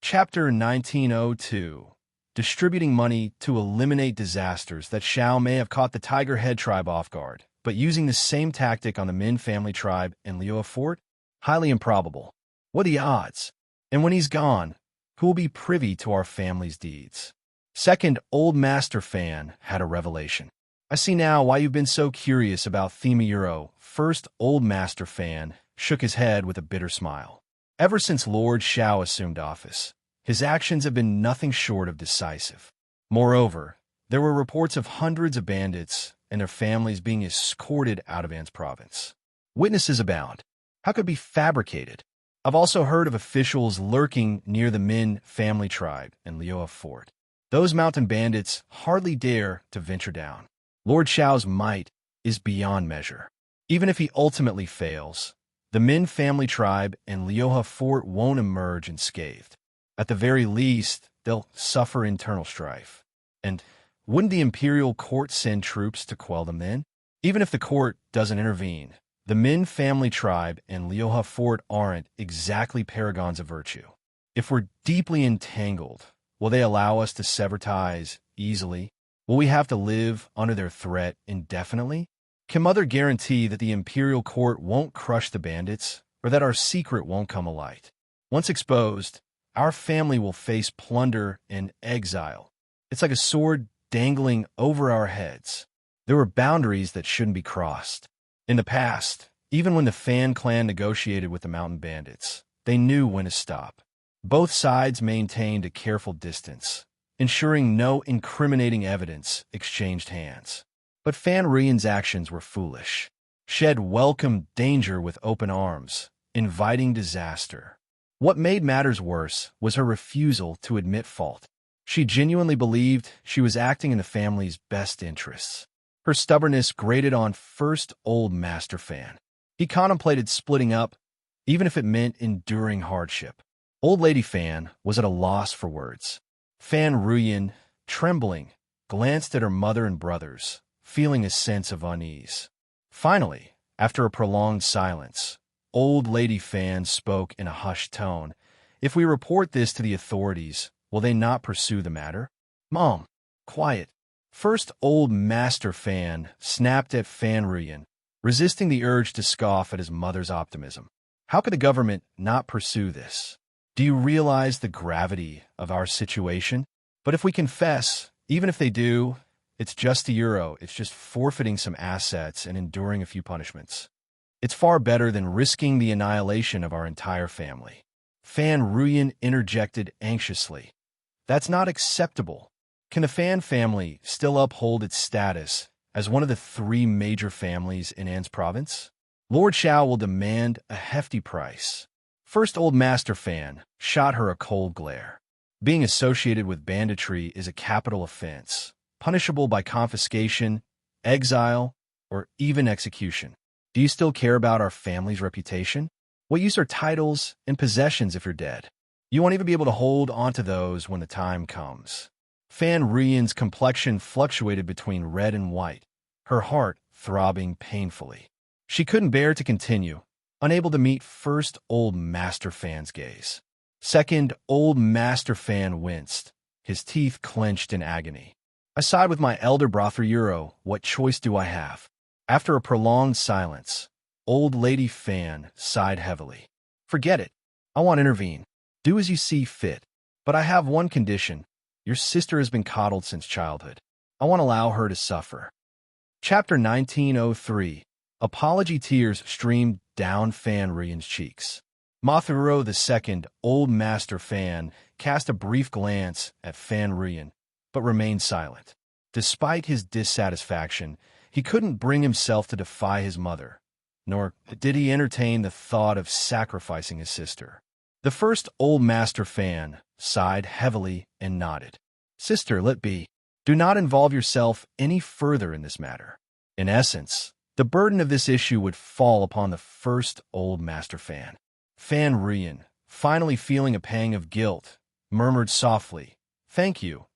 Chapter 1902. Distributing money to eliminate disasters that Xiao may have caught the Tiger Head tribe off guard, but using the same tactic on the Min family tribe and Liuhe fort? Highly improbable. What are the odds? And when he's gone, who will be privy to our family's deeds? Second, Old Master Fan had a revelation. I see now why you've been so curious about Thema Euro. First, Old Master Fan shook his head with a bitter smile. Ever since Lord Xiao assumed office, his actions have been nothing short of decisive. Moreover, there were reports of hundreds of bandits and their families being escorted out of An's province. Witnesses abound. How could it be fabricated? I've also heard of officials lurking near the Min family tribe and Liuhe fort. Those mountain bandits hardly dare to venture down. Lord Xiao's might is beyond measure. Even if he ultimately fails, the Min family tribe and Liuhe fort won't emerge unscathed. At the very least, they'll suffer internal strife. And wouldn't the imperial court send troops to quell them then? Even if the court doesn't intervene, the Min family tribe and Liuhe fort aren't exactly paragons of virtue. If we're deeply entangled, will they allow us to sever ties easily? Will we have to live under their threat indefinitely? Can Mother guarantee that the imperial court won't crush the bandits, or that our secret won't come alight? Once exposed, our family will face plunder and exile. It's like a sword dangling over our heads. There were boundaries that shouldn't be crossed. In the past, even when the Fan clan negotiated with the mountain bandits, they knew when to stop. Both sides maintained a careful distance, ensuring no incriminating evidence exchanged hands. But Fan Ruyan's actions were foolish. Shed welcomed danger with open arms, inviting disaster. What made matters worse was her refusal to admit fault. She genuinely believed she was acting in the family's best interests. Her stubbornness grated on First Old Master Fan. He contemplated splitting up, even if it meant enduring hardship. Old Lady Fan was at a loss for words. Fan Ruyan, trembling, glanced at her mother and brothers, feeling a sense of unease. Finally, after a prolonged silence, Old Lady Fan spoke in a hushed tone. If we report this to the authorities, will they not pursue the matter? Mom, quiet. First Old Master Fan snapped at Fan Ruyan, resisting the urge to scoff at his mother's optimism. How could the government not pursue this? Do you realize the gravity of our situation? But if we confess, even if they do, it's just €1. It's just forfeiting some assets and enduring a few punishments. It's far better than risking the annihilation of our entire family. Fan Ruyan interjected anxiously. That's not acceptable. Can the Fan family still uphold its status as one of the 3 major families in An's province? Lord Xiao will demand a hefty price. First Old Master Fan shot her a cold glare. Being associated with banditry is a capital offense, punishable by confiscation, exile, or even execution. Do you still care about our family's reputation? What use are titles and possessions if you're dead? You won't even be able to hold onto those when the time comes. Fan Ruyan's complexion fluctuated between red and white, her heart throbbing painfully. She couldn't bear to continue, unable to meet First Old Master Fan's gaze. Second Old Master Fan winced, his teeth clenched in agony. I side with my elder brother Euro. What choice do I have? After a prolonged silence, Old Lady Fan sighed heavily. Forget it. I won't intervene. Do as you see fit. But I have one condition. Your sister has been coddled since childhood. I won't allow her to suffer. Chapter 1903. Apology tears streamed down Fan Ruyan's cheeks. Mathuro II, Old Master Fan, cast a brief glance at Fan Ruyan, but remained silent. Despite his dissatisfaction, he couldn't bring himself to defy his mother, nor did he entertain the thought of sacrificing his sister. The first Old Master Fan sighed heavily and nodded. Sister, let be. Do not involve yourself any further in this matter. In essence, the burden of this issue would fall upon the first Old Master Fan. Fan Ruyan, finally feeling a pang of guilt, murmured softly, "Thank you."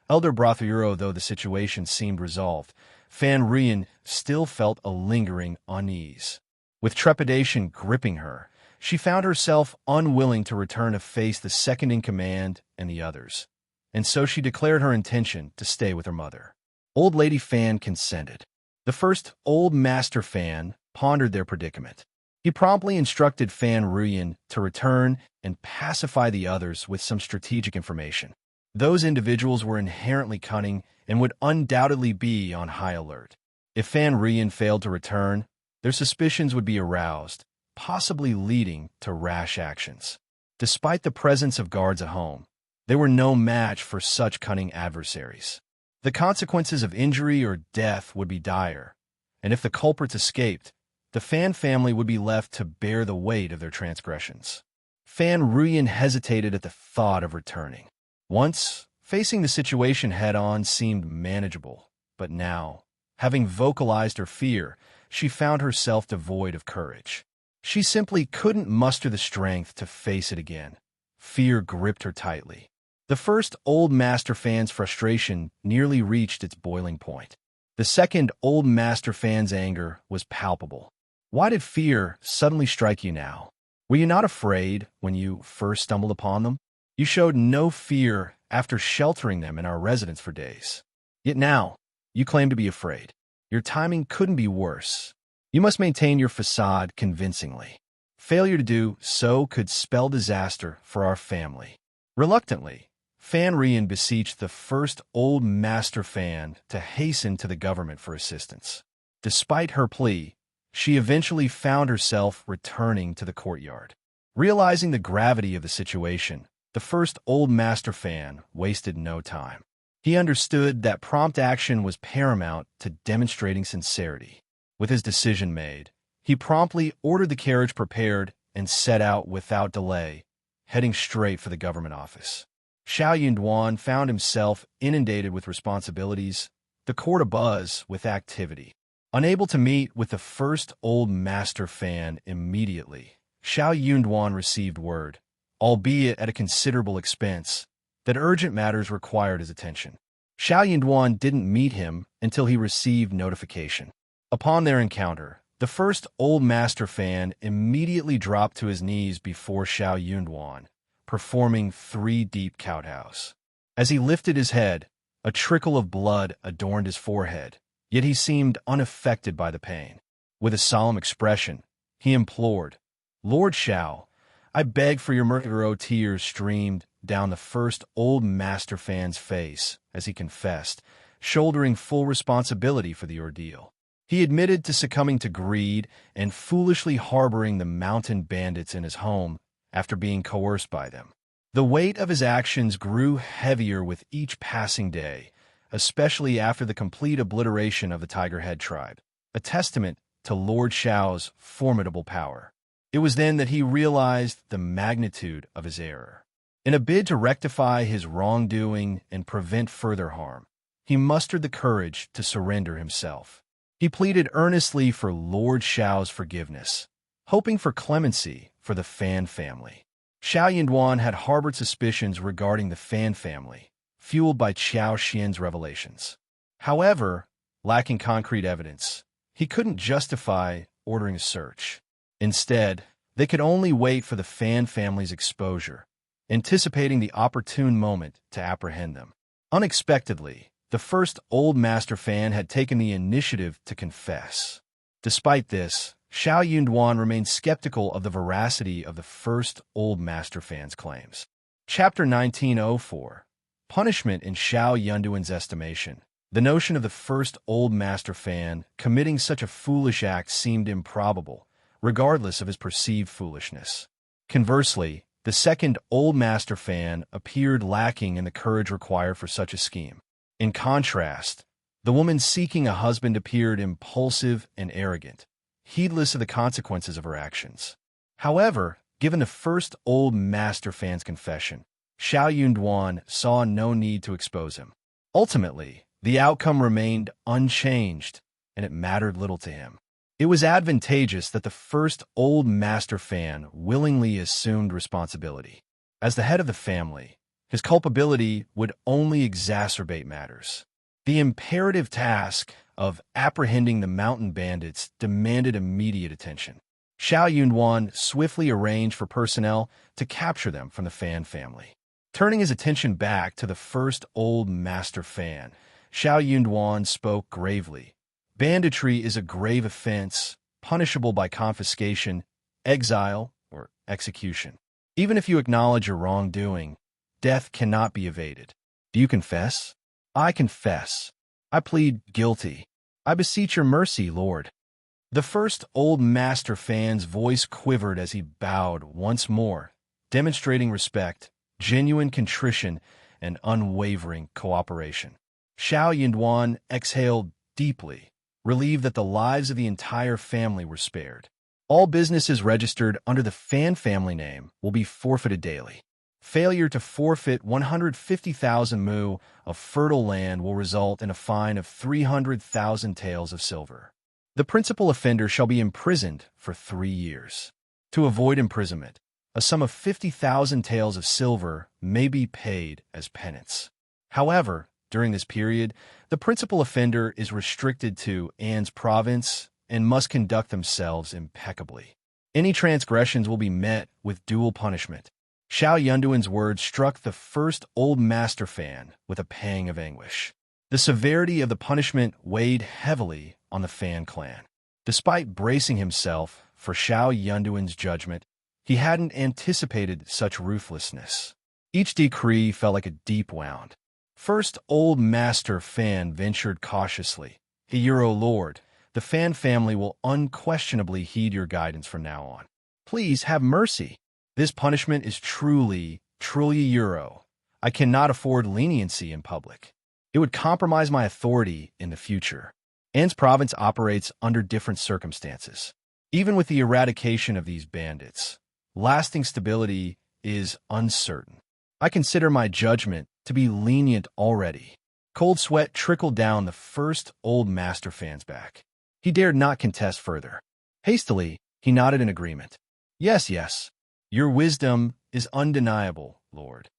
Elder Brother, though the situation seemed resolved, Fan Ruyan still felt a lingering unease. With trepidation gripping her, she found herself unwilling to return to face the second-in-command and the others, and so she declared her intention to stay with her mother. Old Lady Fan consented. The first Old Master Fan pondered their predicament. He promptly instructed Fan Ruyin to return and pacify the others with some strategic information. Those individuals were inherently cunning and would undoubtedly be on high alert. If Fan Ruyin failed to return, their suspicions would be aroused, possibly leading to rash actions. Despite the presence of guards at home, they were no match for such cunning adversaries. The consequences of injury or death would be dire, and if the culprits escaped, the Fan family would be left to bear the weight of their transgressions. Fan Ruyin hesitated at the thought of returning. Once, facing the situation head-on seemed manageable, but now, having vocalized her fear, she found herself devoid of courage. She simply couldn't muster the strength to face it again. Fear gripped her tightly. The first Old Master Fan's frustration nearly reached its boiling point. The second Old Master Fan's anger was palpable. Why did fear suddenly strike you now? Were you not afraid when you first stumbled upon them? You showed no fear after sheltering them in our residence for days. Yet now, you claim to be afraid. Your timing couldn't be worse. You must maintain your facade convincingly. Failure to do so could spell disaster for our family. Reluctantly, Fan Ruyin beseeched the first Old Master Fan to hasten to the government for assistance. Despite her plea, she eventually found herself returning to the courtyard. Realizing the gravity of the situation, the first Old Master Fan wasted no time. He understood that prompt action was paramount to demonstrating sincerity. With his decision made, he promptly ordered the carriage prepared and set out without delay, heading straight for the government office. Xiao Yunduan found himself inundated with responsibilities, the court abuzz with activity. Unable to meet with the first Old Master Fan immediately, Xiao Yunduan received word, albeit at a considerable expense, that urgent matters required his attention. Xiao Yunduan didn't meet him until he received notification. Upon their encounter, the first Old Master Fan immediately dropped to his knees before Xiao Yunduan, performing 3 deep kowtows. As he lifted his head, a trickle of blood adorned his forehead, yet he seemed unaffected by the pain. With a solemn expression, he implored, "Lord Xiao, I beg for your mercy." Tears streamed down the first Old Master Fan's face as he confessed, shouldering full responsibility for the ordeal. He admitted to succumbing to greed and foolishly harboring the mountain bandits in his home after being coerced by them. The weight of his actions grew heavier with each passing day, especially after the complete obliteration of the Tiger Head tribe, a testament to Lord Xiao's formidable power. It was then that he realized the magnitude of his error. In a bid to rectify his wrongdoing and prevent further harm, he mustered the courage to surrender himself. He pleaded earnestly for Lord Xiao's forgiveness, hoping for clemency for the Fan family. Xiao Yunduan had harbored suspicions regarding the Fan family, fueled by Qiao Xian's revelations. However, lacking concrete evidence, he couldn't justify ordering a search. Instead, they could only wait for the Fan family's exposure, anticipating the opportune moment to apprehend them. Unexpectedly, the first Old Master Fan had taken the initiative to confess. Despite this, Xiao Yunduan remained skeptical of the veracity of the first Old Master Fan's claims. Chapter 1904. Punishment in Xiao Yunduan's estimation. The notion of the first Old Master Fan committing such a foolish act seemed improbable, regardless of his perceived foolishness. Conversely, the second Old Master Fan appeared lacking in the courage required for such a scheme. In contrast, the woman seeking a husband appeared impulsive and arrogant, heedless of the consequences of her actions. However, given the first Old Master Fan's confession, Xiao Yunduan saw no need to expose him. Ultimately, the outcome remained unchanged, and it mattered little to him. It was advantageous that the first Old Master Fan willingly assumed responsibility. As the head of the family, his culpability would only exacerbate matters. The imperative task of apprehending the mountain bandits demanded immediate attention. Xiao Yunduan swiftly arranged for personnel to capture them from the Fan family. Turning his attention back to the first old master Fan, Xiao Yunduan spoke gravely. Banditry is a grave offense, punishable by confiscation, exile, or execution. Even if you acknowledge your wrongdoing, death cannot be evaded. Do you confess? I confess. I plead guilty. I beseech your mercy, Lord. The first old master Fan's voice quivered as he bowed once more, demonstrating respect, genuine contrition, and unwavering cooperation. Xiao Yunduan exhaled deeply, relieved that the lives of the entire family were spared. All businesses registered under the Fan family name will be forfeited daily. Failure to forfeit 150,000 mu of fertile land will result in a fine of 300,000 taels of silver. The principal offender shall be imprisoned for 3 years. To avoid imprisonment, a sum of 50,000 taels of silver may be paid as penance. However, during this period, the principal offender is restricted to An's province and must conduct themselves impeccably. Any transgressions will be met with dual punishment. Xiao Yunduan's words struck the first old master Fan with a pang of anguish. The severity of the punishment weighed heavily on the Fan clan. Despite bracing himself for Xiao Yunduan's judgment, he hadn't anticipated such ruthlessness. Each decree felt like a deep wound. First old master Fan ventured cautiously. Hero Lord, the Fan family will unquestionably heed your guidance from now on. Please have mercy. This punishment is truly Euro. I cannot afford leniency in public. It would compromise my authority in the future. An's province operates under different circumstances. Even with the eradication of these bandits, lasting stability is uncertain. I consider my judgment to be lenient already. Cold sweat trickled down the first old master Fan's back. He dared not contest further. Hastily, he nodded in agreement. Yes, yes. Your wisdom is undeniable, Lord.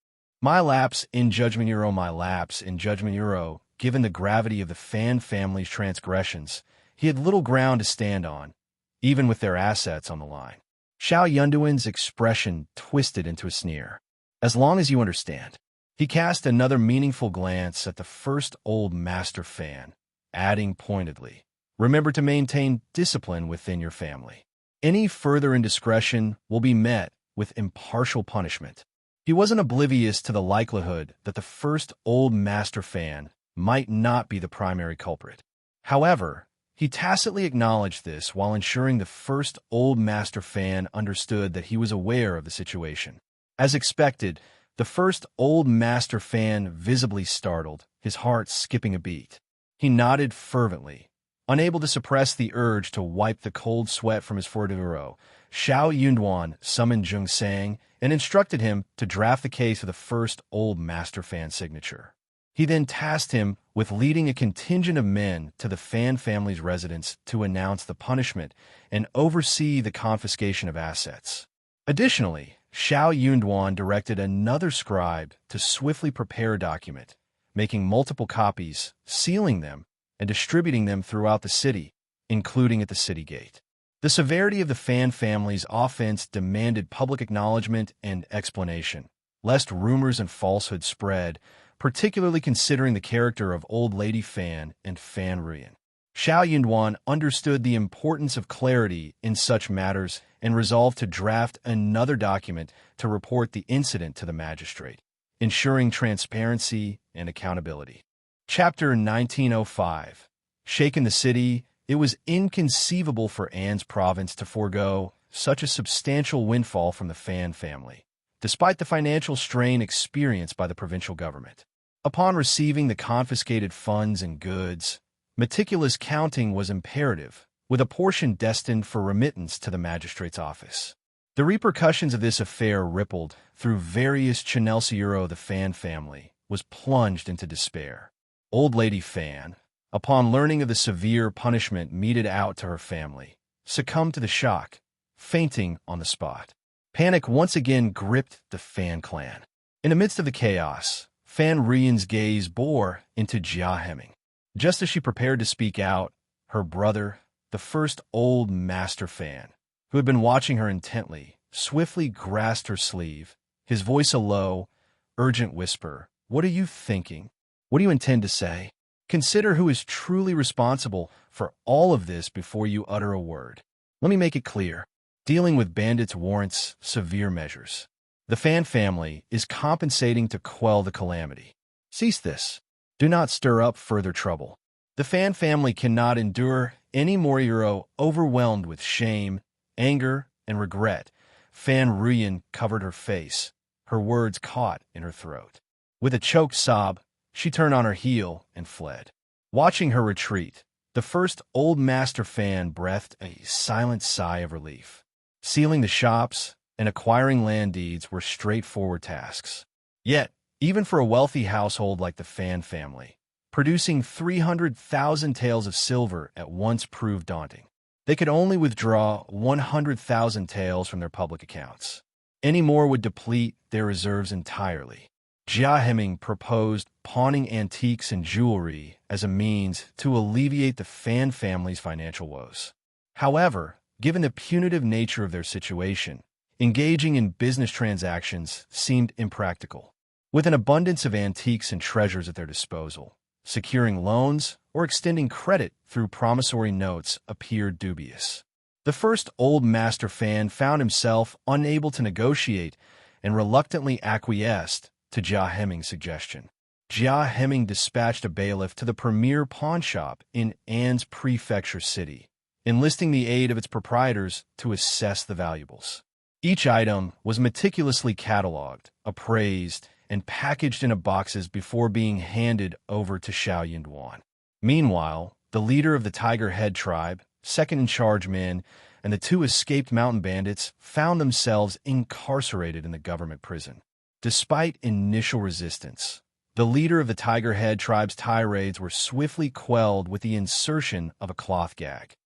My lapse in Judgment Euro, given the gravity of the Fan family's transgressions, he had little ground to stand on, even with their assets on the line. Xiao Yunduan's expression twisted into a sneer. As long as you understand. He cast another meaningful glance at the first old master Fan, adding pointedly, remember to maintain discipline within your family. Any further indiscretion will be met with impartial punishment. He wasn't oblivious to the likelihood that the first old master Fan might not be the primary culprit. However, he tacitly acknowledged this while ensuring the first old master Fan understood that he was aware of the situation. As expected, the first old master Fan visibly startled, his heart skipping a beat. He nodded fervently. Unable to suppress the urge to wipe the cold sweat from his forehead, Xiao Yunduan summoned Jung Sang and instructed him to draft the case of the first old master Fan signature. He then tasked him with leading a contingent of men to the Fan family's residence to announce the punishment and oversee the confiscation of assets. Additionally, Xiao Yunduan directed another scribe to swiftly prepare a document, making multiple copies, sealing them, and distributing them throughout the city, including at the city gate. The severity of the Fan family's offense demanded public acknowledgement and explanation, lest rumors and falsehoods spread, particularly considering the character of Old Lady Fan and Fan Ruyan. Xiao Yunduan understood the importance of clarity in such matters and resolved to draft another document to report the incident to the magistrate, ensuring transparency and accountability. Chapter 1905. Shaken the city, it was inconceivable for An's province to forego such a substantial windfall from the Fan family, despite the financial strain experienced by the provincial government. Upon receiving the confiscated funds and goods, meticulous counting was imperative, with a portion destined for remittance to the magistrate's office. The repercussions of this affair rippled through various channels. The Fan family was plunged into despair. Old Lady Fan, upon learning of the severe punishment meted out to her family, succumbed to the shock, fainting on the spot. Panic once again gripped the Fan clan. In the midst of the chaos, Fan Ruyan's gaze bore into Jia Hemming. Just as she prepared to speak out, her brother, the first old master Fan, who had been watching her intently, swiftly grasped her sleeve, his voice a low, urgent whisper. "What are you thinking? What do you intend to say? Consider who is truly responsible for all of this before you utter a word. Let me make it clear. Dealing with bandits warrants severe measures. The Fan family is compensating to quell the calamity. Cease this. Do not stir up further trouble. The Fan family cannot endure any more. You're overwhelmed with shame, anger, and regret." Fan Ruyen covered her face, her words caught in her throat. With a choked sob, she turned on her heel and fled. Watching her retreat, the first Old Master Fan breathed a silent sigh of relief. Sealing the shops and acquiring land deeds were straightforward tasks. Yet, even for a wealthy household like the Fan family, producing 300,000 taels of silver at once proved daunting. They could only withdraw 100,000 taels from their public accounts. Any more would deplete their reserves entirely. Jia Heming proposed pawning antiques and jewelry as a means to alleviate the Fan family's financial woes. However, given the punitive nature of their situation, engaging in business transactions seemed impractical. With an abundance of antiques and treasures at their disposal, securing loans or extending credit through promissory notes appeared dubious. The first Old Master Fan found himself unable to negotiate and reluctantly acquiesced to Jia Heming's suggestion. Jia Heming dispatched a bailiff to the premier pawn shop in An's prefecture city, enlisting the aid of its proprietors to assess the valuables. Each item was meticulously catalogued, appraised, and packaged in boxes before being handed over to Xiao Yinduan. Meanwhile, the leader of the Tiger Head tribe, second-in-charge men, and the two escaped mountain bandits found themselves incarcerated in the government prison. Despite initial resistance, the leader of the Tiger Head tribe's tirades were swiftly quelled with the insertion of a cloth gag.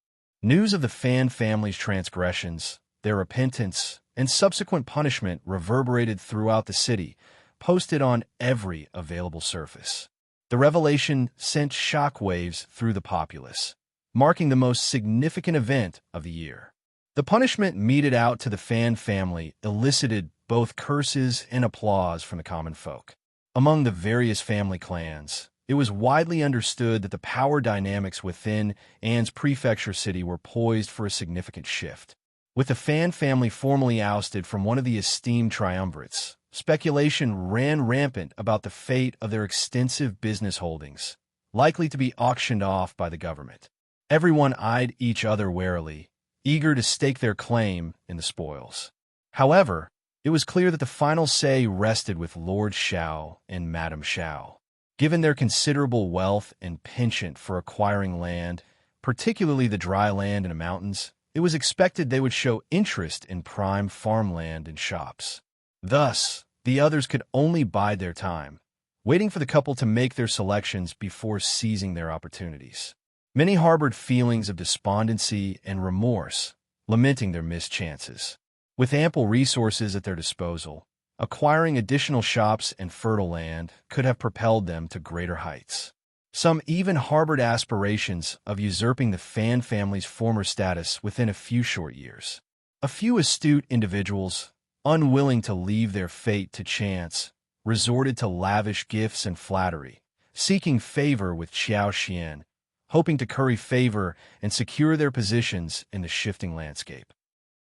News of the Fan family's transgressions, their repentance, and subsequent punishment reverberated throughout the city, posted on every available surface. The revelation sent shockwaves through the populace, marking the most significant event of the year. The punishment meted out to the Fan family elicited both curses and applause from the common folk. Among the various family clans, it was widely understood that the power dynamics within An's prefecture city were poised for a significant shift. With the Fan family formally ousted from one of the esteemed triumvirates, speculation ran rampant about the fate of their extensive business holdings, likely to be auctioned off by the government. Everyone eyed each other warily, eager to stake their claim in the spoils. However, it was clear that the final say rested with Lord Xiao and Madame Xiao. Given their considerable wealth and penchant for acquiring land, particularly the dry land in the mountains, it was expected they would show interest in prime farmland and shops. Thus, the others could only bide their time, waiting for the couple to make their selections before seizing their opportunities. Many harbored feelings of despondency and remorse, lamenting their missed chances. With ample resources at their disposal, acquiring additional shops and fertile land could have propelled them to greater heights. Some even harbored aspirations of usurping the Fan family's former status within a few short years. A few astute individuals, unwilling to leave their fate to chance, resorted to lavish gifts and flattery, seeking favor with Xiao Xian, hoping to curry favor and secure their positions in the shifting landscape.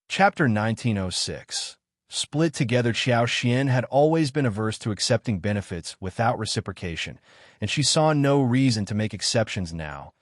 Chapter 1906. Split together. Xiao Xian had always been averse to accepting benefits without reciprocation, and she saw no reason to make exceptions now,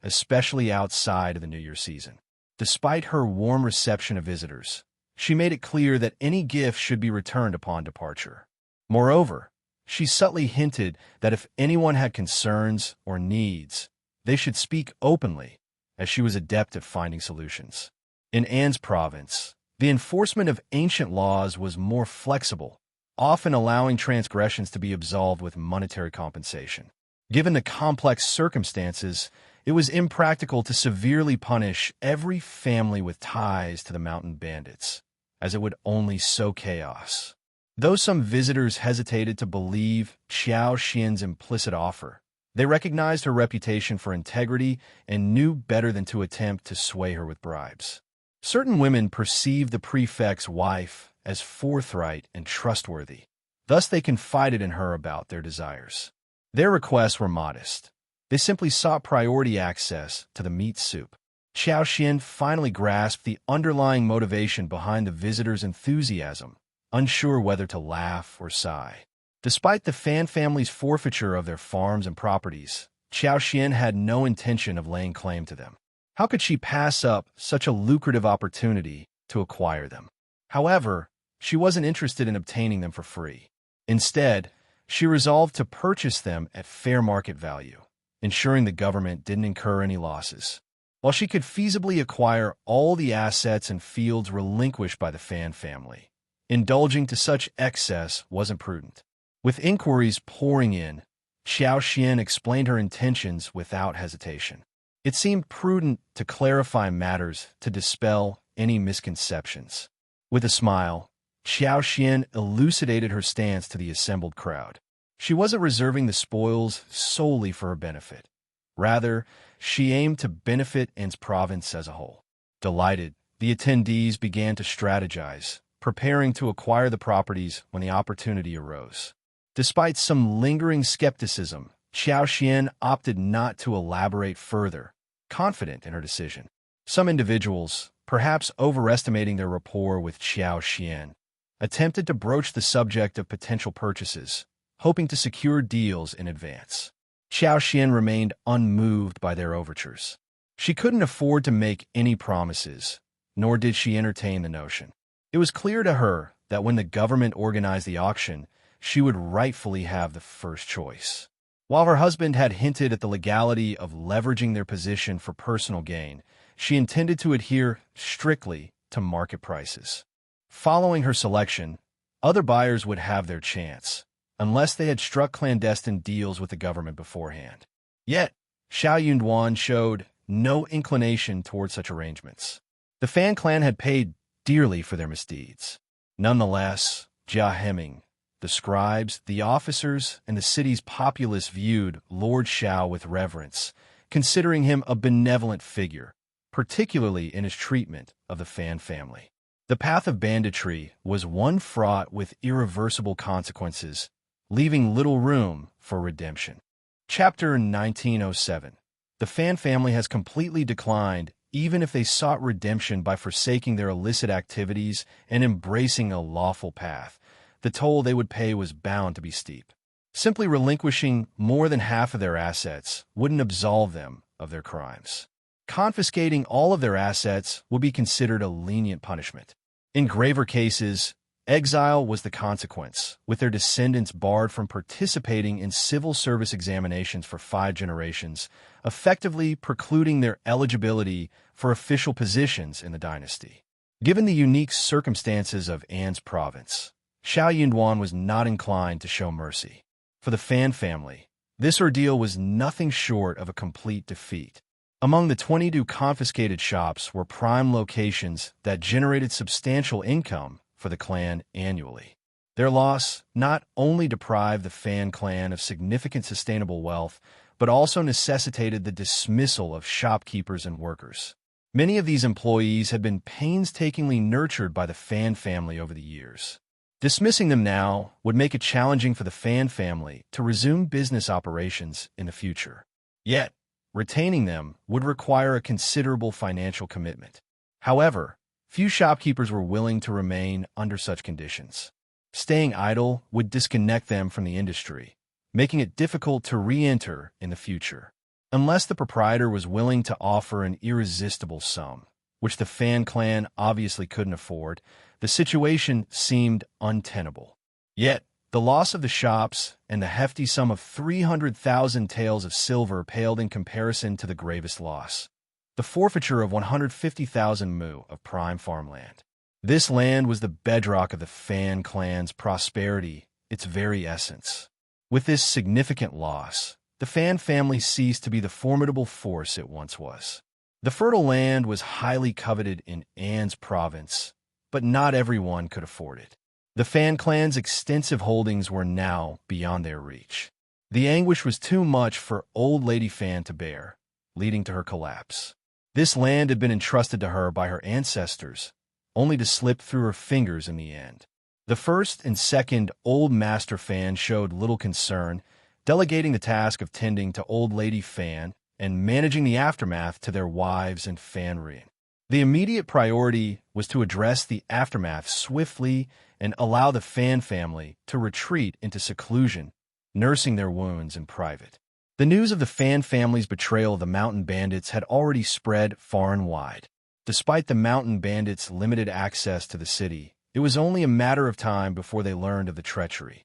especially outside of the New Year season. Despite her warm reception of visitors, she made it clear that any gift should be returned upon departure. Moreover, she subtly hinted that if anyone had concerns or needs, they should speak openly, as she was adept at finding solutions. In An's province, the enforcement of ancient laws was more flexible, often allowing transgressions to be absolved with monetary compensation. Given the complex circumstances, it was impractical to severely punish every family with ties to the mountain bandits, as it would only sow chaos. Though some visitors hesitated to believe Xiao Xian's implicit offer, they recognized her reputation for integrity and knew better than to attempt to sway her with bribes. Certain women perceived the prefect's wife as forthright and trustworthy. Thus they confided in her about their desires. Their requests were modest. They simply sought priority access to the meat soup. Xiao Xian finally grasped the underlying motivation behind the visitor's enthusiasm, unsure whether to laugh or sigh. Despite the Fan family's forfeiture of their farms and properties, Xiao Xian had no intention of laying claim to them. How could she pass up such a lucrative opportunity to acquire them? However, she wasn't interested in obtaining them for free. Instead, she resolved to purchase them at fair market value, ensuring the government didn't incur any losses. While she could feasibly acquire all the assets and fields relinquished by the Fan family, indulging to such excess wasn't prudent. With inquiries pouring in, Xiao Xian explained her intentions without hesitation. It seemed prudent to clarify matters to dispel any misconceptions. With a smile, Xiao Xian elucidated her stance to the assembled crowd. She wasn't reserving the spoils solely for her benefit. Rather, she aimed to benefit An's province as a whole. Delighted, the attendees began to strategize, preparing to acquire the properties when the opportunity arose. Despite some lingering skepticism, Xiao Xian opted not to elaborate further, confident in her decision. Some individuals, perhaps overestimating their rapport with Xiao Xian, attempted to broach the subject of potential purchases, hoping to secure deals in advance. Xiao Xian remained unmoved by their overtures. She couldn't afford to make any promises, nor did she entertain the notion. It was clear to her that when the government organized the auction, she would rightfully have the first choice. While her husband had hinted at the legality of leveraging their position for personal gain, she intended to adhere strictly to market prices. Following her selection, other buyers would have their chance, unless they had struck clandestine deals with the government beforehand. Yet, Xiao Yunduan showed no inclination toward such arrangements. The Fan clan had paid dearly for their misdeeds. Nonetheless, Jia Heming, the scribes, the officers, and the city's populace viewed Lord Xiao with reverence, considering him a benevolent figure, particularly in his treatment of the Fan family. The path of banditry was one fraught with irreversible consequences, leaving little room for redemption. Chapter 1907. The Fan family has completely declined, even if they sought redemption by forsaking their illicit activities and embracing a lawful path. The toll they would pay was bound to be steep. Simply relinquishing more than half of their assets wouldn't absolve them of their crimes. Confiscating all of their assets would be considered a lenient punishment. In graver cases, exile was the consequence, with their descendants barred from participating in civil service examinations for 5 generations, effectively precluding their eligibility for official positions in the dynasty. Given the unique circumstances of An's province, Xiao Yunduan was not inclined to show mercy. For the Fan family, this ordeal was nothing short of a complete defeat. Among the 22 confiscated shops were prime locations that generated substantial income for the clan annually. Their loss not only deprived the Fan clan of significant sustainable wealth, but also necessitated the dismissal of shopkeepers and workers. Many of these employees had been painstakingly nurtured by the Fan family over the years. Dismissing them now would make it challenging for the Fan family to resume business operations in the future. Yet, retaining them would require a considerable financial commitment. However, few shopkeepers were willing to remain under such conditions. Staying idle would disconnect them from the industry, making it difficult to re-enter in the future. Unless the proprietor was willing to offer an irresistible sum, which the Fan clan obviously couldn't afford, the situation seemed untenable. Yet, the loss of the shops and the hefty sum of 300,000 taels of silver paled in comparison to the gravest loss: the forfeiture of 150,000 mu of prime farmland. This land was the bedrock of the Fan clan's prosperity, its very essence. With this significant loss, the Fan family ceased to be the formidable force it once was. The fertile land was highly coveted in An's province, but not everyone could afford it. The Fan clan's extensive holdings were now beyond their reach. The anguish was too much for old Lady Fan to bear, leading to her collapse. This land had been entrusted to her by her ancestors, only to slip through her fingers in the end. The first and second Old Master Fan showed little concern, delegating the task of tending to Old Lady Fan and managing the aftermath to their wives and Fan Rien. The immediate priority was to address the aftermath swiftly and allow the Fan family to retreat into seclusion, nursing their wounds in private. The news of the Fan family's betrayal of the Mountain Bandits had already spread far and wide. Despite the Mountain Bandits' limited access to the city, it was only a matter of time before they learned of the treachery.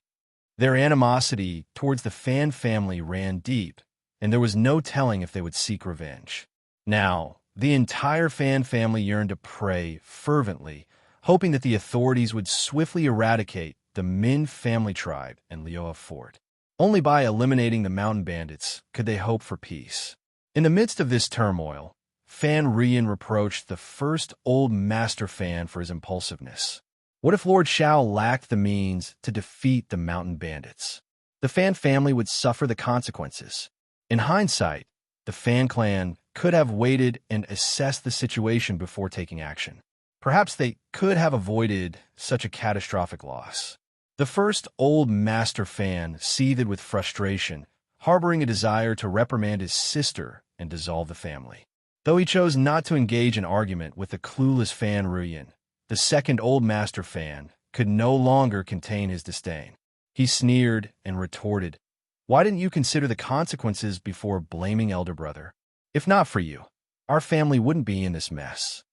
Their animosity towards the Fan family ran deep, and there was no telling if they would seek revenge. Now, the entire Fan family yearned to pray fervently, hoping that the authorities would swiftly eradicate the Min family tribe and Lioa Fort. Only by eliminating the Mountain Bandits could they hope for peace. In the midst of this turmoil, Fan Rien reproached the first Old Master Fan for his impulsiveness. What if Lord Shao lacked the means to defeat the Mountain Bandits? The Fan family would suffer the consequences. In hindsight, the Fan clan could have waited and assessed the situation before taking action. Perhaps they could have avoided such a catastrophic loss. The first Old Master Fan seethed with frustration, harboring a desire to reprimand his sister and dissolve the family. Though he chose not to engage in argument with the clueless Fan Rien, the second Old Master Fan could no longer contain his disdain. He sneered and retorted, "Why didn't you consider the consequences before blaming Elder Brother? If not for you, our family wouldn't be in this mess."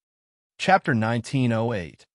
Chapter 1908.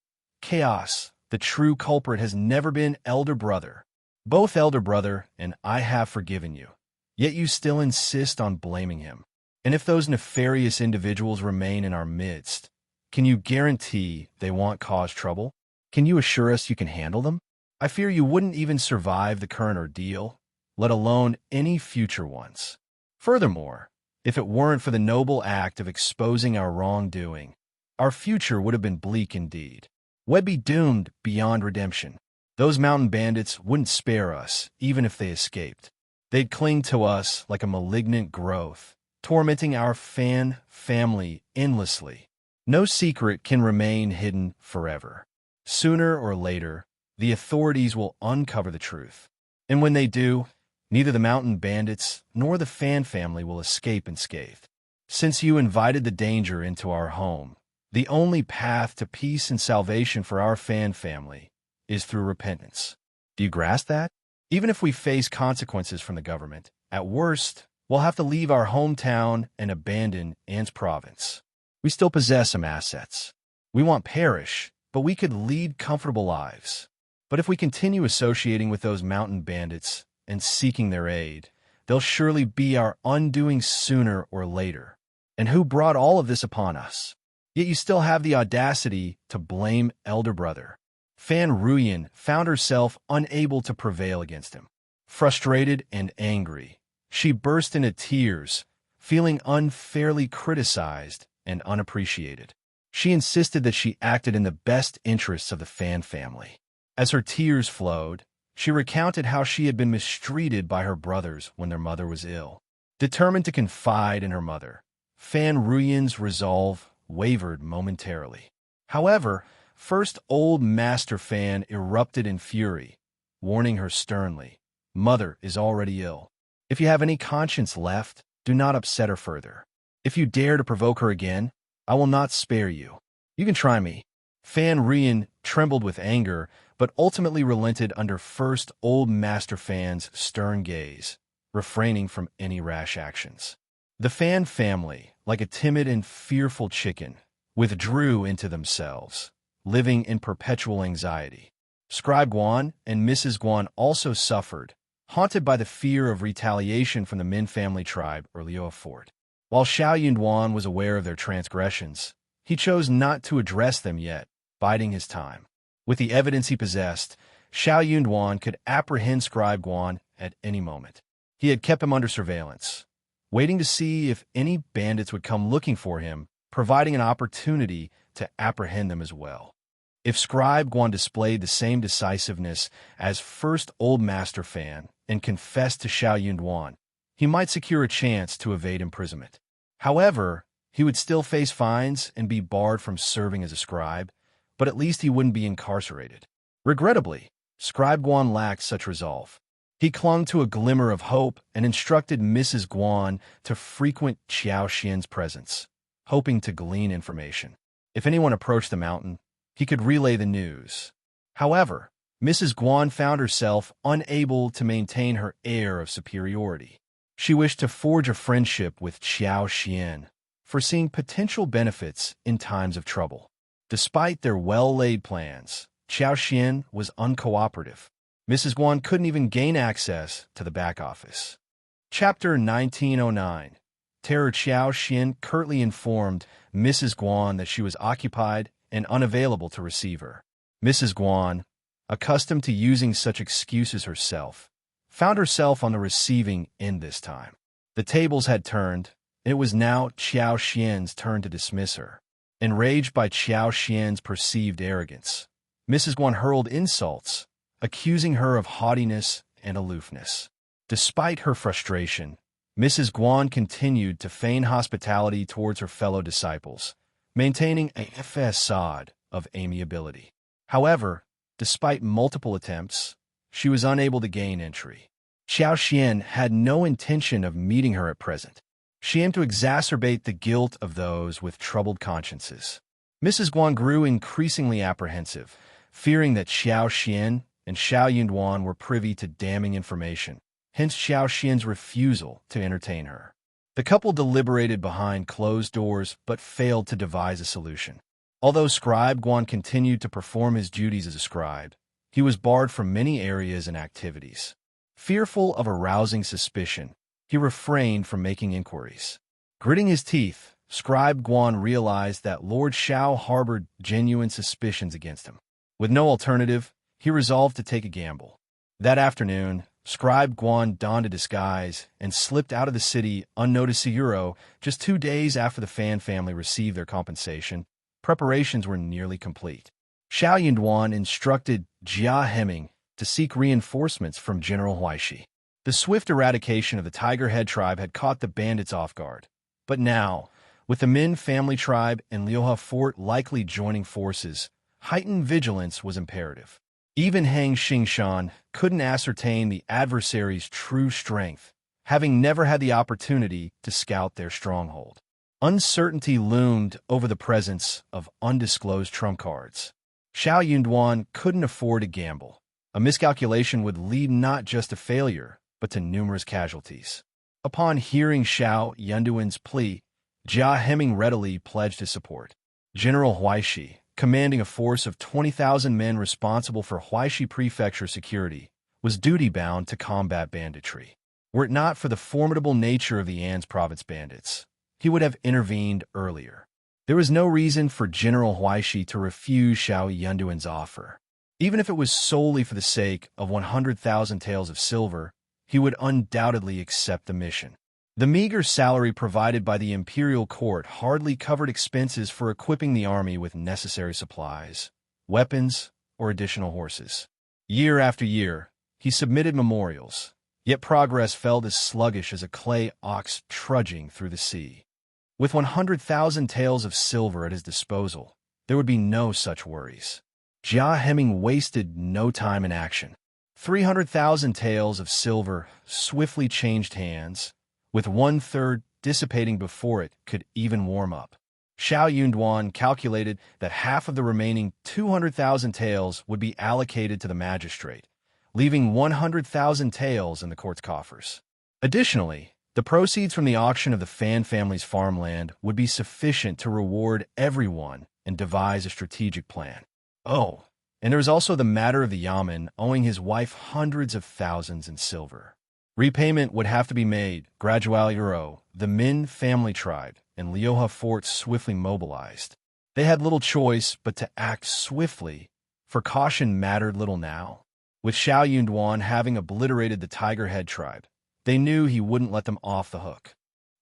Chaos. The true culprit has never been Elder Brother. Both Elder Brother and I have forgiven you, yet you still insist on blaming him. And if those nefarious individuals remain in our midst, can you guarantee they won't cause trouble? Can you assure us you can handle them? I fear you wouldn't even survive the current ordeal, let alone any future ones. Furthermore, if it weren't for the noble act of exposing our wrongdoing, our future would have been bleak indeed. We'd be doomed beyond redemption. Those Mountain Bandits wouldn't spare us, even if they escaped. They'd cling to us like a malignant growth, tormenting our Fan family endlessly. No secret can remain hidden forever. Sooner or later, the authorities will uncover the truth. And when they do, neither the Mountain Bandits nor the Fan family will escape unscathed. Since you invited the danger into our home, the only path to peace and salvation for our Fan family is through repentance. Do you grasp that? Even if we face consequences from the government, at worst, we'll have to leave our hometown and abandon Anne's province. We still possess some assets. We won't perish, but we could lead comfortable lives. But if we continue associating with those Mountain Bandits and seeking their aid, they'll surely be our undoing sooner or later. And who brought all of this upon us? Yet you still have the audacity to blame Elder Brother. Fan Rien found herself unable to prevail against him. Frustrated and angry, she burst into tears, feeling unfairly criticized and unappreciated. She insisted that she acted in the best interests of the Fan family. As her tears flowed, she recounted how she had been mistreated by her brothers when their mother was ill. Determined to confide in her mother, Fan Rien's resolve wavered momentarily. However, first Old Master Fan erupted in fury, warning her sternly, "Mother is already ill. If you have any conscience left, do not upset her further. If you dare to provoke her again, I will not spare you. You can try me." Fan Rien trembled with anger, but ultimately relented under first Old Master Fan's stern gaze, refraining from any rash actions. The Fan family, like a timid and fearful chicken, withdrew into themselves, living in perpetual anxiety. Scribe Guan and Mrs. Guan also suffered, haunted by the fear of retaliation from the Min family tribe or Lioa Fort. While Xiao Yunduan was aware of their transgressions, he chose not to address them yet, biding his time. With the evidence he possessed, Xiao Yunduan could apprehend Scribe Guan at any moment. He had kept him under surveillance, waiting to see if any bandits would come looking for him, providing an opportunity to apprehend them as well. If Scribe Guan displayed the same decisiveness as first Old Master Fan and confessed to Xiao Yunduan, he might secure a chance to evade imprisonment. However, He would still face fines and be barred from serving as a scribe, but at least he wouldn't be incarcerated. Regrettably, Scribe Guan lacked such resolve. He clung to a glimmer of hope and instructed Mrs. Guan to frequent Xiao Xian's presence, hoping to glean information. If anyone approached the mountain, he could relay the news. However, Mrs. Guan found herself unable to maintain her air of superiority. She wished to forge a friendship with Xiao Xian, foreseeing potential benefits in times of trouble. Despite their well-laid plans, Xiao Xian was uncooperative. Mrs. Guan couldn't even gain access to the back office. Chapter 1909. Terror. Xiao Xian curtly informed Mrs. Guan that she was occupied and unavailable to receive her. Mrs. Guan, accustomed to using such excuses herself, found herself on the receiving end this time. The tables had turned, and it was now Xiao Xian's turn to dismiss her. Enraged by Xiao Xian's perceived arrogance, Mrs. Guan hurled insults, accusing her of haughtiness and aloofness. Despite her frustration, Mrs. Guan continued to feign hospitality towards her fellow disciples, maintaining a facade of amiability. However, despite multiple attempts, she was unable to gain entry. Xiao Xian had no intention of meeting her at present. She aimed to exacerbate the guilt of those with troubled consciences. Mrs. Guan grew increasingly apprehensive, fearing that Xiao Xian and Xiao Yunduan were privy to damning information, hence Xiao Xian's refusal to entertain her. The couple deliberated behind closed doors but failed to devise a solution. Although Scribe Guan continued to perform his duties as a scribe, he was barred from many areas and activities. Fearful of arousing suspicion, he refrained from making inquiries. Gritting his teeth, Scribe Guan realized that Lord Xiao harbored genuine suspicions against him. With no alternative, he resolved to take a gamble. That afternoon, Scribe Guan donned a disguise and slipped out of the city unnoticed. Just 2 days after the Fan family received their compensation, preparations were nearly complete. Xiao Yunduan instructed Jia Heming to seek reinforcements from General Huaishi. The swift eradication of the Tiger Head tribe had caught the bandits off guard. But now, with the Min family tribe and Liuhe fort likely joining forces, heightened vigilance was imperative. Even Hang Xingshan couldn't ascertain the adversary's true strength, having never had the opportunity to scout their stronghold. Uncertainty loomed over the presence of undisclosed trump cards. Xiao Yunduan couldn't afford to gamble. A miscalculation would lead not just to failure, but to numerous casualties. Upon hearing Xiao Yunduan's plea, Jia Heming readily pledged his support. General Huaishi, commanding a force of 20,000 men responsible for Huaishi Prefecture security, was duty-bound to combat banditry. Were it not for the formidable nature of the An's province bandits, he would have intervened earlier. There was no reason for General Huaishi to refuse Xiao Yunduan's offer. Even if it was solely for the sake of 100,000 taels of silver, he would undoubtedly accept the mission. The meager salary provided by the imperial court hardly covered expenses for equipping the army with necessary supplies, weapons, or additional horses. Year after year, he submitted memorials, yet progress felt as sluggish as a clay ox trudging through the sea. With 100,000 taels of silver at his disposal, there would be no such worries. Jia Heming wasted no time in action. 300,000 taels of silver swiftly changed hands, with 1/3 dissipating before it could even warm up. Xiao Yunduan calculated that half of the remaining 200,000 taels would be allocated to the magistrate, leaving 100,000 taels in the court's coffers. Additionally, the proceeds from the auction of the Fan family's farmland would be sufficient to reward everyone and devise a strategic plan. Oh, and there was also the matter of the Yamen owing his wife hundreds of thousands in silver. Repayment would have to be made gradually. The Min family tribe and Liuhe fort swiftly mobilized. They had little choice but to act swiftly, for caution mattered little now. With Xiao Yunduan having obliterated the Tiger Head tribe, they knew he wouldn't let them off the hook.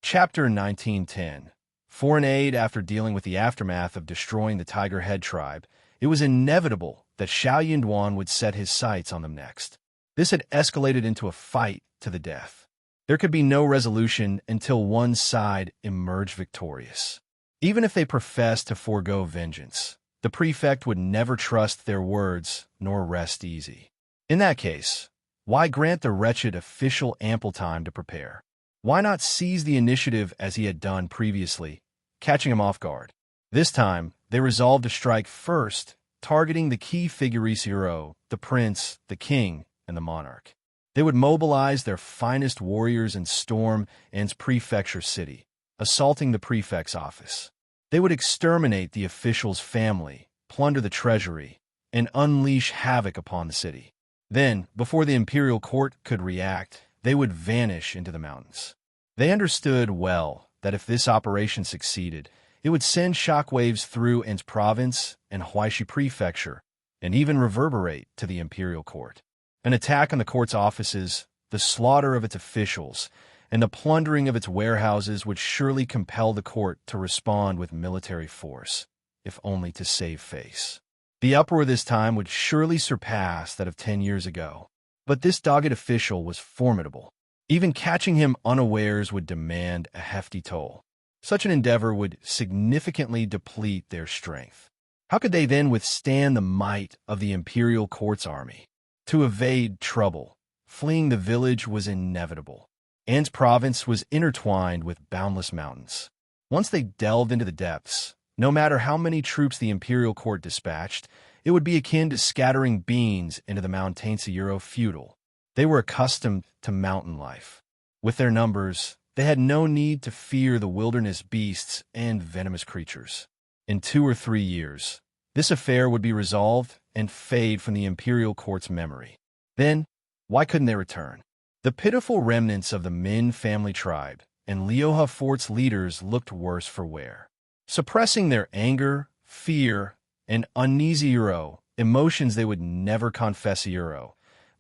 Chapter 1910. Foreign aid. After dealing with the aftermath of destroying the Tiger Head tribe, it was inevitable that Xiao Yunduan would set his sights on them next. This had escalated into a fight to the death. There could be no resolution until one side emerged victorious. Even if they professed to forego vengeance, the prefect would never trust their words nor rest easy. In that case, why grant the wretched official ample time to prepare? Why not seize the initiative as he had done previously, catching him off guard? This time, they resolved to strike first, targeting the key figures hero, the prince, the king, and the monarch. They would mobilize their finest warriors and storm Anne's prefecture city, assaulting the prefect's office. They would exterminate the official's family, plunder the treasury, and unleash havoc upon the city. Then, before the imperial court could react, they would vanish into the mountains. They understood well that if this operation succeeded, it would send shockwaves through Anne's province and Huaishi prefecture, and even reverberate to the imperial court. An attack on the court's offices, the slaughter of its officials, and the plundering of its warehouses would surely compel the court to respond with military force, if only to save face. The uproar this time would surely surpass that of 10 years ago. But this dogged official was formidable. Even catching him unawares would demand a hefty toll. Such an endeavor would significantly deplete their strength. How could they then withstand the might of the imperial court's army? To evade trouble, fleeing the village was inevitable. Anne's province was intertwined with boundless mountains. Once they delved into the depths, no matter how many troops the imperial court dispatched, it would be akin to scattering beans into the mountains Euro feudal. They were accustomed to mountain life. With their numbers, they had no need to fear the wilderness beasts and venomous creatures. In 2 or 3 years, this affair would be resolved and fade from the imperial court's memory. Then, why couldn't they return? The pitiful remnants of the Min family tribe and Lioha Fort's leaders looked worse for wear. Suppressing their anger, fear, and uneasy emotions they would never confess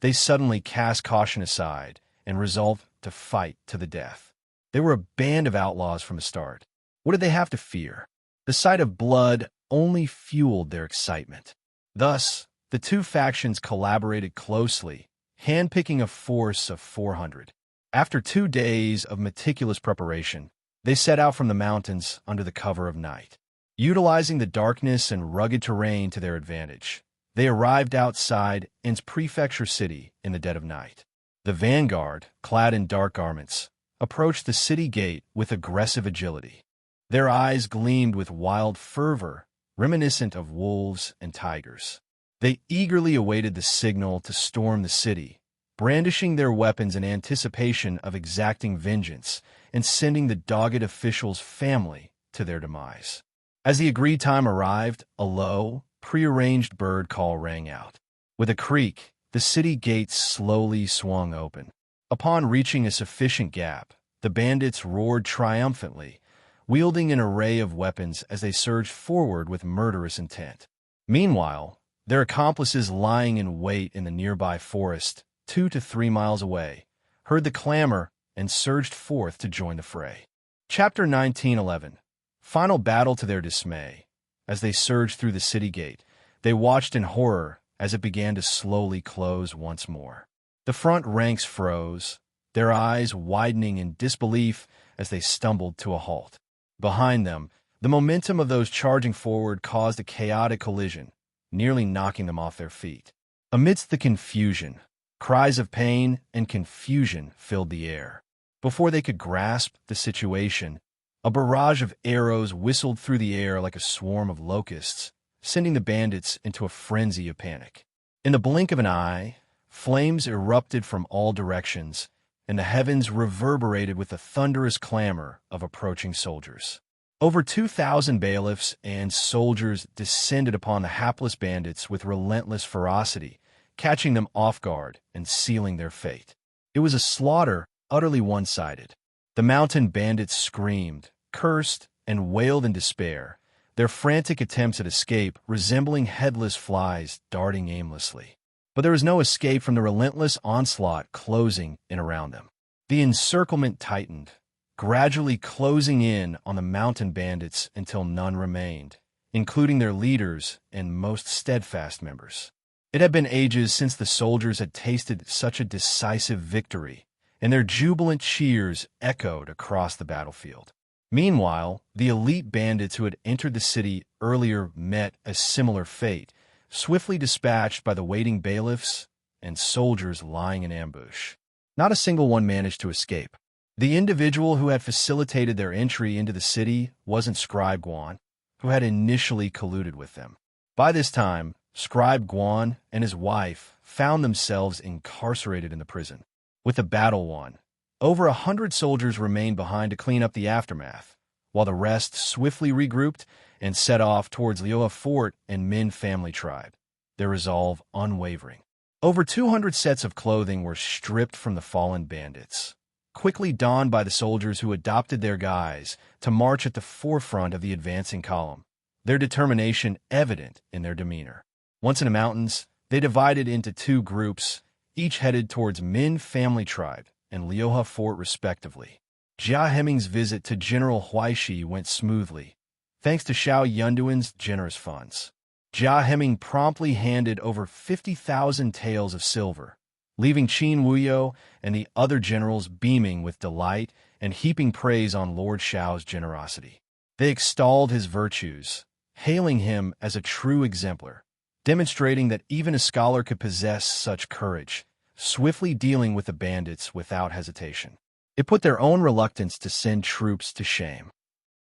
they suddenly cast caution aside and resolved to fight to the death. They were a band of outlaws from the start. What did they have to fear? The sight of blood only fueled their excitement. Thus, the two factions collaborated closely, handpicking a force of 400. After 2 days of meticulous preparation, they set out from the mountains under the cover of night. Utilizing the darkness and rugged terrain to their advantage, they arrived outside Anne's prefecture city in the dead of night. The vanguard, clad in dark garments, approached the city gate with aggressive agility. Their eyes gleamed with wild fervor, reminiscent of wolves and tigers. They eagerly awaited the signal to storm the city, brandishing their weapons in anticipation of exacting vengeance and sending the dogged official's family to their demise. As the agreed time arrived, a low, prearranged bird call rang out. With a creak, the city gates slowly swung open. Upon reaching a sufficient gap, the bandits roared triumphantly, wielding an array of weapons as they surged forward with murderous intent. Meanwhile, their accomplices lying in wait in the nearby forest, 2 to 3 miles away, heard the clamor and surged forth to join the fray. Chapter 1911. Final battle to their dismay. As they surged through the city gate, they watched in horror as it began to slowly close once more. The front ranks froze, their eyes widening in disbelief as they stumbled to a halt. Behind them, the momentum of those charging forward caused a chaotic collision, nearly knocking them off their feet. Amidst the confusion, cries of pain and confusion filled the air. Before they could grasp the situation, a barrage of arrows whistled through the air like a swarm of locusts, sending the bandits into a frenzy of panic. In the blink of an eye, flames erupted from all directions, and the heavens reverberated with the thunderous clamor of approaching soldiers. Over 2,000 bailiffs and soldiers descended upon the hapless bandits with relentless ferocity, catching them off guard and sealing their fate. It was a slaughter utterly one-sided. The mountain bandits screamed, cursed, and wailed in despair, their frantic attempts at escape resembling headless flies darting aimlessly. But there was no escape from the relentless onslaught closing in around them. The encirclement tightened, gradually closing in on the mountain bandits until none remained, including their leaders and most steadfast members. It had been ages since the soldiers had tasted such a decisive victory, and their jubilant cheers echoed across the battlefield. Meanwhile, the elite bandits who had entered the city earlier met a similar fate, swiftly dispatched by the waiting bailiffs and soldiers lying in ambush. Not a single one managed to escape. The individual who had facilitated their entry into the city wasn't Scribe Guan, who had initially colluded with them. By this time, Scribe Guan and his wife found themselves incarcerated in the prison. With the battle won, over 100 soldiers remained behind to clean up the aftermath, while the rest swiftly regrouped and set off towards Liuhe Fort and Min family tribe, their resolve unwavering. Over 200 sets of clothing were stripped from the fallen bandits, quickly donned by the soldiers who adopted their guise to march at the forefront of the advancing column, their determination evident in their demeanor. Once in the mountains, they divided into two groups, each headed towards Min family tribe and Liuhe Fort respectively. Jia Heming's visit to General Huaishi went smoothly, thanks to Xiao Yunduan's generous funds. Jia Heming promptly handed over 50,000 taels of silver, leaving Qin Wuyo and the other generals beaming with delight and heaping praise on Lord Xiao's generosity. They extolled his virtues, hailing him as a true exemplar, demonstrating that even a scholar could possess such courage, swiftly dealing with the bandits without hesitation. It put their own reluctance to send troops to shame.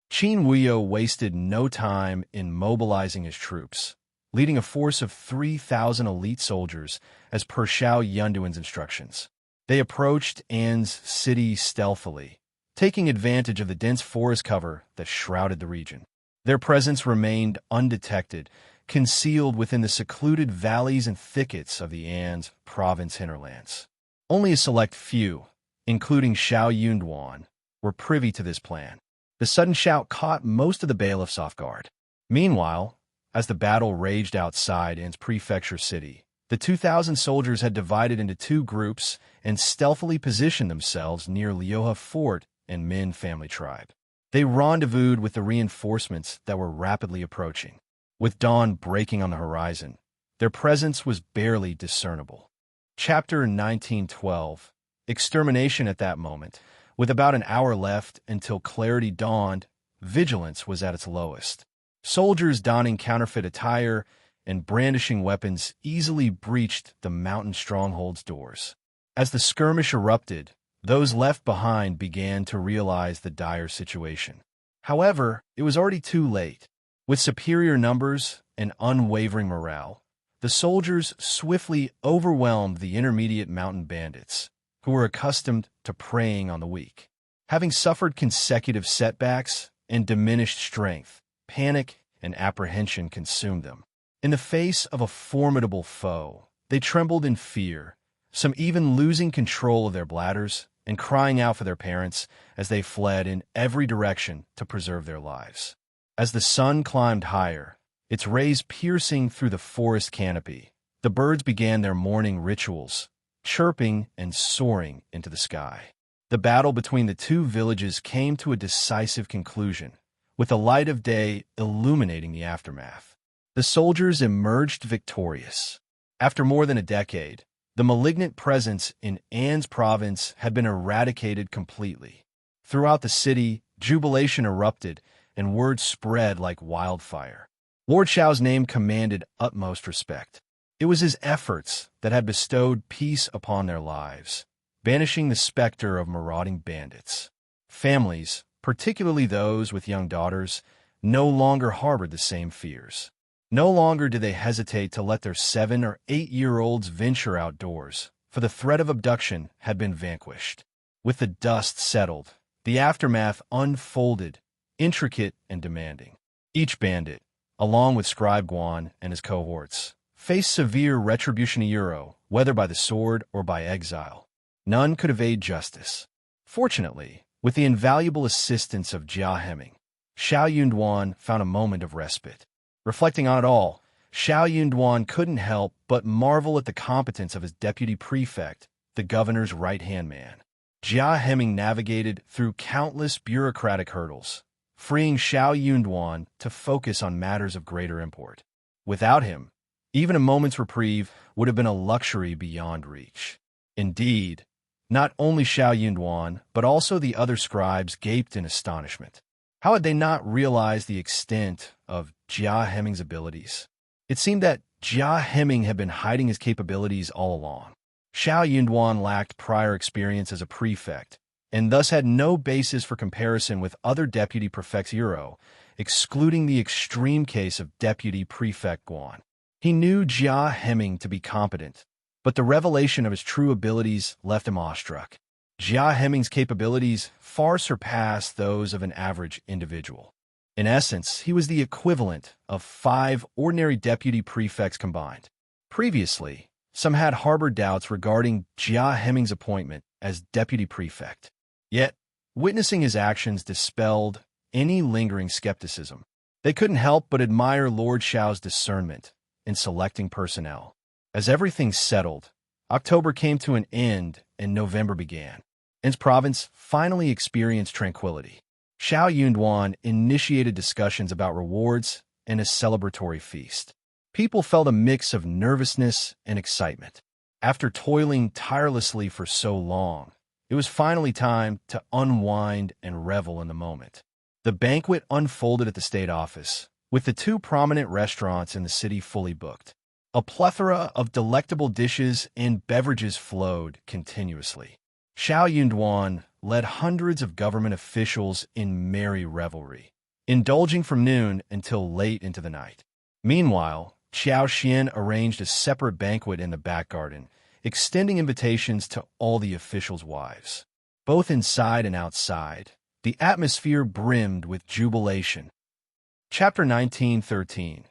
Qin Wuyo wasted no time in mobilizing his troops, leading a force of 3,000 elite soldiers as per Xiao Yunduan's instructions. They approached An's city stealthily, taking advantage of the dense forest cover that shrouded the region. Their presence remained undetected, concealed within the secluded valleys and thickets of the An's province hinterlands. Only a select few, including Xiao Yunduan, were privy to this plan. The sudden shout caught most of the bailiffs off guard. Meanwhile, as the battle raged outside An's prefecture city, the 2,000 soldiers had divided into two groups and stealthily positioned themselves near Liuhe Fort and Min family tribe. They rendezvoused with the reinforcements that were rapidly approaching. With dawn breaking on the horizon, their presence was barely discernible. Chapter 1912. Extermination. At that moment, with about an hour left until clarity dawned, vigilance was at its lowest. Soldiers donning counterfeit attire and brandishing weapons easily breached the mountain stronghold's doors. As the skirmish erupted, those left behind began to realize the dire situation. However, it was already too late. With superior numbers and unwavering morale, the soldiers swiftly overwhelmed the intermediate mountain bandits, who were accustomed to preying on the weak. Having suffered consecutive setbacks and diminished strength, panic and apprehension consumed them. In the face of a formidable foe, they trembled in fear, some even losing control of their bladders and crying out for their parents as they fled in every direction to preserve their lives. As the sun climbed higher, its rays piercing through the forest canopy, the birds began their morning rituals, chirping and soaring into the sky. The battle between the two villages came to a decisive conclusion, with the light of day illuminating the aftermath. The soldiers emerged victorious. After more than a decade, the malignant presence in An's province had been eradicated completely. Throughout the city, jubilation erupted, and word spread like wildfire. Lord Xiao's name commanded utmost respect. It was his efforts that had bestowed peace upon their lives, banishing the specter of marauding bandits. Families, particularly those with young daughters, no longer harbored the same fears. No longer did they hesitate to let their 7- or 8-year-olds venture outdoors, for the threat of abduction had been vanquished. With the dust settled, the aftermath unfolded, intricate and demanding. Each bandit, along with Scribe Guan and his cohorts, faced severe retribution whether by the sword or by exile. None could evade justice. Fortunately, with the invaluable assistance of Jia Heming, Xiao Yunduan found a moment of respite. Reflecting on it all, Xiao Yunduan couldn't help but marvel at the competence of his deputy prefect, the governor's right-hand man. Jia Heming navigated through countless bureaucratic hurdles, freeing Xiao Yunduan to focus on matters of greater import. Without him, even a moment's reprieve would have been a luxury beyond reach. Indeed, Not only Xiao Yunduan, but also the other scribes gaped in astonishment. How had they not realized the extent of Jia Heming's abilities? It seemed that Jia Heming had been hiding his capabilities all along. Xiao Yunduan lacked prior experience as a prefect, and thus had no basis for comparison with other deputy prefects excluding the extreme case of deputy prefect Guan. He knew Jia Heming to be competent, but the revelation of his true abilities left him awestruck. Jia Heming's capabilities far surpassed those of an average individual. In essence, he was the equivalent of 5 ordinary deputy prefects combined. Previously, some had harbored doubts regarding Jia Heming's appointment as deputy prefect. Yet, witnessing his actions dispelled any lingering skepticism. They couldn't help but admire Lord Xiao's discernment in selecting personnel. As everything settled, October came to an end and November began. Ins province finally experienced tranquility. Xiao Yunduan initiated discussions about rewards and a celebratory feast. People felt a mix of nervousness and excitement. After toiling tirelessly for so long, it was finally time to unwind and revel in the moment. The banquet unfolded at the state office, with the 2 prominent restaurants in the city fully booked. A plethora of delectable dishes and beverages flowed continuously. Xiao Yunduan led hundreds of government officials in merry revelry, indulging from noon until late into the night. Meanwhile, Qiao Xian arranged a separate banquet in the back garden, extending invitations to all the officials' wives. Both inside and outside, the atmosphere brimmed with jubilation. Chapter 19:13.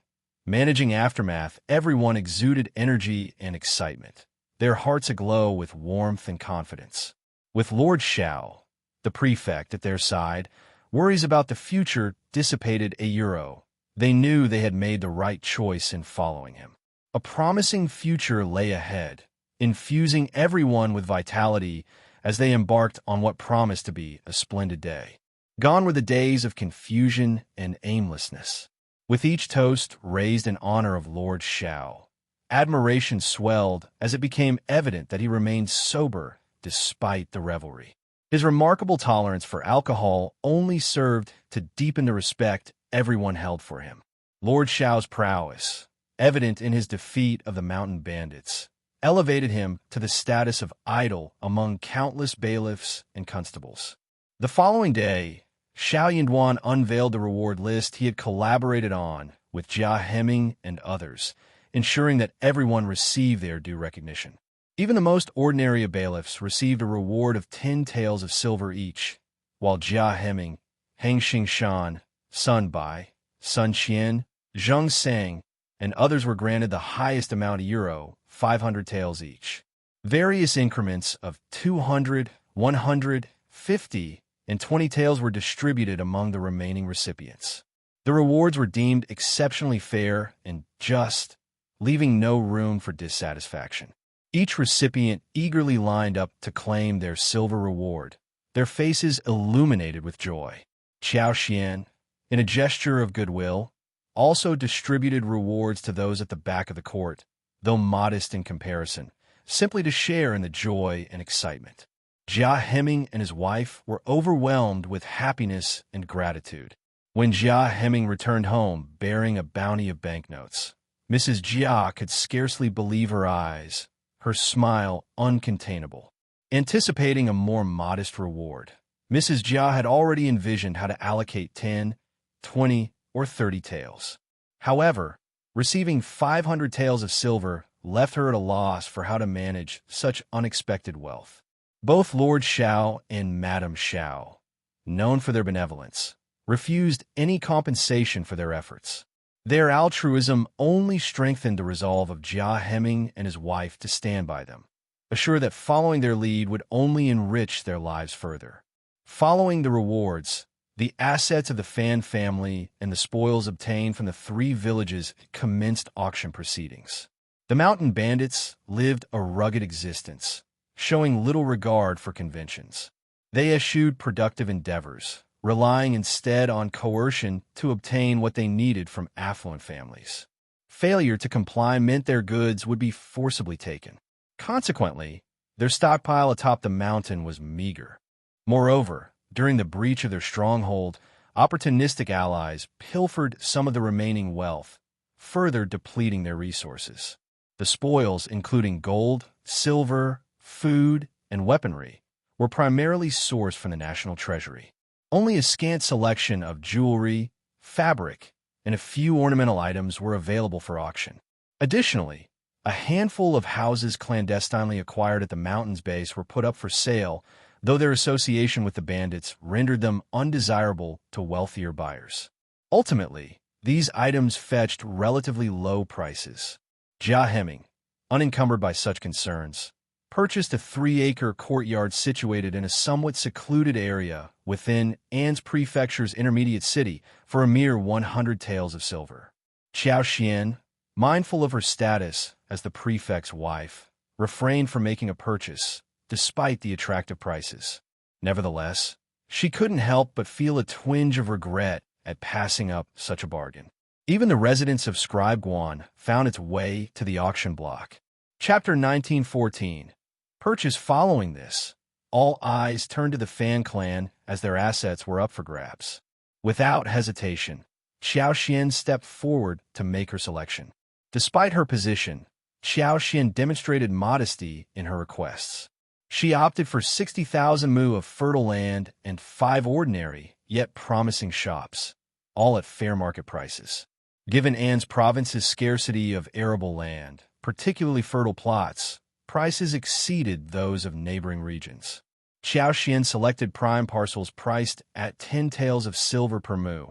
Managing Aftermath. Everyone exuded energy and excitement, their hearts aglow with warmth and confidence. With Lord Xiao, the prefect, at their side, worries about the future dissipated a euro. They knew they had made the right choice in following him. A promising future lay ahead, infusing everyone with vitality as they embarked on what promised to be a splendid day. Gone were the days of confusion and aimlessness. With each toast raised in honor of Lord Xiao, admiration swelled as it became evident that he remained sober despite the revelry. His remarkable tolerance for alcohol only served to deepen the respect everyone held for him. Lord Xiao's prowess, evident in his defeat of the mountain bandits, elevated him to the status of idol among countless bailiffs and constables. The following day, Xiao Yunduan unveiled the reward list he had collaborated on with Jia Heming and others, ensuring that everyone received their due recognition. Even the most ordinary of bailiffs received a reward of 10 taels of silver each, while Jia Heming, Heng Xingshan, Sun Bai, Sun Qian, Zheng Sang, and others were granted the highest amount of euro, 500 taels each. Various increments of 200, 100, 50, and 20 taels were distributed among the remaining recipients. The rewards were deemed exceptionally fair and just, leaving no room for dissatisfaction. Each recipient eagerly lined up to claim their silver reward, their faces illuminated with joy. Qiao Xian, in a gesture of goodwill, also distributed rewards to those at the back of the court, though modest in comparison, simply to share in the joy and excitement. Jia Heming and his wife were overwhelmed with happiness and gratitude. When Jia Heming returned home bearing a bounty of banknotes, Mrs. Jia could scarcely believe her eyes, her smile uncontainable. Anticipating a more modest reward, Mrs. Jia had already envisioned how to allocate 10, 20, or 30 taels. However, receiving 500 taels of silver left her at a loss for how to manage such unexpected wealth. Both Lord Xiao and Madame Xiao, known for their benevolence, refused any compensation for their efforts. Their altruism only strengthened the resolve of Jia Heming and his wife to stand by them, assured that following their lead would only enrich their lives further. Following the rewards, the assets of the Fan family and the spoils obtained from the 3 villages commenced auction proceedings. The mountain bandits lived a rugged existence, showing little regard for conventions. They eschewed productive endeavors, relying instead on coercion to obtain what they needed from affluent families. Failure to comply meant their goods would be forcibly taken. Consequently, Their stockpile atop the mountain was meager. Moreover, during the breach of their stronghold, opportunistic allies pilfered some of the remaining wealth, further depleting their resources. The spoils, including gold, silver, food, and weaponry, were primarily sourced from the national treasury. Only a scant selection of jewelry, fabric, and a few ornamental items were available for auction. Additionally, a handful of houses clandestinely acquired at the mountain's base were put up for sale, though their association with the bandits rendered them undesirable to wealthier buyers. Ultimately, these items fetched relatively low prices. Jia Hemming, unencumbered by such concerns, purchased a 3-acre courtyard situated in a somewhat secluded area within An's prefecture's intermediate city for a mere 100 taels of silver. Xiao Xian, mindful of her status as the prefect's wife, refrained from making a purchase, despite the attractive prices. Nevertheless, she couldn't help but feel a twinge of regret at passing up such a bargain. Even the residence of Scribe Guan found its way to the auction block. Chapter 1914. Purchase. Following this, all eyes turned to the Fan clan as their assets were up for grabs. Without hesitation, Xiao Xian stepped forward to make her selection. Despite her position, Xiao Xian demonstrated modesty in her requests. She opted for 60,000 mu of fertile land and 5 ordinary, yet promising shops, all at fair market prices. Given An's province's scarcity of arable land, particularly fertile plots, prices exceeded those of neighboring regions. Xiao Xian selected prime parcels priced at 10 taels of silver per mu,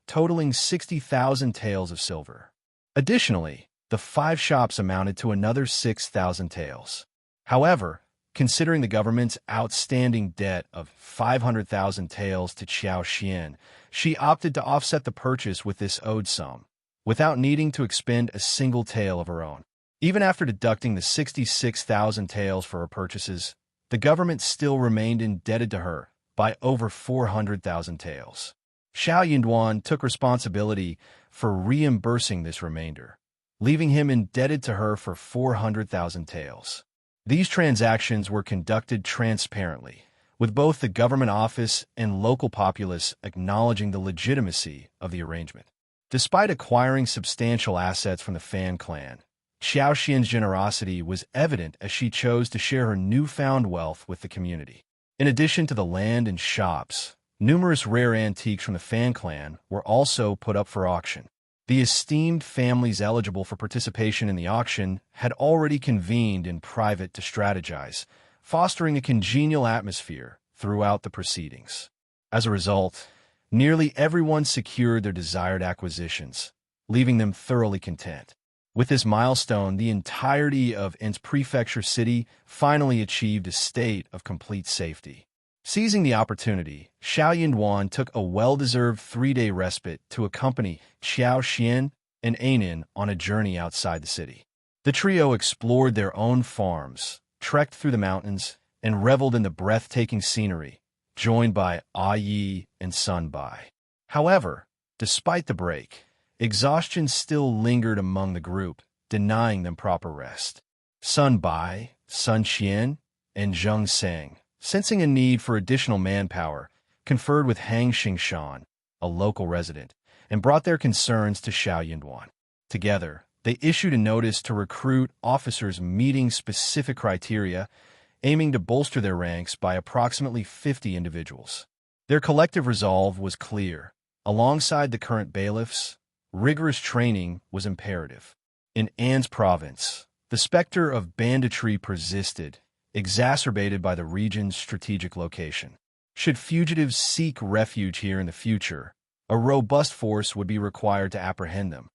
totaling 60,000 taels of silver. Additionally, the 5 shops amounted to another 6,000 taels. However, considering the government's outstanding debt of 500,000 taels to Xiao Xian, she opted to offset the purchase with this owed sum, without needing to expend a single tael of her own. Even after deducting the 66,000 taels for her purchases, the government still remained indebted to her by over 400,000 taels. Xiao Yinduan took responsibility for reimbursing this remainder, leaving him indebted to her for 400,000 taels. These transactions were conducted transparently, with both the government office and local populace acknowledging the legitimacy of the arrangement. Despite acquiring substantial assets from the Fan clan, Xiao Xian's generosity was evident as she chose to share her newfound wealth with the community. In addition to the land and shops, numerous rare antiques from the Fan clan were also put up for auction. The esteemed families eligible for participation in the auction had already convened in private to strategize, fostering a congenial atmosphere throughout the proceedings. As a result, nearly everyone secured their desired acquisitions, leaving them thoroughly content. With this milestone, the entirety of An's prefecture city finally achieved a state of complete safety. Seizing the opportunity, Xiao Yinduan took a well-deserved 3-day respite to accompany Xiao Xian and Anin on a journey outside the city. The trio explored their own farms, trekked through the mountains, and reveled in the breathtaking scenery, joined by Ah Yi and Sun Bai. However, despite the break, exhaustion still lingered among the group, denying them proper rest. Sun Bai, Sun Qian, and Zheng Sang, sensing a need for additional manpower, conferred with Hang Xingshan, a local resident, and brought their concerns to Xiao Yinduan. Together, they issued a notice to recruit officers meeting specific criteria, aiming to bolster their ranks by approximately 50 individuals. Their collective resolve was clear. Alongside the current bailiffs, rigorous training was imperative. In An's province, the specter of banditry persisted, exacerbated by the region's strategic location. Should fugitives seek refuge here in the future, a robust force would be required to apprehend them.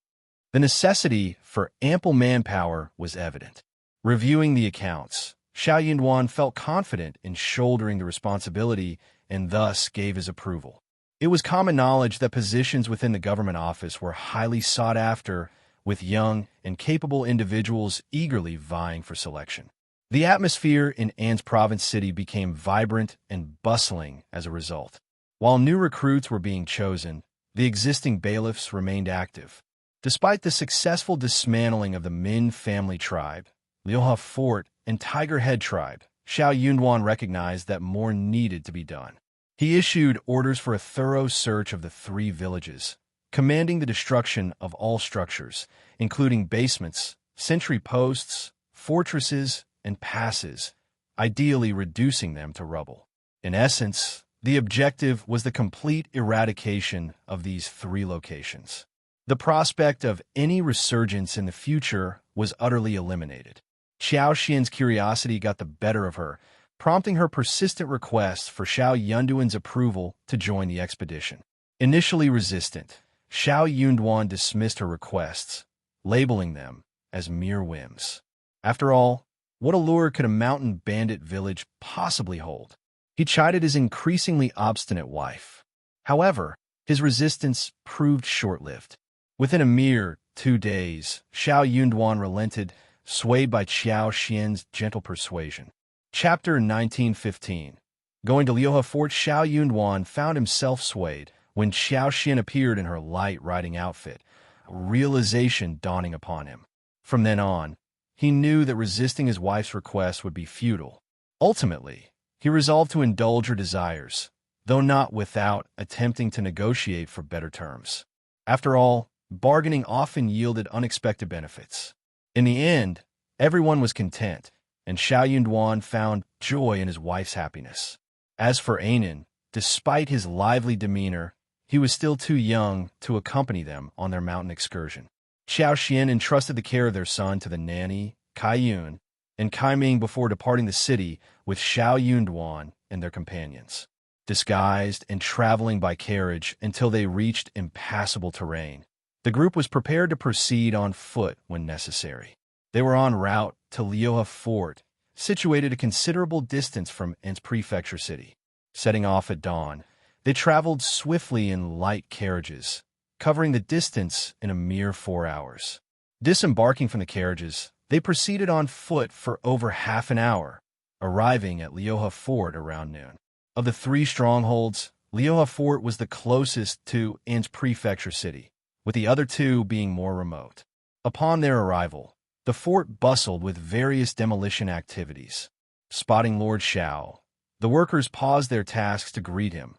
The necessity for ample manpower was evident. Reviewing the accounts, Xiao Yinduan felt confident in shouldering the responsibility and thus gave his approval. It was common knowledge that positions within the government office were highly sought after, with young and capable individuals eagerly vying for selection. The atmosphere in An's province city became vibrant and bustling as a result. While new recruits were being chosen, the existing bailiffs remained active. Despite the successful dismantling of the Min family tribe, Liuhe Fort, and Tiger Head tribe, Xiao Yunduan recognized that more needed to be done. He issued orders for a thorough search of the 3 villages, commanding the destruction of all structures, including basements, sentry posts, fortresses, and passes, ideally reducing them to rubble. In essence, the objective was the complete eradication of these 3 locations. The prospect of any resurgence in the future was utterly eliminated. Xiao Xian's curiosity got the better of her, prompting her persistent request for Xiao Yunduan's approval to join the expedition. Initially resistant, Xiao Yunduan dismissed her requests, labeling them as mere whims. After all, what allure could a mountain bandit village possibly hold? He chided his increasingly obstinate wife. However, his resistance proved short-lived. Within a mere 2 days, Xiao Yunduan relented, swayed by Xiao Xian's gentle persuasion. Chapter 1915. Going to Liuhe Fort, Xiao Yunduan found himself swayed when Xiao Xian appeared in her light riding outfit, a realization dawning upon him. From then on, he knew that resisting his wife's request would be futile. Ultimately, he resolved to indulge her desires, though not without attempting to negotiate for better terms. After all, bargaining often yielded unexpected benefits. In the end, everyone was content, and Xiao Yunduan found joy in his wife's happiness. As for Anan, despite his lively demeanor, he was still too young to accompany them on their mountain excursion. Xiao Xian entrusted the care of their son to the nanny, Kai Yun, and Kai Ming before departing the city with Xiao Yunduan and their companions. Disguised and traveling by carriage until they reached impassable terrain, the group was prepared to proceed on foot when necessary. They were en route to Liuhe Fort, situated a considerable distance from En's prefecture city. Setting off at dawn, they traveled swiftly in light carriages, covering the distance in a mere 4 hours. Disembarking from the carriages, they proceeded on foot for over half an hour, arriving at Liuhe Fort around noon. Of the 3 strongholds, Liuhe Fort was the closest to En's prefecture city, with the other 2 being more remote. Upon their arrival, the fort bustled with various demolition activities. Spotting Lord Xiao, the workers paused their tasks to greet him,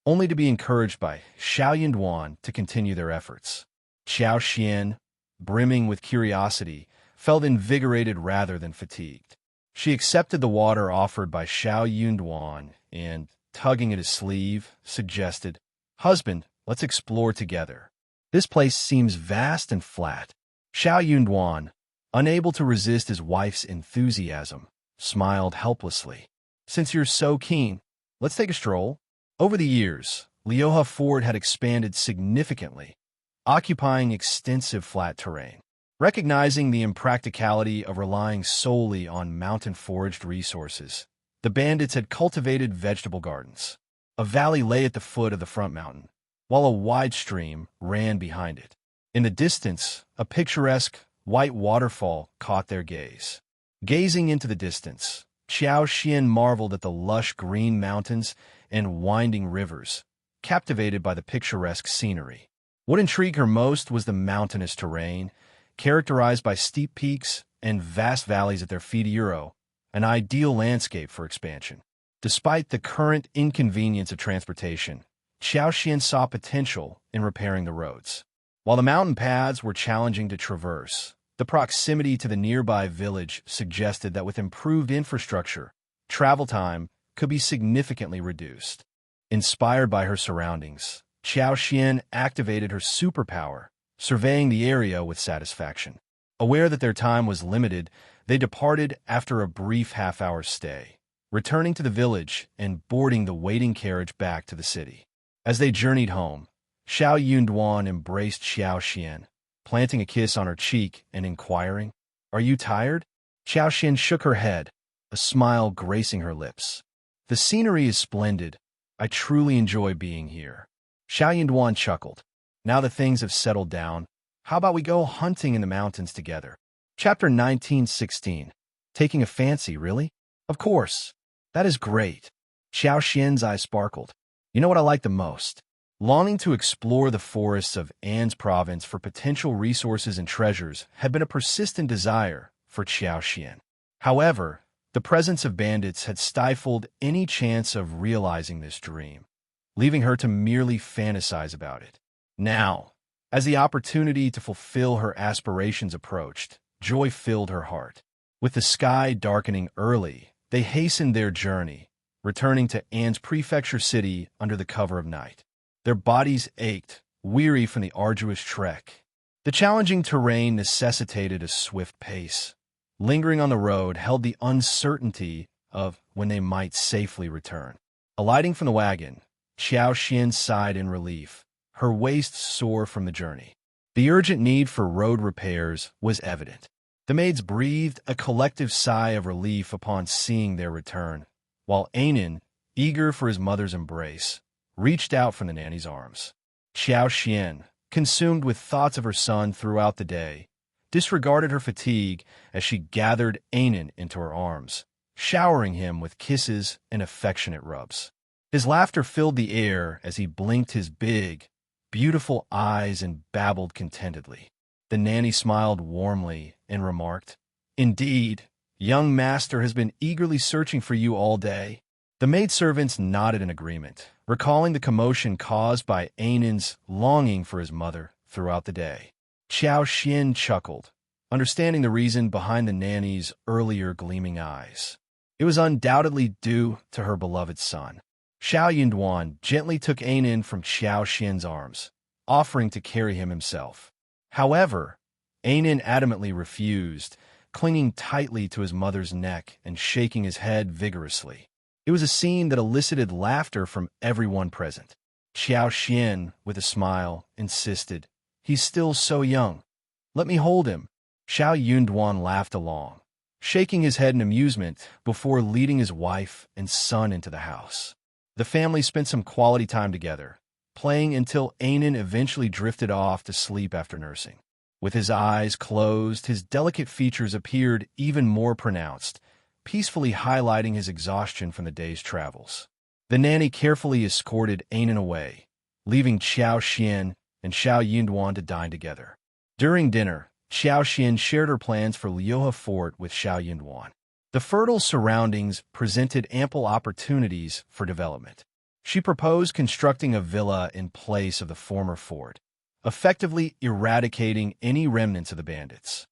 only to be encouraged by Xiao Yunduan to continue their efforts. Xiao Xian, brimming with curiosity, felt invigorated rather than fatigued. She accepted the water offered by Xiao Yunduan and, tugging at his sleeve, suggested, "Husband, let's explore together. This place seems vast and flat." Xiao Yunduan, unable to resist his wife's enthusiasm, smiled helplessly. "Since you're so keen, let's take a stroll." Over the years, Liuhe Fort had expanded significantly, occupying extensive flat terrain. Recognizing the impracticality of relying solely on mountain-foraged resources, the bandits had cultivated vegetable gardens. A valley lay at the foot of the front mountain, while a wide stream ran behind it. In the distance, a picturesque white waterfall caught their gaze. Gazing into the distance, Xiao Xian marveled at the lush green mountains and winding rivers, captivated by the picturesque scenery. What intrigued her most was the mountainous terrain, characterized by steep peaks and vast valleys at their feet, an ideal landscape for expansion. Despite the current inconvenience of transportation, Xiao Xian saw potential in repairing the roads. While the mountain paths were challenging to traverse, the proximity to the nearby village suggested that with improved infrastructure, travel time could be significantly reduced. Inspired by her surroundings, Xiao Xian activated her superpower, surveying the area with satisfaction. Aware that their time was limited, they departed after a brief half-hour stay, returning to the village and boarding the waiting carriage back to the city. As they journeyed home, Xiao Yunduan embraced Xiao Xian, planting a kiss on her cheek and inquiring, "Are you tired?" Xiao Xian shook her head, a smile gracing her lips. "The scenery is splendid. I truly enjoy being here." Xiao Yunduan chuckled. "Now that things have settled down, how about we go hunting in the mountains together?" Chapter 1916. Taking a fancy, really? Of course. That is great. Xiao Xian's eyes sparkled. You know what I like the most? Longing to explore the forests of An's province for potential resources and treasures had been a persistent desire for Xiao Xian. However, The presence of bandits had stifled any chance of realizing this dream, leaving her to merely fantasize about it. Now, as the opportunity to fulfill her aspirations approached, joy filled her heart. With the sky darkening early, they hastened their journey, returning to Anne's prefecture city under the cover of night. Their bodies ached, weary from the arduous trek. The challenging terrain necessitated a swift pace. Lingering on the road held the uncertainty of when they might safely return. Alighting from the wagon, Xiao Xian sighed in relief, her waist sore from the journey. The urgent need for road repairs was evident. The maids breathed a collective sigh of relief upon seeing their return, while Anan, eager for his mother's embrace, reached out from the nanny's arms. Xiao Xian, consumed with thoughts of her son throughout the day, disregarded her fatigue as she gathered Anan into her arms, showering him with kisses and affectionate rubs. His laughter filled the air as he blinked his big, beautiful eyes and babbled contentedly. The nanny smiled warmly and remarked, "Indeed, young master has been eagerly searching for you all day." The maidservants nodded in agreement, recalling the commotion caused by Anan's longing for his mother throughout the day. Xiao Xian chuckled, understanding the reason behind the nanny's earlier gleaming eyes. It was undoubtedly due to her beloved son. Xiao Yunduan gently took Anan from Xiao Xian's arms, offering to carry him himself. However, Anan adamantly refused, clinging tightly to his mother's neck and shaking his head vigorously. It was a scene that elicited laughter from everyone present. Xiao Xian, with a smile, insisted, "He's still so young. Let me hold him." Xiao Yunduan laughed along, shaking his head in amusement before leading his wife and son into the house. The family spent some quality time together, playing until Anan eventually drifted off to sleep after nursing. With his eyes closed, his delicate features appeared even more pronounced, peacefully highlighting his exhaustion from the day's travels. The nanny carefully escorted Anan away, leaving Xiao Xian and Xiao Yunduan to dine together. During dinner, Xiao Xian shared her plans for Lioha Fort with Xiao Yunduan. The fertile surroundings presented ample opportunities for development. She proposed constructing a villa in place of the former fort, effectively eradicating any remnants of the bandits.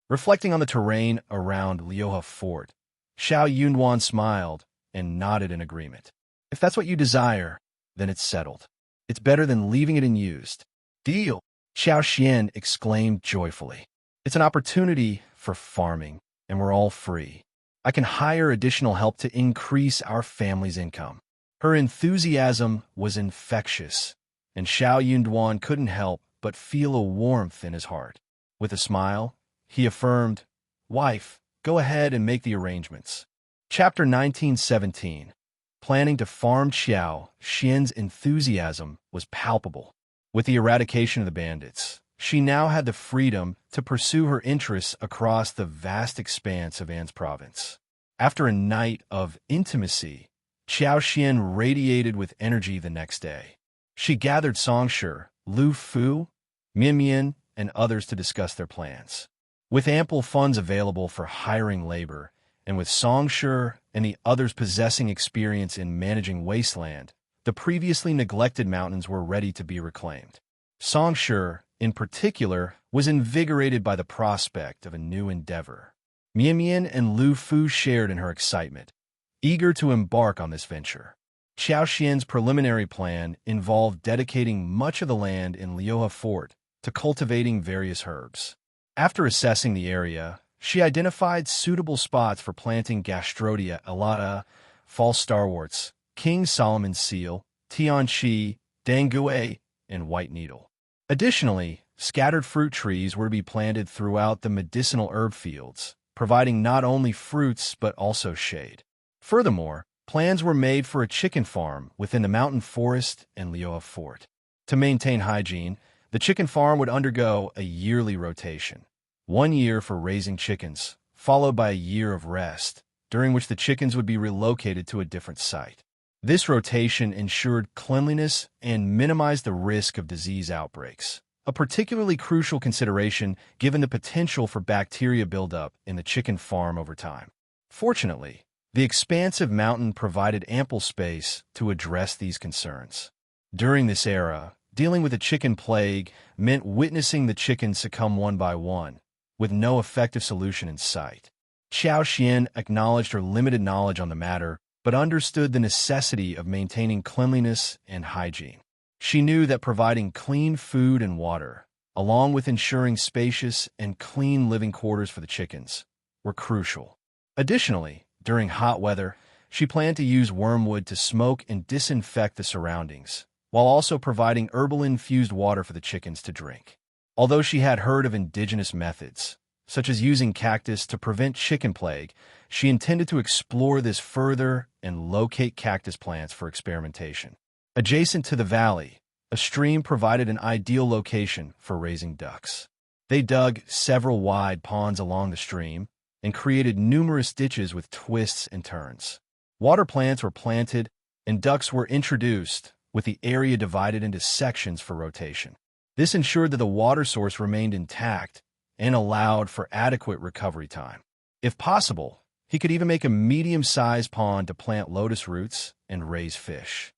Reflecting on the terrain around Lioha Fort, Xiao Yunduan smiled and nodded in agreement. "If that's what you desire, then it's settled. It's better than leaving it unused." "Deal!" Xiao Xian exclaimed joyfully. "It's an opportunity for farming, and we're all free. I can hire additional help to increase our family's income." Her enthusiasm was infectious, and Xiao Yunduan couldn't help but feel a warmth in his heart. With a smile, he affirmed, "Wife, go ahead and make the arrangements." Chapter 1917. Planning to farm. Xiao Xian's enthusiasm was palpable. With the eradication of the bandits, she now had the freedom to pursue her interests across the vast expanse of Anne's province. After a night of intimacy, Xiao Xian radiated with energy the next day. She gathered Songshi, Lu Fu, Mian, and others to discuss their plans. With ample funds available for hiring labor, and with Songshi and the others possessing experience in managing wasteland, the previously neglected mountains were ready to be reclaimed. Songshi, in particular, was invigorated by the prospect of a new endeavor. Mian and Lu Fu shared in her excitement, eager to embark on this venture. Xiao Xian's preliminary plan involved dedicating much of the land in Lioha Fort to cultivating various herbs. After assessing the area, she identified suitable spots for planting Gastrodia elata, false starworts, King Solomon's seal, tianqi, dangue, and white needle. Additionally, scattered fruit trees were to be planted throughout the medicinal herb fields, providing not only fruits but also shade. Furthermore, plans were made for a chicken farm within the mountain forest and Lioha Fort. To maintain hygiene, the chicken farm would undergo a yearly rotation. 1 year for raising chickens, followed by a year of rest, during which the chickens would be relocated to a different site. This rotation ensured cleanliness and minimized the risk of disease outbreaks, a particularly crucial consideration given the potential for bacteria buildup in the chicken farm over time. Fortunately, the expansive mountain provided ample space to address these concerns. During this era, dealing with the chicken plague meant witnessing the chickens succumb one by one, with no effective solution in sight. Xiao Xian acknowledged her limited knowledge on the matter, but understood the necessity of maintaining cleanliness and hygiene. She knew that providing clean food and water, along with ensuring spacious and clean living quarters for the chickens, were crucial. Additionally, during hot weather, she planned to use wormwood to smoke and disinfect the surroundings, while also providing herbal-infused water for the chickens to drink. Although she had heard of indigenous methods, such as using cactus to prevent chicken plague, she intended to explore this further and locate cactus plants for experimentation. Adjacent to the valley, a stream provided an ideal location for raising ducks. They dug several wide ponds along the stream and created numerous ditches with twists and turns. Water plants were planted and ducks were introduced, with the area divided into sections for rotation. This ensured that the water source remained intact and allowed for adequate recovery time. If possible, he could even make a medium-sized pond to plant lotus roots and raise fish.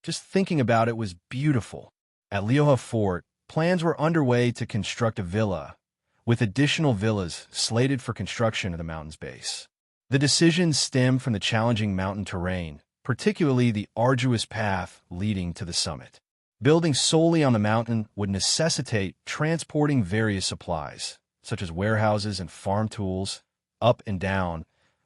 Just thinking about it was beautiful. At Liuhe Fort, plans were underway to construct a villa, with additional villas slated for construction at the mountain's base. The decision stemmed from the challenging mountain terrain, particularly the arduous path leading to the summit. Building solely on the mountain would necessitate transporting various supplies, such as warehouses and farm tools, up and down,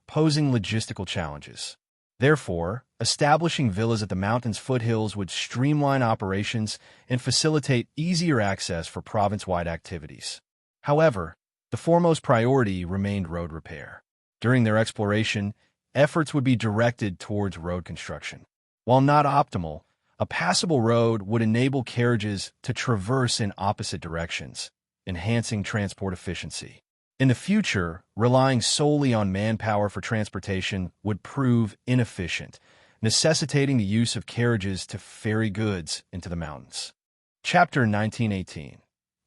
posing logistical challenges. Therefore, establishing villas at the mountain's foothills would streamline operations and facilitate easier access for province-wide activities. However, the foremost priority remained road repair. During their exploration, efforts would be directed towards road construction. While not optimal, a passable road would enable carriages to traverse in opposite directions, enhancing transport efficiency. In the future, relying solely on manpower for transportation would prove inefficient, necessitating the use of carriages to ferry goods into the mountains. Chapter 1918.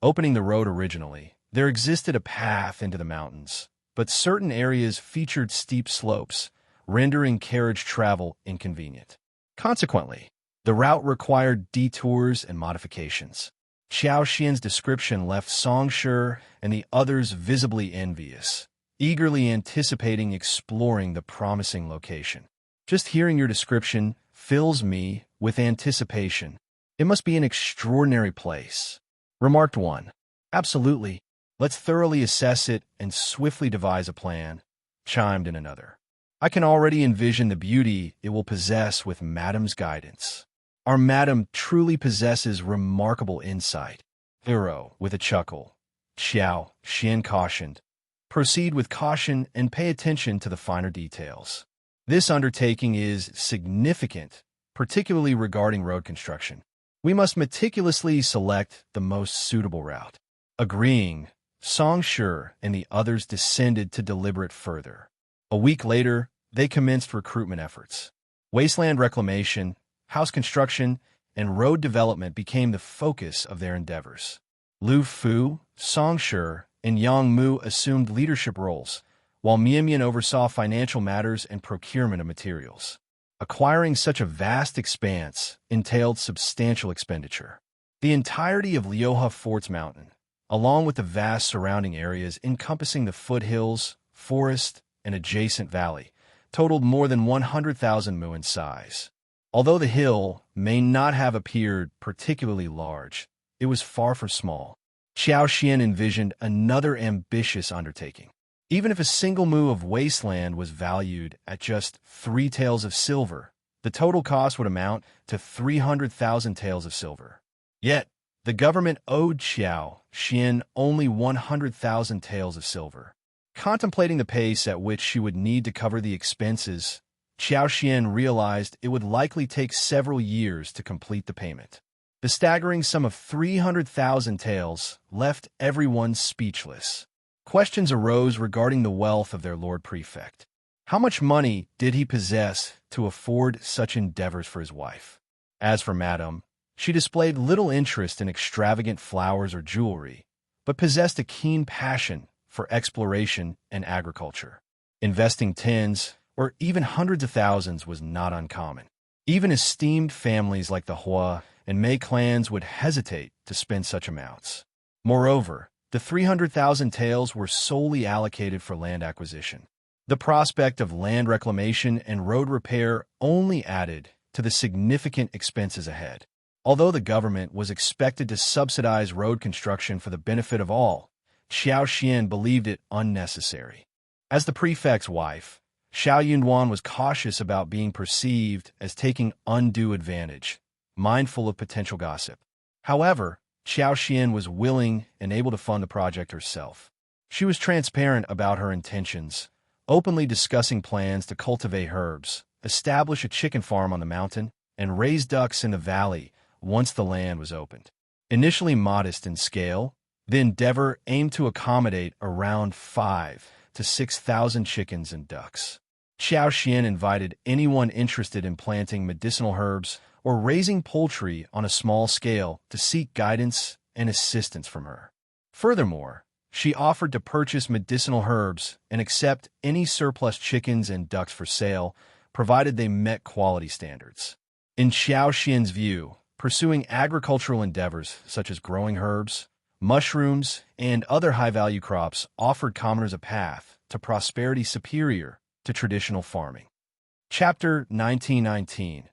Opening the road originally, there existed a path into the mountains, but certain areas featured steep slopes, rendering carriage travel inconvenient. Consequently, the route required detours and modifications. Xiao Xian's description left Songshi and the others visibly envious, eagerly anticipating exploring the promising location. Just hearing your description fills me with anticipation. It must be an extraordinary place. Remarked one. Absolutely. Let's thoroughly assess it and swiftly devise a plan, chimed in another. I can already envision the beauty it will possess with Madame's guidance. Our Madame truly possesses remarkable insight. Thorough, with a chuckle. Xiao Xian cautioned. Proceed with caution and pay attention to the finer details. This undertaking is significant, particularly regarding road construction. We must meticulously select the most suitable route. Agreeing, Songshi and the others descended to deliberate further. A week later, they commenced recruitment efforts. Wasteland reclamation, house construction, and road development became the focus of their endeavors. Lu Fu, Songshi, and Yang Mu assumed leadership roles, while Mian oversaw financial matters and procurement of materials. Acquiring such a vast expanse entailed substantial expenditure. The entirety of Liuhe Fort's mountain, along with the vast surrounding areas encompassing the foothills, forest, and adjacent valley, totaled more than 100,000 mu in size. Although the hill may not have appeared particularly large, it was far from small. Xiao Xian envisioned another ambitious undertaking. Even if a single mu of wasteland was valued at just 3 taels of silver, the total cost would amount to 300,000 taels of silver. Yet, the government owed Xiao Xian only 100,000 taels of silver. Contemplating the pace at which she would need to cover the expenses, Xiao Xian realized it would likely take several years to complete the payment. The staggering sum of 300,000 taels left everyone speechless. Questions arose regarding the wealth of their Lord Prefect. How much money did he possess to afford such endeavors for his wife? As for Madame, she displayed little interest in extravagant flowers or jewelry, but possessed a keen passion for exploration and agriculture. Investing tens or even hundreds of thousands was not uncommon. Even esteemed families like the Hua and Mei clans would hesitate to spend such amounts. Moreover, the 300,000 taels were solely allocated for land acquisition. The prospect of land reclamation and road repair only added to the significant expenses ahead. Although the government was expected to subsidize road construction for the benefit of all, Xiao Xian believed it unnecessary. As the prefect's wife, Xiao Yunduan was cautious about being perceived as taking undue advantage, mindful of potential gossip. However, Xiao Xian was willing and able to fund the project herself. She was transparent about her intentions, openly discussing plans to cultivate herbs, establish a chicken farm on the mountain, and raise ducks in the valley once the land was opened. Initially modest in scale, the endeavor aimed to accommodate around 5,000 to 6,000 chickens and ducks. Xiao Xian invited anyone interested in planting medicinal herbs or raising poultry on a small scale to seek guidance and assistance from her. Furthermore, she offered to purchase medicinal herbs and accept any surplus chickens and ducks for sale, provided they met quality standards. In Xiao Xian's view, pursuing agricultural endeavors such as growing herbs, mushrooms, and other high-value crops offered commoners a path to prosperity superior to traditional farming. Chapter 1919.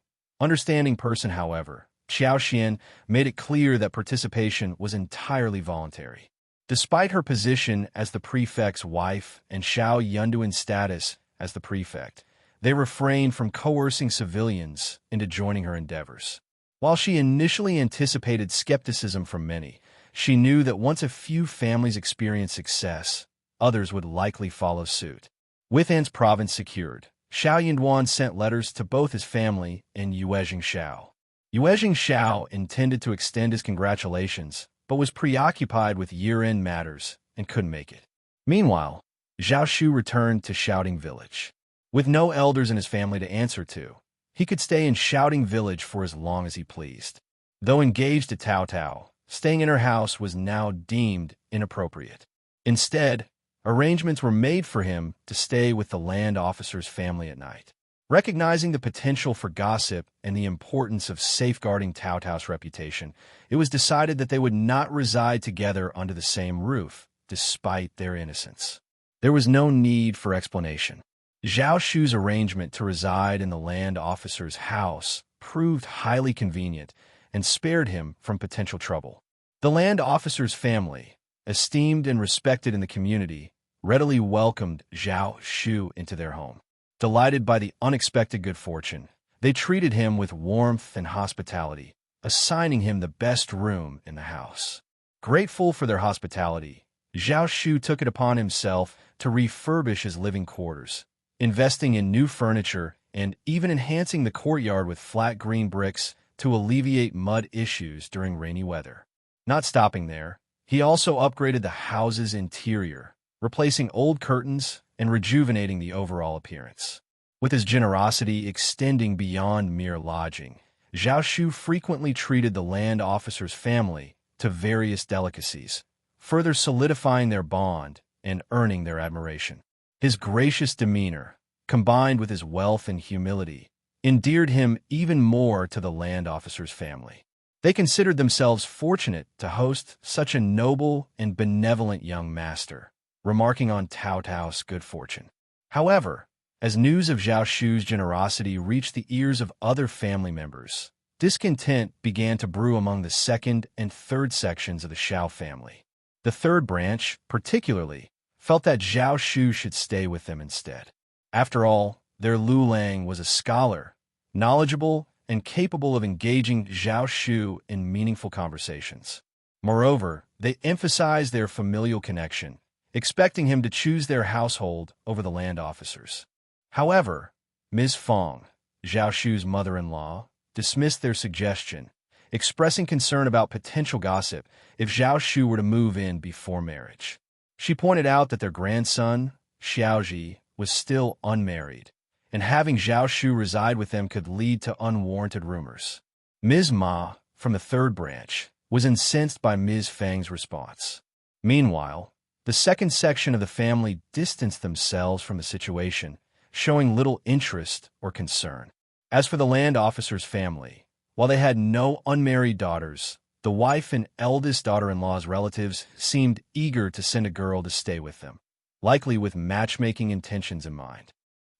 Understanding person. However, Xiao Xian made it clear that participation was entirely voluntary. Despite her position as the prefect's wife and Xiao Yunduan's status as the prefect, they refrained from coercing civilians into joining her endeavors. While she initially anticipated skepticism from many, she knew that once a few families experienced success, others would likely follow suit. With An's province secured, Xiao Yunduan sent letters to both his family and Yue Jingxiao. Yue Jingxiao intended to extend his congratulations, but was preoccupied with year-end matters and couldn't make it. Meanwhile, Zhao Shu returned to Shouting Village. With no elders in his family to answer to, he could stay in Shouting Village for as long as he pleased. Though engaged to Tao Tao, staying in her house was now deemed inappropriate. Instead, arrangements were made for him to stay with the land officer's family at night. Recognizing the potential for gossip and the importance of safeguarding Tao Tao's reputation, it was decided that they would not reside together under the same roof, despite their innocence. There was no need for explanation. Zhao Shu's arrangement to reside in the land officer's house proved highly convenient and spared him from potential trouble. The land officer's family, esteemed and respected in the community, readily welcomed Zhao Shu into their home. Delighted by the unexpected good fortune, they treated him with warmth and hospitality, assigning him the best room in the house. Grateful for their hospitality, Zhao Shu took it upon himself to refurbish his living quarters, investing in new furniture and even enhancing the courtyard with flat green bricks to alleviate mud issues during rainy weather. Not stopping there, he also upgraded the house's interior, replacing old curtains and rejuvenating the overall appearance. With his generosity extending beyond mere lodging, Zhao Shu frequently treated the land officer's family to various delicacies, further solidifying their bond and earning their admiration. His gracious demeanor, combined with his wealth and humility, endeared him even more to the land officer's family. They considered themselves fortunate to host such a noble and benevolent young master, remarking on Tao Tao's good fortune. However, as news of Zhao Shu's generosity reached the ears of other family members, discontent began to brew among the second and third sections of the Xiao family. The third branch, particularly, felt that Zhao Shu should stay with them instead. After all, their Lu Lang was a scholar, knowledgeable, and capable of engaging Zhao Shu in meaningful conversations. Moreover, they emphasized their familial connection, expecting him to choose their household over the land officers. However, Ms. Fong, Zhao Shu's mother-in-law, dismissed their suggestion, expressing concern about potential gossip if Zhao Shu were to move in before marriage. She pointed out that their grandson, Xiaoji, was still unmarried, and having Zhao Shu reside with them could lead to unwarranted rumors. Ms. Ma, from the third branch, was incensed by Ms. Fang's response. Meanwhile, The second section of the family distanced themselves from the situation, showing little interest or concern. As for the land officer's family, while they had no unmarried daughters, the wife and eldest daughter-in-law's relatives seemed eager to send a girl to stay with them, likely with matchmaking intentions in mind.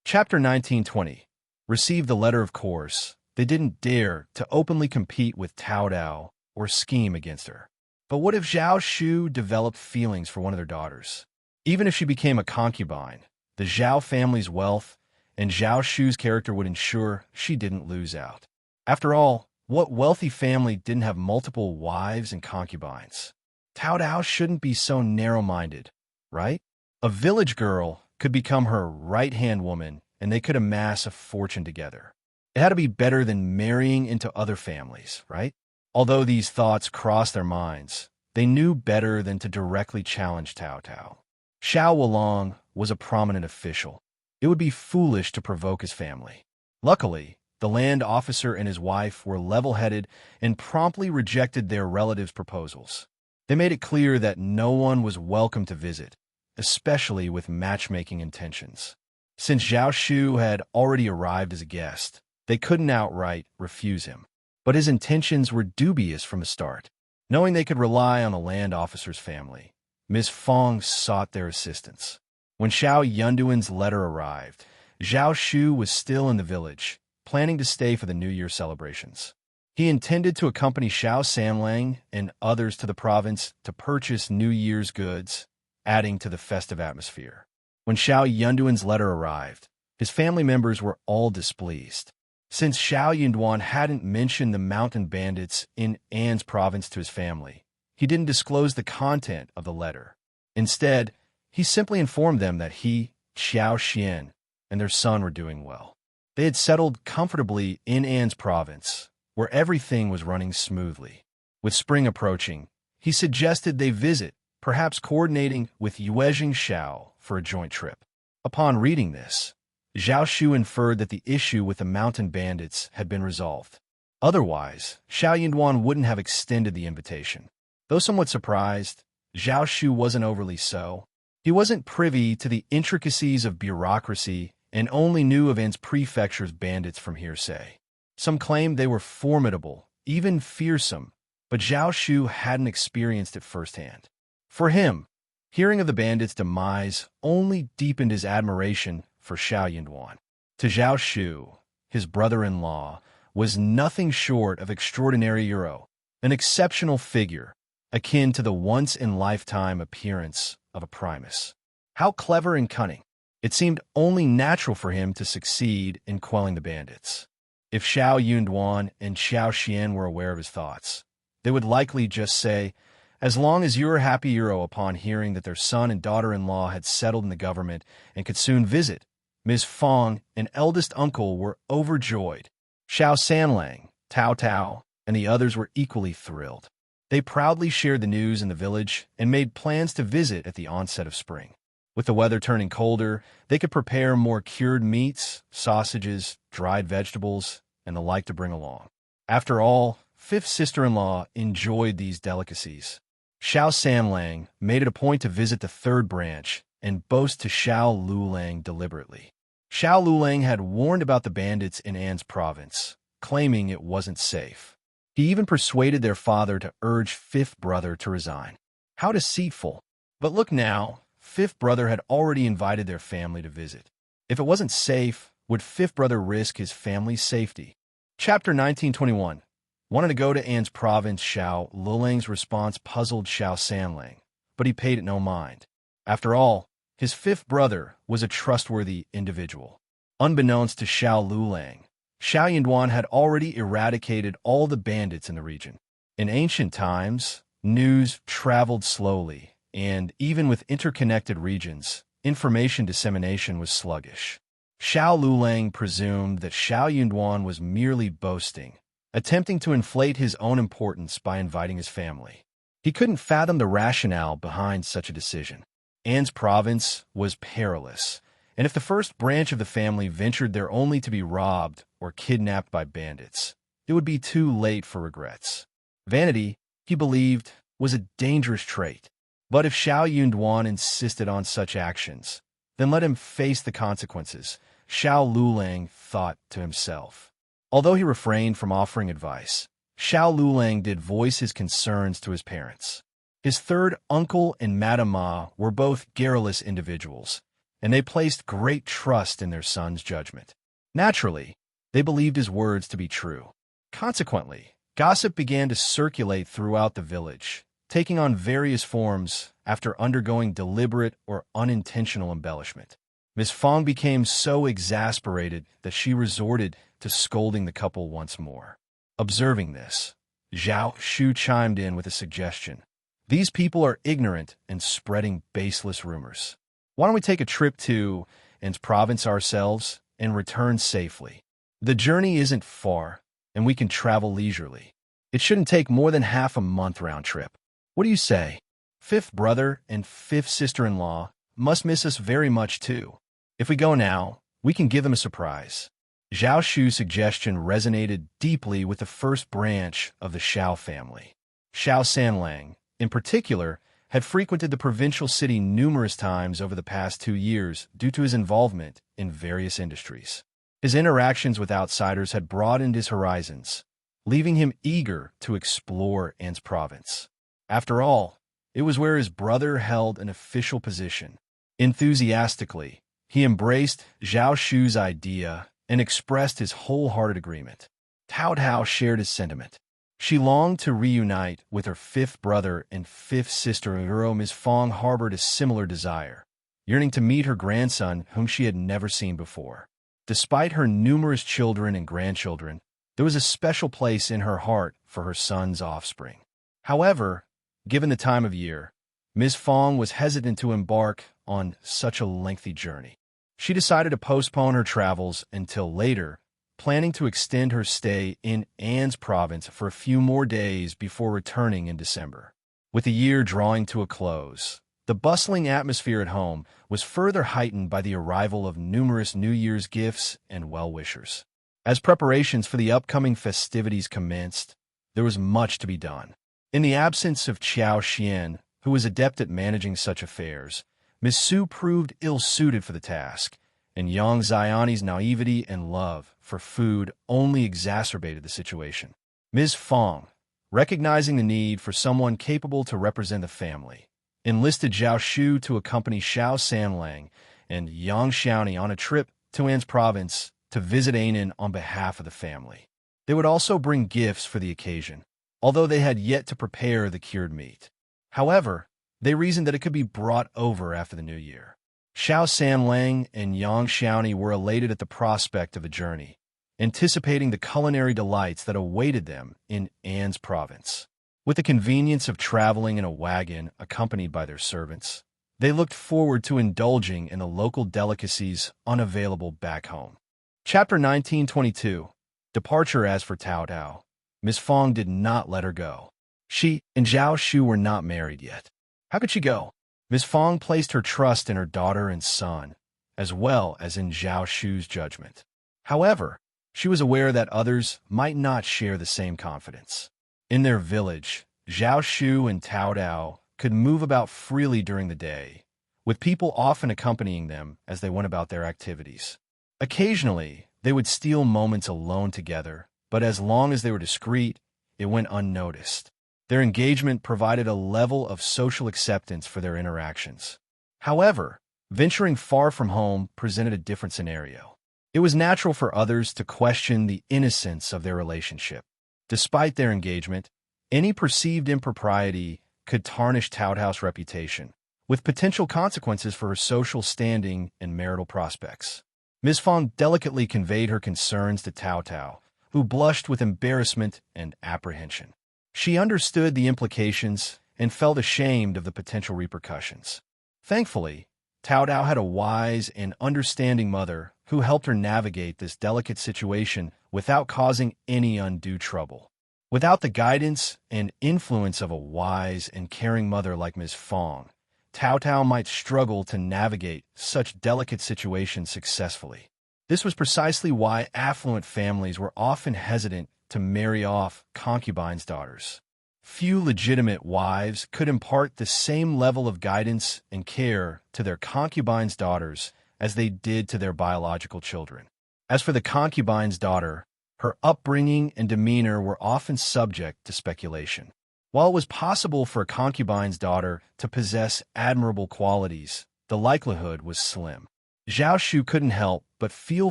Chapter 1920. Received the letter, of course. They didn't dare to openly compete with Tao Dao or scheme against her. But what if Zhao Shu developed feelings for one of their daughters? Even if she became a concubine, the Zhao family's wealth and Zhao Shu's character would ensure she didn't lose out. After all, what wealthy family didn't have multiple wives and concubines? Tao Dao shouldn't be so narrow-minded, right? A village girl could become her right-hand woman, and they could amass a fortune together. It had to be better than marrying into other families, right? Although these thoughts crossed their minds, they knew better than to directly challenge Tao Tao. Xiao Wulong was a prominent official. It would be foolish to provoke his family. Luckily, the land officer and his wife were level-headed and promptly rejected their relatives' proposals. They made it clear that no one was welcome to visit, especially with matchmaking intentions. Since Zhao Shu had already arrived as a guest, they couldn't outright refuse him. But his intentions were dubious from the start. Knowing they could rely on the land officer's family, Ms. Fong sought their assistance. When Xiao Yunduan's letter arrived, Zhao Shu was still in the village, planning to stay for the New Year celebrations. He intended to accompany Xiao Sanlang and others to the province to purchase New Year's goods, adding to the festive atmosphere. When Xiao Yunduan's letter arrived, his family members were all displeased. Since Xiao Yunduan hadn't mentioned the mountain bandits in An's province to his family, he didn't disclose the content of the letter. Instead, he simply informed them that he, Xiao Xian, and their son were doing well. They had settled comfortably in An's province, where everything was running smoothly. With spring approaching, he suggested they visit, perhaps coordinating with Yuezhing Xiao for a joint trip. Upon reading this, Zhao Shu inferred that the issue with the mountain bandits had been resolved. Otherwise, Xiao Yunduan wouldn't have extended the invitation. Though somewhat surprised, Zhao Shu wasn't overly so. He wasn't privy to the intricacies of bureaucracy and only knew of An's prefecture's bandits from hearsay. Some claimed they were formidable, even fearsome, but Zhao Shu hadn't experienced it firsthand. For him, hearing of the bandits' demise only deepened his admiration for Xiao Yunduan. To Zhao Shu, his brother-in-law, was nothing short of extraordinary hero, an exceptional figure, akin to the once-in-lifetime appearance of a primus. How clever and cunning! It seemed only natural for him to succeed in quelling the bandits. If Xiao Yunduan and Xiao Xian were aware of his thoughts, they would likely just say, "As long as you are happy, Euro," upon hearing that their son and daughter-in-law had settled in the government and could soon visit. Ms. Fong and eldest uncle were overjoyed. Xiao Sanlang, Tao Tao, and the others were equally thrilled. They proudly shared the news in the village and made plans to visit at the onset of spring. With the weather turning colder, they could prepare more cured meats, sausages, dried vegetables, and the like to bring along. After all, fifth sister-in-law enjoyed these delicacies. Xiao Sanlang made it a point to visit the third branch and boast to Xiao Lulang deliberately. Xiao Lulang had warned about the bandits in An's province, claiming it wasn't safe. He even persuaded their father to urge fifth brother to resign. How deceitful. But look now, fifth brother had already invited their family to visit. If it wasn't safe, would fifth brother risk his family's safety? Chapter 1921. Wanted to go to An's province. Xiao Lulang's response puzzled Xiao Sanlang, but he paid it no mind. After all, his fifth brother was a trustworthy individual. Unbeknownst to Xiao Lulang, Xiao Yunduan had already eradicated all the bandits in the region. In ancient times, news traveled slowly, and even with interconnected regions, information dissemination was sluggish. Xiao Lulang presumed that Xiao Yunduan was merely boasting, attempting to inflate his own importance by inviting his family. He couldn't fathom the rationale behind such a decision. An's province was perilous, and if the first branch of the family ventured there only to be robbed or kidnapped by bandits, it would be too late for regrets. Vanity, he believed, was a dangerous trait. But if Xiao Yunduan insisted on such actions, then let him face the consequences, Xiao Lulang thought to himself. Although he refrained from offering advice, Xiao Lulang did voice his concerns to his parents. His third uncle and Madame Ma were both garrulous individuals, and they placed great trust in their son's judgment. Naturally, they believed his words to be true. Consequently, gossip began to circulate throughout the village, taking on various forms after undergoing deliberate or unintentional embellishment. Miss Fong became so exasperated that she resorted to scolding the couple once more. Observing this, Zhao Shu chimed in with a suggestion. These people are ignorant and spreading baseless rumors. Why don't we take a trip to An's province ourselves and return safely? The journey isn't far, and we can travel leisurely. It shouldn't take more than half a month round trip. What do you say? Fifth brother and fifth sister-in-law must miss us very much too. If we go now, we can give them a surprise. Zhao Shu's suggestion resonated deeply with the first branch of the Xiao family. Xiao Sanlang, in particular, had frequented the provincial city numerous times over the past 2 years due to his involvement in various industries. His interactions with outsiders had broadened his horizons, leaving him eager to explore An's province. After all, it was where his brother held an official position. Enthusiastically, he embraced Zhao Shu's idea and expressed his wholehearted agreement. Tao Tao shared his sentiment. She longed to reunite with her fifth brother and fifth sister. Miss Fong harbored a similar desire, yearning to meet her grandson whom she had never seen before. Despite her numerous children and grandchildren, there was a special place in her heart for her son's offspring. However, given the time of year, Ms. Fong was hesitant to embark on such a lengthy journey. She decided to postpone her travels until later, planning to extend her stay in An's province for a few more days before returning in December. With the year drawing to a close, the bustling atmosphere at home was further heightened by the arrival of numerous New Year's gifts and well-wishers. As preparations for the upcoming festivities commenced, there was much to be done. In the absence of Qiao Xian, who was adept at managing such affairs, Miss Su proved ill-suited for the task, and Yang Xiani's naivety and love for food only exacerbated the situation. Ms. Fong, recognizing the need for someone capable to represent the family, enlisted Zhao Shu to accompany Xiao Sanlang and Yang Xiaoni on a trip to An's province to visit Anan on behalf of the family. They would also bring gifts for the occasion, although they had yet to prepare the cured meat. However, they reasoned that it could be brought over after the new year. Xiao Sanlang and Yang Xiaoni were elated at the prospect of a journey, anticipating the culinary delights that awaited them in An's province. With the convenience of traveling in a wagon accompanied by their servants, they looked forward to indulging in the local delicacies unavailable back home. Chapter 1922. Departure. As for Tao Tao, Miss Fong did not let her go. She and Zhao Shu were not married yet. How could she go? Miss Fong placed her trust in her daughter and son, as well as in Zhao Shu's judgment. However, she was aware that others might not share the same confidence. In their village, Zhao Shu and Tao Tao could move about freely during the day, with people often accompanying them as they went about their activities. Occasionally, they would steal moments alone together, but as long as they were discreet, it went unnoticed. Their engagement provided a level of social acceptance for their interactions. However, venturing far from home presented a different scenario. It was natural for others to question the innocence of their relationship. Despite their engagement, any perceived impropriety could tarnish Tao Tao's reputation, with potential consequences for her social standing and marital prospects. Ms. Fong delicately conveyed her concerns to Tao Tao, who blushed with embarrassment and apprehension. She understood the implications and felt ashamed of the potential repercussions. Thankfully, Tao Tao had a wise and understanding mother who helped her navigate this delicate situation without causing any undue trouble. Without the guidance and influence of a wise and caring mother like Ms. Fong, Tao Tao might struggle to navigate such delicate situations successfully. This was precisely why affluent families were often hesitant to marry off concubines' daughters. Few legitimate wives could impart the same level of guidance and care to their concubines' daughters as they did to their biological children. As for the concubine's daughter, her upbringing and demeanor were often subject to speculation. While it was possible for a concubine's daughter to possess admirable qualities, the likelihood was slim. Zhao Shu couldn't help but feel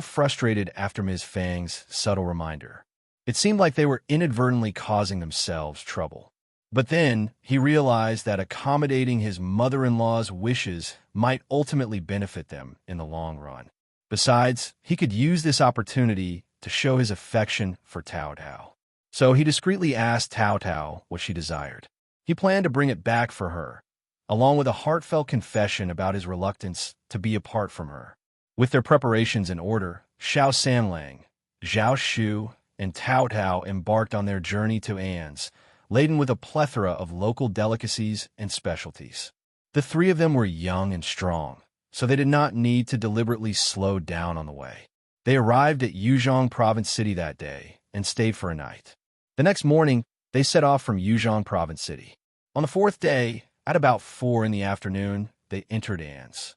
frustrated after Ms. Fang's subtle reminder. It seemed like they were inadvertently causing themselves trouble. But then he realized that accommodating his mother-in-law's wishes might ultimately benefit them in the long run. Besides, he could use this opportunity to show his affection for Tao Tao. So he discreetly asked Tao Tao what she desired. He planned to bring it back for her, along with a heartfelt confession about his reluctance to be apart from her. With their preparations in order, Xiao Sanlang, Zhao Shu, and Tao Tao embarked on their journey to An's, laden with a plethora of local delicacies and specialties. The three of them were young and strong, so they did not need to deliberately slow down on the way. They arrived at Yuzhong Province City that day and stayed for a night. The next morning, they set off from Yuzhong Province City. On the fourth day, at about 4 in the afternoon, they entered An's.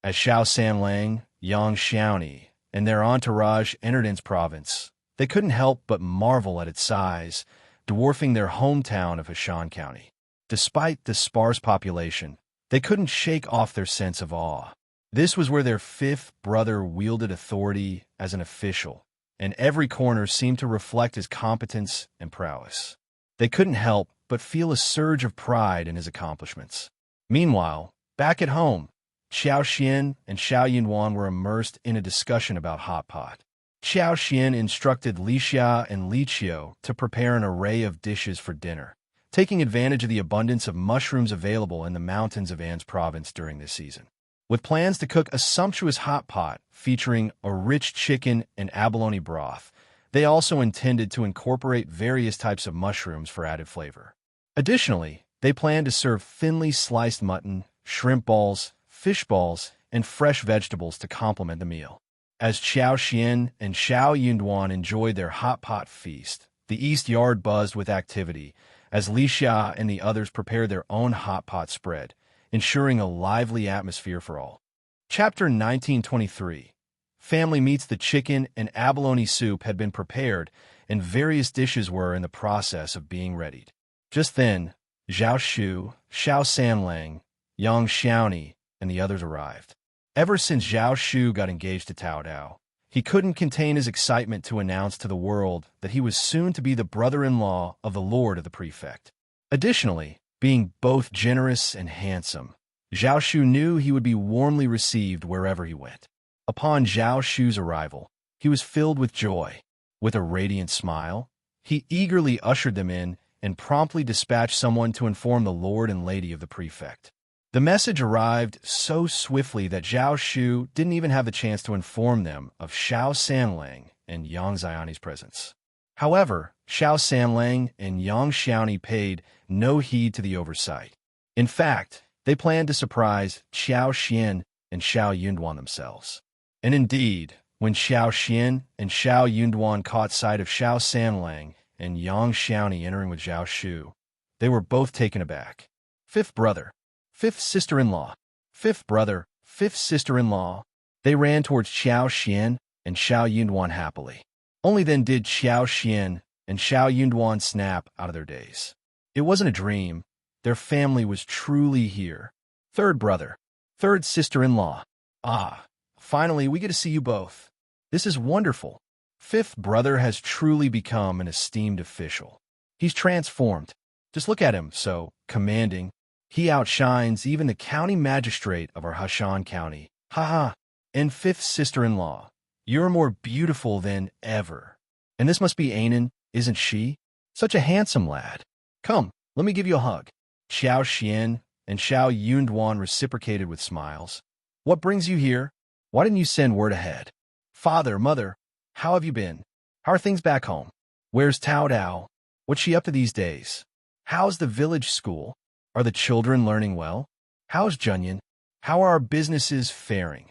As Xiao Sanlang, Yang Xiaoni, and their entourage entered An's province, they couldn't help but marvel at its size, dwarfing their hometown of Heshan County. Despite the sparse population, they couldn't shake off their sense of awe. This was where their fifth brother wielded authority as an official, and every corner seemed to reflect his competence and prowess. They couldn't help but feel a surge of pride in his accomplishments. Meanwhile, back at home, Xiao Xian and Xiao Yunwan were immersed in a discussion about hot pot. Xiao Xian instructed Li Xia and Li Qiu to prepare an array of dishes for dinner, taking advantage of the abundance of mushrooms available in the mountains of An's province during this season. With plans to cook a sumptuous hot pot featuring a rich chicken and abalone broth, they also intended to incorporate various types of mushrooms for added flavor. Additionally, they planned to serve thinly sliced mutton, shrimp balls, fish balls, and fresh vegetables to complement the meal. As Xiao Xian and Xiao Yunduan enjoyed their hot pot feast, the East Yard buzzed with activity as Li Xia and the others prepared their own hot pot spread, ensuring a lively atmosphere for all. Chapter 1923. Family meets. The chicken and abalone soup had been prepared, and various dishes were in the process of being readied. Just then, Zhao Shu, Xiao Sanlang, Yang Xiaoni, and the others arrived. Ever since Zhao Shu got engaged to Tao Tao, he couldn't contain his excitement to announce to the world that he was soon to be the brother-in-law of the Lord of the Prefect. Additionally, being both generous and handsome, Zhao Shu knew he would be warmly received wherever he went. Upon Zhao Shu's arrival, he was filled with joy. With a radiant smile, he eagerly ushered them in and promptly dispatched someone to inform the Lord and Lady of the Prefect. The message arrived so swiftly that Zhao Shu didn't even have the chance to inform them of Xiao Sanlang and Yang Xiaoni's presence. However, Xiao Sanlang and Yang Xiaoni paid no heed to the oversight. In fact, they planned to surprise Xiao Xian and Xiao Yunduan themselves. And indeed, when Xiao Xian and Xiao Yunduan caught sight of Xiao Sanlang and Yang Xiaoni entering with Zhao Shu, they were both taken aback. Fifth brother, fifth sister-in-law, fifth brother, fifth sister-in-law. They ran towards Xiao Xian and Xiao Yunduan happily. Only then did Xiao Xian and Xiao Yunduan snap out of their daze. It wasn't a dream. Their family was truly here. Third brother, third sister-in-law. Ah, finally we get to see you both. This is wonderful. Fifth brother has truly become an esteemed official. He's transformed. Just look at him, so commanding. He outshines even the county magistrate of our Heshan County. Ha. And fifth sister-in-law, you're more beautiful than ever. And this must be Anan, isn't she? Such a handsome lad. Come, let me give you a hug. Xiao Xian and Xiao Yunduan reciprocated with smiles. What brings you here? Why didn't you send word ahead? Father, mother, how have you been? How are things back home? Where's Tao Tao? What's she up to these days? How's the village school? Are the children learning well? How's Junyan? How are our businesses faring?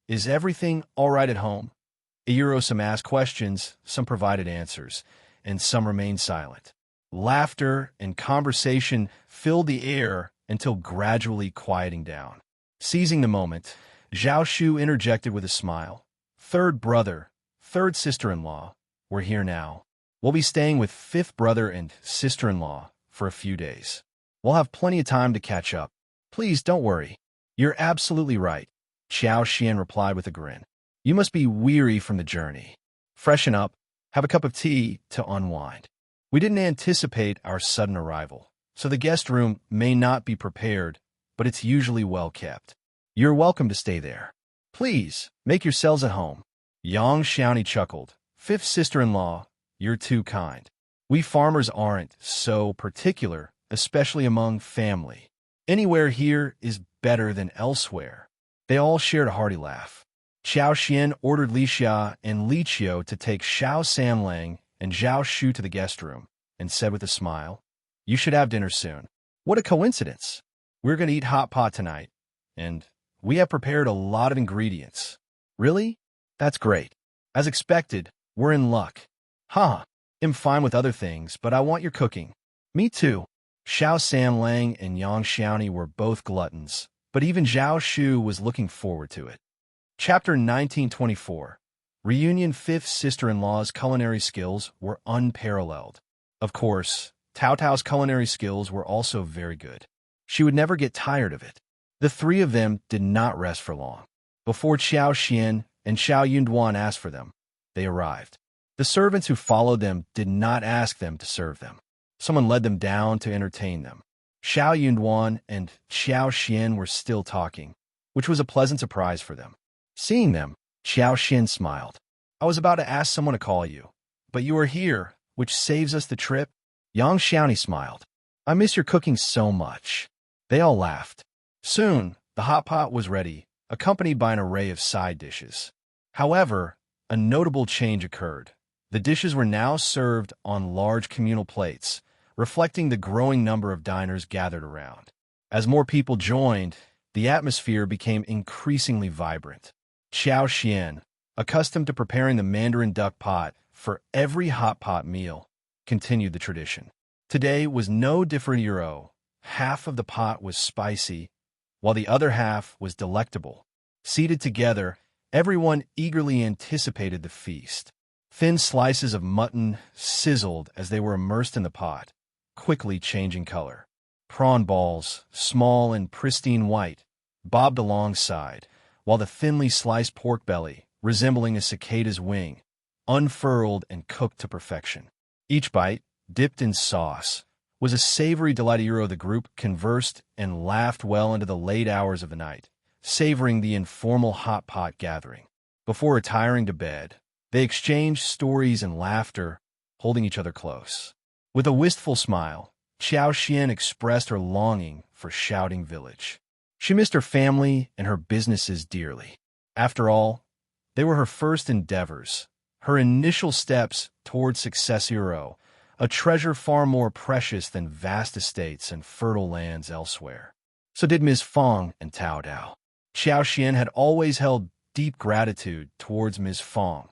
Is everything all right at home? Some asked questions, some provided answers, and some remained silent. Laughter and conversation filled the air until gradually quieting down. Seizing the moment, Zhao Shu interjected with a smile. "Third brother, third sister-in-law, we're here now. We'll be staying with fifth brother and sister-in-law for a few days. We'll have plenty of time to catch up. Please don't worry." "You're absolutely right," Xiao Xian replied with a grin. "You must be weary from the journey. Freshen up, have a cup of tea to unwind. We didn't anticipate our sudden arrival, so the guest room may not be prepared, but it's usually well kept. You're welcome to stay there. Please, make yourselves at home." Yang Xiaoni chuckled. "Fifth sister-in-law, you're too kind. We farmers aren't so particular, especially among family. Anywhere here is better than elsewhere." They all shared a hearty laugh. Xiao Xian ordered Li Xia and Li Qiu to take Xiao Sanlang and Zhao Shu to the guest room, and said with a smile, "You should have dinner soon." "What a coincidence. We're going to eat hot pot tonight, and we have prepared a lot of ingredients." "Really? That's great. As expected, we're in luck." "Huh, I'm fine with other things, but I want your cooking." "Me too." Xiao Sanlang and Yang Xiaoni were both gluttons, but even Zhao Shu was looking forward to it. Chapter 1924. Reunion. Fifth sister-in-law's culinary skills were unparalleled. Of course, Tao Tao's culinary skills were also very good. She would never get tired of it. The three of them did not rest for long. Before Xiao Xian and Xiao Yunduan asked for them, they arrived. The servants who followed them did not ask them to serve them. Someone led them down to entertain them. Xiao Yunduan and Xiao Xian were still talking, which was a pleasant surprise for them. Seeing them, Xiao Xian smiled. "I was about to ask someone to call you, but you are here, which saves us the trip." Yang Xiaoni smiled. "I miss your cooking so much." They all laughed. Soon, the hot pot was ready, accompanied by an array of side dishes. However, a notable change occurred. The dishes were now served on large communal plates, reflecting the growing number of diners gathered around. As more people joined, the atmosphere became increasingly vibrant. Xiao Xian, accustomed to preparing the Mandarin duck pot for every hot pot meal, continued the tradition. Today was no different. Half of the pot was spicy, while the other half was delectable. Seated together, everyone eagerly anticipated the feast. Thin slices of mutton sizzled as they were immersed in the pot, quickly changing color. Prawn balls, small and pristine white, bobbed alongside, while the thinly sliced pork belly, resembling a cicada's wing, unfurled and cooked to perfection. Each bite, dipped in sauce, was a savory delight. The group conversed and laughed well into the late hours of the night, savoring the informal hot pot gathering. Before retiring to bed, they exchanged stories and laughter, holding each other close. With a wistful smile, Xiao Xian expressed her longing for Shouting Village. She missed her family and her businesses dearly. After all, they were her first endeavors, her initial steps toward success. A treasure far more precious than vast estates and fertile lands elsewhere. So did Ms. Fong and Tao Dao. Xiao Xian had always held deep gratitude towards Ms. Fong,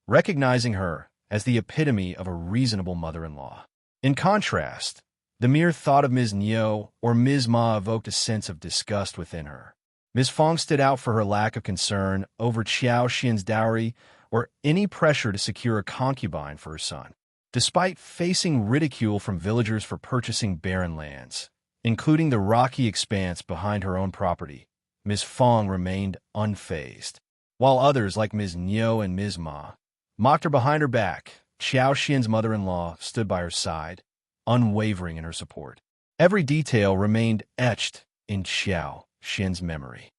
recognizing her as the epitome of a reasonable mother-in-law. In contrast, the mere thought of Ms. Niu or Ms. Ma evoked a sense of disgust within her. Ms. Fong stood out for her lack of concern over Xiao Xian's dowry or any pressure to secure a concubine for her son. Despite facing ridicule from villagers for purchasing barren lands, including the rocky expanse behind her own property, Ms. Fong remained unfazed. While others, like Ms. Niu and Ms. Ma, mocked her behind her back, Xiao Xian's mother-in-law stood by her side, unwavering in her support. Every detail remained etched in Xiao Xian's memory.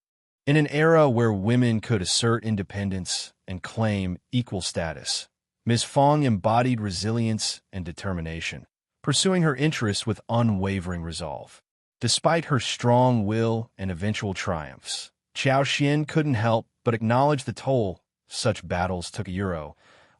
In an era where women could assert independence and claim equal status, Ms. Fong embodied resilience and determination, pursuing her interests with unwavering resolve. Despite her strong will and eventual triumphs, Xiao Xian couldn't help but acknowledge the toll such battles took,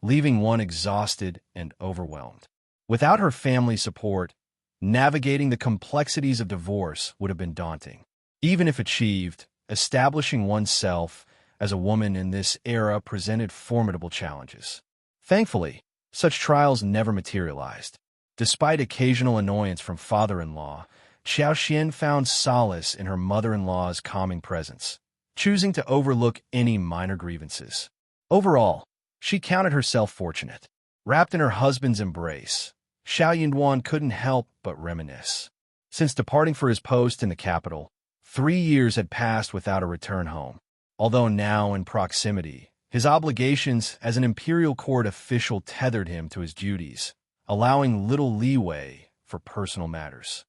leaving one exhausted and overwhelmed. Without her family's support, navigating the complexities of divorce would have been daunting. Even if achieved, establishing oneself as a woman in this era presented formidable challenges. Thankfully, such trials never materialized. Despite occasional annoyance from father-in-law, Xiao Xian found solace in her mother-in-law's calming presence, choosing to overlook any minor grievances. Overall, she counted herself fortunate. Wrapped in her husband's embrace, Xiao Yunduan couldn't help but reminisce. Since departing for his post in the capital, 3 years had passed without a return home. Although now in proximity, his obligations as an imperial court official tethered him to his duties, allowing little leeway for personal matters.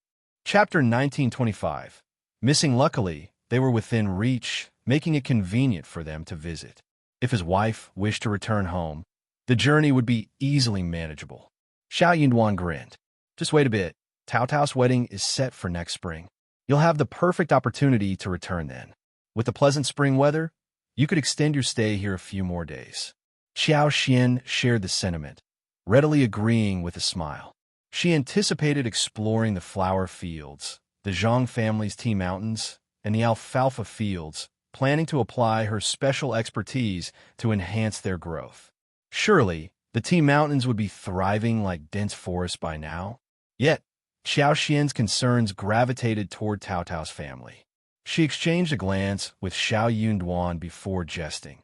Chapter 1925. Missing. Luckily, they were within reach, making it convenient for them to visit. If his wife wished to return home, the journey would be easily manageable. Xiao Yunduan grinned. Just wait a bit. Tao Tao's wedding is set for next spring. You'll have the perfect opportunity to return then. With the pleasant spring weather, you could extend your stay here a few more days. Xiao Xian shared the sentiment, readily agreeing with a smile. She anticipated exploring the flower fields, the Zhang family's tea mountains, and the alfalfa fields, planning to apply her special expertise to enhance their growth. Surely, the tea mountains would be thriving like dense forests by now. Yet, Xiao Xian's concerns gravitated toward Tao Tao's family. She exchanged a glance with Xiao Yunduan before jesting.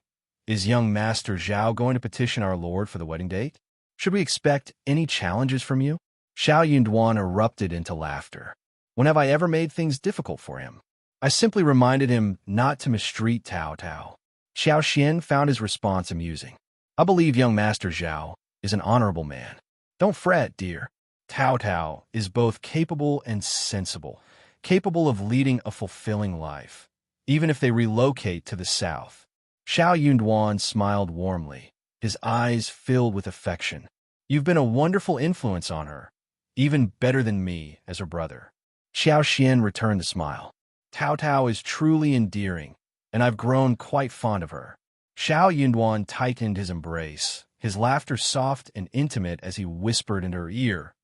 Is young Master Zhao going to petition our Lord for the wedding date? Should we expect any challenges from you? Xiao Yunduan erupted into laughter. When have I ever made things difficult for him? I simply reminded him not to mistreat Tao Tao. Xiao Xian found his response amusing. I believe young Master Zhao is an honorable man. Don't fret, dear. Tao Tao is both capable and sensible, capable of leading a fulfilling life, even if they relocate to the south. Xiao Yunduan smiled warmly, his eyes filled with affection. You've been a wonderful influence on her, even better than me as her brother. Xiao Xian returned the smile. Tao Tao is truly endearing, and I've grown quite fond of her. Xiao Yunduan tightened his embrace, his laughter soft and intimate as he whispered into her ear.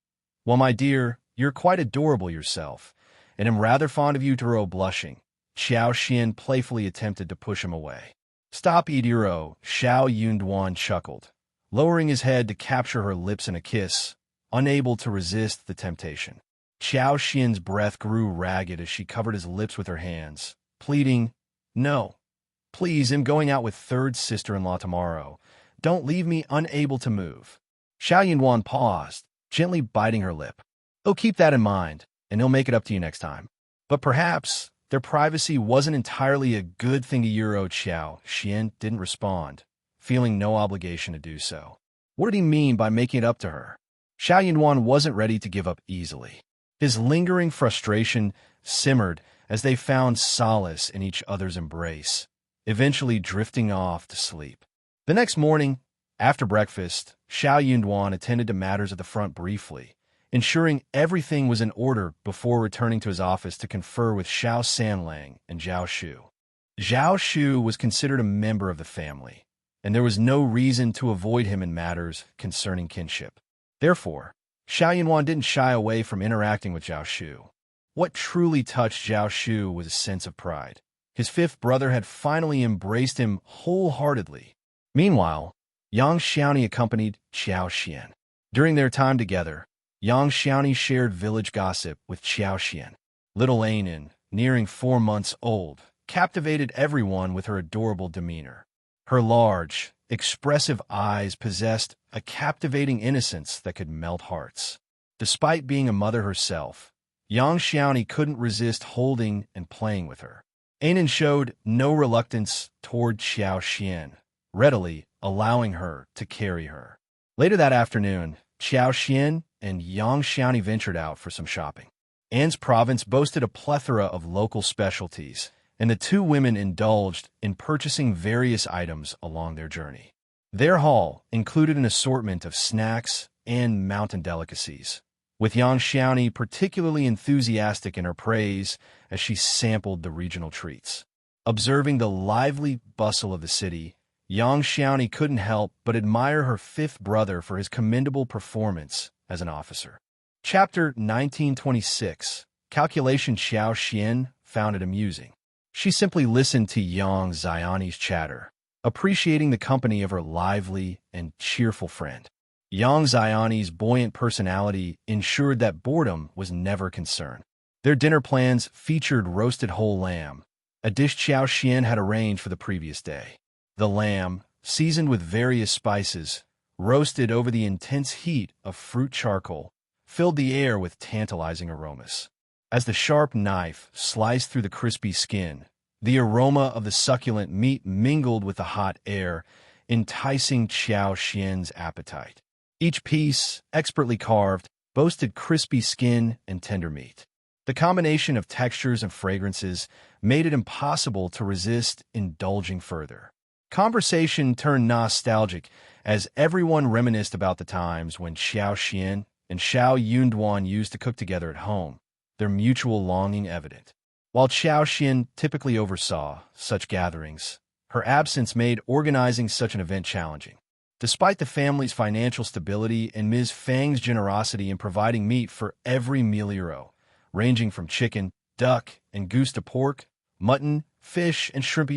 Well, my dear, you're quite adorable yourself, and am rather fond of you. Turo blushing. Xiao Xian playfully attempted to push him away. Stop, Idiro, Xiao Yunduan chuckled, lowering his head to capture her lips in a kiss, unable to resist the temptation. Xiao Xian's breath grew ragged as she covered his lips with her hands, pleading, No. Please, I'm going out with third sister-in-law tomorrow. Don't leave me unable to move. Xiao Yunduan paused, gently biting her lip. Oh, keep that in mind, and he'll make it up to you next time. But perhaps their privacy wasn't entirely a good thing. Xiao Xian didn't respond, feeling no obligation to do so. What did he mean by making it up to her? Xiao Yunduan wasn't ready to give up easily. His lingering frustration simmered as they found solace in each other's embrace, eventually drifting off to sleep. The next morning, after breakfast, Xiao Yunduan attended to matters at the front briefly, ensuring everything was in order before returning to his office to confer with Xiao Sanlang and Zhao Shu. Zhao Shu was considered a member of the family, and there was no reason to avoid him in matters concerning kinship. Therefore, Xiao Yunduan didn't shy away from interacting with Zhao Shu. What truly touched Zhao Shu was a sense of pride. His fifth brother had finally embraced him wholeheartedly. Meanwhile, Yang Xiaoni accompanied Xiao Xian. During their time together, Yang Xiaoni shared village gossip with Xiao Xian. Little Ainin, nearing 4 months old, captivated everyone with her adorable demeanor. Her large, expressive eyes possessed a captivating innocence that could melt hearts. Despite being a mother herself, Yang Xiaoni couldn't resist holding and playing with her. Ainin showed no reluctance toward Xiao Xian, readily allowing her to carry her. Later that afternoon, Xiao Xian and Yang Xiaoni ventured out for some shopping. An's province boasted a plethora of local specialties, and the two women indulged in purchasing various items along their journey. Their haul included an assortment of snacks and mountain delicacies, with Yang Xiaoni particularly enthusiastic in her praise as she sampled the regional treats. Observing the lively bustle of the city, Yang Xiaoni couldn't help but admire her fifth brother for his commendable performance as an officer. Chapter 1926. Calculation. Xiao Xian found it amusing. She simply listened to Yang Xiaoni's chatter, appreciating the company of her lively and cheerful friend. Yang Xiani's buoyant personality ensured that boredom was never a concern. Their dinner plans featured roasted whole lamb, a dish Xiao Xian had arranged for the previous day. The lamb, seasoned with various spices, roasted over the intense heat of fruit charcoal, filled the air with tantalizing aromas. As the sharp knife sliced through the crispy skin, the aroma of the succulent meat mingled with the hot air, enticing Xiao Xian's appetite. Each piece, expertly carved, boasted crispy skin and tender meat. The combination of textures and fragrances made it impossible to resist indulging further. Conversation turned nostalgic as everyone reminisced about the times when Xiao Xian and Xiao Yunduan used to cook together at home, their mutual longing evident. While Xiao Xian typically oversaw such gatherings, her absence made organizing such an event challenging. Despite the family's financial stability and Ms. Fang's generosity in providing meat for every meal, ranging from chicken, duck, and goose to pork, mutton, fish, and shrimp,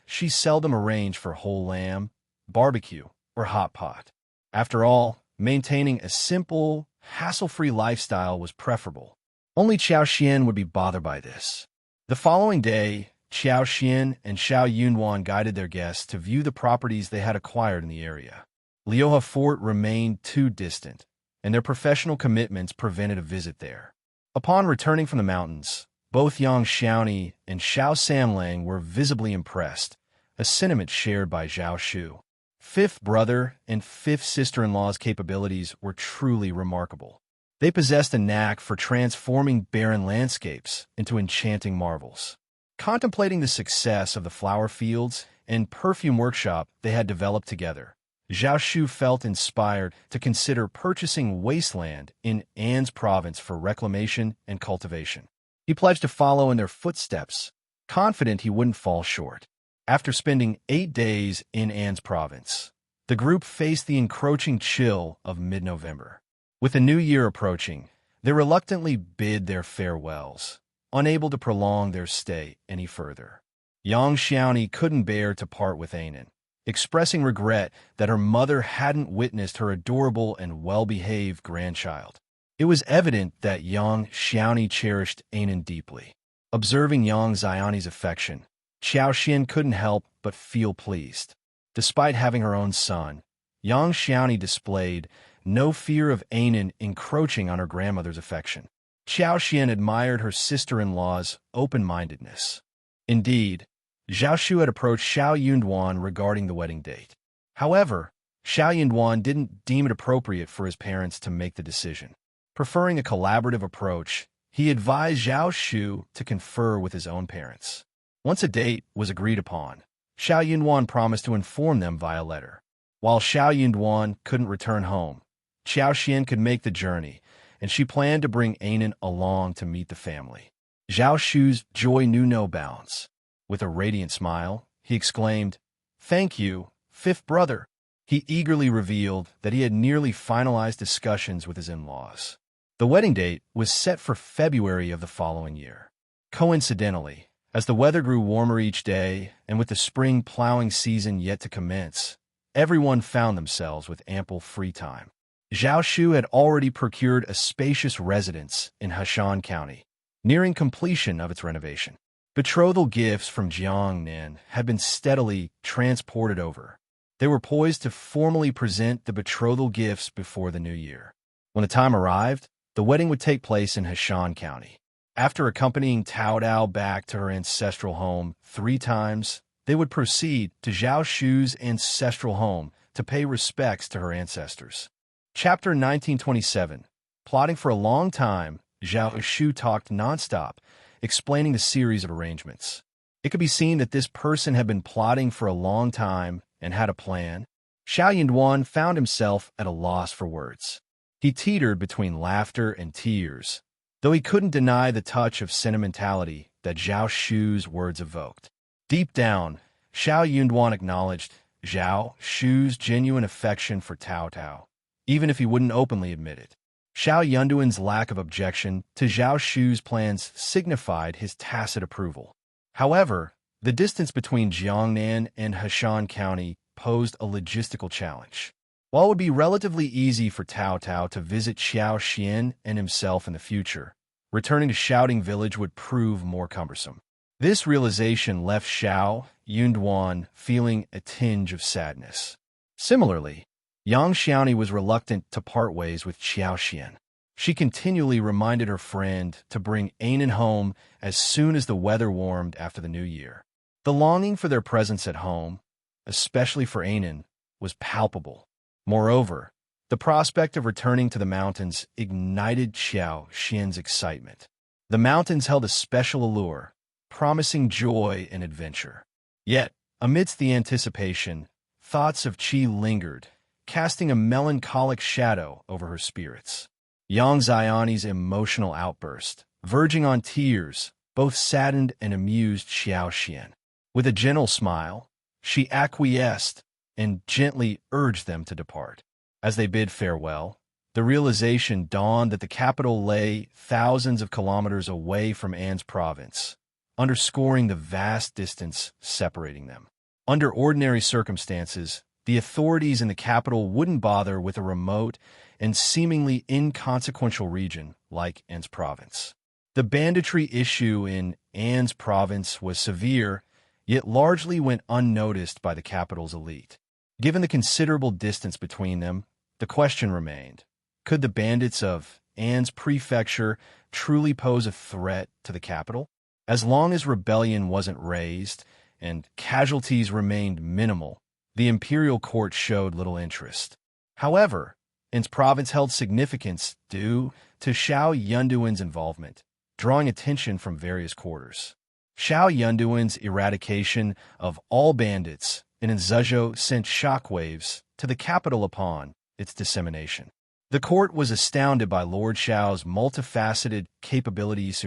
she seldom arranged for whole lamb, barbecue, or hot pot. After all, maintaining a simple, hassle-free lifestyle was preferable. Only Xiao Xian would be bothered by this. The following day, Xiao Xian and Xiao Yunduan guided their guests to view the properties they had acquired in the area. Liuhe Fort remained too distant, and their professional commitments prevented a visit there. Upon returning from the mountains, both Yang Xiaoni and Xiao Samlang were visibly impressed, a sentiment shared by Zhao Shu. Fifth brother and fifth sister-in-law's capabilities were truly remarkable. They possessed a knack for transforming barren landscapes into enchanting marvels. Contemplating the success of the flower fields and perfume workshop they had developed together, Zhao Shu felt inspired to consider purchasing wasteland in An's province for reclamation and cultivation. He pledged to follow in their footsteps, confident he wouldn't fall short. After spending 8 days in An's province, the group faced the encroaching chill of mid-November. With the new year approaching, they reluctantly bid their farewells, unable to prolong their stay any further. Yang Xiaoni couldn't bear to part with Anan, expressing regret that her mother hadn't witnessed her adorable and well-behaved grandchild. It was evident that Yang Xiaoni cherished Anan deeply. Observing Yang Xiaoni's affection, Xiao Xian couldn't help but feel pleased. Despite having her own son, Yang Xiaoni displayed no fear of Anan encroaching on her grandmother's affection. Xiao Xian admired her sister-in-law's open-mindedness. Indeed, Zhao Shu had approached Xiao Yunduan regarding the wedding date. However, Xiao Yunduan didn't deem it appropriate for his parents to make the decision. Preferring a collaborative approach, he advised Zhao Shu to confer with his own parents. Once a date was agreed upon, Xiao Yunduan promised to inform them via letter. While Xiao Yunduan couldn't return home, Xiao Xian could make the journey, and she planned to bring Anan along to meet the family. Zhao Shu's joy knew no bounds. With a radiant smile, he exclaimed, "Thank you, fifth brother." He eagerly revealed that he had nearly finalized discussions with his in-laws. The wedding date was set for February of the following year. Coincidentally, as the weather grew warmer each day, and with the spring plowing season yet to commence, everyone found themselves with ample free time. Zhao Shu had already procured a spacious residence in Heshan County, nearing completion of its renovation. Betrothal gifts from Jiangnan had been steadily transported over. They were poised to formally present the betrothal gifts before the new year. When the time arrived, the wedding would take place in Heshan County. After accompanying Tao Dao back to her ancestral home 3 times, they would proceed to Zhao Shu's ancestral home to pay respects to her ancestors. Chapter 1927. Plotting for a long time, Zhao Shu talked nonstop, explaining the series of arrangements. It could be seen that this person had been plotting for a long time and had a plan. Xiao Yunduan found himself at a loss for words. He teetered between laughter and tears, though he couldn't deny the touch of sentimentality that Zhao Shu's words evoked. Deep down, Xiao Yunduan acknowledged Zhao Shu's genuine affection for Tao Tao, even if he wouldn't openly admit it. Xiao Yunduan's lack of objection to Zhao Shu's plans signified his tacit approval. However, the distance between Jiangnan and Heshan County posed a logistical challenge. While it would be relatively easy for Tao Tao to visit Xiao Xian and himself in the future, returning to Shouting Village would prove more cumbersome. This realization left Xiao Yunduan feeling a tinge of sadness. Similarly, Yang Xiaoni was reluctant to part ways with Xiao Xian. She continually reminded her friend to bring Anan home as soon as the weather warmed after the new year. The longing for their presence at home, especially for Anan, was palpable. Moreover, the prospect of returning to the mountains ignited Xiao Xian's excitement. The mountains held a special allure, promising joy and adventure. Yet, amidst the anticipation, thoughts of Qi lingered, casting a melancholic shadow over her spirits. Yang Xiaoni's emotional outburst, verging on tears, both saddened and amused Xiao Xian. With a gentle smile, she acquiesced and gently urged them to depart. As they bid farewell, the realization dawned that the capital lay thousands of kilometers away from An's province, underscoring the vast distance separating them. Under ordinary circumstances, the authorities in the capital wouldn't bother with a remote and seemingly inconsequential region like An's province. The banditry issue in An's province was severe, yet largely went unnoticed by the capital's elite. Given the considerable distance between them, the question remained, could the bandits of An's prefecture truly pose a threat to the capital? As long as rebellion wasn't raised and casualties remained minimal, the imperial court showed little interest. However, An's province held significance due to Xiao Yunduan's involvement, drawing attention from various quarters. Xiao Yunduan's eradication of all bandits in Zhezhou sent shockwaves to the capital upon its dissemination. The court was astounded by Lord Xiao's multifaceted capabilities.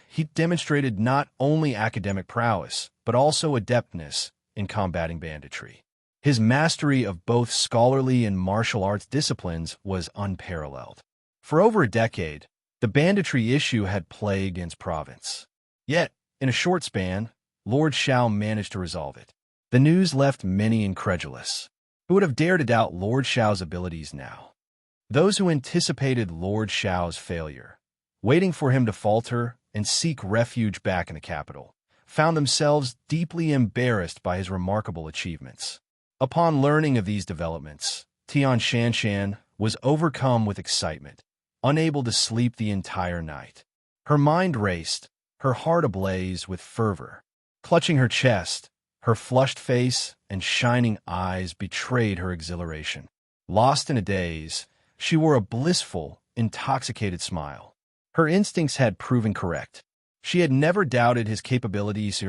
He demonstrated not only academic prowess, but also adeptness in combating banditry. His mastery of both scholarly and martial arts disciplines was unparalleled. For over a decade, the banditry issue had plagued An's province. Yet, in a short span, Lord Xiao managed to resolve it. The news left many incredulous. Who would have dared to doubt Lord Xiao's abilities now? Those who anticipated Lord Xiao's failure, waiting for him to falter and seek refuge back in the capital, found themselves deeply embarrassed by his remarkable achievements. Upon learning of these developments, Tian Shanshan was overcome with excitement, unable to sleep the entire night. Her mind raced, her heart ablaze with fervor. Clutching her chest, her flushed face and shining eyes betrayed her exhilaration. Lost in a daze, she wore a blissful, intoxicated smile. Her instincts had proven correct. She had never doubted his capabilities,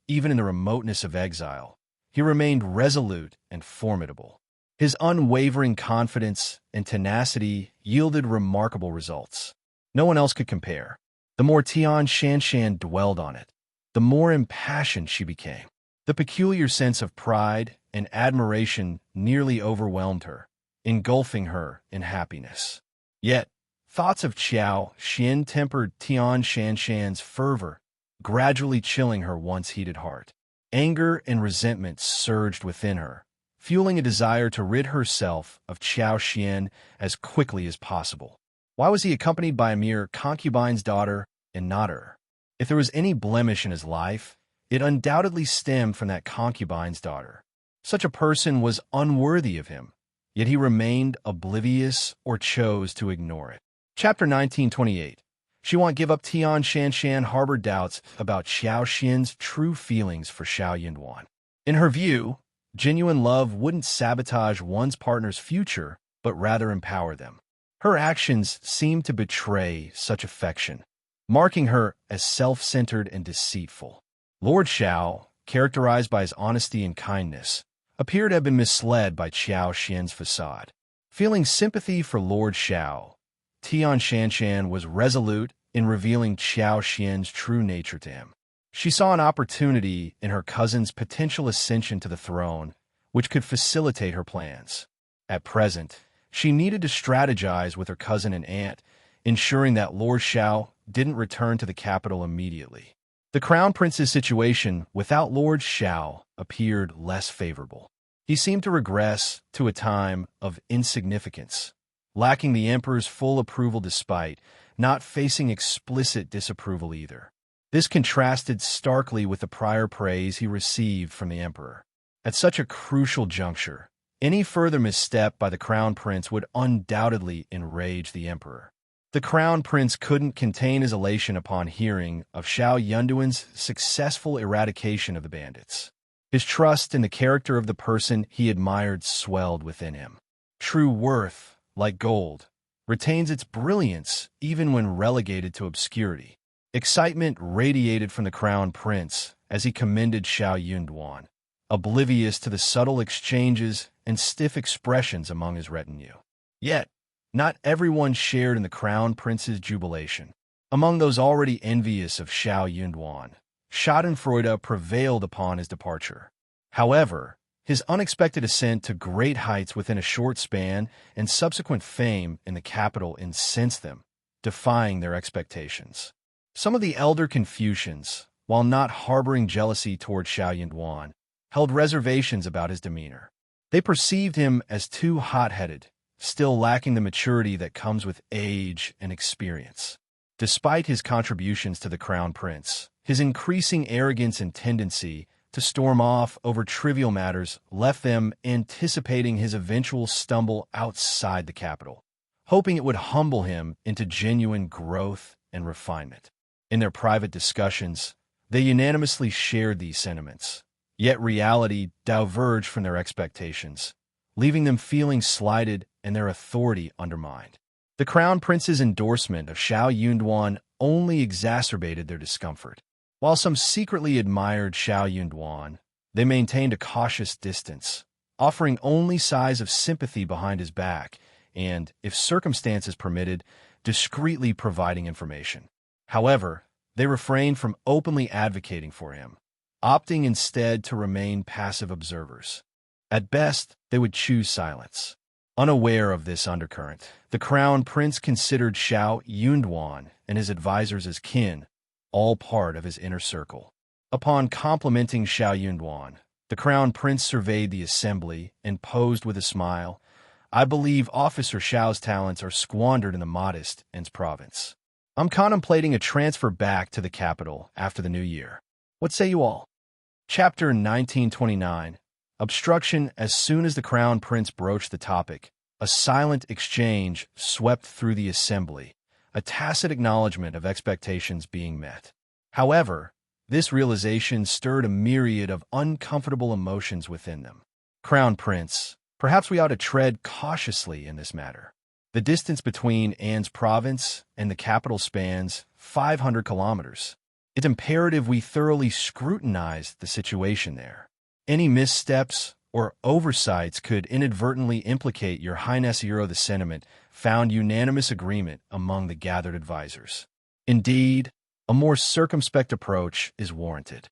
even in the remoteness of exile. He remained resolute and formidable. His unwavering confidence and tenacity yielded remarkable results. No one else could compare. The more Tian Shanshan dwelled on it, the more impassioned she became. The peculiar sense of pride and admiration nearly overwhelmed her, engulfing her in happiness. Yet, thoughts of Xiao Xian tempered Tian Shanshan's fervor, gradually chilling her once heated heart. Anger and resentment surged within her, fueling a desire to rid herself of Xiao Xian as quickly as possible. Why was he accompanied by a mere concubine's daughter and not her? If there was any blemish in his life, it undoubtedly stemmed from that concubine's daughter. Such a person was unworthy of him, yet he remained oblivious or chose to ignore it. Chapter 1928. She won't give up. Tian Shanshan harbored doubts about Xiao Xian's true feelings for Xiao Yunduan. In her view, genuine love wouldn't sabotage one's partner's future, but rather empower them. Her actions seemed to betray such affection, marking her as self-centered and deceitful. Lord Xiao, characterized by his honesty and kindness, appeared to have been misled by Xiao Xian's facade. Feeling sympathy for Lord Xiao, Tian Shanshan was resolute in revealing Xiao Xian's true nature to him. She saw an opportunity in her cousin's potential ascension to the throne, which could facilitate her plans. At present, she needed to strategize with her cousin and aunt, ensuring that Lord Xiao didn't return to the capital immediately. The crown prince's situation without Lord Xiao appeared less favorable. He seemed to regress to a time of insignificance, lacking the emperor's full approval despite not facing explicit disapproval either. This contrasted starkly with the prior praise he received from the emperor. At such a crucial juncture, any further misstep by the crown prince would undoubtedly enrage the emperor. The crown prince couldn't contain his elation upon hearing of Xiao Yunduan's successful eradication of the bandits. His trust in the character of the person he admired swelled within him. True worth, like gold, retains its brilliance even when relegated to obscurity. Excitement radiated from the crown prince as he commended Xiao Yunduan, oblivious to the subtle exchanges and stiff expressions among his retinue. Yet, not everyone shared in the crown prince's jubilation. Among those already envious of Xiao Yunduan, Schadenfreude prevailed upon his departure. However, his unexpected ascent to great heights within a short span and subsequent fame in the capital incensed them, defying their expectations. Some of the elder Confucians, while not harboring jealousy toward Xiao Yunduan, held reservations about his demeanor. They perceived him as too hot-headed, still lacking the maturity that comes with age and experience. Despite his contributions to the crown prince, his increasing arrogance and tendency to storm off over trivial matters left them anticipating his eventual stumble outside the capital, hoping it would humble him into genuine growth and refinement. In their private discussions, they unanimously shared these sentiments, yet reality diverged from their expectations, leaving them feeling slighted and their authority undermined. The crown prince's endorsement of Xiao Yunduan only exacerbated their discomfort. While some secretly admired Xiao Yunduan, they maintained a cautious distance, offering only sighs of sympathy behind his back and, if circumstances permitted, discreetly providing information. However, they refrained from openly advocating for him, opting instead to remain passive observers. At best, they would choose silence. Unaware of this undercurrent, the crown prince considered Xiao Yunduan and his advisors as kin, all part of his inner circle. Upon complimenting Xiao Yunduan, the crown prince surveyed the assembly and posed with a smile. "I believe Officer Xiao's talents are squandered in the modest Ens province. I'm contemplating a transfer back to the capital after the new year. What say you all?" Chapter 1929. Obstruction. As soon as the crown prince broached the topic, a silent exchange swept through the assembly, a tacit acknowledgement of expectations being met. However, this realization stirred a myriad of uncomfortable emotions within them. "Crown Prince, perhaps we ought to tread cautiously in this matter. The distance between An's province and the capital spans 500 kilometers. It's imperative we thoroughly scrutinize the situation there. Any missteps or oversights could inadvertently implicate Your Highness." The sentiment found unanimous agreement among the gathered advisors. Indeed, a more circumspect approach is warranted.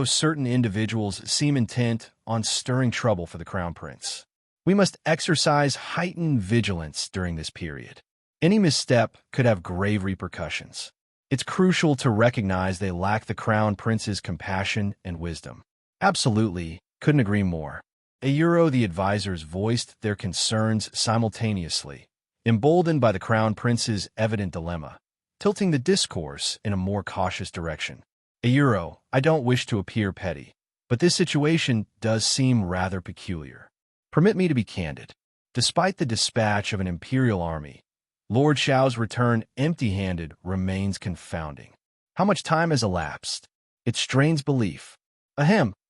Certain individuals seem intent on stirring trouble for the crown prince. We must exercise heightened vigilance during this period. Any misstep could have grave repercussions. It's crucial to recognize they lack the crown prince's compassion and wisdom. Absolutely, couldn't agree more. The advisors voiced their concerns simultaneously, emboldened by the crown prince's evident dilemma, tilting the discourse in a more cautious direction. I don't wish to appear petty, but this situation does seem rather peculiar. Permit me to be candid. Despite the dispatch of an imperial army, Lord Xiao's return empty-handed remains confounding. How much time has elapsed? It strains belief.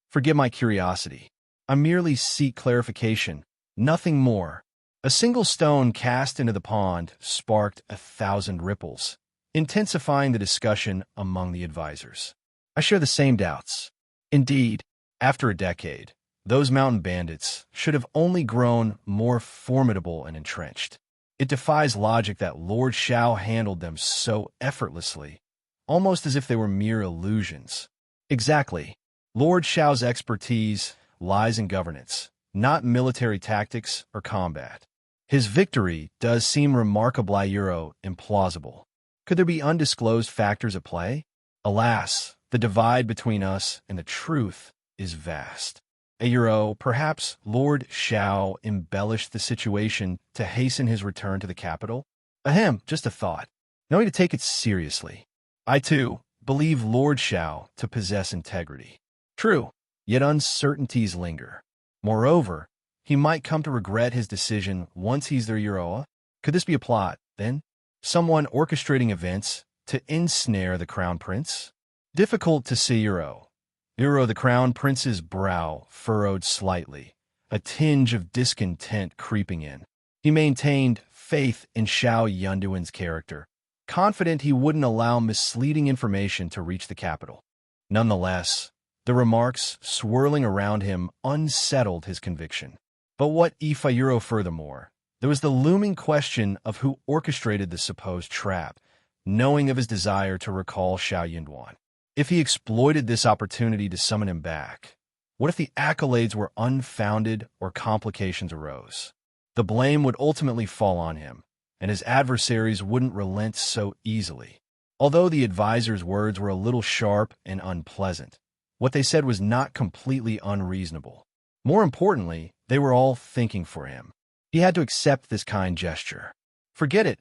Forgive my curiosity. I merely seek clarification, nothing more. A single stone cast into the pond sparked 1,000 ripples, intensifying the discussion among the advisors. I share the same doubts. Indeed, after a decade, those mountain bandits should have only grown more formidable and entrenched. It defies logic that Lord Xiao handled them so effortlessly, almost as if they were mere illusions. Exactly. Lord Xiao's expertise lies in governance, not military tactics or combat. His victory does seem remarkably implausible. Could there be undisclosed factors at play? Alas, the divide between us and the truth is vast. A euro, perhaps Lord Xiao embellished the situation to hasten his return to the capital? Ahem, just a thought. Knowing to take it seriously. I, too, believe Lord Xiao to possess integrity. True, yet uncertainties linger. Moreover, he might come to regret his decision once he's their Euroa. Could this be a plot, then? Someone orchestrating events to ensnare the Crown Prince? Difficult to see Euro. The Crown Prince's brow furrowed slightly, a tinge of discontent creeping in. He maintained faith in Xiao Yunduan's character, confident he wouldn't allow misleading information to reach the capital. Nonetheless, the remarks swirling around him unsettled his conviction. But what if Euro furthermore? There was the looming question of who orchestrated the supposed trap, knowing of his desire to recall Xiao Yunduan. If he exploited this opportunity to summon him back, what if the accolades were unfounded or complications arose? The blame would ultimately fall on him, and his adversaries wouldn't relent so easily. Although the advisor's words were a little sharp and unpleasant, what they said was not completely unreasonable. More importantly, they were all thinking for him. He had to accept this kind gesture. Forget it.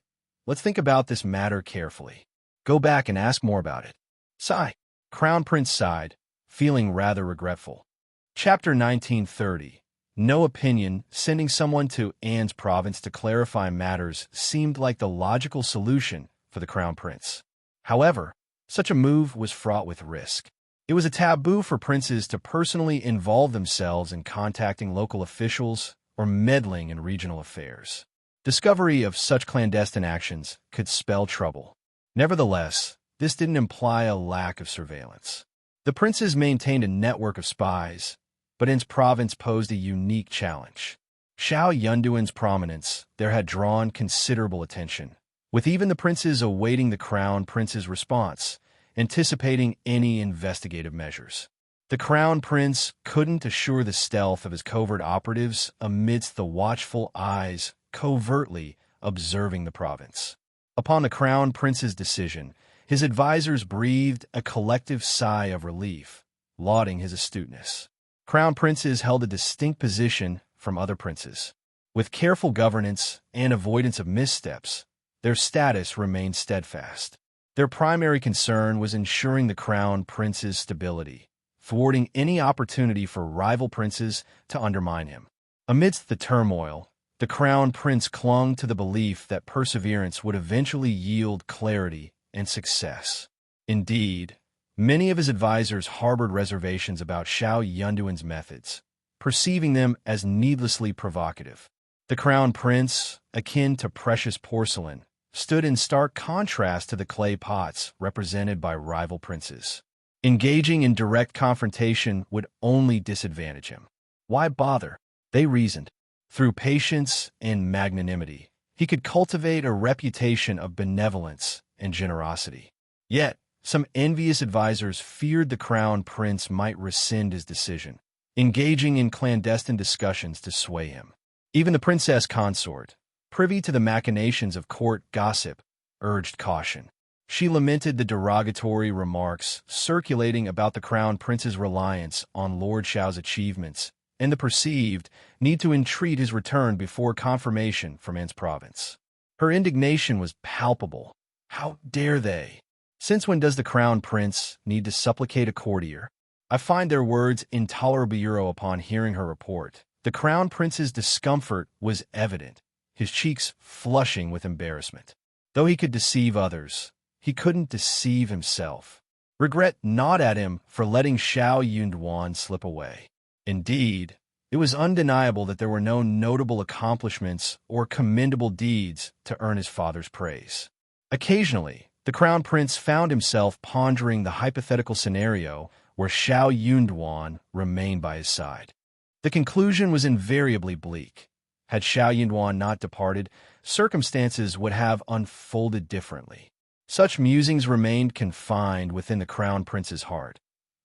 Let's think about this matter carefully. Go back and ask more about it. Sigh. Crown Prince sighed, feeling rather regretful. Chapter 1930. No opinion. Sending someone to Anne's province to clarify matters seemed like the logical solution for the Crown Prince. However, such a move was fraught with risk. It was a taboo for princes to personally involve themselves in contacting local officials or meddling in regional affairs. Discovery of such clandestine actions could spell trouble. Nevertheless, this didn't imply a lack of surveillance. The princes maintained a network of spies, but Anne's province posed a unique challenge. Xiao Yunduan's prominence there had drawn considerable attention, with even the princes awaiting the Crown Prince's response, anticipating any investigative measures. The Crown Prince couldn't assure the stealth of his covert operatives amidst the watchful eyes covertly observing the province. Upon the Crown Prince's decision, his advisors breathed a collective sigh of relief, lauding his astuteness. Crown princes held a distinct position from other princes. With careful governance and avoidance of missteps, their status remained steadfast. Their primary concern was ensuring the Crown Prince's stability, thwarting any opportunity for rival princes to undermine him. Amidst the turmoil, the Crown Prince clung to the belief that perseverance would eventually yield clarity and success. Indeed, many of his advisors harbored reservations about Xiao Yunduan's methods, perceiving them as needlessly provocative. The Crown Prince, akin to precious porcelain, stood in stark contrast to the clay pots represented by rival princes. Engaging in direct confrontation would only disadvantage him. Why bother? They reasoned. Through patience and magnanimity, he could cultivate a reputation of benevolence and generosity. Yet, some envious advisors feared the Crown Prince might rescind his decision, engaging in clandestine discussions to sway him. Even the princess consort, privy to the machinations of court gossip, urged caution. She lamented the derogatory remarks circulating about the Crown Prince's reliance on Lord Xiao's achievements and the perceived need to entreat his return before confirmation from Anne's province. Her indignation was palpable. How dare they? Since when does the Crown Prince need to supplicate a courtier? I find their words intolerable. Upon hearing her report, the Crown Prince's discomfort was evident, his cheeks flushing with embarrassment. Though he could deceive others, he couldn't deceive himself. Regret gnawed at him for letting Xiao Yunduan slip away. Indeed, it was undeniable that there were no notable accomplishments or commendable deeds to earn his father's praise. Occasionally, the Crown Prince found himself pondering the hypothetical scenario where Xiao Yunduan remained by his side. The conclusion was invariably bleak. Had Xiao Yunduan not departed, circumstances would have unfolded differently. Such musings remained confined within the Crown Prince's heart.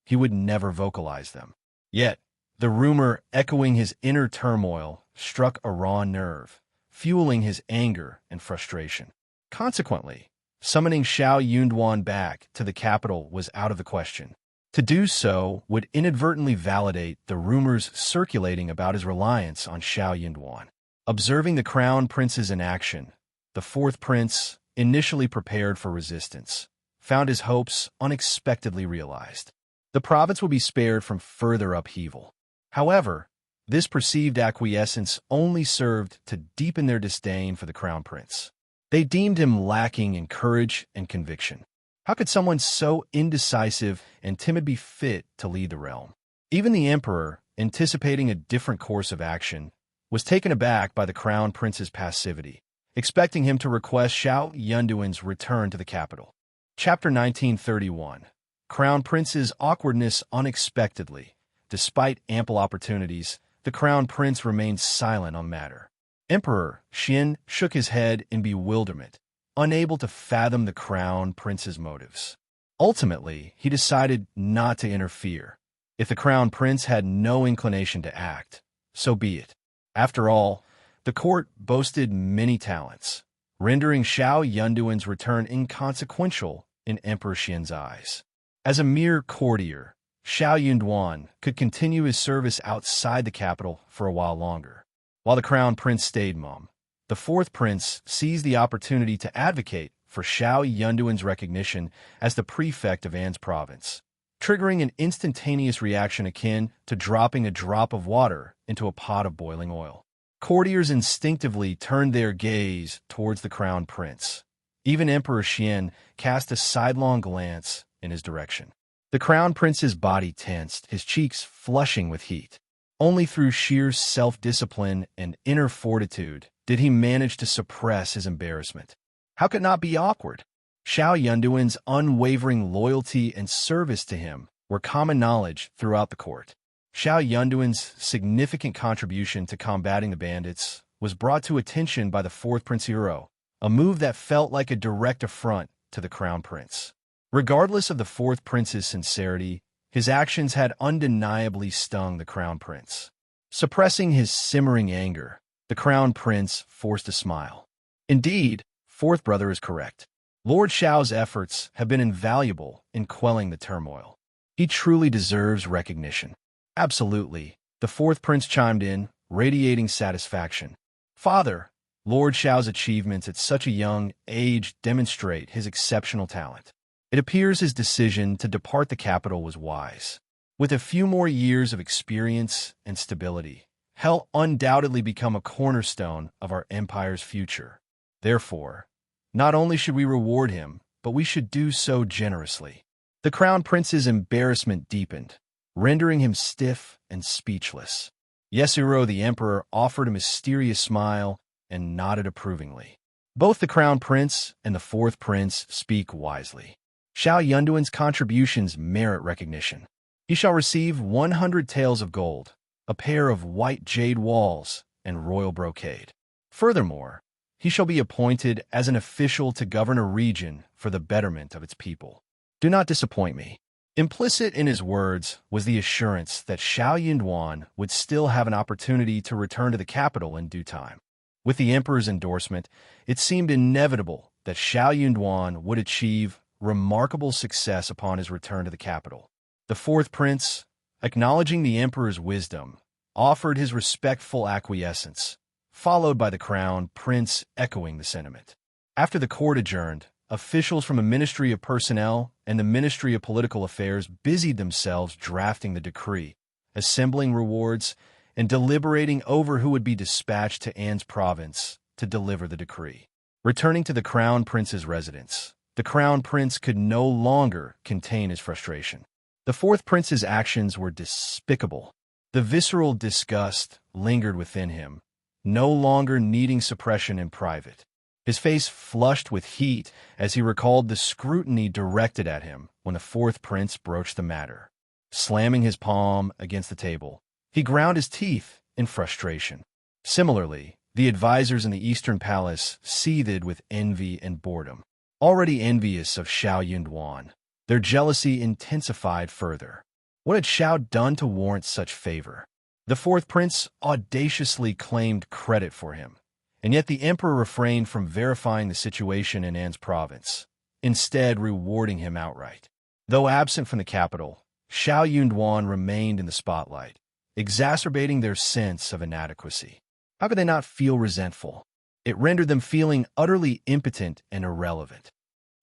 He would never vocalize them. Yet, the rumor echoing his inner turmoil struck a raw nerve, fueling his anger and frustration. Consequently, summoning Xiao Yunduan back to the capital was out of the question. To do so would inadvertently validate the rumors circulating about his reliance on Xiao Yunduan. Observing the crown princes in action, the fourth prince, initially prepared for resistance, found his hopes unexpectedly realized. The province would be spared from further upheaval. However, this perceived acquiescence only served to deepen their disdain for the crown prince. They deemed him lacking in courage and conviction. How could someone so indecisive and timid be fit to lead the realm? Even the emperor, anticipating a different course of action, was taken aback by the crown prince's passivity, expecting him to request Xiao Yunduan's return to the capital. Chapter 1931. Crown Prince's awkwardness unexpectedly. Despite ample opportunities, the crown prince remained silent on the matter. Emperor Xin shook his head in bewilderment, unable to fathom the crown prince's motives. Ultimately, he decided not to interfere. If the crown prince had no inclination to act, so be it. After all, the court boasted many talents, rendering Xiao Yunduan's return inconsequential in Emperor Xian's eyes. As a mere courtier, Xiao Yunduan could continue his service outside the capital for a while longer. While the crown prince stayed mum, the fourth prince seized the opportunity to advocate for Xiao Yunduan's recognition as the prefect of An's province, triggering an instantaneous reaction akin to dropping a drop of water into a pot of boiling oil. Courtiers instinctively turned their gaze towards the crown prince. Even Emperor Xian cast a sidelong glance in his direction. The crown prince's body tensed, his cheeks flushing with heat. Only through sheer self-discipline and inner fortitude did he manage to suppress his embarrassment. How could it not be awkward? Xiao Yunduan's unwavering loyalty and service to him were common knowledge throughout the court. Xiao Yunduan's significant contribution to combating the bandits was brought to attention by the fourth prince hero, a move that felt like a direct affront to the crown prince. Regardless of the fourth prince's sincerity, his actions had undeniably stung the crown prince. Suppressing his simmering anger, the crown prince forced a smile. Indeed, fourth brother is correct. Lord Xiao's efforts have been invaluable in quelling the turmoil. He truly deserves recognition. Absolutely, the fourth prince chimed in, radiating satisfaction. Father, Lord Xiao's achievements at such a young age demonstrate his exceptional talent. It appears his decision to depart the capital was wise. With a few more years of experience and stability, he'll undoubtedly become a cornerstone of our empire's future. Therefore, not only should we reward him, but we should do so generously. The crown prince's embarrassment deepened, rendering him stiff and speechless. Yesuro the emperor offered a mysterious smile and nodded approvingly. Both the crown prince and the fourth prince speak wisely. Xiao Yunduan's contributions merit recognition. He shall receive 100 taels of gold, a pair of white jade walls, and royal brocade. Furthermore, he shall be appointed as an official to govern a region for the betterment of its people. Do not disappoint me. Implicit in his words was the assurance that Xiao Yunduan would still have an opportunity to return to the capital in due time. With the emperor's endorsement, it seemed inevitable that Xiao Yunduan would achieve remarkable success upon his return to the capital. The fourth prince, acknowledging the emperor's wisdom, offered his respectful acquiescence, followed by the crown prince echoing the sentiment. After the court adjourned, officials from the Ministry of Personnel and the Ministry of Political Affairs busied themselves drafting the decree, assembling rewards, and deliberating over who would be dispatched to An's province to deliver the decree. Returning to the crown prince's residence, the crown prince could no longer contain his frustration. The fourth prince's actions were despicable. The visceral disgust lingered within him, no longer needing suppression in private. His face flushed with heat as he recalled the scrutiny directed at him when the fourth prince broached the matter. Slamming his palm against the table, he ground his teeth in frustration. Similarly, the advisors in the Eastern Palace seethed with envy and boredom. Already envious of Xiao Yunduan, their jealousy intensified further. What had Xiao done to warrant such favor? The fourth prince audaciously claimed credit for him, and yet the emperor refrained from verifying the situation in An's province, instead rewarding him outright. Though absent from the capital, Xiao Yunduan remained in the spotlight, exacerbating their sense of inadequacy. How could they not feel resentful? It rendered them feeling utterly impotent and irrelevant.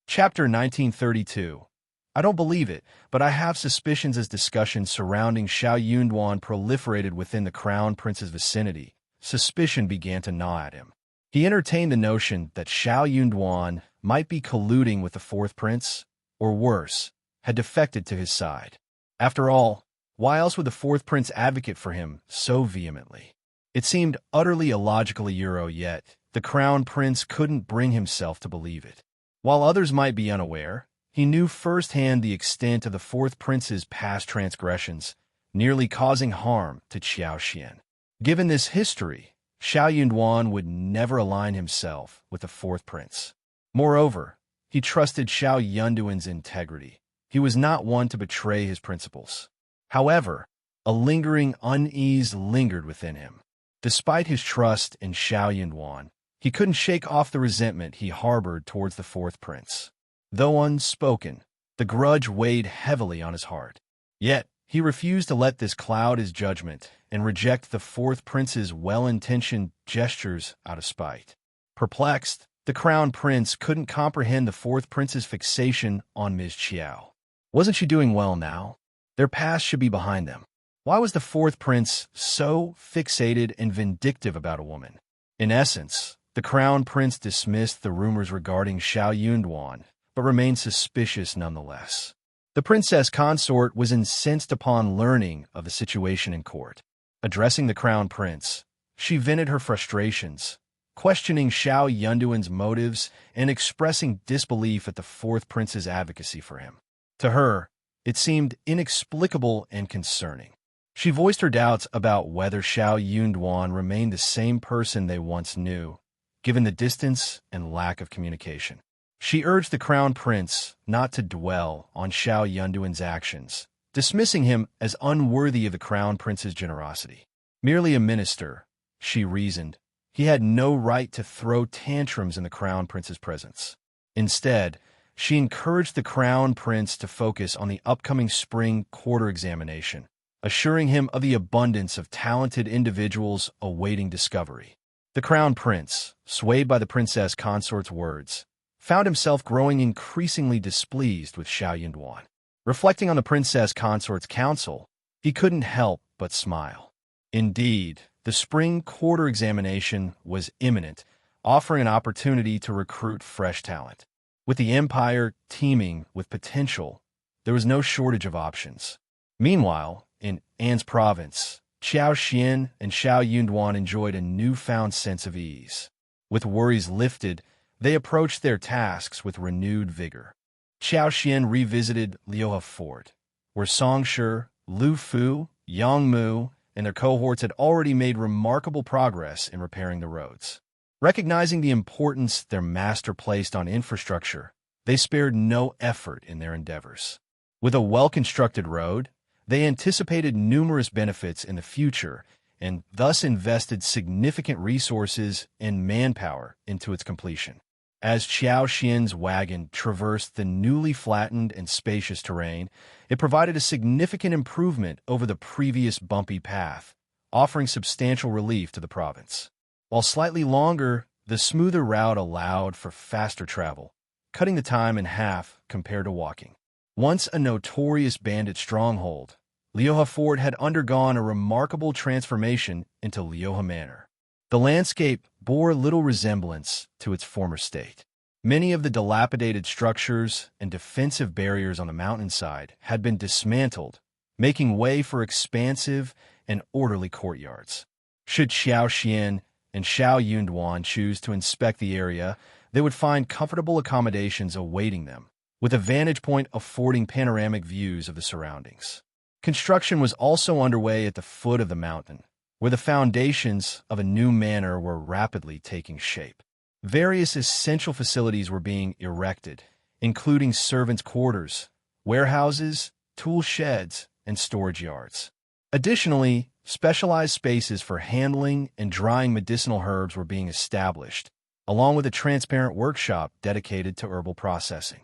Chapter 1932. I don't believe it, but I have suspicions. As discussions surrounding Xiao Yunduan proliferated within the Crown Prince's vicinity, suspicion began to gnaw at him. He entertained the notion that Xiao Yunduan might be colluding with the fourth prince, or worse, had defected to his side. After all, why else would the fourth prince advocate for him so vehemently? It seemed utterly illogical, yet the Crown Prince couldn't bring himself to believe it. While others might be unaware, he knew firsthand the extent of the fourth prince's past transgressions, nearly causing harm to Qiao Xian. Given this history, Xiao Yunduan would never align himself with the fourth prince. Moreover, he trusted Xiao Yunduan's integrity. He was not one to betray his principles. However, a lingering unease lingered within him. Despite his trust in Xiao Yunduan, he couldn't shake off the resentment he harbored towards the fourth prince. Though unspoken, the grudge weighed heavily on his heart. Yet, he refused to let this cloud his judgment and reject the fourth prince's well-intentioned gestures out of spite. Perplexed, the crown prince couldn't comprehend the fourth prince's fixation on Ms. Qiao. Wasn't she doing well now? Their past should be behind them. Why was the fourth prince so fixated and vindictive about a woman? In essence, the crown prince dismissed the rumors regarding Xiao Yunduan, but remained suspicious nonetheless. The princess consort was incensed upon learning of the situation in court. Addressing the crown prince, she vented her frustrations, questioning Xiao Yunduan's motives and expressing disbelief at the fourth prince's advocacy for him. To her, it seemed inexplicable and concerning. She voiced her doubts about whether Xiao Yunduan remained the same person they once knew, given the distance and lack of communication. She urged the crown prince not to dwell on Xiao Yunduan's actions, dismissing him as unworthy of the crown prince's generosity. Merely a minister, she reasoned, he had no right to throw tantrums in the crown prince's presence. Instead, she encouraged the crown prince to focus on the upcoming spring quarter examination, assuring him of the abundance of talented individuals awaiting discovery. The crown prince, swayed by the princess consort's words, found himself growing increasingly displeased with Xiao Yunduan. Reflecting on the princess consort's counsel, he couldn't help but smile. Indeed, the spring quarter examination was imminent, offering an opportunity to recruit fresh talent. With the empire teeming with potential, there was no shortage of options. Meanwhile, in An's province, Qiao Xian and Xiao Yunduan enjoyed a newfound sense of ease. With worries lifted, they approached their tasks with renewed vigor. Qiao Xian revisited Liuhe Fort, where Songshi, Lu Fu, Yang Mu, and their cohorts had already made remarkable progress in repairing the roads. Recognizing the importance their master placed on infrastructure, they spared no effort in their endeavors. With a well-constructed road, they anticipated numerous benefits in the future and thus invested significant resources and manpower into its completion. As Qiao Xian's wagon traversed the newly flattened and spacious terrain, it provided a significant improvement over the previous bumpy path, offering substantial relief to the province. While slightly longer, the smoother route allowed for faster travel, cutting the time in half compared to walking. Once a notorious bandit stronghold, Liuhe Fort had undergone a remarkable transformation into Liuhe Manor. The landscape bore little resemblance to its former state. Many of the dilapidated structures and defensive barriers on the mountainside had been dismantled, making way for expansive and orderly courtyards. Should Xiao Xian and Xiao Yunduan choose to inspect the area, they would find comfortable accommodations awaiting them, with a vantage point affording panoramic views of the surroundings. Construction was also underway at the foot of the mountain, where the foundations of a new manor were rapidly taking shape. Various essential facilities were being erected, including servants' quarters, warehouses, tool sheds, and storage yards. Additionally, specialized spaces for handling and drying medicinal herbs were being established, along with a transparent workshop dedicated to herbal processing.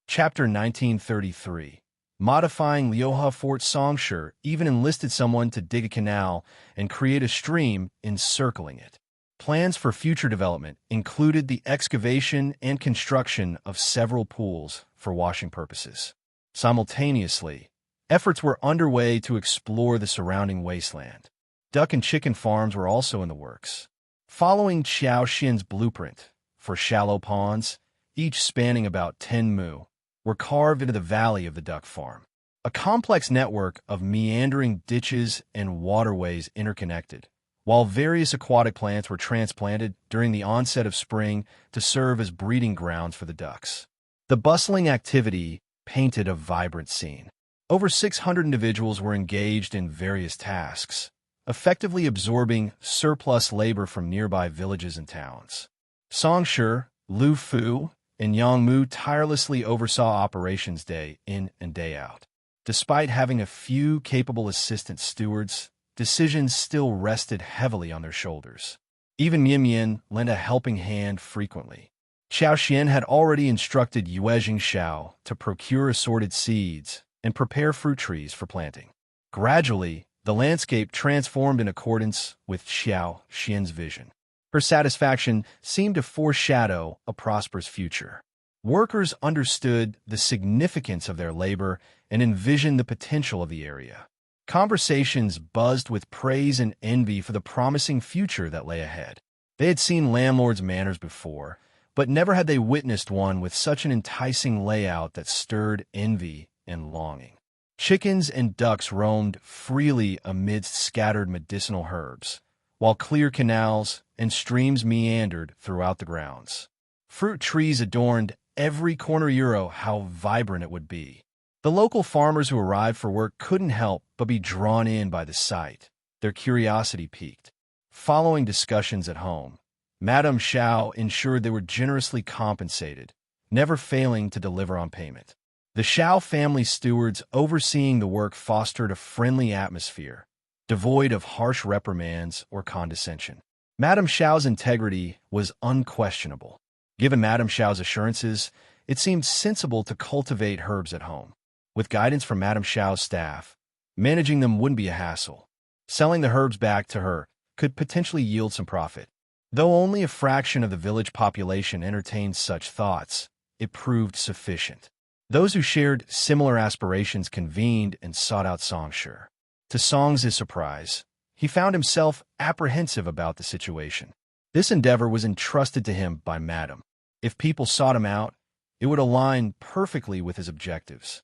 Chapter 1933. Modifying Liuhe Fort Songshur even enlisted someone to dig a canal and create a stream encircling it. Plans for future development included the excavation and construction of several pools for washing purposes. Simultaneously, efforts were underway to explore the surrounding wasteland. Duck and chicken farms were also in the works. Following Qiao Xian's blueprint for shallow ponds, each spanning about 10 mu, were carved into the valley of the duck farm. A complex network of meandering ditches and waterways interconnected, while various aquatic plants were transplanted during the onset of spring to serve as breeding grounds for the ducks. The bustling activity painted a vibrant scene. Over 600 individuals were engaged in various tasks, effectively absorbing surplus labor from nearby villages and towns. Songshur, Lu Fu, and Yangmu tirelessly oversaw operations day in and day out. Despite having a few capable assistant stewards, decisions still rested heavily on their shoulders. Even Mian lent a helping hand frequently. Qiao Xian had already instructed Yue Jingxiao to procure assorted seeds and prepare fruit trees for planting. Gradually, the landscape transformed in accordance with Qiao Xian's vision. Her satisfaction seemed to foreshadow a prosperous future. Workers understood the significance of their labor and envisioned the potential of the area. Conversations buzzed with praise and envy for the promising future that lay ahead. They had seen landlords' manors before, but never had they witnessed one with such an enticing layout that stirred envy and longing. Chickens and ducks roamed freely amidst scattered medicinal herbs, while clear canals and streams meandered throughout the grounds. Fruit trees adorned every corner. How vibrant it would be. The local farmers who arrived for work couldn't help but be drawn in by the sight. Their curiosity piqued. Following discussions at home, Madame Xiao ensured they were generously compensated, never failing to deliver on payment. The Xiao family stewards overseeing the work fostered a friendly atmosphere, devoid of harsh reprimands or condescension. Madame Xiao's integrity was unquestionable. Given Madame Xiao's assurances, it seemed sensible to cultivate herbs at home. With guidance from Madame Xiao's staff, managing them wouldn't be a hassle. Selling the herbs back to her could potentially yield some profit. Though only a fraction of the village population entertained such thoughts, it proved sufficient. Those who shared similar aspirations convened and sought out Songshur. To Song's surprise, he found himself apprehensive about the situation. This endeavor was entrusted to him by Madame. If people sought him out, it would align perfectly with his objectives.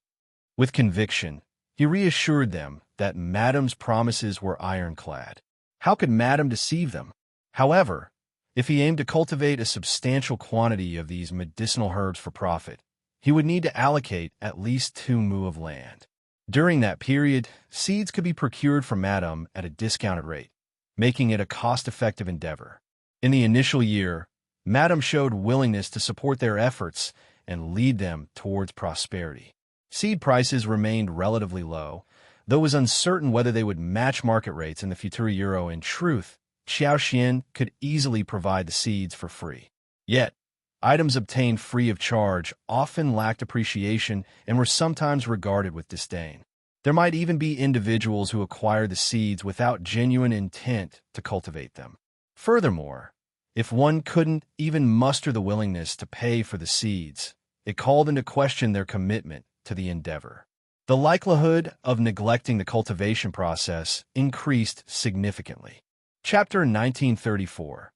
With conviction, he reassured them that Madame's promises were ironclad. How could Madame deceive them? However, if he aimed to cultivate a substantial quantity of these medicinal herbs for profit, he would need to allocate at least 2 mu of land. During that period, seeds could be procured from Madame at a discounted rate, making it a cost-effective endeavor. In the initial year, Madame showed willingness to support their efforts and lead them towards prosperity. Seed prices remained relatively low, though it was uncertain whether they would match market rates in the future. In truth, Qiao Xian could easily provide the seeds for free. Yet, items obtained free of charge often lacked appreciation and were sometimes regarded with disdain. There might even be individuals who acquired the seeds without genuine intent to cultivate them. Furthermore, if one couldn't even muster the willingness to pay for the seeds, it called into question their commitment to the endeavor. The likelihood of neglecting the cultivation process increased significantly. Chapter 1934.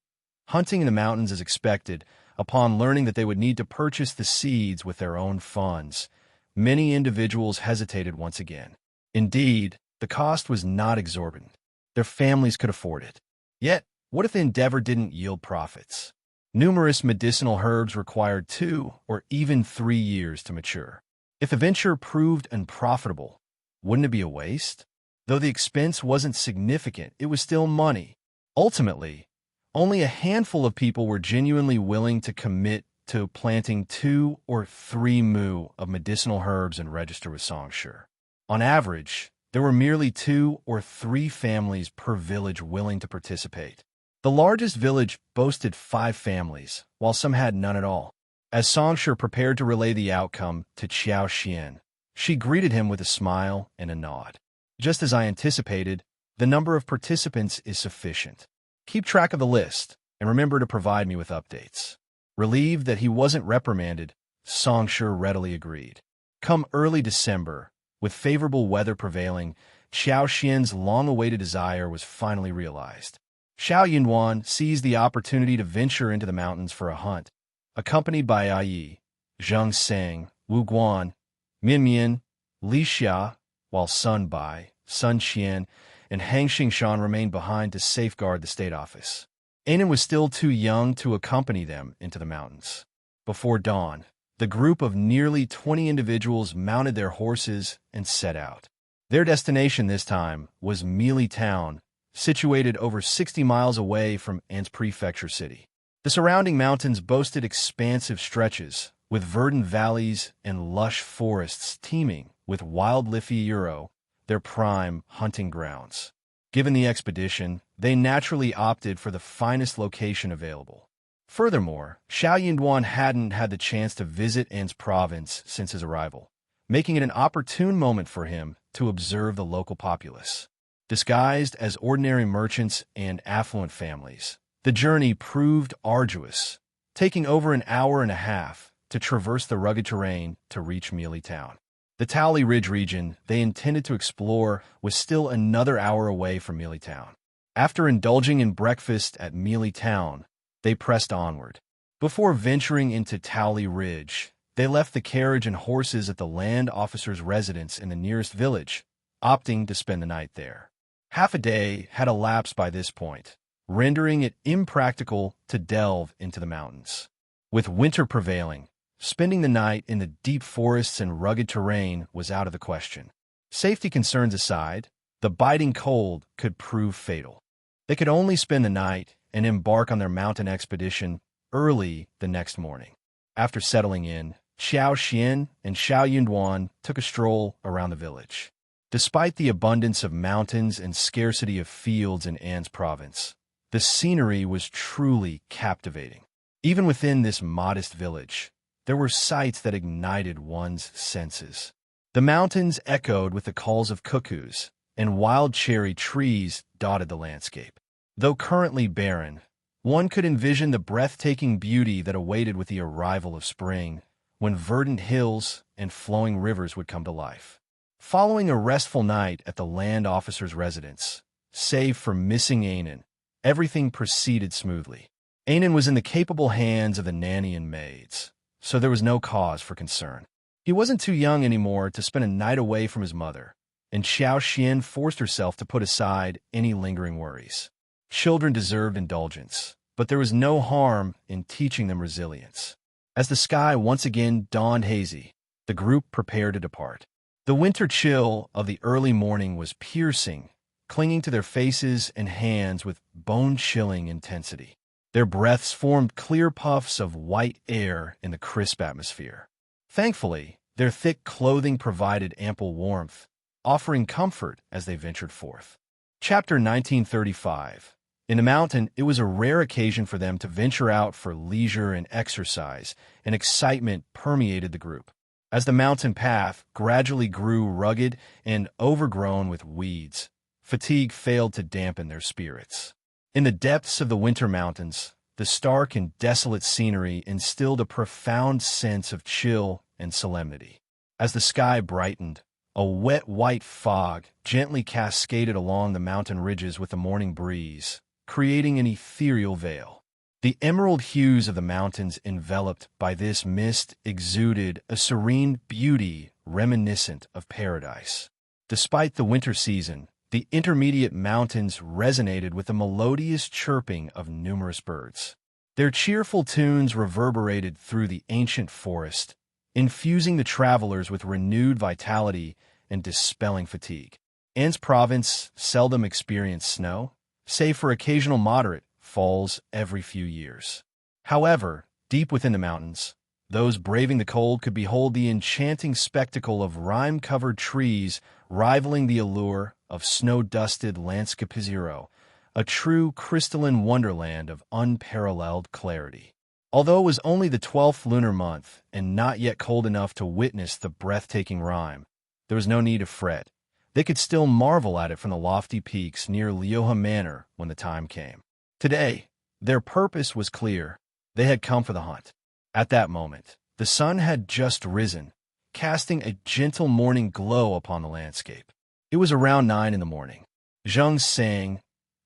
Hunting in the mountains as expected. Upon learning that they would need to purchase the seeds with their own funds, many individuals hesitated once again. Indeed, the cost was not exorbitant. Their families could afford it. Yet, what if the endeavor didn't yield profits? Numerous medicinal herbs required 2 or even 3 years to mature. If the venture proved unprofitable, wouldn't it be a waste? Though the expense wasn't significant, it was still money. Ultimately, only a handful of people were genuinely willing to commit to planting 2 or 3 mu of medicinal herbs and register with Songshur. On average, there were merely 2 or 3 families per village willing to participate. The largest village boasted 5 families, while some had none at all. As Songshur prepared to relay the outcome to Qiao Xian, She greeted him with a smile and a nod. Just as I anticipated, the number of participants is sufficient. Keep track of the list, and remember to provide me with updates. Relieved that he wasn't reprimanded, Songsher readily agreed. Come early December, with favorable weather prevailing, Xiao Xian's long-awaited desire was finally realized. Xiao Yunwan seized the opportunity to venture into the mountains for a hunt, accompanied by Ai, Zheng Seng, Wu Guan, Min Mian, Li Xia, while Sun Bai, Sun Qian, and Hang Xingshan remained behind to safeguard the state office. Anan was still too young to accompany them into the mountains. Before dawn, the group of nearly 20 individuals mounted their horses and set out. Their destination this time was Meili Town, situated over 60 miles away from An's prefecture city. The surrounding mountains boasted expansive stretches, with verdant valleys and lush forests teeming with wild Lifiuro, their prime hunting grounds. Given the expedition, they naturally opted for the finest location available. Furthermore, Xiao Yunduan hadn't had the chance to visit An's province since his arrival, making it an opportune moment for him to observe the local populace. Disguised as ordinary merchants and affluent families, the journey proved arduous, taking over an hour and a half to traverse the rugged terrain to reach Meili Town. The Taoli Ridge region they intended to explore was still another hour away from Meili Town. After indulging in breakfast at Meili Town, they pressed onward. Before venturing into Taoli Ridge, they left the carriage and horses at the land officer's residence in the nearest village, opting to spend the night there. Half a day had elapsed by this point, rendering it impractical to delve into the mountains. With winter prevailing, spending the night in the deep forests and rugged terrain was out of the question. Safety concerns aside, the biting cold could prove fatal. They could only spend the night and embark on their mountain expedition early the next morning. After settling in, Xiao Xian and Xiao Yunduan took a stroll around the village. Despite the abundance of mountains and scarcity of fields in An's province, the scenery was truly captivating. Even within this modest village, there were sights that ignited one's senses. The mountains echoed with the calls of cuckoos, and wild cherry trees dotted the landscape. Though currently barren, one could envision the breathtaking beauty that awaited with the arrival of spring, when verdant hills and flowing rivers would come to life. Following a restful night at the land officer's residence, save for missing Anan, everything proceeded smoothly. Anan was in the capable hands of the nanny and maids, so there was no cause for concern. He wasn't too young anymore to spend a night away from his mother, and Xiao Xian forced herself to put aside any lingering worries. Children deserved indulgence, but there was no harm in teaching them resilience. As the sky once again dawned hazy, the group prepared to depart. The winter chill of the early morning was piercing, clinging to their faces and hands with bone-chilling intensity. Their breaths formed clear puffs of white air in the crisp atmosphere. Thankfully, their thick clothing provided ample warmth, offering comfort as they ventured forth. Chapter 1935. In the mountain, it was a rare occasion for them to venture out for leisure and exercise, and excitement permeated the group. As the mountain path gradually grew rugged and overgrown with weeds, fatigue failed to dampen their spirits. In the depths of the winter mountains, the stark and desolate scenery instilled a profound sense of chill and solemnity. As the sky brightened, a wet white fog gently cascaded along the mountain ridges with the morning breeze, creating an ethereal veil. The emerald hues of the mountains enveloped by this mist exuded a serene beauty reminiscent of paradise. Despite the winter season, the intermediate mountains resonated with the melodious chirping of numerous birds. Their cheerful tunes reverberated through the ancient forest, infusing the travelers with renewed vitality and dispelling fatigue. An's province seldom experienced snow, save for occasional moderate falls every few years. However, deep within the mountains, those braving the cold could behold the enchanting spectacle of rime-covered trees rivaling the allure of snow-dusted Lanskapizero, a true crystalline wonderland of unparalleled clarity. Although it was only the 12th lunar month and not yet cold enough to witness the breathtaking rime, there was no need to fret. They could still marvel at it from the lofty peaks near Lioha Manor when the time came. Today, their purpose was clear. They had come for the hunt. At that moment, the sun had just risen, casting a gentle morning glow upon the landscape. It was around 9 in the morning. Zhang Sang,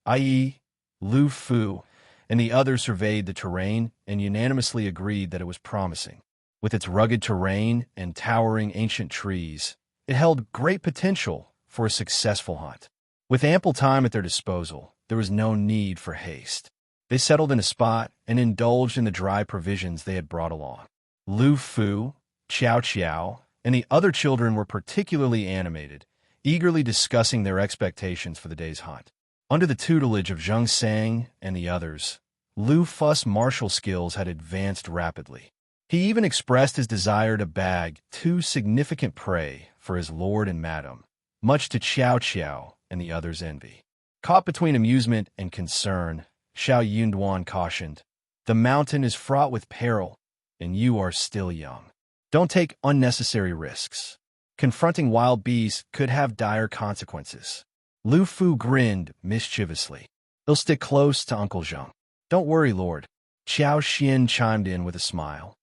i.e. Lu Fu, and the others surveyed the terrain and unanimously agreed that it was promising. With its rugged terrain and towering ancient trees, it held great potential for a successful hunt. With ample time at their disposal, there was no need for haste. They settled in a spot and indulged in the dry provisions they had brought along. Lu Fu, Qiao Qiao, and the other children were particularly animated, eagerly discussing their expectations for the day's hunt. Under the tutelage of Zhang Sang and the others, Lu Fu's martial skills had advanced rapidly. He even expressed his desire to bag 2 significant prey for his lord and madam, much to Qiao Qiao and the others' envy. Caught between amusement and concern, Xiao Yunduan cautioned, "The mountain is fraught with peril, and you are still young. Don't take unnecessary risks. Confronting wild beasts could have dire consequences." Lu Fu grinned mischievously. "He'll stick close to Uncle Zhang." "Don't worry, Lord," Qiao Xian chimed in with a smile.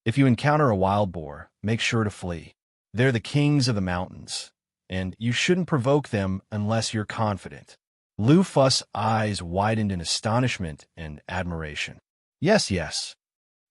"If you encounter a wild boar, make sure to flee. They're the kings of the mountains, and you shouldn't provoke them unless you're confident." Lu Fu's eyes widened in astonishment and admiration. Yes.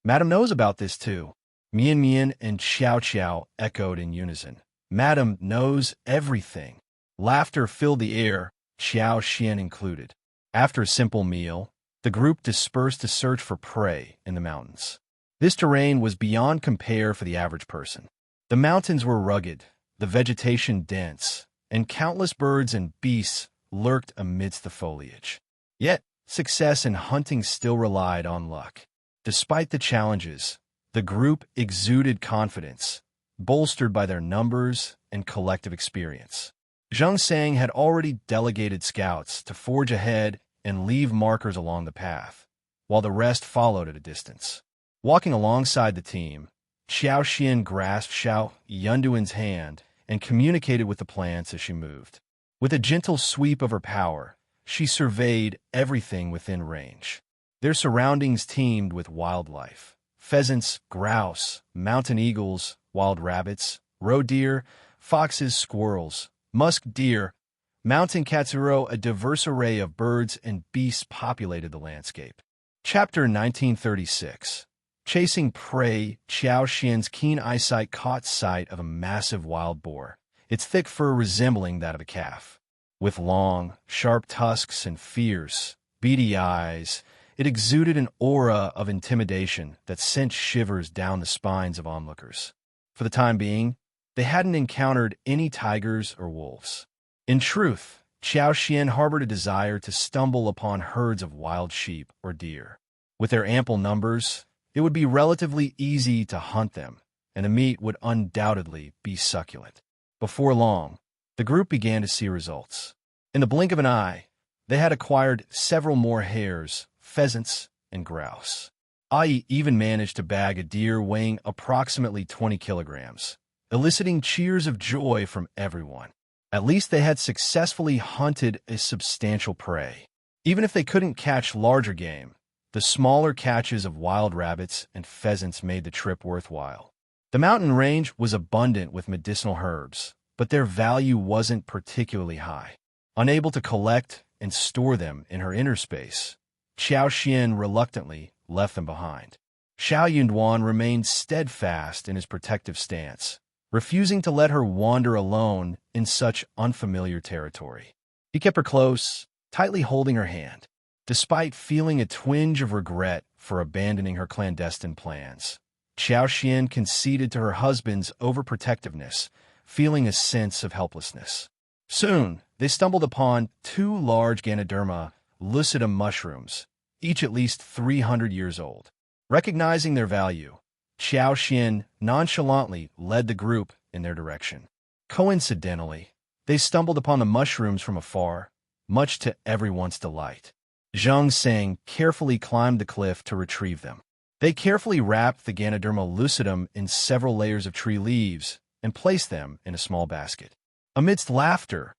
Madam knows about this too." Mian Mian and Xiao Qiao echoed in unison. "Madam knows everything." Laughter filled the air, Qiao Xian included. After a simple meal, the group dispersed to search for prey in the mountains. This terrain was beyond compare for the average person. The mountains were rugged, the vegetation dense, and countless birds and beasts lurked amidst the foliage. Yet, success in hunting still relied on luck. Despite the challenges, the group exuded confidence, bolstered by their numbers and collective experience. Zhang Sang had already delegated scouts to forge ahead and leave markers along the path, while the rest followed at a distance. Walking alongside the team, Xiao Xian grasped Xiao Yunduan's hand and communicated with the plants as she moved. With a gentle sweep of her power, she surveyed everything within range. Their surroundings teemed with wildlife: pheasants, grouse, mountain eagles, wild rabbits, roe deer, foxes, squirrels, musk deer, mountain katsuro. A diverse array of birds and beasts populated the landscape. Chapter 1936. Chasing prey. Qiao Xian's keen eyesight caught sight of a massive wild boar, its thick fur resembling that of a calf. With long, sharp tusks and fierce, beady eyes, it exuded an aura of intimidation that sent shivers down the spines of onlookers. For the time being, they hadn't encountered any tigers or wolves. In truth, Qiao Xian harbored a desire to stumble upon herds of wild sheep or deer. With their ample numbers, it would be relatively easy to hunt them, and the meat would undoubtedly be succulent. Before long, the group began to see results. In the blink of an eye, they had acquired several more hares, pheasants, and grouse. Ai even managed to bag a deer weighing approximately 20 kilograms, eliciting cheers of joy from everyone. At least they had successfully hunted a substantial prey. Even if they couldn't catch larger game, the smaller catches of wild rabbits and pheasants made the trip worthwhile. The mountain range was abundant with medicinal herbs, but their value wasn't particularly high. Unable to collect and store them in her inner space, Qiao Xian reluctantly left them behind. Xiao Yunduan remained steadfast in his protective stance, refusing to let her wander alone in such unfamiliar territory. He kept her close, tightly holding her hand. Despite feeling a twinge of regret for abandoning her clandestine plans, Qiao Xian conceded to her husband's overprotectiveness, feeling a sense of helplessness. Soon, they stumbled upon 2 large Ganoderma lucidum mushrooms, each at least 300 years old. Recognizing their value, Qiao Xian nonchalantly led the group in their direction. Coincidentally, they stumbled upon the mushrooms from afar, much to everyone's delight. Zhang Sang carefully climbed the cliff to retrieve them. They carefully wrapped the Ganoderma lucidum in several layers of tree leaves and placed them in a small basket. Amidst laughter,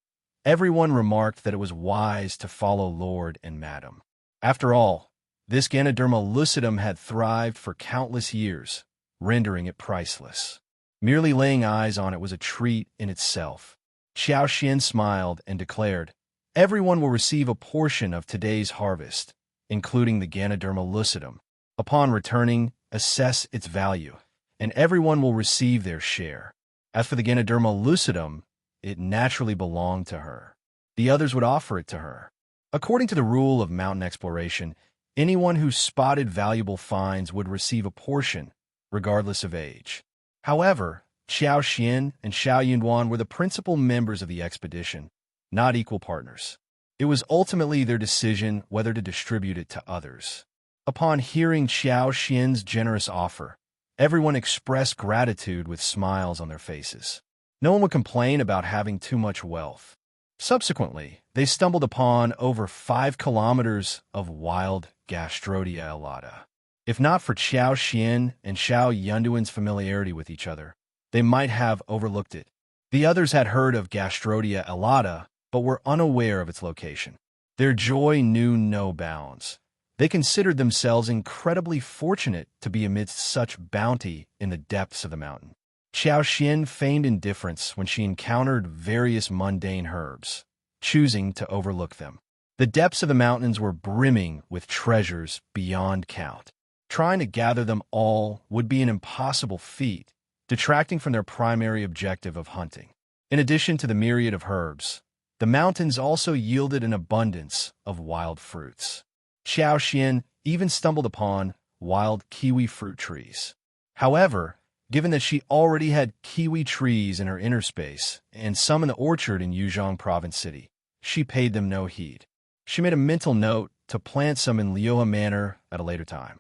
everyone remarked that it was wise to follow Lord and Madam. After all, this Ganoderma lucidum had thrived for countless years, rendering it priceless. Merely laying eyes on it was a treat in itself. Xiao Xian smiled and declared, "Everyone will receive a portion of today's harvest, including the Ganoderma lucidum. Upon returning, assess its value, and everyone will receive their share. As for the Ganoderma lucidum, it naturally belonged to her. The others would offer it to her. According to the rule of mountain exploration, anyone who spotted valuable finds would receive a portion, regardless of age. However, Xiao Xian and Xiao Yunduan were the principal members of the expedition, not equal partners. It was ultimately their decision whether to distribute it to others. Upon hearing Xiao Xian's generous offer, everyone expressed gratitude with smiles on their faces. No one would complain about having too much wealth. Subsequently, they stumbled upon over 5 kilometers of wild Gastrodia elata. If not for Xiao Xian and Xiao Yunduan's familiarity with each other, they might have overlooked it. The others had heard of Gastrodia elata, but were unaware of its location. Their joy knew no bounds. They considered themselves incredibly fortunate to be amidst such bounty in the depths of the mountain. Xiao Xian feigned indifference when she encountered various mundane herbs, choosing to overlook them. The depths of the mountains were brimming with treasures beyond count. Trying to gather them all would be an impossible feat, detracting from their primary objective of hunting. In addition to the myriad of herbs, the mountains also yielded an abundance of wild fruits. Xiao Xian even stumbled upon wild kiwi fruit trees. However, given that she already had kiwi trees in her inner space and some in the orchard in Yuzhong Province City, she paid them no heed. She made a mental note to plant some in Liuhe Manor at a later time.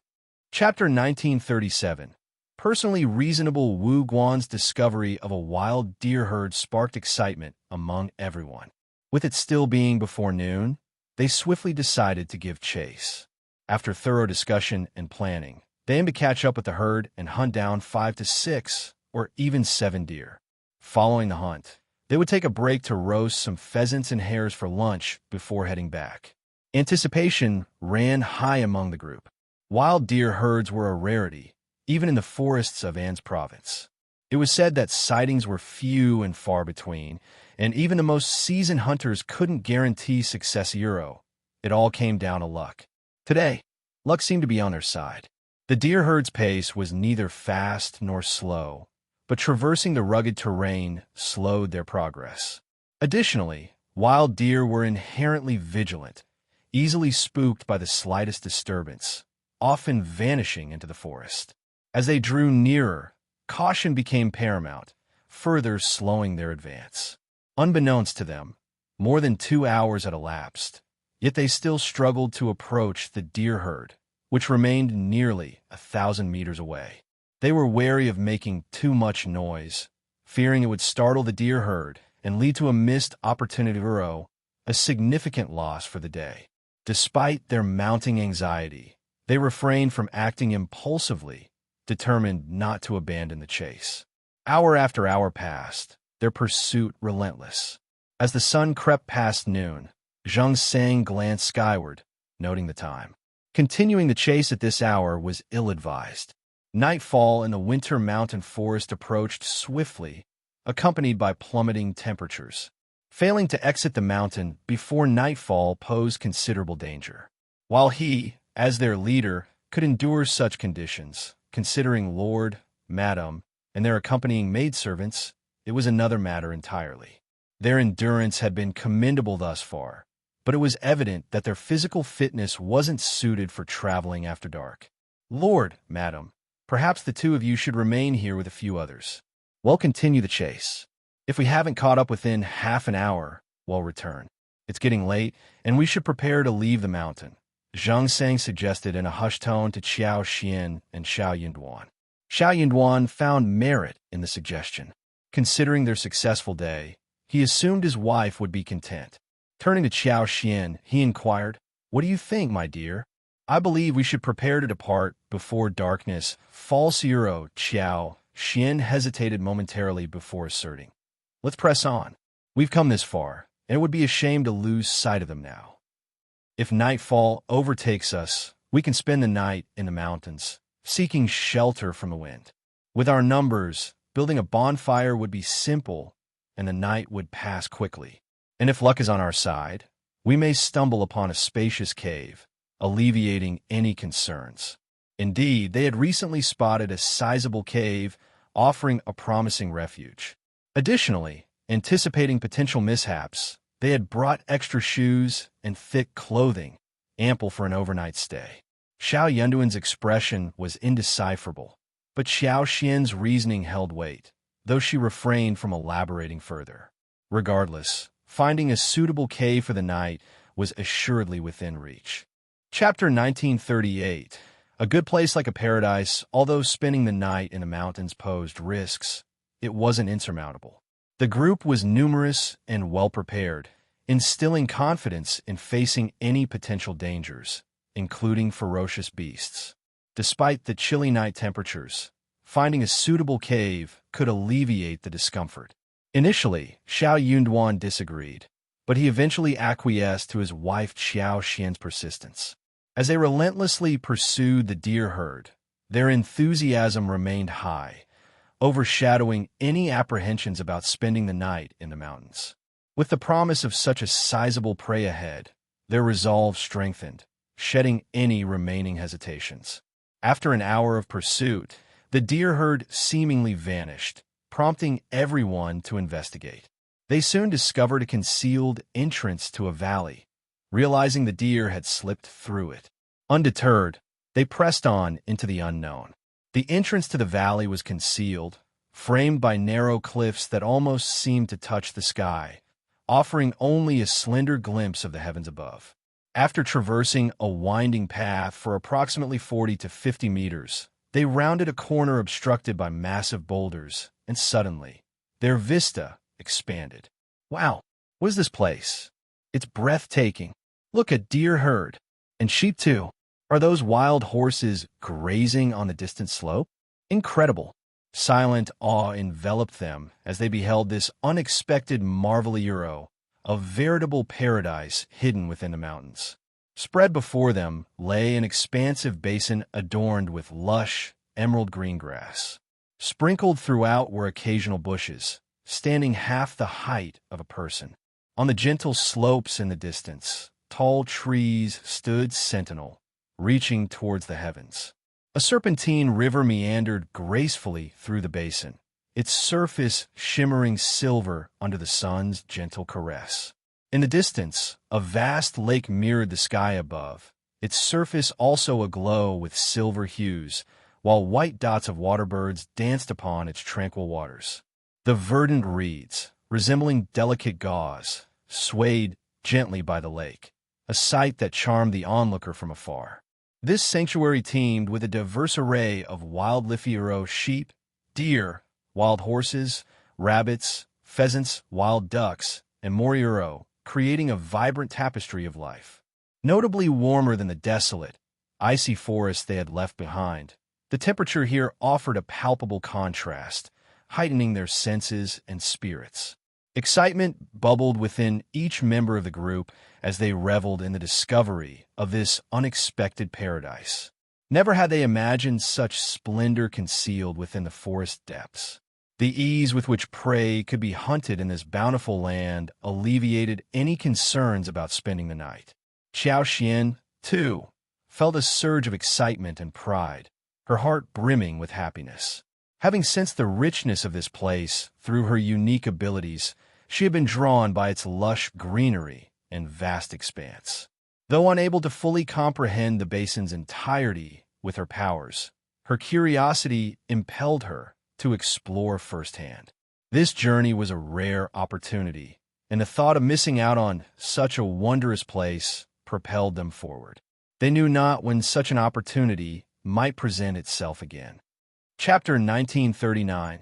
Chapter 1937. Personally reasonable Wu Guan's discovery of a wild deer herd sparked excitement among everyone. With it still being before noon, they swiftly decided to give chase. After thorough discussion and planning, they aimed to catch up with the herd and hunt down 5 to 6 or even 7 deer. Following the hunt, they would take a break to roast some pheasants and hares for lunch before heading back. Anticipation ran high among the group. Wild deer herds were a rarity, even in the forests of An's province. It was said that sightings were few and far between, and even the most seasoned hunters couldn't guarantee success. It all came down to luck. Today, luck seemed to be on their side. The deer herd's pace was neither fast nor slow, but traversing the rugged terrain slowed their progress. Additionally, wild deer were inherently vigilant, easily spooked by the slightest disturbance, often vanishing into the forest. As they drew nearer, caution became paramount, further slowing their advance. Unbeknownst to them, more than 2 hours had elapsed, yet they still struggled to approach the deer herd, which remained nearly 1,000 meters away. They were wary of making too much noise, fearing it would startle the deer herd and lead to a missed opportunity, a significant loss for the day. Despite their mounting anxiety, they refrained from acting impulsively, determined not to abandon the chase. Hour after hour passed, their pursuit relentless. As the sun crept past noon, Zhang Sang glanced skyward, noting the time. Continuing the chase at this hour was ill-advised. Nightfall in the winter mountain forest approached swiftly, accompanied by plummeting temperatures. Failing to exit the mountain before nightfall posed considerable danger. While he, as their leader, could endure such conditions, considering Lord, Madam, and their accompanying maidservants, it was another matter entirely. Their endurance had been commendable thus far, but it was evident that their physical fitness wasn't suited for traveling after dark. "Lord, Madam, perhaps the 2 of you should remain here with a few others. We'll continue the chase. If we haven't caught up within half an hour, we'll return. It's getting late, and we should prepare to leave the mountain," Zhang Sang suggested in a hushed tone to Xiao Xian and Xiao Yunduan. Xiao Yunduan found merit in the suggestion. Considering their successful day, he assumed his wife would be content. Turning to Xiao Xian, he inquired, "What do you think, my dear? I believe we should prepare to depart before darkness. False hero Xiao Xian hesitated momentarily before asserting. Let's press on. We've come this far, and it would be a shame to lose sight of them now. If nightfall overtakes us, we can spend the night in the mountains, seeking shelter from the wind. With our numbers, building a bonfire would be simple, and the night would pass quickly. And if luck is on our side, we may stumble upon a spacious cave, alleviating any concerns. Indeed, they had recently spotted a sizable cave offering a promising refuge. Additionally, anticipating potential mishaps, they had brought extra shoes and thick clothing, ample for an overnight stay. Xiao Yunduan's expression was indecipherable, but Xiao Xian's reasoning held weight, though she refrained from elaborating further. Regardless, finding a suitable cave for the night was assuredly within reach. Chapter 1938. A good place like a paradise, although spending the night in the mountains posed risks, it wasn't insurmountable. The group was numerous and well-prepared, instilling confidence in facing any potential dangers, including ferocious beasts. Despite the chilly night temperatures, finding a suitable cave could alleviate the discomfort. Initially, Xiao Yunduan disagreed, but he eventually acquiesced to his wife Xiao Xian's persistence. As they relentlessly pursued the deer herd, their enthusiasm remained high, overshadowing any apprehensions about spending the night in the mountains. With the promise of such a sizable prey ahead, their resolve strengthened, shedding any remaining hesitations. After an hour of pursuit, the deer herd seemingly vanished, prompting everyone to investigate. They soon discovered a concealed entrance to a valley, realizing the deer had slipped through it. Undeterred, they pressed on into the unknown. The entrance to the valley was concealed, framed by narrow cliffs that almost seemed to touch the sky, offering only a slender glimpse of the heavens above. After traversing a winding path for approximately 40 to 50 meters, they rounded a corner obstructed by massive boulders, and suddenly, their vista expanded. Wow, what is this place? It's breathtaking. Look, a deer herd. And sheep too. Are those wild horses grazing on the distant slope? Incredible. Silent awe enveloped them as they beheld this unexpected marvelio, a veritable paradise hidden within the mountains. Spread before them lay an expansive basin adorned with lush, emerald green grass. Sprinkled throughout were occasional bushes, standing half the height of a person. On the gentle slopes in the distance, tall trees stood sentinel, reaching towards the heavens. A serpentine river meandered gracefully through the basin, its surface shimmering silver under the sun's gentle caress. In the distance, a vast lake mirrored the sky above, its surface also aglow with silver hues, while white dots of waterbirds danced upon its tranquil waters. The verdant reeds, resembling delicate gauze, swayed gently by the lake, a sight that charmed the onlooker from afar. This sanctuary teemed with a diverse array of wild lifiero sheep, deer, wild horses, rabbits, pheasants, wild ducks, and moriuro, creating a vibrant tapestry of life. Notably warmer than the desolate, icy forest they had left behind, the temperature here offered a palpable contrast, heightening their senses and spirits. Excitement bubbled within each member of the group as they reveled in the discovery of this unexpected paradise. Never had they imagined such splendor concealed within the forest depths. The ease with which prey could be hunted in this bountiful land alleviated any concerns about spending the night. Xiao Xian, too, felt a surge of excitement and pride, her heart brimming with happiness. Having sensed the richness of this place through her unique abilities, she had been drawn by its lush greenery and vast expanse. Though unable to fully comprehend the basin's entirety with her powers, her curiosity impelled her to explore firsthand. This journey was a rare opportunity, and the thought of missing out on such a wondrous place propelled them forward. They knew not when such an opportunity might present itself again. Chapter 1939.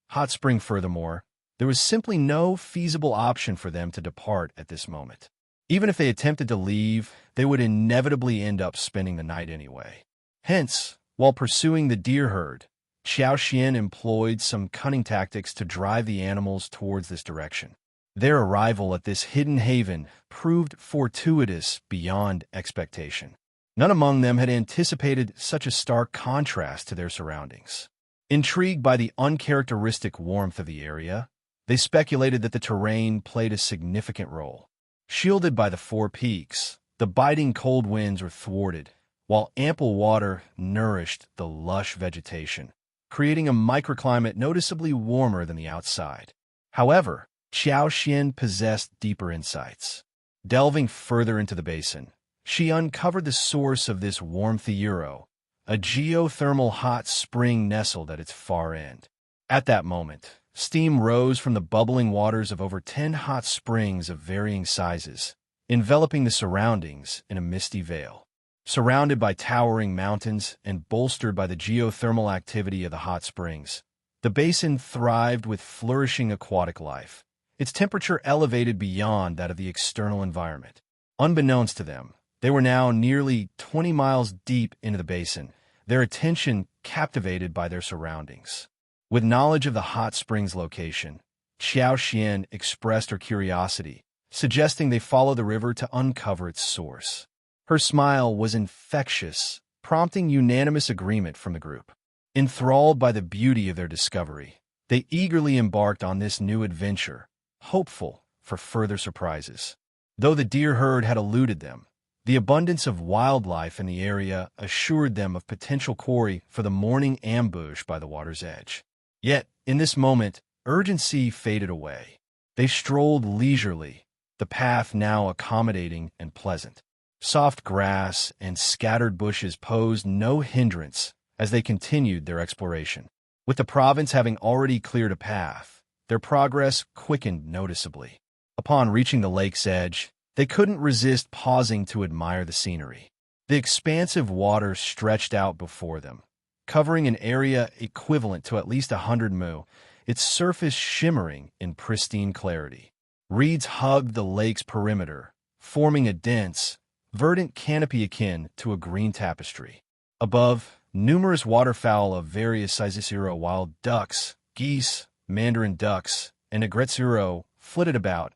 Hot Spring. Furthermore, there was simply no feasible option for them to depart at this moment. Even if they attempted to leave, they would inevitably end up spending the night anyway. Hence, while pursuing the deer herd, Xiao Xian employed some cunning tactics to drive the animals towards this direction. Their arrival at this hidden haven proved fortuitous beyond expectation. None among them had anticipated such a stark contrast to their surroundings. Intrigued by the uncharacteristic warmth of the area, they speculated that the terrain played a significant role. Shielded by the four peaks, the biting cold winds were thwarted, while ample water nourished the lush vegetation, creating a microclimate noticeably warmer than the outside. However, Xiao Xian possessed deeper insights. Delving further into the basin, she uncovered the source of this warmth, a geothermal hot spring nestled at its far end. At that moment, steam rose from the bubbling waters of over 10 hot springs of varying sizes, enveloping the surroundings in a misty veil. Surrounded by towering mountains and bolstered by the geothermal activity of the hot springs, the basin thrived with flourishing aquatic life, its temperature elevated beyond that of the external environment. Unbeknownst to them, they were now nearly 20 miles deep into the basin, their attention captivated by their surroundings. With knowledge of the hot springs' location, Xiao Xian expressed her curiosity, suggesting they follow the river to uncover its source. Her smile was infectious, prompting unanimous agreement from the group. Enthralled by the beauty of their discovery, they eagerly embarked on this new adventure, hopeful for further surprises. Though the deer herd had eluded them, the abundance of wildlife in the area assured them of potential quarry for the morning ambush by the water's edge. Yet, in this moment, urgency faded away. They strolled leisurely, the path now accommodating and pleasant. Soft grass and scattered bushes posed no hindrance as they continued their exploration. With the province having already cleared a path, their progress quickened noticeably. Upon reaching the lake's edge, they couldn't resist pausing to admire the scenery. The expansive water stretched out before them, covering an area equivalent to at least 100 mu, its surface shimmering in pristine clarity. Reeds hugged the lake's perimeter, forming a dense, verdant canopy akin to a green tapestry. Above, numerous waterfowl of various sizes, wild ducks, geese, mandarin ducks, and aigrettes flitted about,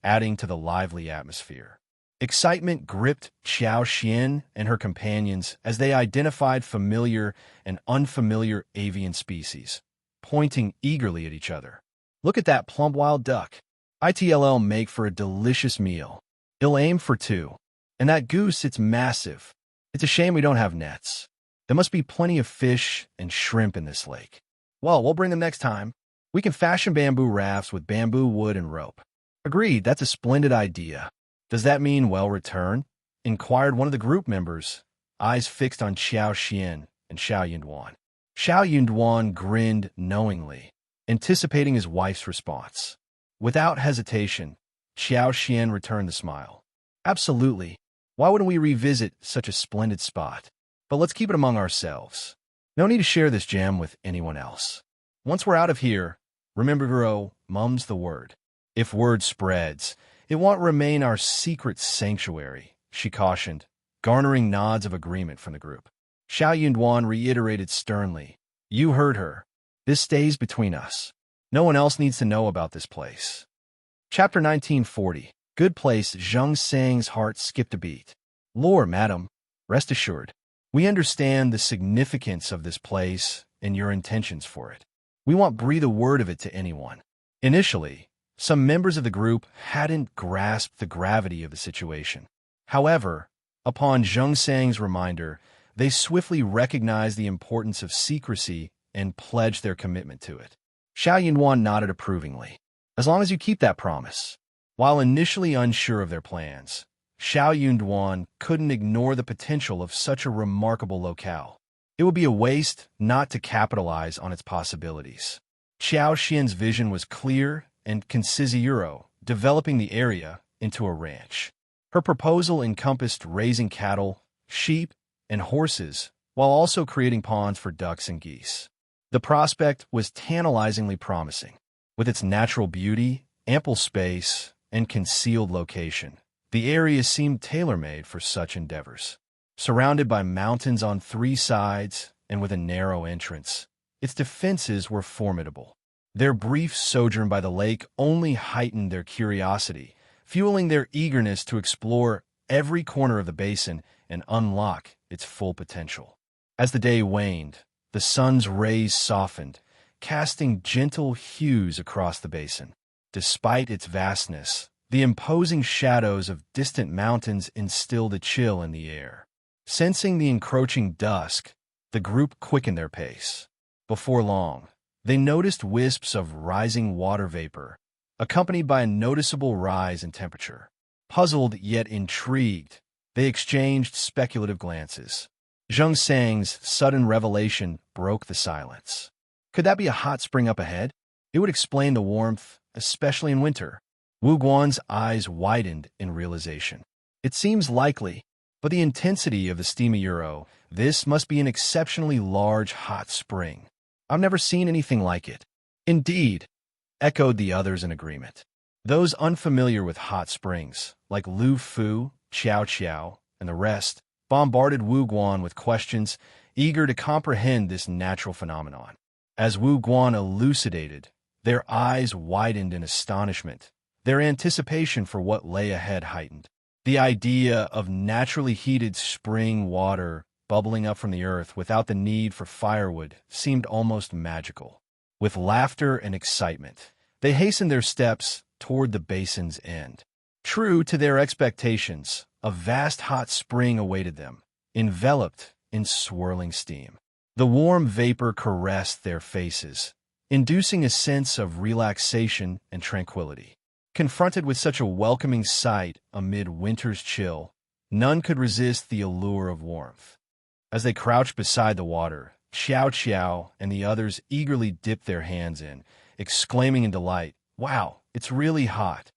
adding to the lively atmosphere. Excitement gripped Xiao Xian and her companions as they identified familiar and unfamiliar avian species, pointing eagerly at each other. "Look at that plump wild duck. It'll make for a delicious meal. It'll aim for two. And that goose, it's massive. It's a shame we don't have nets. There must be plenty of fish and shrimp in this lake. Well, we'll bring them next time. We can fashion bamboo rafts with bamboo wood and rope." "Agreed, that's a splendid idea. Does that mean well return?" inquired one of the group members, eyes fixed on Xiao Xian and Xiao Yunduan. Xiao Yunduan grinned knowingly, anticipating his wife's response. Without hesitation, Xiao Xian returned the smile. "Absolutely. Why wouldn't we revisit such a splendid spot? But let's keep it among ourselves. No need to share this gem with anyone else. Once we're out of here, remember, mum's the word. If word spreads, it won't remain our secret sanctuary," she cautioned, garnering nods of agreement from the group. Xiao Yunduan reiterated sternly, "You heard her. This stays between us. No one else needs to know about this place." Chapter 1940. Good place. Zheng Sang's heart skipped a beat. "Lord, madam, rest assured. We understand the significance of this place and your intentions for it. We won't breathe a word of it to anyone." Initially, some members of the group hadn't grasped the gravity of the situation. However, upon Zheng Sang's reminder, they swiftly recognized the importance of secrecy and pledged their commitment to it. Xiao Yunwan nodded approvingly. "As long as you keep that promise." While initially unsure of their plans, Xiao Yunduan couldn't ignore the potential of such a remarkable locale. It would be a waste not to capitalize on its possibilities. Xiao Xian's vision was clear and concise, developing the area into a ranch. Her proposal encompassed raising cattle, sheep, and horses, while also creating ponds for ducks and geese. The prospect was tantalizingly promising. With its natural beauty, ample space, and concealed location, The area seemed tailor-made for such endeavors. Surrounded by mountains on three sides and with a narrow entrance, its defenses were formidable. Their brief sojourn by the lake only heightened their curiosity, fueling their eagerness to explore every corner of the basin and unlock its full potential. As the day waned, the sun's rays softened, casting gentle hues across the basin. Despite its vastness, the imposing shadows of distant mountains instilled a chill in the air. Sensing the encroaching dusk, the group quickened their pace. Before long, they noticed wisps of rising water vapor, accompanied by a noticeable rise in temperature. Puzzled yet intrigued, they exchanged speculative glances. Zheng Sang's sudden revelation broke the silence. Could that be a hot spring up ahead? It would explain the warmth, especially in winter. Wu Guan's eyes widened in realization. It seems likely, but the intensity of the steamy euro, this must be an exceptionally large hot spring. I've never seen anything like it. Indeed, echoed the others in agreement. Those unfamiliar with hot springs, like Lu Fu, Qiao Qiao, and the rest, bombarded Wu Guan with questions, eager to comprehend this natural phenomenon. As Wu Guan elucidated, their eyes widened in astonishment, their anticipation for what lay ahead heightened. The idea of naturally heated spring water bubbling up from the earth without the need for firewood seemed almost magical. With laughter and excitement, they hastened their steps toward the basin's end. True to their expectations, a vast hot spring awaited them, enveloped in swirling steam. The warm vapor caressed their faces, inducing a sense of relaxation and tranquility. Confronted with such a welcoming sight amid winter's chill, none could resist the allure of warmth. As they crouched beside the water, Qiao Qiao and the others eagerly dipped their hands in, exclaiming in delight, "Wow, it's really hot.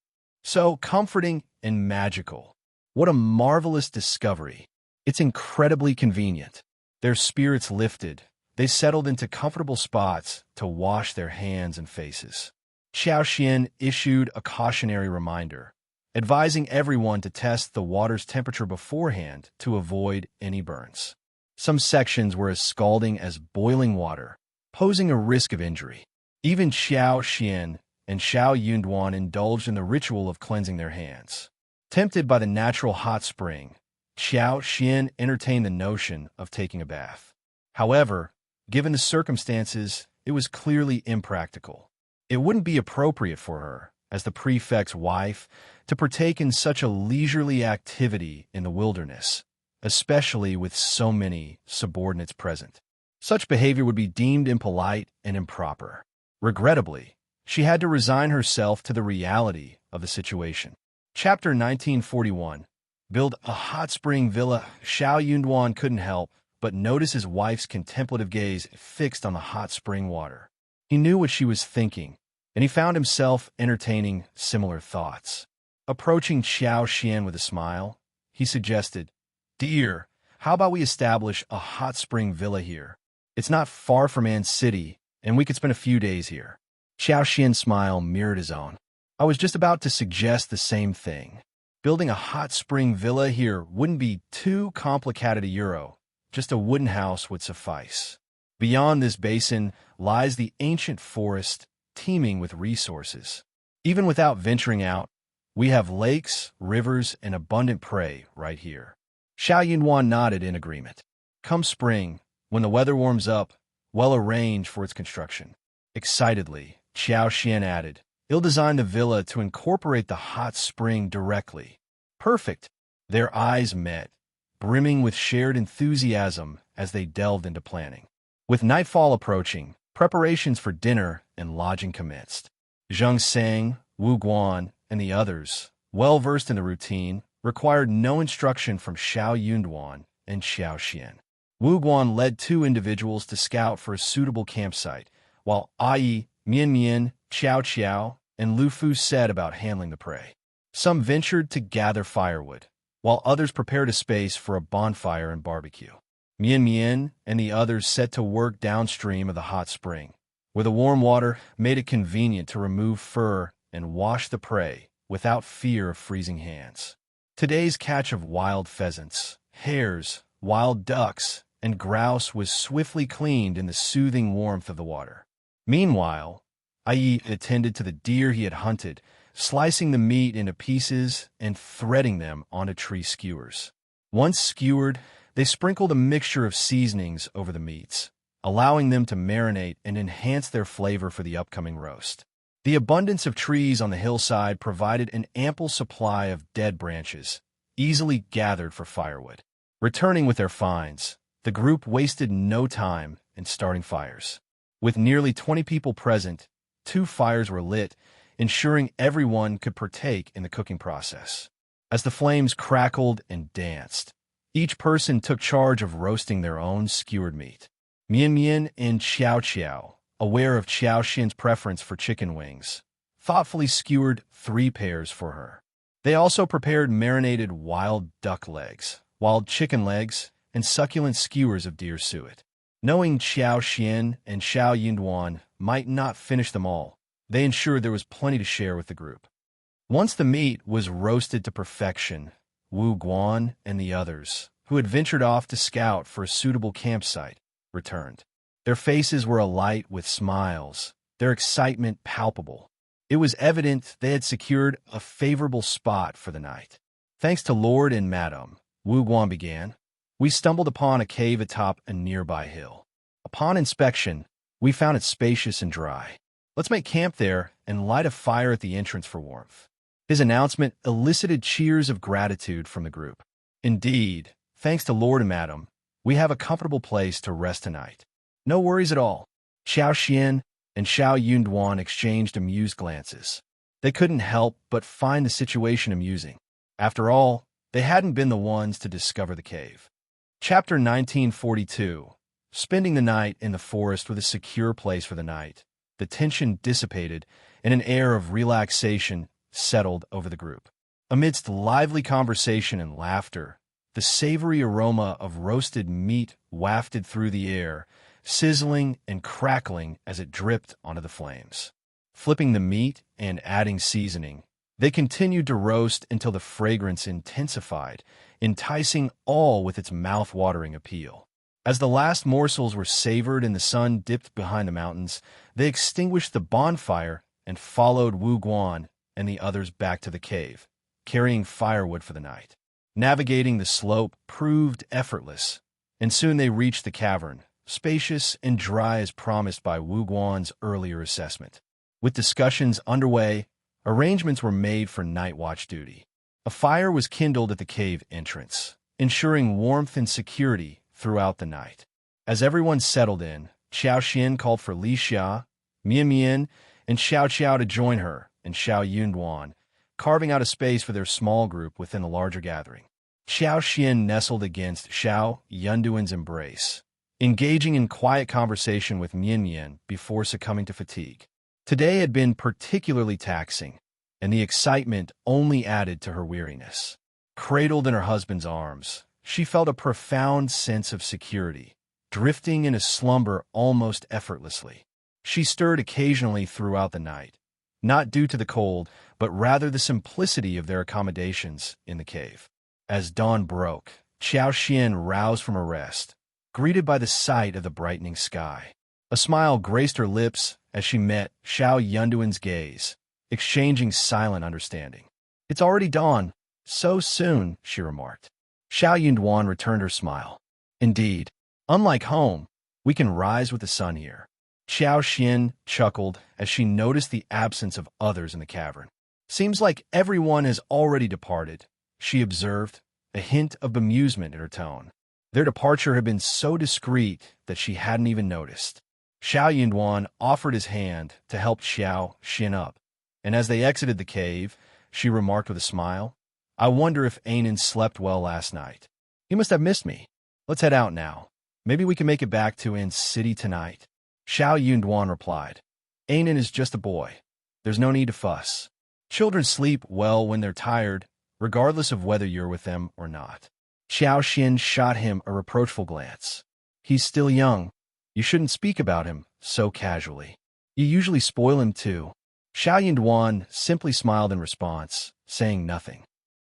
So comforting and magical. What a marvelous discovery. It's incredibly convenient." Their spirits lifted. They settled into comfortable spots to wash their hands and faces. Xiao Xian issued a cautionary reminder, advising everyone to test the water's temperature beforehand to avoid any burns. Some sections were as scalding as boiling water, posing a risk of injury. Even Xiao Xian and Xiao Yunduan indulged in the ritual of cleansing their hands. Tempted by the natural hot spring, Xiao Xian entertained the notion of taking a bath. However, given the circumstances, it was clearly impractical. It wouldn't be appropriate for her, as the prefect's wife, to partake in such a leisurely activity in the wilderness, especially with so many subordinates present. Such behavior would be deemed impolite and improper. Regrettably, she had to resign herself to the reality of the situation. Chapter 1941. Build a hot spring villa. Xiao Yunduan couldn't help but notice his wife's contemplative gaze fixed on the hot spring water. He knew what she was thinking, and he found himself entertaining similar thoughts. Approaching Xiao Xian with a smile, he suggested, "Dear, how about we establish a hot spring villa here? It's not far from An City, and we could spend a few days here." Xiao Xian's smile mirrored his own. "I was just about to suggest the same thing. Building a hot spring villa here wouldn't be too complicated a euro. Just a wooden house would suffice. Beyond this basin lies the ancient forest, teeming with resources. Even without venturing out, we have lakes, rivers, and abundant prey right here." Xiao Yunduan nodded in agreement. Come spring, when the weather warms up, well arranged for its construction. Excitedly, Xiao Xian added, "He'll design the villa to incorporate the hot spring directly." Perfect. Their eyes met, brimming with shared enthusiasm as they delved into planning. With nightfall approaching, preparations for dinner and lodging commenced. Zheng Sang, Wu Guan, and the others, well versed in the routine, required no instruction from Xiao Yunduan and Xiao Xian. Wu Guan led two individuals to scout for a suitable campsite, while Ai, Mian Mian, Qiao Qiao, and Lu Fu set about handling the prey. Some ventured to gather firewood, while others prepared a space for a bonfire and barbecue. Mian Mian and the others set to work downstream of the hot spring, where the warm water made it convenient to remove fur and wash the prey without fear of freezing hands. Today's catch of wild pheasants, hares, wild ducks, and grouse was swiftly cleaned in the soothing warmth of the water. Meanwhile, Ai attended to the deer he had hunted, slicing the meat into pieces and threading them onto tree skewers. Once skewered, they sprinkled a mixture of seasonings over the meats, allowing them to marinate and enhance their flavor for the upcoming roast. The abundance of trees on the hillside provided an ample supply of dead branches, easily gathered for firewood. Returning with their finds, the group wasted no time in starting fires. With nearly 20 people present, 2 fires were lit, ensuring everyone could partake in the cooking process. As the flames crackled and danced, each person took charge of roasting their own skewered meat. Mian Mian and Xiao Xiao, aware of Xiao Xin's preference for chicken wings, thoughtfully skewered 3 pairs for her. They also prepared marinated wild duck legs, wild chicken legs, and succulent skewers of deer suet. Knowing Xiao Xian and Xiao Yunduan might not finish them all, they ensured there was plenty to share with the group. Once the meat was roasted to perfection, Wu Guan and the others, who had ventured off to scout for a suitable campsite, returned. Their faces were alight with smiles, their excitement palpable. It was evident they had secured a favorable spot for the night. Thanks to Lord and Madam, Wu Guan began, we stumbled upon a cave atop a nearby hill. Upon inspection, we found it spacious and dry. Let's make camp there and light a fire at the entrance for warmth. His announcement elicited cheers of gratitude from the group. Indeed, thanks to Lord and Madam, we have a comfortable place to rest tonight. No worries at all. Xiao Xian and Xiao Yunduan exchanged amused glances. They couldn't help but find the situation amusing. After all, they hadn't been the ones to discover the cave. Chapter 1942. Spending the night in the forest with a secure place for the night, the tension dissipated and an air of relaxation settled over the group. Amidst lively conversation and laughter, the savory aroma of roasted meat wafted through the air, sizzling and crackling as it dripped onto the flames. Flipping the meat and adding seasoning, they continued to roast until the fragrance intensified, enticing all with its mouth-watering appeal. As the last morsels were savored and the sun dipped behind the mountains, they extinguished the bonfire and followed Wu Guan and the others back to the cave, carrying firewood for the night. Navigating the slope proved effortless, and soon they reached the cavern, spacious and dry as promised by Wu Guan's earlier assessment. With discussions underway, arrangements were made for night watch duty. A fire was kindled at the cave entrance, ensuring warmth and security throughout the night. As everyone settled in, Xiao Xian called for Li Xia, Mian Mian, and Xiao Xiao to join her and Xiao Yunduan, carving out a space for their small group within the larger gathering. Xiao Xian nestled against Xiao Yunduan's embrace, engaging in quiet conversation with Mian Mian before succumbing to fatigue. Today had been particularly taxing, and the excitement only added to her weariness. Cradled in her husband's arms, she felt a profound sense of security, drifting in a slumber almost effortlessly. She stirred occasionally throughout the night, not due to the cold, but rather the simplicity of their accommodations in the cave. As dawn broke, Xiao Xian roused from her rest, greeted by the sight of the brightening sky. A smile graced her lips as she met Xiao Yunduan's gaze, exchanging silent understanding. "It's already dawn. So soon," she remarked. Xiao Yunduan returned her smile. "Indeed, unlike home, we can rise with the sun here." Xiao Xian chuckled as she noticed the absence of others in the cavern. "Seems like everyone has already departed," she observed, a hint of bemusement in her tone. Their departure had been so discreet that she hadn't even noticed. Xiao Yunduan offered his hand to help Xiao Xian up, and as they exited the cave, she remarked with a smile, "I wonder if Anan slept well last night. He must have missed me. Let's head out now. Maybe we can make it back to An's city tonight." Xiao Yunduan replied, "Anan is just a boy. There's no need to fuss. Children sleep well when they're tired, regardless of whether you're with them or not." Xiao Xian shot him a reproachful glance. "He's still young. You shouldn't speak about him so casually. You usually spoil him too." Xiao Yunduan simply smiled in response, saying nothing.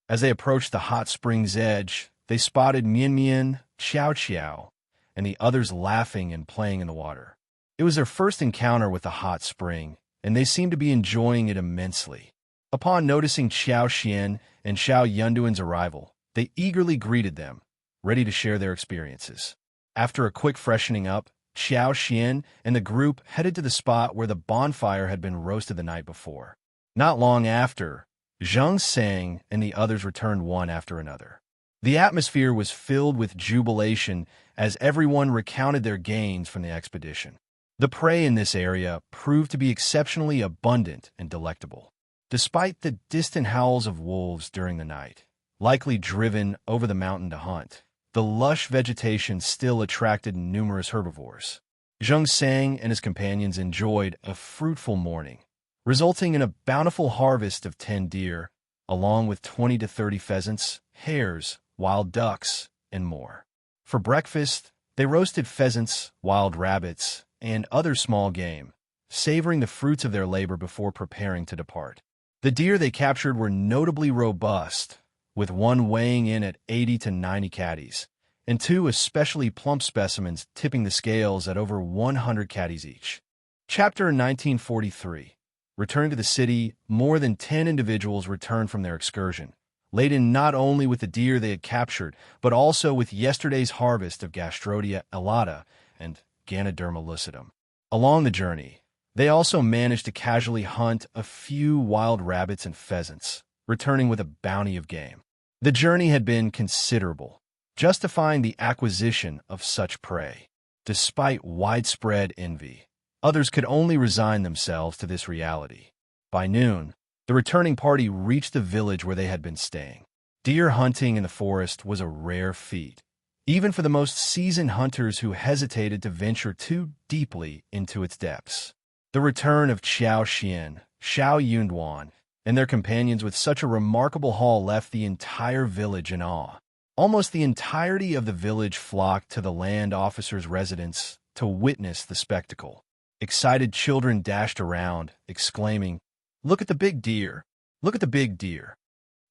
As they approached the hot spring's edge, they spotted Mian Mian, Xiao Xiao, and the others laughing and playing in the water. It was their first encounter with the hot spring, and they seemed to be enjoying it immensely. Upon noticing Xiao Xian and Xiao Yunduan's arrival, they eagerly greeted them, ready to share their experiences. After a quick freshening up, Xiao Xian and the group headed to the spot where the bonfire had been roasted the night before. Not long after, Zhang Sang and the others returned one after another. The atmosphere was filled with jubilation as everyone recounted their gains from the expedition. The prey in this area proved to be exceptionally abundant and delectable. Despite the distant howls of wolves during the night, likely driven over the mountain to hunt, the lush vegetation still attracted numerous herbivores. Zhang Sang and his companions enjoyed a fruitful morning, resulting in a bountiful harvest of 10 deer, along with 20 to 30 pheasants, hares, wild ducks, and more. For breakfast, they roasted pheasants, wild rabbits, and other small game, savoring the fruits of their labor before preparing to depart. The deer they captured were notably robust, with one weighing in at 80 to 90 caddies, and 2 especially plump specimens tipping the scales at over 100 caddies each. Chapter 1943. Returning to the city, more than 10 individuals returned from their excursion, laden not only with the deer they had captured, but also with yesterday's harvest of Gastrodia elata and Ganoderma lucidum. Along the journey, they also managed to casually hunt a few wild rabbits and pheasants, returning with a bounty of game. The journey had been considerable, justifying the acquisition of such prey. Despite widespread envy, others could only resign themselves to this reality. By noon, the returning party reached the village where they had been staying. Deer hunting in the forest was a rare feat, even for the most seasoned hunters who hesitated to venture too deeply into its depths. The return of Xiao Xian, Xiao Yunduan, and their companions with such a remarkable haul left the entire village in awe. Almost the entirety of the village flocked to the land officer's residence to witness the spectacle. Excited children dashed around, exclaiming, "Look at the big deer! Look at the big deer!"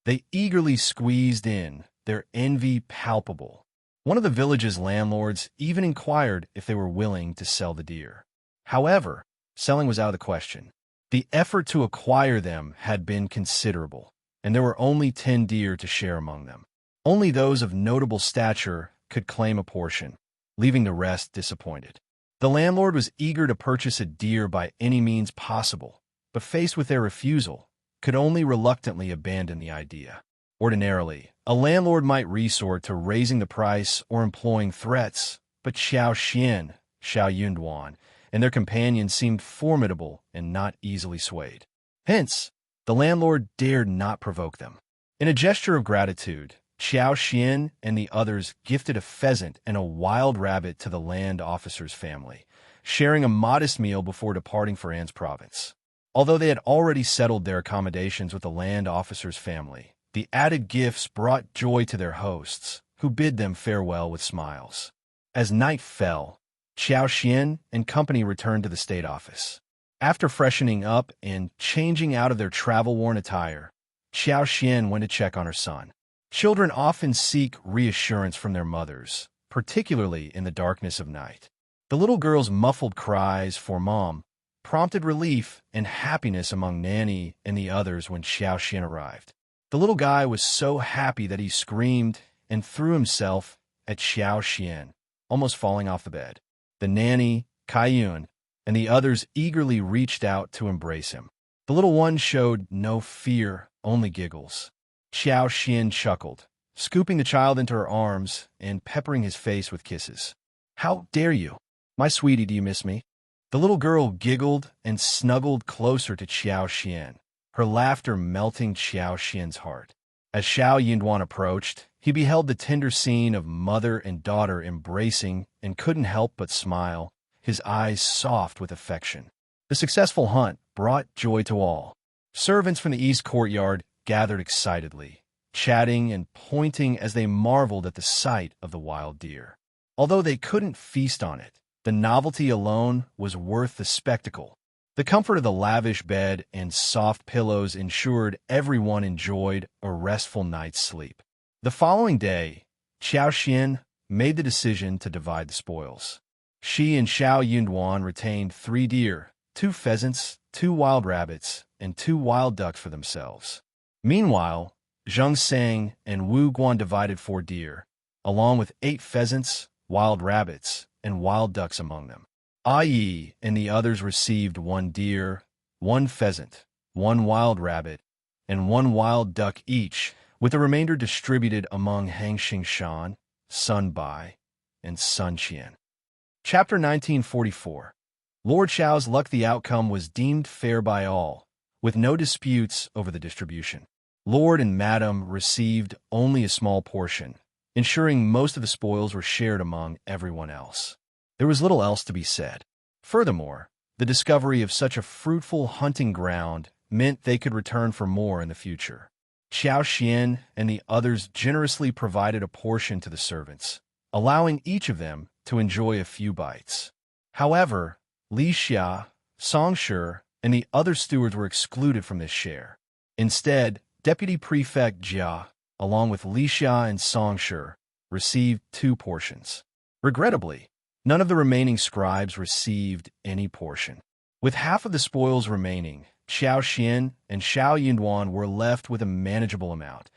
They eagerly squeezed in, their envy palpable. One of the village's landlords even inquired if they were willing to sell the deer. However, selling was out of the question. The effort to acquire them had been considerable, and there were only 10 deer to share among them. Only those of notable stature could claim a portion, leaving the rest disappointed. The landlord was eager to purchase a deer by any means possible, but faced with their refusal, could only reluctantly abandon the idea. Ordinarily, a landlord might resort to raising the price or employing threats, but Xiao Xian, Xiao Yunduan, and their companions seemed formidable and not easily swayed. Hence, the landlord dared not provoke them. In a gesture of gratitude, Xiao Xian and the others gifted a pheasant and a wild rabbit to the land officer's family, sharing a modest meal before departing for An's province. Although they had already settled their accommodations with the land officer's family, the added gifts brought joy to their hosts, who bid them farewell with smiles. As night fell, Xiao Xian and company returned to the state office. After freshening up and changing out of their travel-worn attire, Xiao Xian went to check on her son. Children often seek reassurance from their mothers, particularly in the darkness of night. The little girl's muffled cries for mom prompted relief and happiness among Nanny and the others when Xiao Xian arrived. The little guy was so happy that he screamed and threw himself at Xiao Xian, almost falling off the bed. The nanny, Kaiyun, and the others eagerly reached out to embrace him. The little one showed no fear, only giggles. Xiao Xian chuckled, scooping the child into her arms and peppering his face with kisses. "How dare you? My sweetie, do you miss me?" The little girl giggled and snuggled closer to Xiao Xian, her laughter melting Xiao Xian's heart. As Xiao Yunduan approached, he beheld the tender scene of mother and daughter embracing and couldn't help but smile, his eyes soft with affection. The successful hunt brought joy to all. Servants from the east courtyard gathered excitedly, chatting and pointing as they marveled at the sight of the wild deer. Although they couldn't feast on it, the novelty alone was worth the spectacle. The comfort of the lavish bed and soft pillows ensured everyone enjoyed a restful night's sleep. The following day, Xiao Xian made the decision to divide the spoils. She and Xiao Yunduan retained 3 deer, 2 pheasants, 2 wild rabbits, and 2 wild ducks for themselves. Meanwhile, Zheng Sang and Wu Guan divided 4 deer, along with 8 pheasants, wild rabbits, and wild ducks among them. Yi and the others received 1 deer, 1 pheasant, 1 wild rabbit, and 1 wild duck each, with the remainder distributed among Hang Xingshan, Sun Bai, and Sun Qian. Chapter 1944. Lord Xiao's luck. The outcome was deemed fair by all, with no disputes over the distribution. Lord and Madam received only a small portion, ensuring most of the spoils were shared among everyone else. There was little else to be said. Furthermore, the discovery of such a fruitful hunting ground meant they could return for more in the future. Xiao Xian and the others generously provided a portion to the servants, allowing each of them to enjoy a few bites. However, Li Xia, Song Shi, and the other stewards were excluded from this share. Instead, Deputy Prefect Jia, along with Li Xia and Song Shi, received 2 portions. Regrettably, none of the remaining scribes received any portion. With half of the spoils remaining, Xiao Xian and Xiao Yunduan were left with a manageable amount,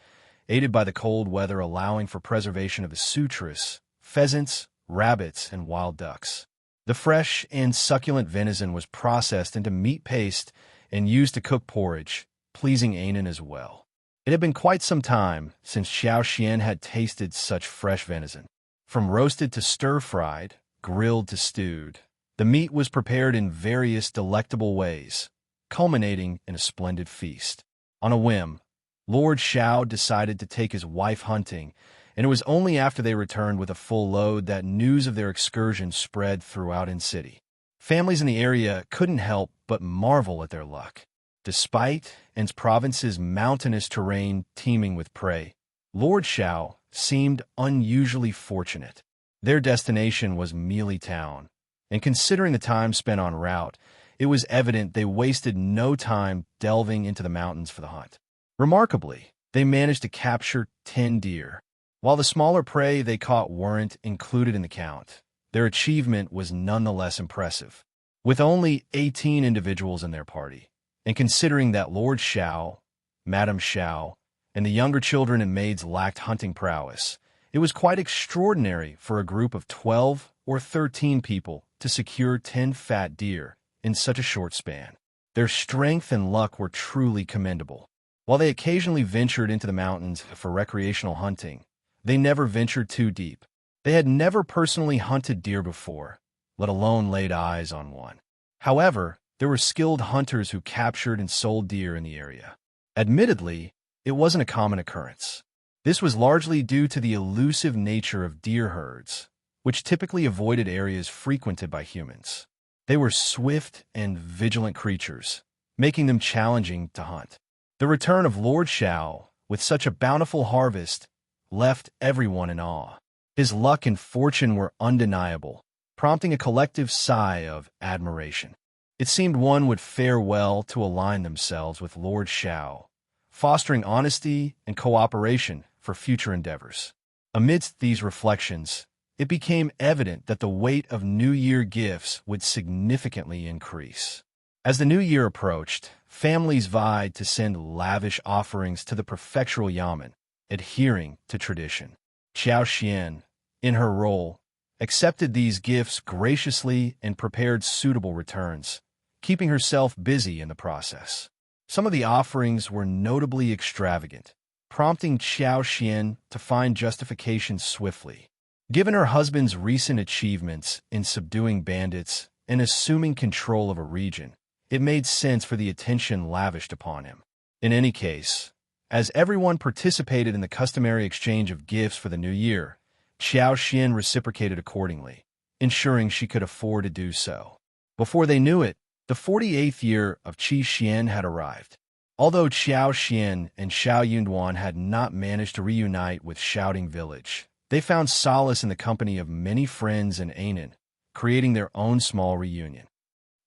aided by the cold weather allowing for preservation of the citrus, pheasants, rabbits, and wild ducks. The fresh and succulent venison was processed into meat paste and used to cook porridge, pleasing Anan as well. It had been quite some time since Xiao Xian had tasted such fresh venison. From roasted to stir-fried, grilled to stewed, the meat was prepared in various delectable ways, culminating in a splendid feast. On a whim, Lord Xiao decided to take his wife hunting, and it was only after they returned with a full load that news of their excursion spread throughout the city. Families in the area couldn't help but marvel at their luck. Despite An's province's mountainous terrain teeming with prey, Lord Xiao seemed unusually fortunate. Their destination was Mealy Town, and considering the time spent en route, it was evident they wasted no time delving into the mountains for the hunt. Remarkably, they managed to capture 10 deer. While the smaller prey they caught weren't included in the count, their achievement was nonetheless impressive. With only 18 individuals in their party, and considering that Lord Xiao, Madame Xiao, and the younger children and maids lacked hunting prowess, it was quite extraordinary for a group of 12 or 13 people to secure 10 fat deer in such a short span. Their strength and luck were truly commendable. While they occasionally ventured into the mountains for recreational hunting, they never ventured too deep. They had never personally hunted deer before, let alone laid eyes on one. However, there were skilled hunters who captured and sold deer in the area. Admittedly, it wasn't a common occurrence. This was largely due to the elusive nature of deer herds, which typically avoided areas frequented by humans. They were swift and vigilant creatures, making them challenging to hunt. The return of Lord Xiao, with such a bountiful harvest, left everyone in awe. His luck and fortune were undeniable, prompting a collective sigh of admiration. It seemed one would fare well to align themselves with Lord Xiao, fostering honesty and cooperation for future endeavors. Amidst these reflections, it became evident that the weight of New Year gifts would significantly increase. As the new year approached, families vied to send lavish offerings to the prefectural yamen, adhering to tradition. Xiao Xian, in her role, accepted these gifts graciously and prepared suitable returns, keeping herself busy in the process. Some of the offerings were notably extravagant, prompting Xiao Xian to find justification swiftly. Given her husband's recent achievements in subduing bandits and assuming control of a region, it made sense for the attention lavished upon him. In any case, as everyone participated in the customary exchange of gifts for the new year, Xiao Xian reciprocated accordingly, ensuring she could afford to do so. Before they knew it, the 48th year of Qi Xian had arrived. Although Xiao Xian and Xiao Yunduan had not managed to reunite with Shouting Village, they found solace in the company of many friends in Anan, creating their own small reunion.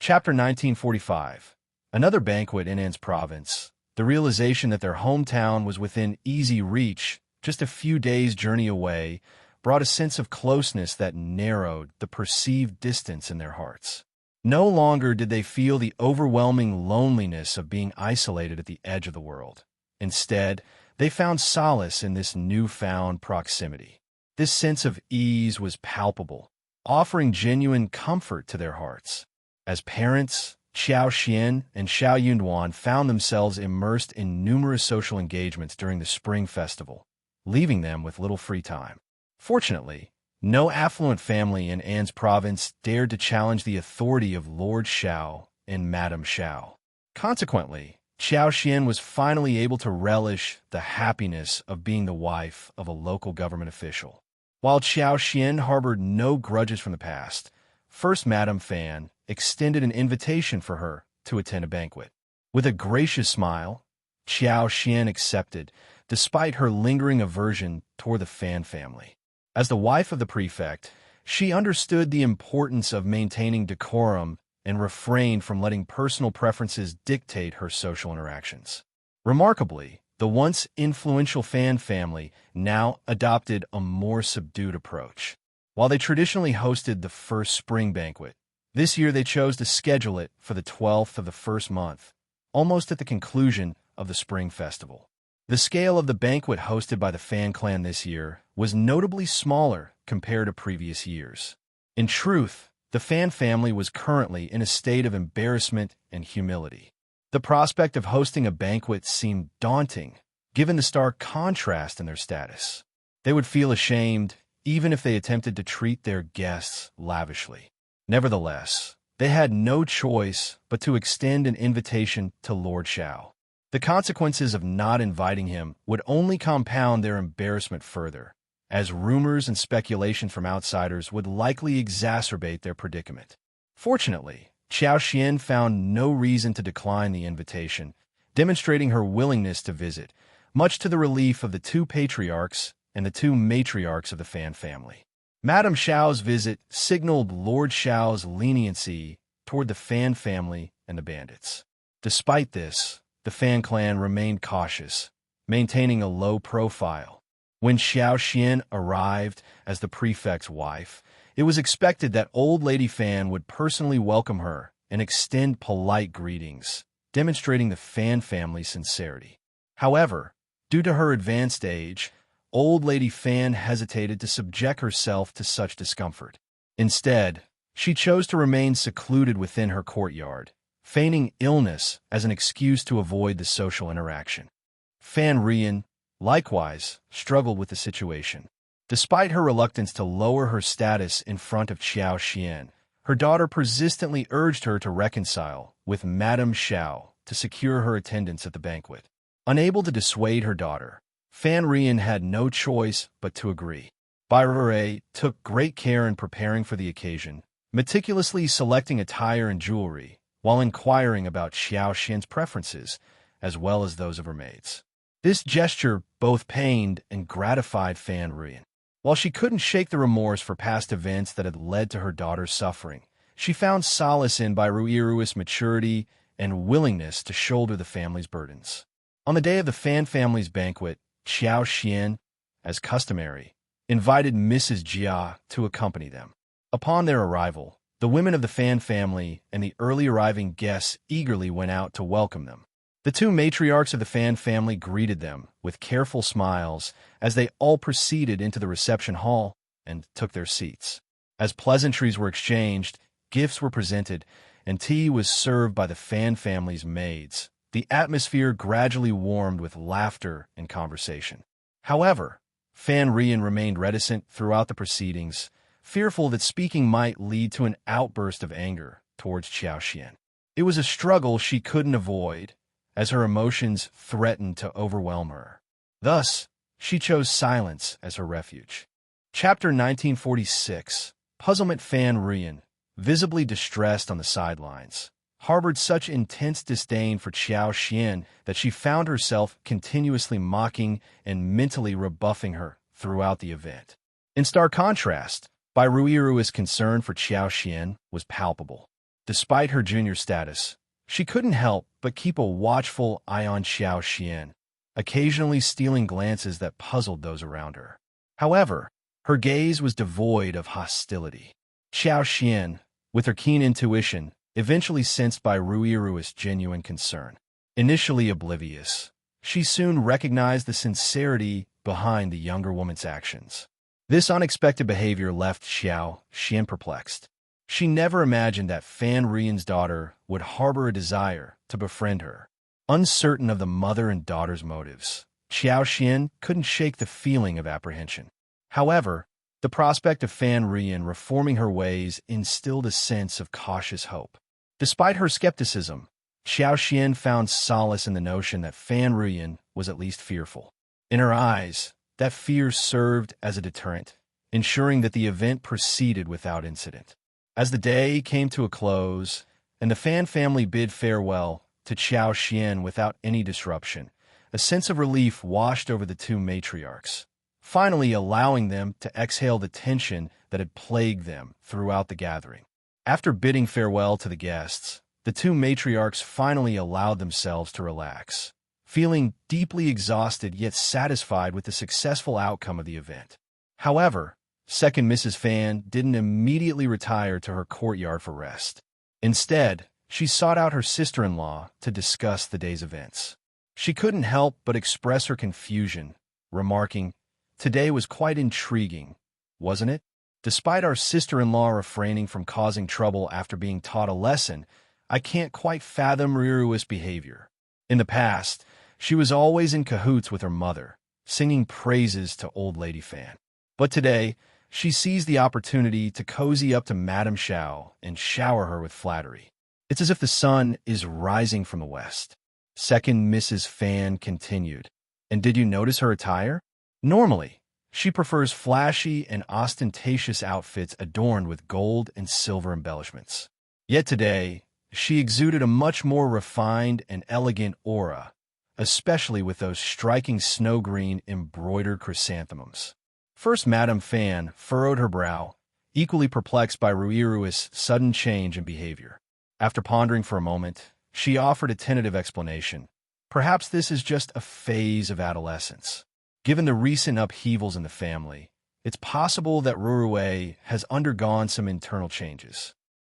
Chapter 1945. Another banquet in An's province. The realization that their hometown was within easy reach, just a few days' journey away, brought a sense of closeness that narrowed the perceived distance in their hearts. No longer did they feel the overwhelming loneliness of being isolated at the edge of the world. Instead, they found solace in this newfound proximity. This sense of ease was palpable, offering genuine comfort to their hearts. As parents, Xiao Xian and Xiao Yunduan found themselves immersed in numerous social engagements during the Spring Festival, leaving them with little free time. Fortunately, no affluent family in An's province dared to challenge the authority of Lord Xiao and Madame Xiao. Consequently, Xiao Xian was finally able to relish the happiness of being the wife of a local government official. While Xiao Xian harbored no grudges from the past, First Madame Fan extended an invitation for her to attend a banquet. With a gracious smile, Xiao Xian accepted, despite her lingering aversion toward the Fan family. As the wife of the prefect, she understood the importance of maintaining decorum and refrained from letting personal preferences dictate her social interactions. Remarkably, the once influential Fan family now adopted a more subdued approach. While they traditionally hosted the first spring banquet, this year they chose to schedule it for the 12th of the first month, almost at the conclusion of the Spring Festival. The scale of the banquet hosted by the Fan clan this year was notably smaller compared to previous years. In truth, the Fan family was currently in a state of embarrassment and humility. The prospect of hosting a banquet seemed daunting, given the stark contrast in their status. They would feel ashamed even if they attempted to treat their guests lavishly. Nevertheless, they had no choice but to extend an invitation to Lord Xiao. The consequences of not inviting him would only compound their embarrassment further, as rumors and speculation from outsiders would likely exacerbate their predicament. Fortunately, Xiao Xian found no reason to decline the invitation, demonstrating her willingness to visit, much to the relief of the two patriarchs and the two matriarchs of the Fan family. Madame Xiao's visit signaled Lord Xiao's leniency toward the Fan family and the bandits. Despite this, the Fan clan remained cautious, maintaining a low profile. When Xiao Xian arrived as the prefect's wife, it was expected that Old Lady Fan would personally welcome her and extend polite greetings, demonstrating the Fan family's sincerity. However, due to her advanced age, Old Lady Fan hesitated to subject herself to such discomfort. Instead, she chose to remain secluded within her courtyard, feigning illness as an excuse to avoid the social interaction. Fan Rian, likewise, struggled with the situation. Despite her reluctance to lower her status in front of Xiao Xian, her daughter persistently urged her to reconcile with Madame Xiao to secure her attendance at the banquet. Unable to dissuade her daughter, Fan Rian had no choice but to agree. Bai Rui took great care in preparing for the occasion, meticulously selecting attire and jewelry, while inquiring about Xiao Xian's preferences, as well as those of her maids. This gesture both pained and gratified Fan Rian. While she couldn't shake the remorse for past events that had led to her daughter's suffering, she found solace in Bai Rui's maturity and willingness to shoulder the family's burdens. On the day of the Fan family's banquet, Xiao Xian, as customary, invited Mrs. Jia to accompany them. Upon their arrival, the women of the Fan family and the early arriving guests eagerly went out to welcome them. The two matriarchs of the Fan family greeted them with careful smiles as they all proceeded into the reception hall and took their seats. As pleasantries were exchanged, gifts were presented, and tea was served by the Fan family's maids, the atmosphere gradually warmed with laughter and conversation. However, Fan Rian remained reticent throughout the proceedings, fearful that speaking might lead to an outburst of anger towards Xiao Xian. It was a struggle she couldn't avoid, as her emotions threatened to overwhelm her. Thus, she chose silence as her refuge. Chapter 1946. Puzzlement. Fan Rian, visibly distressed on the sidelines, harbored such intense disdain for Xiao Xian that she found herself continuously mocking and mentally rebuffing her throughout the event. In stark contrast, Bai Rui's concern for Xiao Xian was palpable. Despite her junior status, she couldn't help but keep a watchful eye on Xiao Xian, occasionally stealing glances that puzzled those around her. However, her gaze was devoid of hostility. Xiao Xian, with her keen intuition, eventually sensed by Ruiru's genuine concern. Initially oblivious, she soon recognized the sincerity behind the younger woman's actions. This unexpected behavior left Xiao Xian perplexed. She never imagined that Fan Rian's daughter would harbor a desire to befriend her. Uncertain of the mother and daughter's motives, Xiao Xian couldn't shake the feeling of apprehension. However, the prospect of Fan Rian reforming her ways instilled a sense of cautious hope. Despite her skepticism, Xiao Xian found solace in the notion that Fan Rian was at least fearful. In her eyes, that fear served as a deterrent, ensuring that the event proceeded without incident. As the day came to a close, and the Fan family bid farewell to Xiao Xian without any disruption, a sense of relief washed over the two matriarchs, finally allowing them to exhale the tension that had plagued them throughout the gathering. After bidding farewell to the guests, the two matriarchs finally allowed themselves to relax, feeling deeply exhausted yet satisfied with the successful outcome of the event. However, second Mrs. Fan didn't immediately retire to her courtyard for rest. Instead, she sought out her sister-in-law to discuss the day's events. She couldn't help but express her confusion, remarking, "Today was quite intriguing, wasn't it? Despite our sister-in-law refraining from causing trouble after being taught a lesson, I can't quite fathom Riru's behavior. In the past, she was always in cahoots with her mother, singing praises to Old Lady Fan. But today, she seized the opportunity to cozy up to Madame Xiao and shower her with flattery. It's as if the sun is rising from the west." Second Mrs. Fan continued, "And did you notice her attire? Normally, she prefers flashy and ostentatious outfits adorned with gold and silver embellishments. Yet today, she exuded a much more refined and elegant aura, especially with those striking snow-green embroidered chrysanthemums." First Madame Fan furrowed her brow, equally perplexed by Ruiru's sudden change in behavior. After pondering for a moment, she offered a tentative explanation. Perhaps this is just a phase of adolescence. Given the recent upheavals in the family, it's possible that Rurue has undergone some internal changes.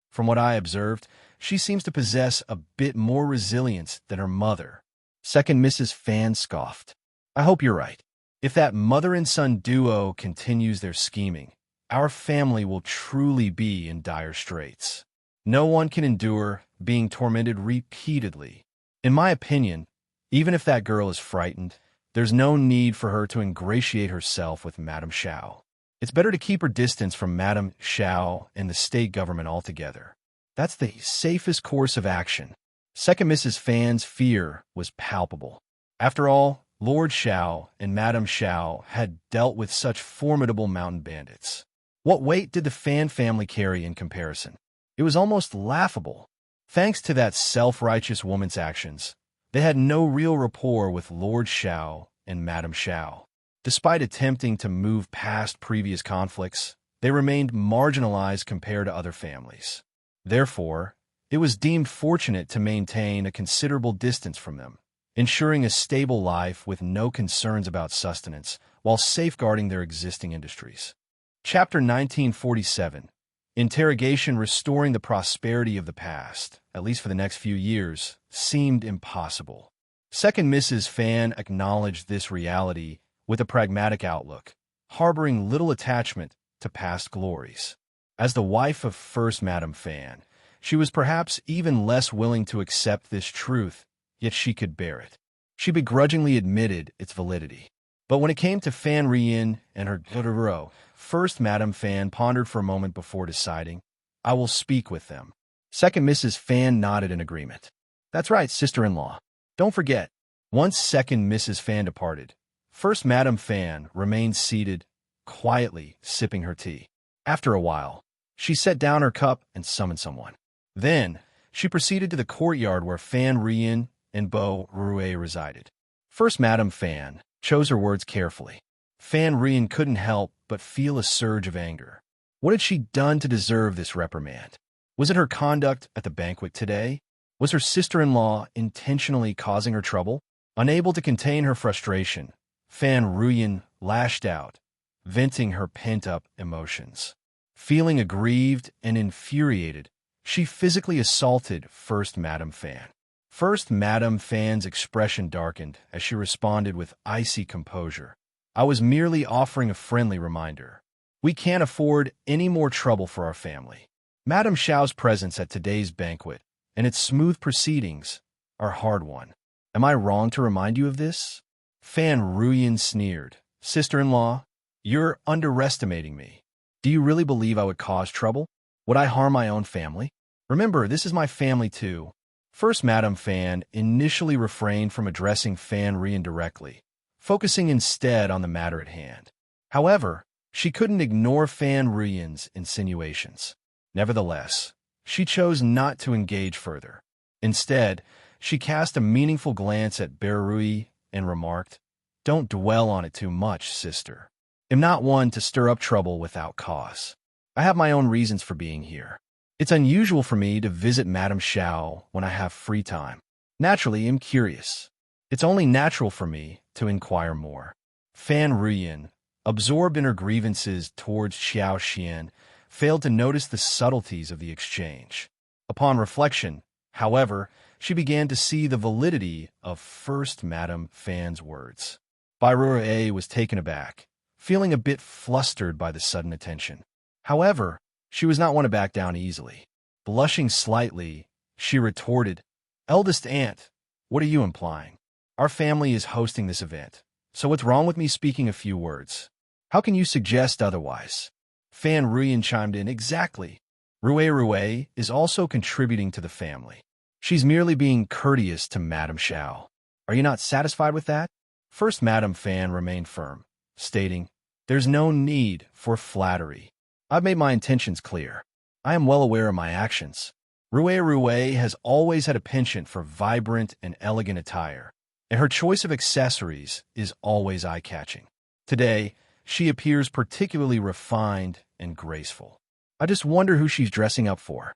From what I observed, she seems to possess a bit more resilience than her mother. Second Mrs. Fan scoffed. "I hope you're right. If that mother and son duo continues their scheming, our family will truly be in dire straits. No one can endure being tormented repeatedly. In my opinion, even if that girl is frightened, there's no need for her to ingratiate herself with Madame Xiao. It's better to keep her distance from Madame Xiao and the state government altogether. That's the safest course of action." Second Mrs. Fan's fear was palpable. After all, Lord Xiao and Madame Xiao had dealt with such formidable mountain bandits. What weight did the Fan family carry in comparison? It was almost laughable. Thanks to that self-righteous woman's actions, they had no real rapport with Lord Xiao and Madame Xiao. Despite attempting to move past previous conflicts, they remained marginalized compared to other families. Therefore, it was deemed fortunate to maintain a considerable distance from them, ensuring a stable life with no concerns about sustenance while safeguarding their existing industries. Chapter 1947. Interrogation restoring the prosperity of the past, at least for the next few years, seemed impossible. Second Mrs. Fan acknowledged this reality with a pragmatic outlook, harboring little attachment to past glories. As the wife of First Madame Fan, she was perhaps even less willing to accept this truth, yet she could bear it. She begrudgingly admitted its validity. But when it came to Fan Rian and her Totoro, First Madame Fan pondered for a moment before deciding, "I will speak with them." Second Mrs. Fan nodded in agreement. "That's right, sister-in-law. Don't forget." Once Second Mrs. Fan departed, First Madame Fan remained seated, quietly sipping her tea. After a while, she set down her cup and summoned someone. Then, she proceeded to the courtyard where Fan Rian and Bo Rue resided. First Madame Fan chose her words carefully. Fan Rian couldn't help but feel a surge of anger. What had she done to deserve this reprimand? Was it her conduct at the banquet today? Was her sister-in-law intentionally causing her trouble? Unable to contain her frustration, Fan Ruyin lashed out, venting her pent-up emotions. Feeling aggrieved and infuriated, she physically assaulted First Madam Fan. First Madam Fan's expression darkened as she responded with icy composure. I was merely offering a friendly reminder. We can't afford any more trouble for our family. Madame Xiao's presence at today's banquet and its smooth proceedings are hard-won. Am I wrong to remind you of this? Fan Ruyin sneered. Sister-in-law, you're underestimating me. Do you really believe I would cause trouble? Would I harm my own family? Remember, this is my family too. First Madame Fan initially refrained from addressing Fan Ruyin directly, focusing instead on the matter at hand. However, she couldn't ignore Fan Ruyin's insinuations. Nevertheless, she chose not to engage further. Instead, she cast a meaningful glance at Berrui and remarked, "Don't dwell on it too much, sister. I'm not one to stir up trouble without cause. I have my own reasons for being here. It's unusual for me to visit Madame Xiao when I have free time. Naturally, I'm curious. It's only natural for me to inquire more." Fan Ruyin, absorbed in her grievances towards Xiao Xian, failed to notice the subtleties of the exchange. Upon reflection, however, she began to see the validity of First Madame Fan's words. Bai Ruo'ei was taken aback, feeling a bit flustered by the sudden attention. However, she was not one to back down easily. Blushing slightly, she retorted, "Eldest aunt, what are you implying? Our family is hosting this event, so what's wrong with me speaking a few words? How can you suggest otherwise?" Fan Ruyin chimed in, "Exactly. Ruei is also contributing to the family. She's merely being courteous to Madame Xiao. Are you not satisfied with that?" First Madame Fan remained firm, stating, "There's no need for flattery. I've made my intentions clear. I am well aware of my actions. Ruei has always had a penchant for vibrant and elegant attire, and her choice of accessories is always eye-catching. Today, she appears particularly refined and graceful. I just wonder who she's dressing up for."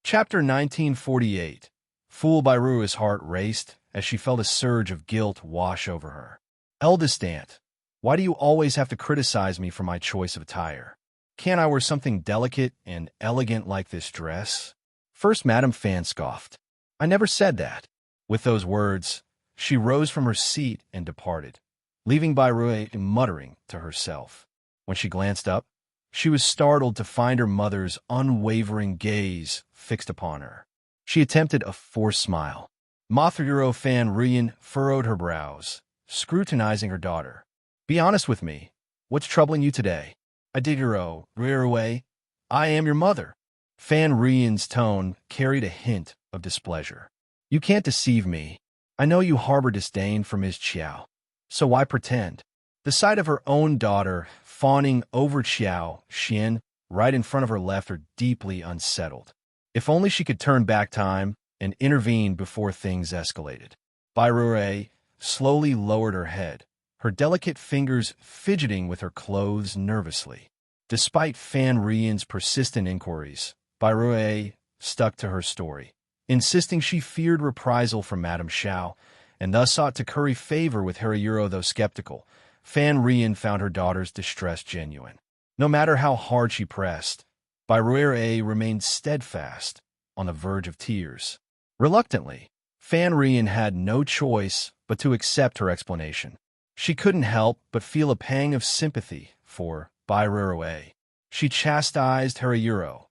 Chapter 1948. Fooled by Rui's heart raced as she felt a surge of guilt wash over her. "Eldest aunt, why do you always have to criticize me for my choice of attire? Can't I wear something delicate and elegant like this dress?" First Madame Fan scoffed. "I never said that." With those words, she rose from her seat and departed, leaving Bai Rui muttering to herself. When she glanced up, she was startled to find her mother's unwavering gaze fixed upon her. She attempted a forced smile. Mathuro Fan Ruyin furrowed her brows, scrutinizing her daughter. "Be honest with me. What's troubling you today?" "Adiguro, Ruirue, I am your mother." Fan Ruyin's tone carried a hint of displeasure. "You can't deceive me. I know you harbor disdain for Ms. Qiao, so why pretend?" The sight of her own daughter fawning over Xiao Xian right in front of her left her deeply unsettled. If only she could turn back time and intervene before things escalated. Bai Rui slowly lowered her head, her delicate fingers fidgeting with her clothes nervously. Despite Fan Ruyin's persistent inquiries, Bai Rui stuck to her story, insisting she feared reprisal from Madame Xiao, and thus sought to curry favor with Harayuro. Though skeptical, Fan Ruyin found her daughter's distress genuine. No matter how hard she pressed, Bai Rui remained steadfast, on the verge of tears. Reluctantly, Fan Ruyin had no choice but to accept her explanation. She couldn't help but feel a pang of sympathy for Bai Rui. She chastised Harayuro.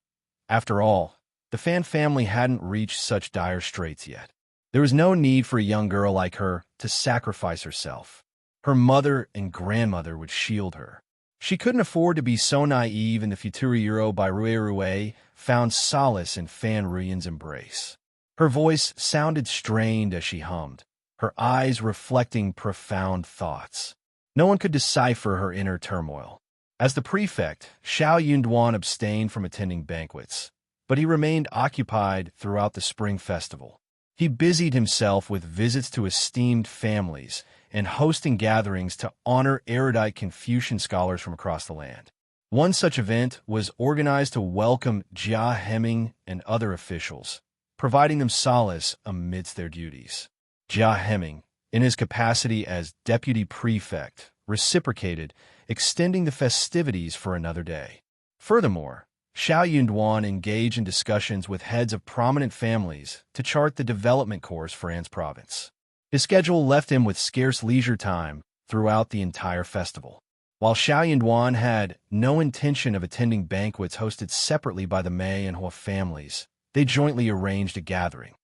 After all, the Fan family hadn't reached such dire straits yet. There was no need for a young girl like her to sacrifice herself. Her mother and grandmother would shield her. She couldn't afford to be so naive, and the Futuriyuro Bai Rui found solace in Fan Ruyin's embrace. Her voice sounded strained as she hummed, her eyes reflecting profound thoughts. No one could decipher her inner turmoil. As the prefect, Xiao Yunduan abstained from attending banquets, but he remained occupied throughout the spring festival. He busied himself with visits to esteemed families and hosting gatherings to honor erudite Confucian scholars from across the land. One such event was organized to welcome Jia Hemming and other officials, providing them solace amidst their duties. Jia Hemming, in his capacity as deputy prefect, reciprocated, extending the festivities for another day. Furthermore, Xiao Yunduan engaged in discussions with heads of prominent families to chart the development course for An's province. His schedule left him with scarce leisure time throughout the entire festival. While Xiao Yunduan had no intention of attending banquets hosted separately by the Mei and Hua families, they jointly arranged a gathering.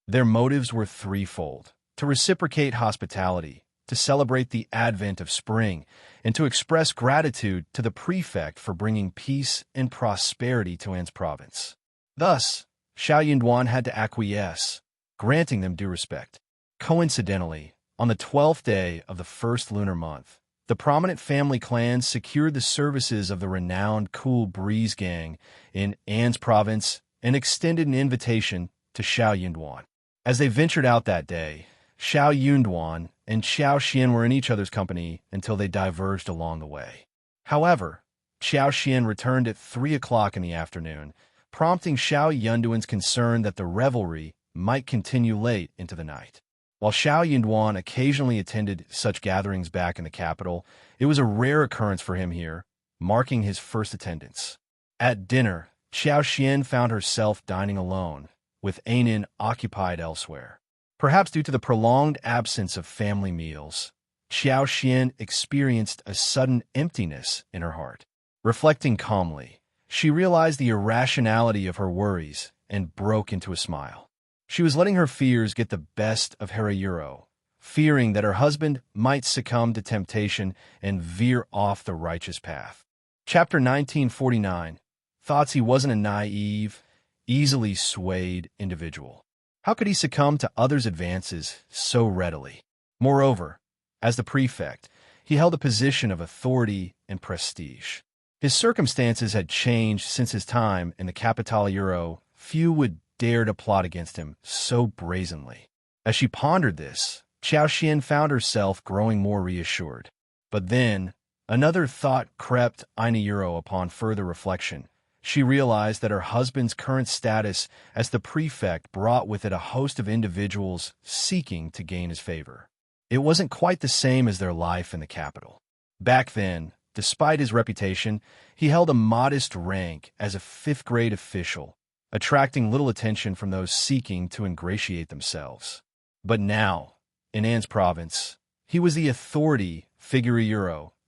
Their motives were threefold: to reciprocate hospitality, to celebrate the advent of spring, and to express gratitude to the prefect for bringing peace and prosperity to An's province. Thus, Xiao Yunduan had to acquiesce, granting them due respect. Coincidentally, on the 12th day of the first lunar month, the prominent family clans secured the services of the renowned Cool Breeze Gang in An's province and extended an invitation to Xiao Yunduan. As they ventured out that day, Xiao Yunduan and Xiao Xian were in each other's company until they diverged along the way. However, Xiao Xian returned at 3 o'clock in the afternoon, prompting Xiao Yunduan's concern that the revelry might continue late into the night. While Xiao Yunduan occasionally attended such gatherings back in the capital, it was a rare occurrence for him here, marking his first attendance. At dinner, Xiao Xian found herself dining alone, with Ainin occupied elsewhere. Perhaps due to the prolonged absence of family meals, Xiao Xian experienced a sudden emptiness in her heart. Reflecting calmly, she realized the irrationality of her worries and broke into a smile. She was letting her fears get the best of Harayuro, fearing that her husband might succumb to temptation and veer off the righteous path. Chapter 1949. Thoughts he wasn't a naive, easily swayed individual. How could he succumb to others' advances so readily? Moreover, as the prefect, he held a position of authority and prestige. His circumstances had changed since his time in the Capitale. Few would dare to plot against him so brazenly. As she pondered this, Xiao Xian found herself growing more reassured. But then, another thought crept Inayuro upon further reflection. She realized that her husband's current status as the prefect brought with it a host of individuals seeking to gain his favor. It wasn't quite the same as their life in the capital. Back then, despite his reputation, he held a modest rank as a fifth-grade official, attracting little attention from those seeking to ingratiate themselves. But now, in An's province, he was the authority figure,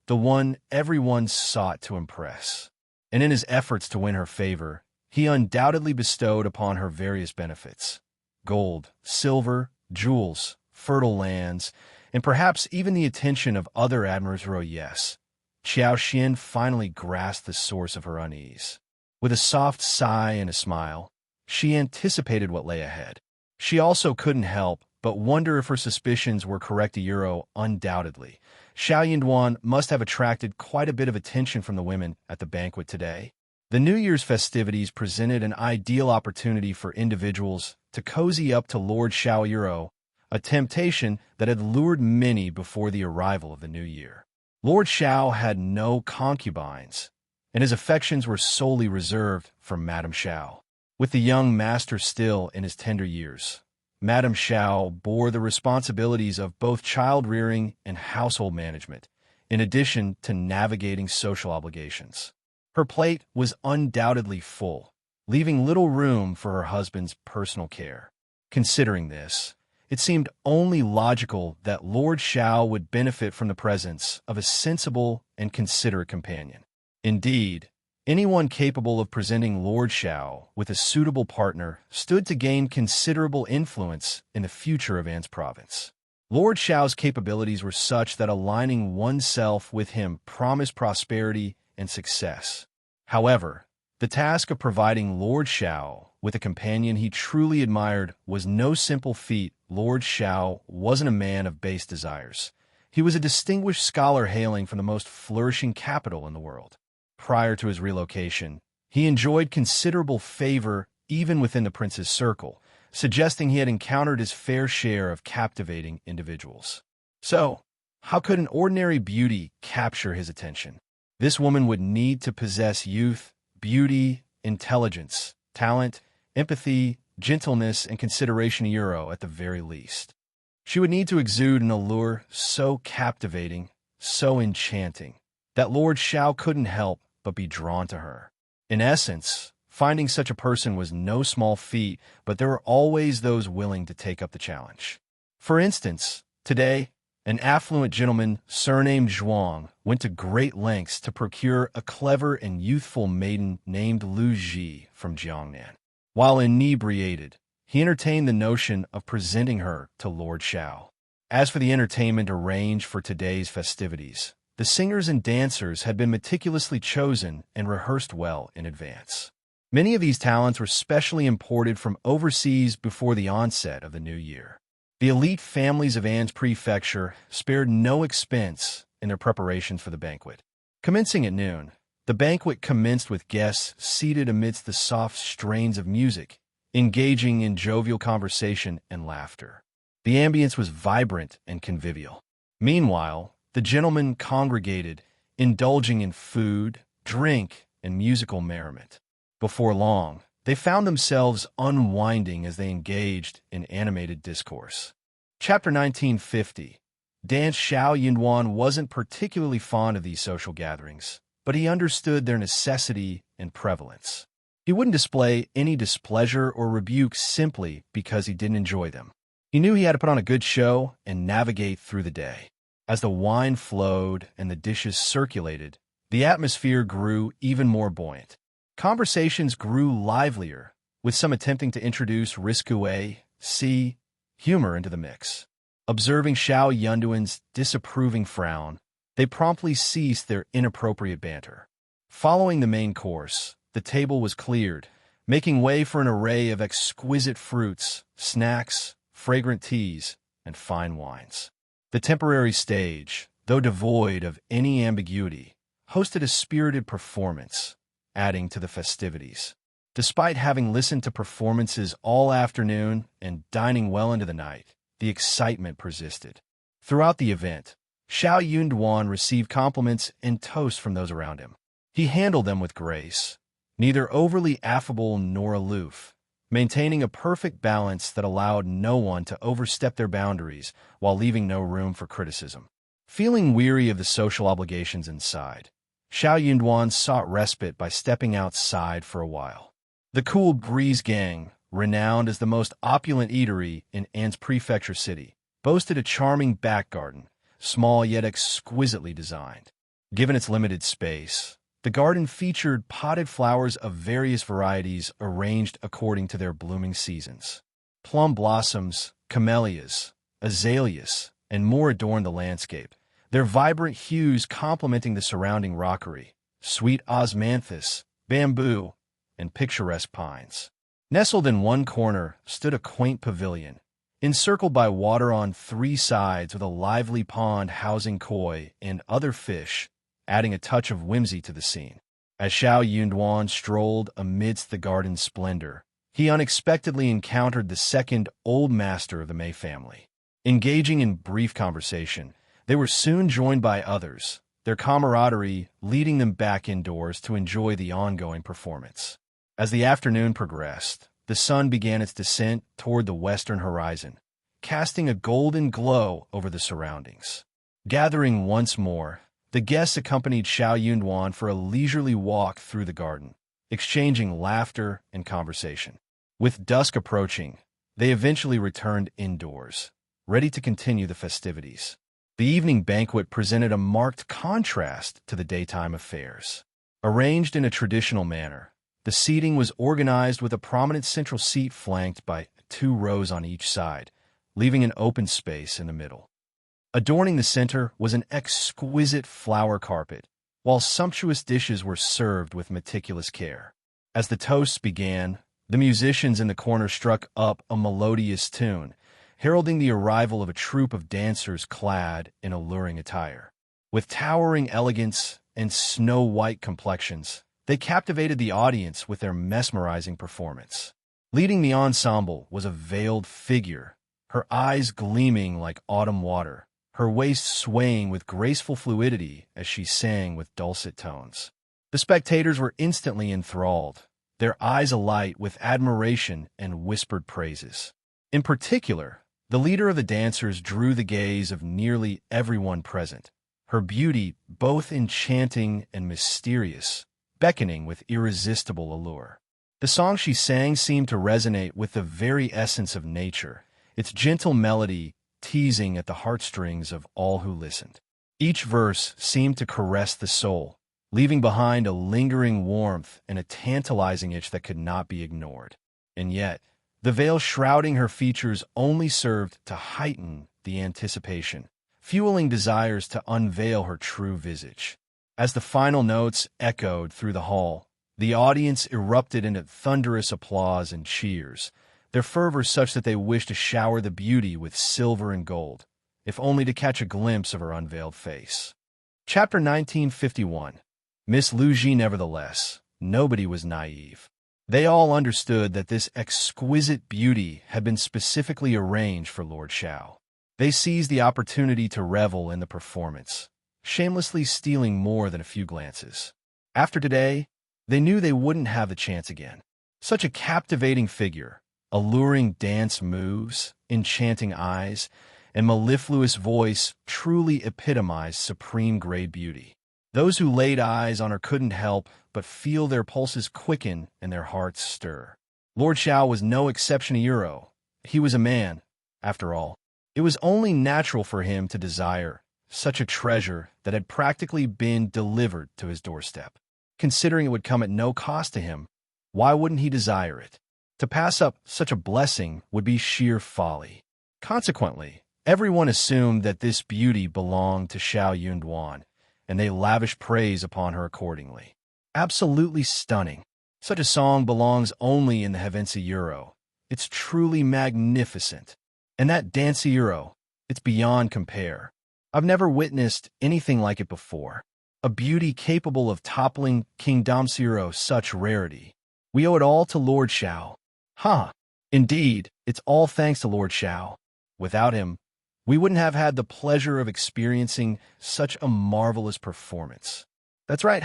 the one everyone sought to impress. And in his efforts to win her favor, he undoubtedly bestowed upon her various benefits: gold, silver, jewels, fertile lands, and perhaps even the attention of other admirers. Yes, Xiao Xian finally grasped the source of her unease. With a soft sigh and a smile, she anticipated what lay ahead. She also couldn't help but wonder if her suspicions were correct. Undoubtedly, Xiao Yunduan must have attracted quite a bit of attention from the women at the banquet today. The New Year's festivities presented an ideal opportunity for individuals to cozy up to Lord Xiao, a temptation that had lured many before the arrival of the new year. Lord Xiao had no concubines, and his affections were solely reserved for Madame Xiao. With the young master still in his tender years, Madame Xiao bore the responsibilities of both child-rearing and household management, in addition to navigating social obligations. Her plate was undoubtedly full, leaving little room for her husband's personal care. Considering this, it seemed only logical that Lord Xiao would benefit from the presence of a sensible and considerate companion. Indeed, anyone capable of presenting Lord Xiao with a suitable partner stood to gain considerable influence in the future of An's province. Lord Xiao's capabilities were such that aligning oneself with him promised prosperity and success. However, the task of providing Lord Xiao with a companion he truly admired was no simple feat. Lord Xiao wasn't a man of base desires. He was a distinguished scholar hailing from the most flourishing capital in the world. Prior to his relocation, he enjoyed considerable favor even within the prince's circle, suggesting he had encountered his fair share of captivating individuals. So, how could an ordinary beauty capture his attention? This woman would need to possess youth, beauty, intelligence, talent, empathy, gentleness, and consideration at the very least. She would need to exude an allure so captivating, so enchanting, that Lord Xiao couldn't help but be drawn to her. In essence, finding such a person was no small feat, but there were always those willing to take up the challenge. For instance, today, an affluent gentleman surnamed Zhuang went to great lengths to procure a clever and youthful maiden named Lu Ji from Jiangnan. While inebriated, he entertained the notion of presenting her to Lord Xiao. As for the entertainment arranged for today's festivities, the singers and dancers had been meticulously chosen and rehearsed well in advance. Many of these talents were specially imported from overseas before the onset of the new year. The elite families of An's prefecture spared no expense in their preparations for the banquet. Commencing at noon, the banquet commenced with guests seated amidst the soft strains of music, engaging in jovial conversation and laughter. The ambience was vibrant and convivial. Meanwhile, the gentlemen congregated, indulging in food, drink, and musical merriment. Before long, they found themselves unwinding as they engaged in animated discourse. Chapter 1950. Dan Xiao Yunduan wasn't particularly fond of these social gatherings, but he understood their necessity and prevalence. He wouldn't display any displeasure or rebuke simply because he didn't enjoy them. He knew he had to put on a good show and navigate through the day. As the wine flowed and the dishes circulated, the atmosphere grew even more buoyant. Conversations grew livelier, with some attempting to introduce risque, humor into the mix. Observing Xiao Yunduan's disapproving frown, they promptly ceased their inappropriate banter. Following the main course, the table was cleared, making way for an array of exquisite fruits, snacks, fragrant teas, and fine wines. The temporary stage, though devoid of any ambiguity, hosted a spirited performance, adding to the festivities. Despite having listened to performances all afternoon and dining well into the night, the excitement persisted. Throughout the event, Xiao Yunduan received compliments and toasts from those around him. He handled them with grace, neither overly affable nor aloof, maintaining a perfect balance that allowed no one to overstep their boundaries while leaving no room for criticism. Feeling weary of the social obligations inside, Xiao Yunduan sought respite by stepping outside for a while. The Cool Breeze Gang, renowned as the most opulent eatery in An's prefecture city, boasted a charming back garden, small yet exquisitely designed. Given its limited space, the garden featured potted flowers of various varieties arranged according to their blooming seasons. Plum blossoms, camellias, azaleas, and more adorned the landscape, their vibrant hues complementing the surrounding rockery, sweet osmanthus, bamboo, and picturesque pines. Nestled in one corner stood a quaint pavilion, encircled by water on three sides with a lively pond housing koi and other fish, adding a touch of whimsy to the scene. As Xiao Yunduan strolled amidst the garden's splendor, he unexpectedly encountered the second old master of the Mei family. Engaging in brief conversation, they were soon joined by others, their camaraderie leading them back indoors to enjoy the ongoing performance. As the afternoon progressed, the sun began its descent toward the western horizon, casting a golden glow over the surroundings. Gathering once more, the guests accompanied Xiao Yunduan for a leisurely walk through the garden, exchanging laughter and conversation. With dusk approaching, they eventually returned indoors, ready to continue the festivities. The evening banquet presented a marked contrast to the daytime affairs. Arranged in a traditional manner, the seating was organized with a prominent central seat flanked by 2 rows on each side, leaving an open space in the middle. Adorning the center was an exquisite flower carpet, while sumptuous dishes were served with meticulous care. As the toasts began, the musicians in the corner struck up a melodious tune, heralding the arrival of a troupe of dancers clad in alluring attire. With towering elegance and snow-white complexions, they captivated the audience with their mesmerizing performance. Leading the ensemble was a veiled figure, her eyes gleaming like autumn water, her waist swaying with graceful fluidity as she sang with dulcet tones. The spectators were instantly enthralled, their eyes alight with admiration and whispered praises. In particular, the leader of the dancers drew the gaze of nearly everyone present, her beauty both enchanting and mysterious, beckoning with irresistible allure. The song she sang seemed to resonate with the very essence of nature, its gentle melody teasing at the heartstrings of all who listened. Each verse seemed to caress the soul, leaving behind a lingering warmth and a tantalizing itch that could not be ignored. And yet, the veil shrouding her features only served to heighten the anticipation, fueling desires to unveil her true visage. As the final notes echoed through the hall, the audience erupted into thunderous applause and cheers, their fervor such that they wished to shower the beauty with silver and gold, if only to catch a glimpse of her unveiled face. Chapter 1951. Miss Luigi. Nevertheless, nobody was naive. They all understood that this exquisite beauty had been specifically arranged for Lord Xiao. They seized the opportunity to revel in the performance, shamelessly stealing more than a few glances. After today, they knew they wouldn't have the chance again. Such a captivating figure, alluring dance moves, enchanting eyes, and mellifluous voice truly epitomized supreme-grade beauty. Those who laid eyes on her couldn't help but feel their pulses quicken and their hearts stir. Lord Xiao was no exception to Euro. He was a man, after all. It was only natural for him to desire such a treasure that had practically been delivered to his doorstep. Considering it would come at no cost to him, why wouldn't he desire it? To pass up such a blessing would be sheer folly. Consequently, everyone assumed that this beauty belonged to Xiao Yunduan, and they lavished praise upon her accordingly. Absolutely stunning. Such a song belongs only in the Euro. It's truly magnificent. And that Euro, it's beyond compare. I've never witnessed anything like it before. A beauty capable of toppling King Euro, such rarity. We owe it all to Lord Xiao. Indeed, it's all thanks to Lord Xiao. Without him, we wouldn't have had the pleasure of experiencing such a marvelous performance. That's right,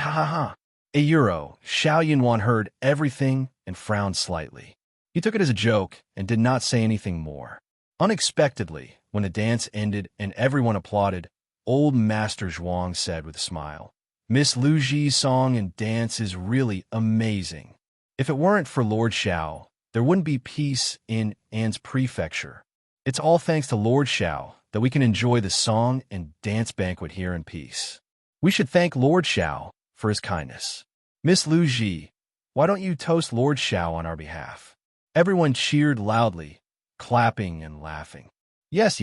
A Euro, Xiao Yunwan heard everything and frowned slightly. He took it as a joke and did not say anything more. Unexpectedly, when the dance ended and everyone applauded, old Master Zhuang said with a smile, "Miss Lu Ji's song and dance is really amazing. If it weren't for Lord Xiao, there wouldn't be peace in An's prefecture. It's all thanks to Lord Xiao that we can enjoy the song and dance banquet here in peace. We should thank Lord Xiao for his kindness. Miss Lu Ji, why don't you toast Lord Xiao on our behalf?" Everyone cheered loudly, clapping and laughing. Yes,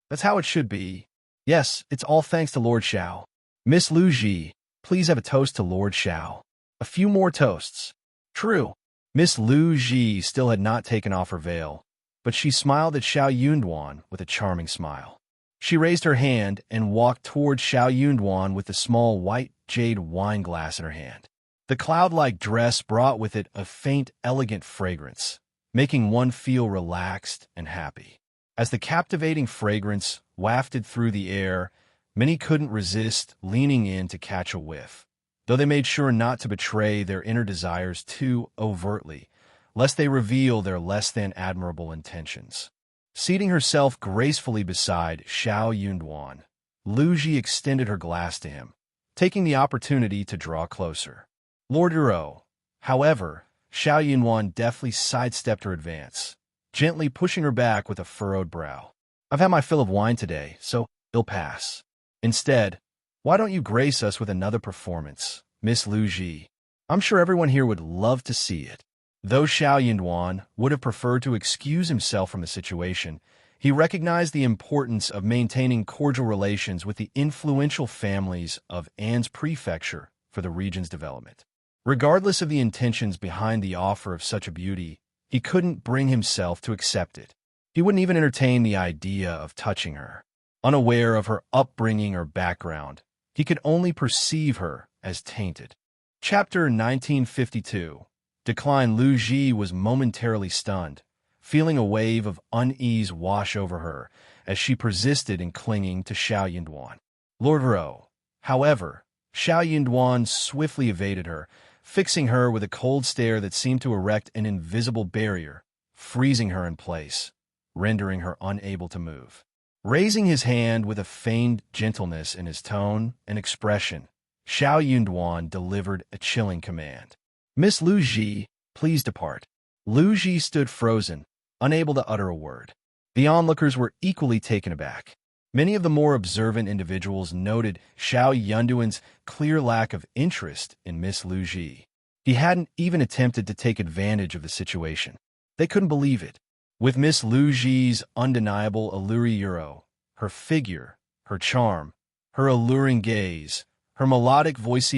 that's how it should be. Yes, it's all thanks to Lord Xiao. Miss Lu Ji, please have a toast to Lord Xiao. A few more toasts. True. Miss Lu Ji still had not taken off her veil, but she smiled at Xiao Yunduan with a charming smile. She raised her hand and walked toward Xiao Yunduan with the small white jade wine glass in her hand. The cloud-like dress brought with it a faint, elegant fragrance, making one feel relaxed and happy. As the captivating fragrance wafted through the air, many couldn't resist leaning in to catch a whiff, though they made sure not to betray their inner desires too overtly, lest they reveal their less than admirable intentions. Seating herself gracefully beside Xiao Yunduan, Lu Ji extended her glass to him, taking the opportunity to draw closer. Lord Uro, however, Xiao Yunduan deftly sidestepped her advance, gently pushing her back with a furrowed brow. I've had my fill of wine today, so it'll pass. Instead, why don't you grace us with another performance, Miss Lu Ji? I'm sure everyone here would love to see it. Though Xiao Yunduan would have preferred to excuse himself from the situation, he recognized the importance of maintaining cordial relations with the influential families of An's prefecture for the region's development. Regardless of the intentions behind the offer of such a beauty, he couldn't bring himself to accept it. He wouldn't even entertain the idea of touching her. Unaware of her upbringing or background, he could only perceive her as tainted. Chapter 1952. Decline. Lu Ji was momentarily stunned, feeling a wave of unease wash over her as she persisted in clinging to Xiao Yunduan. Lord Ro, however, Xiao Yunduan swiftly evaded her, fixing her with a cold stare that seemed to erect an invisible barrier, freezing her in place, rendering her unable to move. Raising his hand with a feigned gentleness in his tone and expression, Xiao Yunduan delivered a chilling command. "Miss Lu Ji, please depart." Lu Ji stood frozen, unable to utter a word. The onlookers were equally taken aback. Many of the more observant individuals noted Xiao Yunduan's clear lack of interest in Miss Lu Ji. He hadn't even attempted to take advantage of the situation. They couldn't believe it. With Miss Lu Ji's undeniable allure, her figure, her charm, her alluring gaze, her melodic voice,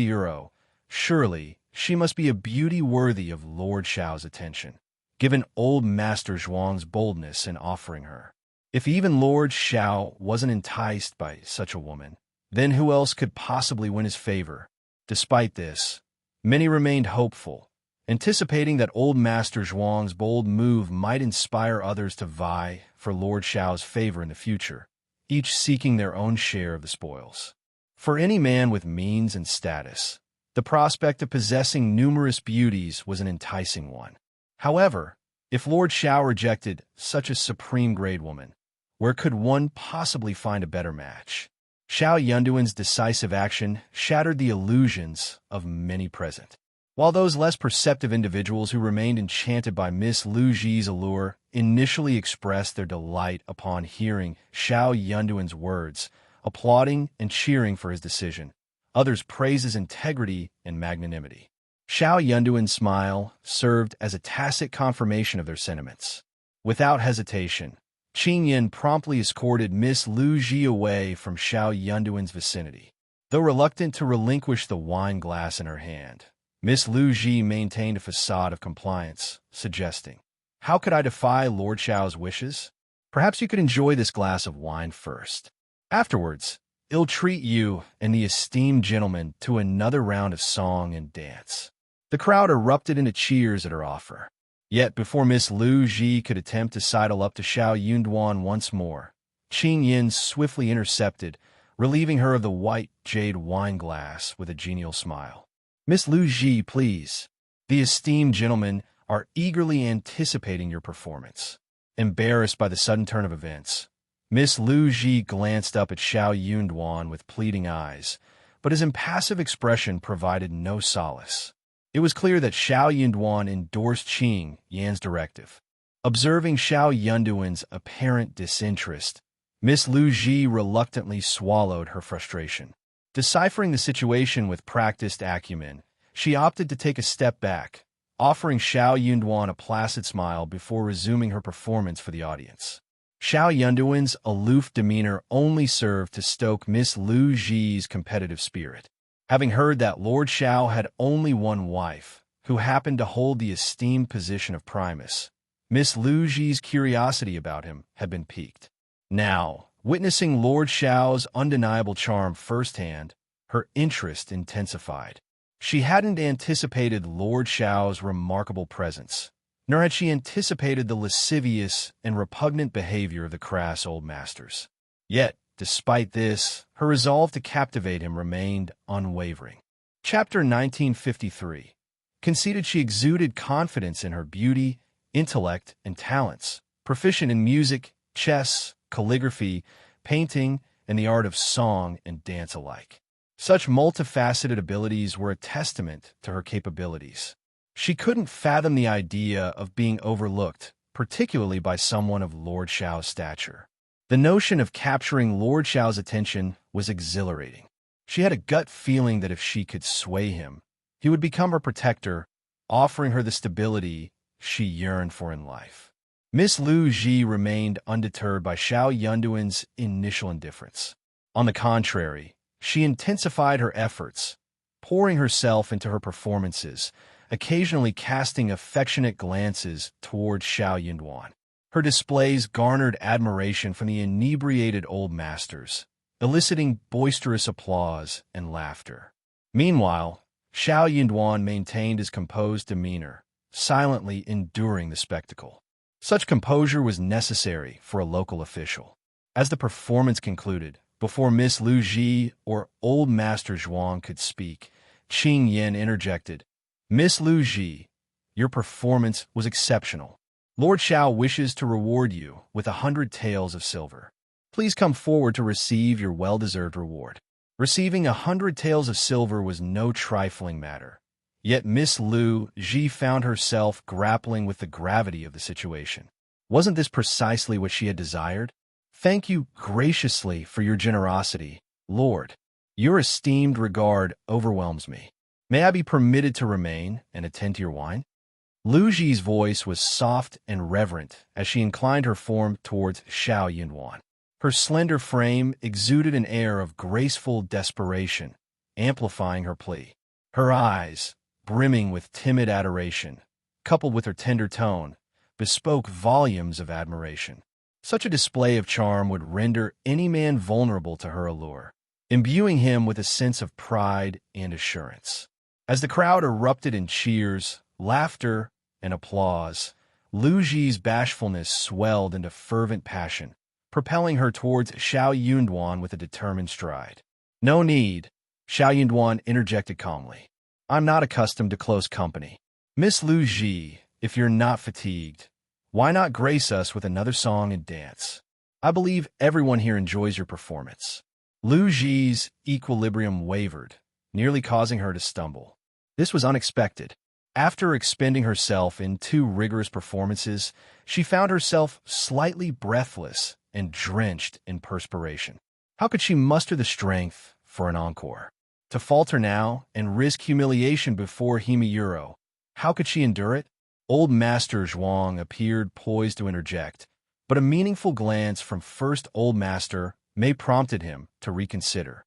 surely she must be a beauty worthy of Lord Xiao's attention, given old Master Zhuang's boldness in offering her. If even Lord Xiao wasn't enticed by such a woman, then who else could possibly win his favor? Despite this, many remained hopeful, anticipating that old Master Zhuang's bold move might inspire others to vie for Lord Xiao's favor in the future, each seeking their own share of the spoils. For any man with means and status, the prospect of possessing numerous beauties was an enticing one. However, if Lord Xiao rejected such a supreme-grade woman, where could one possibly find a better match? Xiao Yunduan's decisive action shattered the illusions of many present. While those less perceptive individuals who remained enchanted by Miss Lu Ji's allure initially expressed their delight upon hearing Xiao Yunduan's words, applauding and cheering for his decision, others praised his integrity and magnanimity. Xiao Yunduan's smile served as a tacit confirmation of their sentiments. Without hesitation, Qing Yin promptly escorted Miss Lu Ji away from Xiao Yunduan's vicinity. Though reluctant to relinquish the wine glass in her hand, Miss Lu Ji maintained a facade of compliance, suggesting, "How could I defy Lord Xiao's wishes? Perhaps you could enjoy this glass of wine first. Afterwards, I'll treat you and the esteemed gentleman to another round of song and dance." The crowd erupted into cheers at her offer. Yet before Miss Lu Ji could attempt to sidle up to Xiao Yunduan once more, Qing Yin swiftly intercepted, relieving her of the white jade wine glass with a genial smile. "Miss Lu Ji, please. The esteemed gentlemen are eagerly anticipating your performance." Embarrassed by the sudden turn of events, Miss Lu Ji glanced up at Xiao Yunduan with pleading eyes, but his impassive expression provided no solace. It was clear that Xiao Yunduan endorsed Qing Yan's directive. Observing Xiao Yunduan's apparent disinterest, Miss Lu Ji reluctantly swallowed her frustration. Deciphering the situation with practiced acumen, she opted to take a step back, offering Xiao Yunduan a placid smile before resuming her performance for the audience. Xiao Yunduan's aloof demeanor only served to stoke Miss Lu Ji's competitive spirit. Having heard that Lord Xiao had only one wife, who happened to hold the esteemed position of Primus, Miss Lu Ji's curiosity about him had been piqued. Now, witnessing Lord Xiao's undeniable charm firsthand, her interest intensified. She hadn't anticipated Lord Xiao's remarkable presence, nor had she anticipated the lascivious and repugnant behavior of the crass old masters. Yet, despite this, her resolve to captivate him remained unwavering. Chapter 1953. Conceded she exuded confidence in her beauty, intellect, and talents, proficient in music, chess, calligraphy, painting, and the art of song and dance alike. Such multifaceted abilities were a testament to her capabilities. She couldn't fathom the idea of being overlooked, particularly by someone of Lord Xiao's stature. The notion of capturing Lord Xiao's attention was exhilarating. She had a gut feeling that if she could sway him, he would become her protector, offering her the stability she yearned for in life. Miss Lu Ji remained undeterred by Xiao Yunduan's initial indifference. On the contrary, she intensified her efforts, pouring herself into her performances, occasionally casting affectionate glances toward Xiao Yunduan. Her displays garnered admiration from the inebriated old masters, eliciting boisterous applause and laughter. Meanwhile, Xiao Yunduan maintained his composed demeanor, silently enduring the spectacle. Such composure was necessary for a local official. As the performance concluded, before Miss Lu Ji or Old Master Zhuang could speak, Qing Yin interjected, "Miss Lu Ji, your performance was exceptional. Lord Xiao wishes to reward you with 100 taels of silver. Please come forward to receive your well-deserved reward." Receiving 100 taels of silver was no trifling matter. Yet Miss Lu Ji found herself grappling with the gravity of the situation. Wasn't this precisely what she had desired? "Thank you graciously for your generosity, Lord. Your esteemed regard overwhelms me. May I be permitted to remain and attend to your wine?" Lu Ji's voice was soft and reverent as she inclined her form towards Xiao Yunwan. Her slender frame exuded an air of graceful desperation, amplifying her plea. Her eyes, brimming with timid adoration, coupled with her tender tone, bespoke volumes of admiration. Such a display of charm would render any man vulnerable to her allure, imbuing him with a sense of pride and assurance. As the crowd erupted in cheers, laughter, and applause, Lu Ji's bashfulness swelled into fervent passion, propelling her towards Xiao Yunduan with a determined stride. "No need," Xiao Yunduan interjected calmly. "I'm not accustomed to close company. Miss Lu Ji, if you're not fatigued, why not grace us with another song and dance? I believe everyone here enjoys your performance." Lu Ji's equilibrium wavered, nearly causing her to stumble. This was unexpected. After expending herself in 2 rigorous performances, she found herself slightly breathless and drenched in perspiration. How could she muster the strength for an encore? To falter now and risk humiliation before Himiyuro, how could she endure it? Old Master Zhuang appeared poised to interject, but a meaningful glance from first Old Master Mei prompted him to reconsider.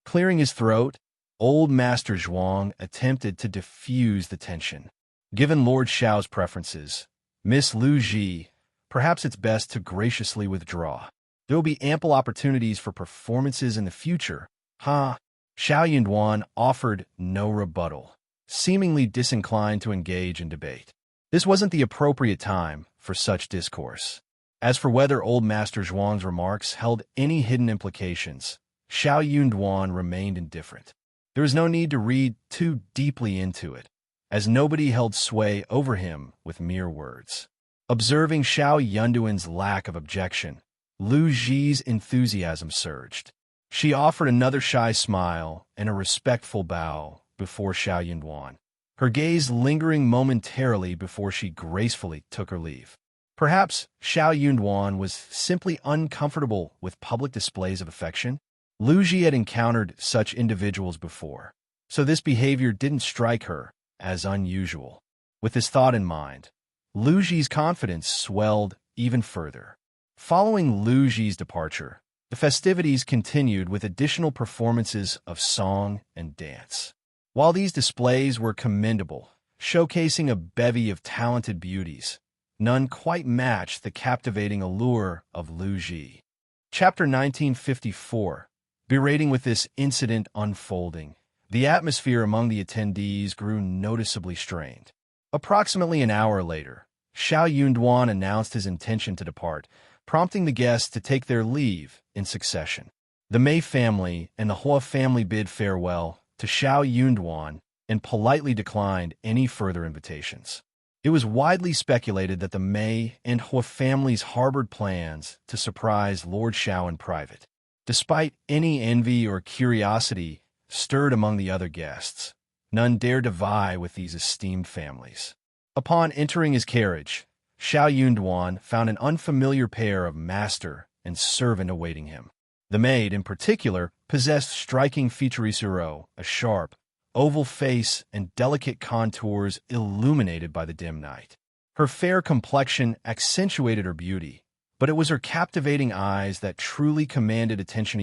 Clearing his throat, Old Master Zhuang attempted to diffuse the tension. "Given Lord Xiao's preferences, Miss Lu Ji, perhaps it's best to graciously withdraw. There will be ample opportunities for performances in the future, huh?" Xiao Yunduan offered no rebuttal, seemingly disinclined to engage in debate. This wasn't the appropriate time for such discourse. As for whether Old Master Zhuang's remarks held any hidden implications, Xiao Yunduan remained indifferent. There was no need to read too deeply into it, as nobody held sway over him with mere words. Observing Xiao Yunduan's lack of objection, Lu Ji's enthusiasm surged. She offered another shy smile and a respectful bow before Xiao Yunduan, her gaze lingering momentarily before she gracefully took her leave. Perhaps Xiao Yunduan was simply uncomfortable with public displays of affection. Lu Ji had encountered such individuals before, so this behavior didn't strike her as unusual. With this thought in mind, Lu Ji's confidence swelled even further. Following Lu Ji's departure, the festivities continued with additional performances of song and dance. While these displays were commendable, showcasing a bevy of talented beauties, none quite matched the captivating allure of Lu Ji. Chapter 1954. Berating with this incident unfolding, the atmosphere among the attendees grew noticeably strained. Approximately an hour later, Xiao Yunduan announced his intention to depart, prompting the guests to take their leave in succession. The Mei family and the Hua family bid farewell to Xiao Yunduan and politely declined any further invitations. It was widely speculated that the Mei and Hua families harbored plans to surprise Lord Xiao in private. Despite any envy or curiosity stirred among the other guests, none dared to vie with these esteemed families. Upon entering his carriage, Xiao Yunduan found an unfamiliar pair of master and servant awaiting him. The maid, in particular, possessed striking features, a sharp, oval face and delicate contours illuminated by the dim night. Her fair complexion accentuated her beauty, but it was her captivating eyes that truly commanded attention,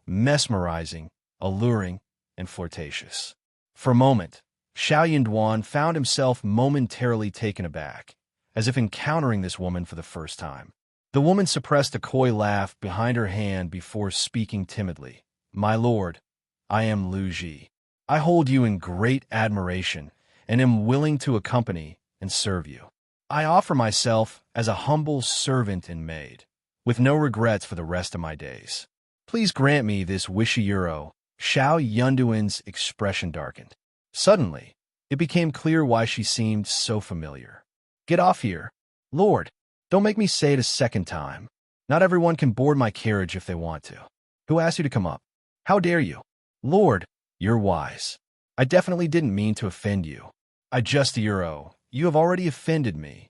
mesmerizing, alluring, and flirtatious. For a moment, Xiao Yunduan found himself momentarily taken aback, as if encountering this woman for the first time. The woman suppressed a coy laugh behind her hand before speaking timidly. "My lord, I am Lu Ji. I hold you in great admiration and am willing to accompany and serve you. I offer myself as a humble servant and maid. with no regrets for the rest of my days. Please grant me this wish euro. Xiao Yunduin's expression darkened. Suddenly, it became clear why she seemed so familiar. Get off here. Lord, don't make me say it a second time. Not everyone can board my carriage if they want to. Who asked you to come up? How dare you? Lord, you're wise. I definitely didn't mean to offend you. I just euro. You have already offended me.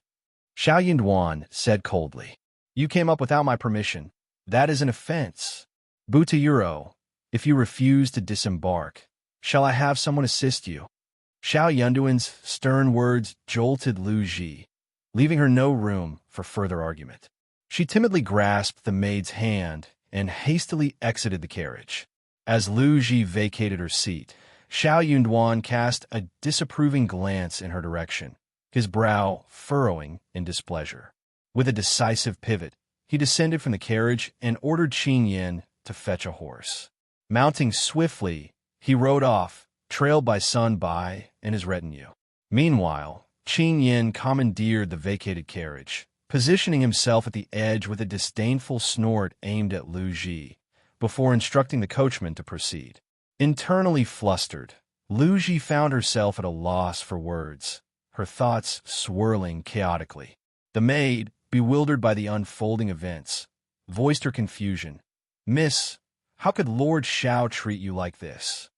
Xiao Yunduan said coldly. You came up without my permission. That is an offense. Buta euro. If you refuse to disembark, shall I have someone assist you? Xiao Yunduin's stern words jolted Lu Ji, leaving her no room for further argument. She timidly grasped the maid's hand and hastily exited the carriage. As Lu Ji vacated her seat, Xiao Yunduan cast a disapproving glance in her direction, his brow furrowing in displeasure. With a decisive pivot, he descended from the carriage and ordered Qin Yin to fetch a horse. Mounting swiftly, he rode off, trailed by Sun Bai and his retinue. Meanwhile, Qin Yin commandeered the vacated carriage, positioning himself at the edge with a disdainful snort aimed at Lu Ji, before instructing the coachman to proceed. Internally flustered, Lu Ji found herself at a loss for words, her thoughts swirling chaotically. The maid, bewildered by the unfolding events, voiced her confusion. Miss, how could Lord Xiao treat you like this?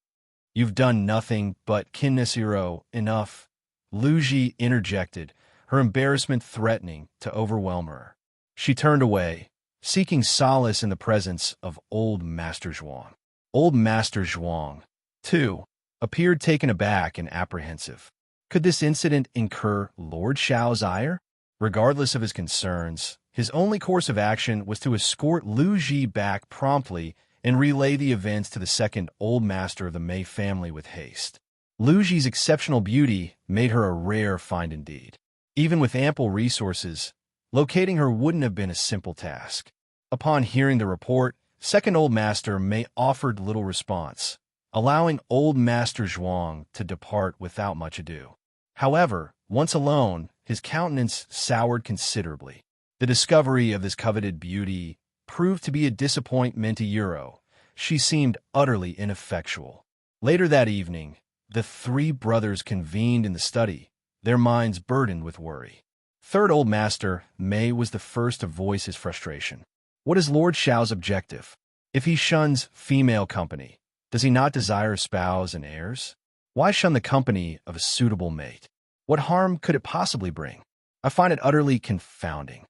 You've done nothing but kinnesiro enough. Lu Ji interjected, her embarrassment threatening to overwhelm her. She turned away, seeking solace in the presence of Old Master Zhuang. Old Master Zhuang, too, appeared taken aback and apprehensive. Could this incident incur Lord Xiao's ire? Regardless of his concerns, his only course of action was to escort Lu Ji back promptly and relay the events to the second Old Master of the Mei family with haste. Lu Ji's exceptional beauty made her a rare find indeed. Even with ample resources, locating her wouldn't have been a simple task. Upon hearing the report, second Old Master Mei offered little response, allowing Old Master Zhuang to depart without much ado. However, once alone, his countenance soured considerably. The discovery of this coveted beauty proved to be a disappointment to Euro. She seemed utterly ineffectual. Later that evening, the three brothers convened in the study, their minds burdened with worry. Third Old Master Mei was the first to voice his frustration. What is Lord Xiao's objective? If he shuns female company, does he not desire a spouse and heirs? Why shun the company of a suitable mate? What harm could it possibly bring? I find it utterly confounding.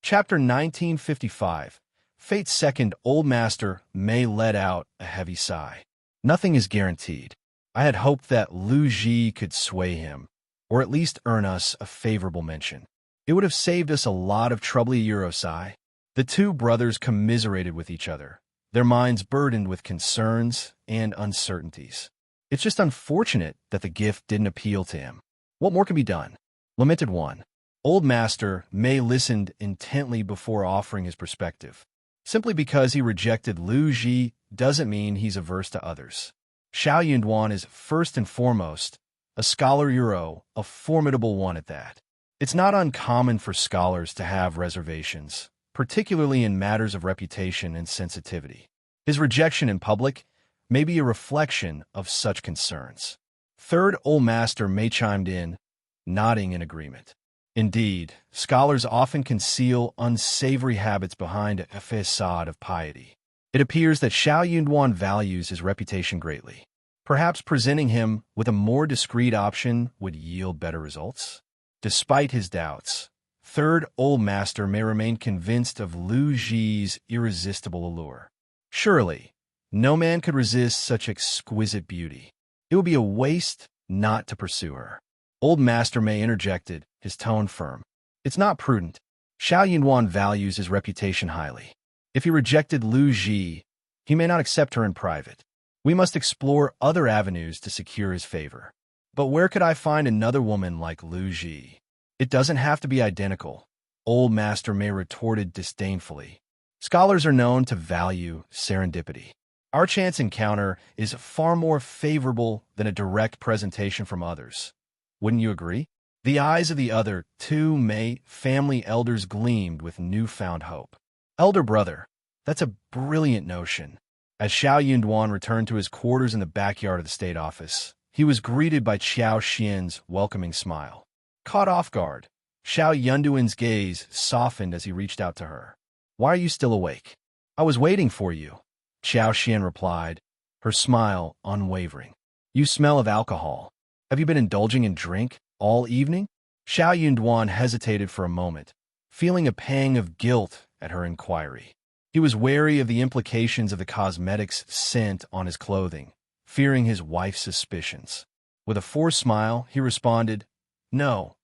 Chapter 1955. Fate's second Old Master Mei let out a heavy sigh. Nothing is guaranteed. I had hoped that Lu Ji could sway him, or at least earn us a favorable mention. It would have saved us a lot of trouble. Eurosai. The two brothers commiserated with each other, their minds burdened with concerns and uncertainties. It's just unfortunate that the gift didn't appeal to him. What more can be done? Lamented one. Old Master Mei listened intently before offering his perspective. Simply because he rejected Lu Ji doesn't mean he's averse to others. Xiao Yunduan is first and foremost a scholar Euro, a formidable one at that. It's not uncommon for scholars to have reservations, particularly in matters of reputation and sensitivity. His rejection in public may be a reflection of such concerns. Third Old Master Mei chimed in, nodding in agreement. Indeed, scholars often conceal unsavory habits behind a facade of piety. It appears that Xiao Yunduan values his reputation greatly. Perhaps presenting him with a more discreet option would yield better results? Despite his doubts, Third Old Master may remain convinced of Lu Ji's irresistible allure. Surely, no man could resist such exquisite beauty. It would be a waste not to pursue her. Old Master Mei interjected, his tone firm. It's not prudent. Xiao Yunduan values his reputation highly. If he rejected Lu Ji, he may not accept her in private. We must explore other avenues to secure his favor. But where could I find another woman like Lu Ji? It doesn't have to be identical, Old Master Mei retorted disdainfully. Scholars are known to value serendipity. Our chance encounter is far more favorable than a direct presentation from others. Wouldn't you agree? The eyes of the other two Mei family elders gleamed with newfound hope. Elder brother, that's a brilliant notion. As Xiao Yunduan returned to his quarters in the backyard of the state office, he was greeted by Qiao Xian's welcoming smile. Caught off guard, Xiao Yunduan's gaze softened as he reached out to her. Why are you still awake? I was waiting for you, Qiao Xian replied, her smile unwavering. You smell of alcohol. Have you been indulging in drink all evening? Xiao Yunduan hesitated for a moment, feeling a pang of guilt at her inquiry. He was wary of the implications of the cosmetics scent on his clothing, fearing his wife's suspicions. With a forced smile, he responded, No,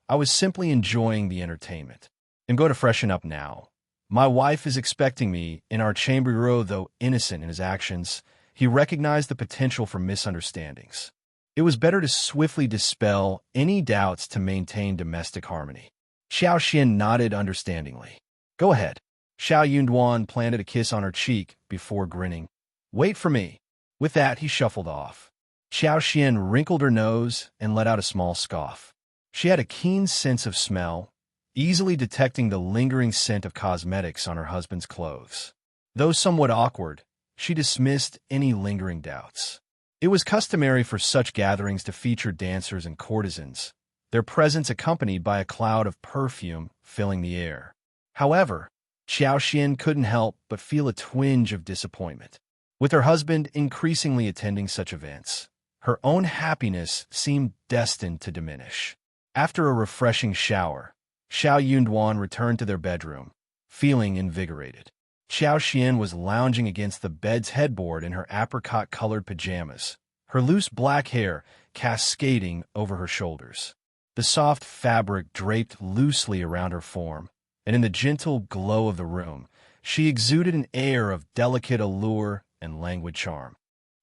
I was simply enjoying the entertainment. I'm going to freshen up now. My wife is expecting me in our chamber. Though innocent in his actions, he recognized the potential for misunderstandings. It was better to swiftly dispel any doubts to maintain domestic harmony. Xiao Xian nodded understandingly. Go ahead. Xiao Yunduan planted a kiss on her cheek before grinning. Wait for me. With that, he shuffled off. Xiao Xian wrinkled her nose and let out a small scoff. She had a keen sense of smell, easily detecting the lingering scent of cosmetics on her husband's clothes. Though somewhat awkward, she dismissed any lingering doubts. It was customary for such gatherings to feature dancers and courtesans, their presence accompanied by a cloud of perfume filling the air. However, Xiao Xian couldn't help but feel a twinge of disappointment. With her husband increasingly attending such events, her own happiness seemed destined to diminish. After a refreshing shower, Xiao Yunduan returned to their bedroom, feeling invigorated. Xiao Xian was lounging against the bed's headboard in her apricot-colored pajamas, her loose black hair cascading over her shoulders. The soft fabric draped loosely around her form, and in the gentle glow of the room, she exuded an air of delicate allure and languid charm.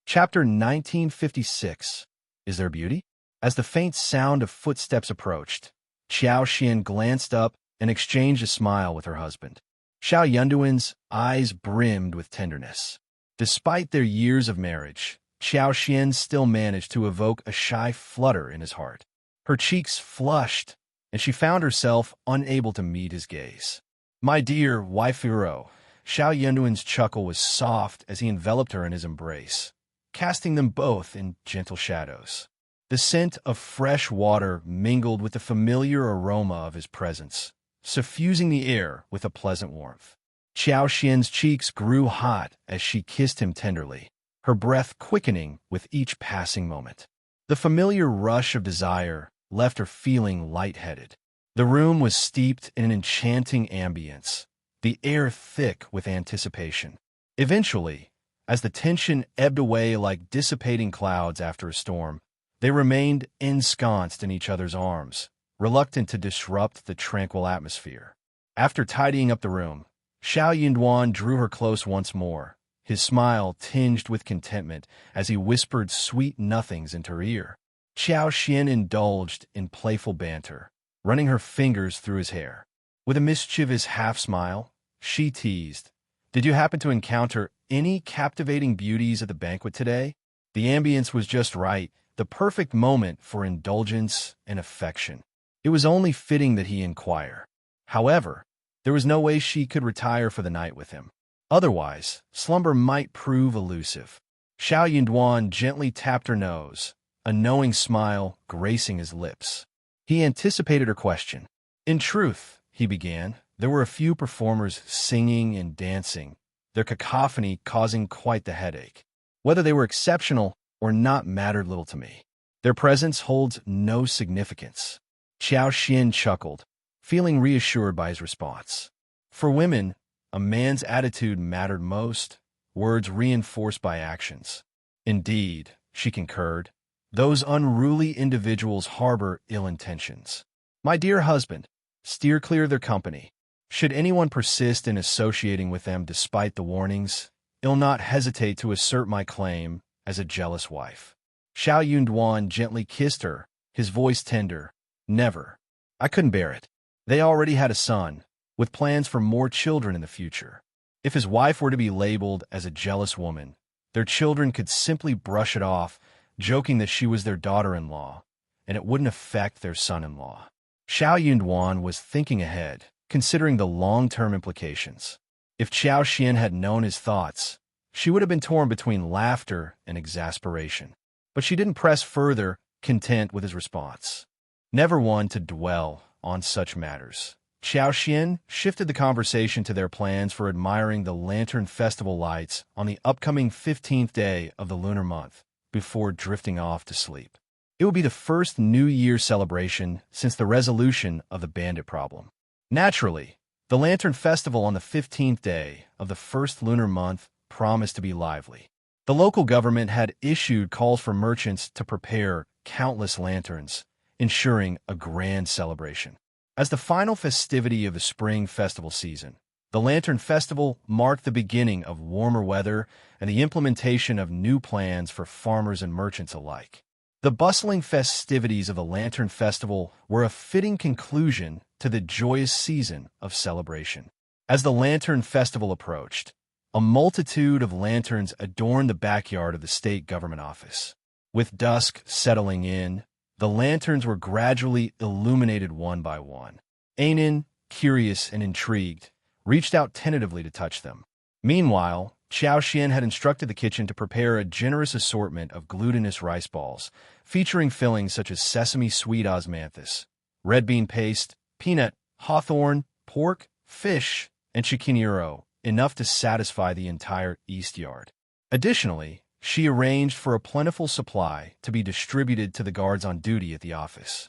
Chapter 1956. Is there beauty? As the faint sound of footsteps approached, Xiao Xian glanced up and exchanged a smile with her husband. Xiao Yunduan's eyes brimmed with tenderness. Despite their years of marriage, Xiao Xian still managed to evoke a shy flutter in his heart. Her cheeks flushed, and she found herself unable to meet his gaze. My dear waifu, Xiao Yunduan's chuckle was soft as he enveloped her in his embrace, casting them both in gentle shadows. The scent of fresh water mingled with the familiar aroma of his presence, suffusing the air with a pleasant warmth. Xiao Xian's cheeks grew hot as she kissed him tenderly, her breath quickening with each passing moment. The familiar rush of desire left her feeling lightheaded. The room was steeped in an enchanting ambience, the air thick with anticipation. Eventually, as the tension ebbed away like dissipating clouds after a storm, they remained ensconced in each other's arms, reluctant to disrupt the tranquil atmosphere. After tidying up the room, Xiao Yunduan drew her close once more, his smile tinged with contentment as he whispered sweet nothings into her ear. Xiao Xian indulged in playful banter, running her fingers through his hair. With a mischievous half-smile, she teased, Did you happen to encounter any captivating beauties at the banquet today? The ambience was just right, the perfect moment for indulgence and affection. It was only fitting that he inquire. However, there was no way she could retire for the night with him. Otherwise, slumber might prove elusive. Xiao Yunduan gently tapped her nose, a knowing smile gracing his lips. He anticipated her question. In truth, he began, there were a few performers singing and dancing, their cacophony causing quite the headache. Whether they were exceptional or not mattered little to me. Their presence holds no significance. Xiao Xian chuckled, feeling reassured by his response. For women, a man's attitude mattered most, words reinforced by actions. Indeed, she concurred, those unruly individuals harbor ill intentions. My dear husband, steer clear of their company. Should anyone persist in associating with them despite the warnings, I'll not hesitate to assert my claim as a jealous wife. Xiao Yunduan gently kissed her, his voice tender. Never. I couldn't bear it. They already had a son, with plans for more children in the future. If his wife were to be labeled as a jealous woman, their children could simply brush it off, joking that she was their daughter-in-law, and it wouldn't affect their son-in-law. Xiao Yunduan was thinking ahead, considering the long-term implications. If Qiao Xian had known his thoughts, she would have been torn between laughter and exasperation. But she didn't press further, content with his response. Never one to dwell on such matters, Qiao Xian shifted the conversation to their plans for admiring the Lantern Festival lights on the upcoming 15th day of the lunar month, before drifting off to sleep. It would be the first New Year celebration since the resolution of the bandit problem. Naturally, the Lantern Festival on the 15th day of the first lunar month promised to be lively. The local government had issued calls for merchants to prepare countless lanterns, ensuring a grand celebration. As the final festivity of the spring festival season, the Lantern Festival marked the beginning of warmer weather and the implementation of new plans for farmers and merchants alike. The bustling festivities of the Lantern Festival were a fitting conclusion to the joyous season of celebration. As the Lantern Festival approached, a multitude of lanterns adorned the backyard of the state government office. With dusk settling in, the lanterns were gradually illuminated one by one. Ainin, curious and intrigued, reached out tentatively to touch them. Meanwhile, Qiao Xian had instructed the kitchen to prepare a generous assortment of glutinous rice balls, featuring fillings such as sesame sweet osmanthus, red bean paste, peanut, hawthorn, pork, fish, and chikiniro, enough to satisfy the entire east yard. Additionally, she arranged for a plentiful supply to be distributed to the guards on duty at the office.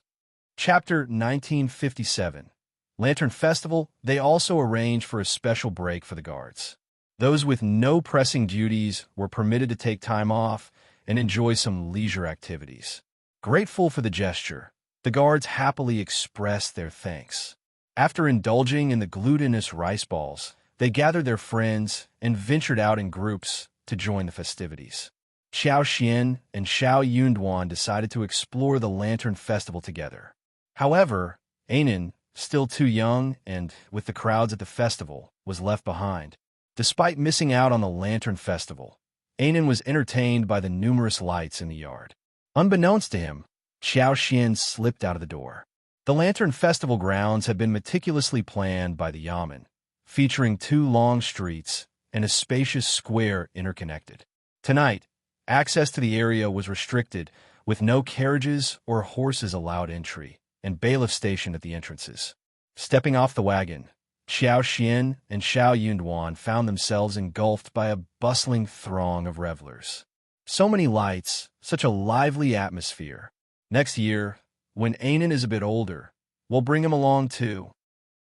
Chapter 1957. Lantern Festival. They also arranged for a special break for the guards. Those with no pressing duties were permitted to take time off and enjoy some leisure activities. Grateful for the gesture, the guards happily expressed their thanks. After indulging in the glutinous rice balls, they gathered their friends and ventured out in groups to join the festivities. Qiao Xian and Xiao Yunduan decided to explore the Lantern Festival together. However, Ainin, still too young and, with the crowds at the festival, was left behind. Despite missing out on the Lantern Festival, Ainin was entertained by the numerous lights in the yard. Unbeknownst to him, Qiao Xian slipped out of the door. The Lantern Festival grounds had been meticulously planned by the Yamen, featuring 2 long streets and a spacious square interconnected. Tonight, access to the area was restricted, with no carriages or horses allowed entry, and bailiffs stationed at the entrances. Stepping off the wagon, Qiao Xian and Xiao Yunduan found themselves engulfed by a bustling throng of revelers. So many lights, such a lively atmosphere. Next year, when Ainin is a bit older, we'll bring him along too,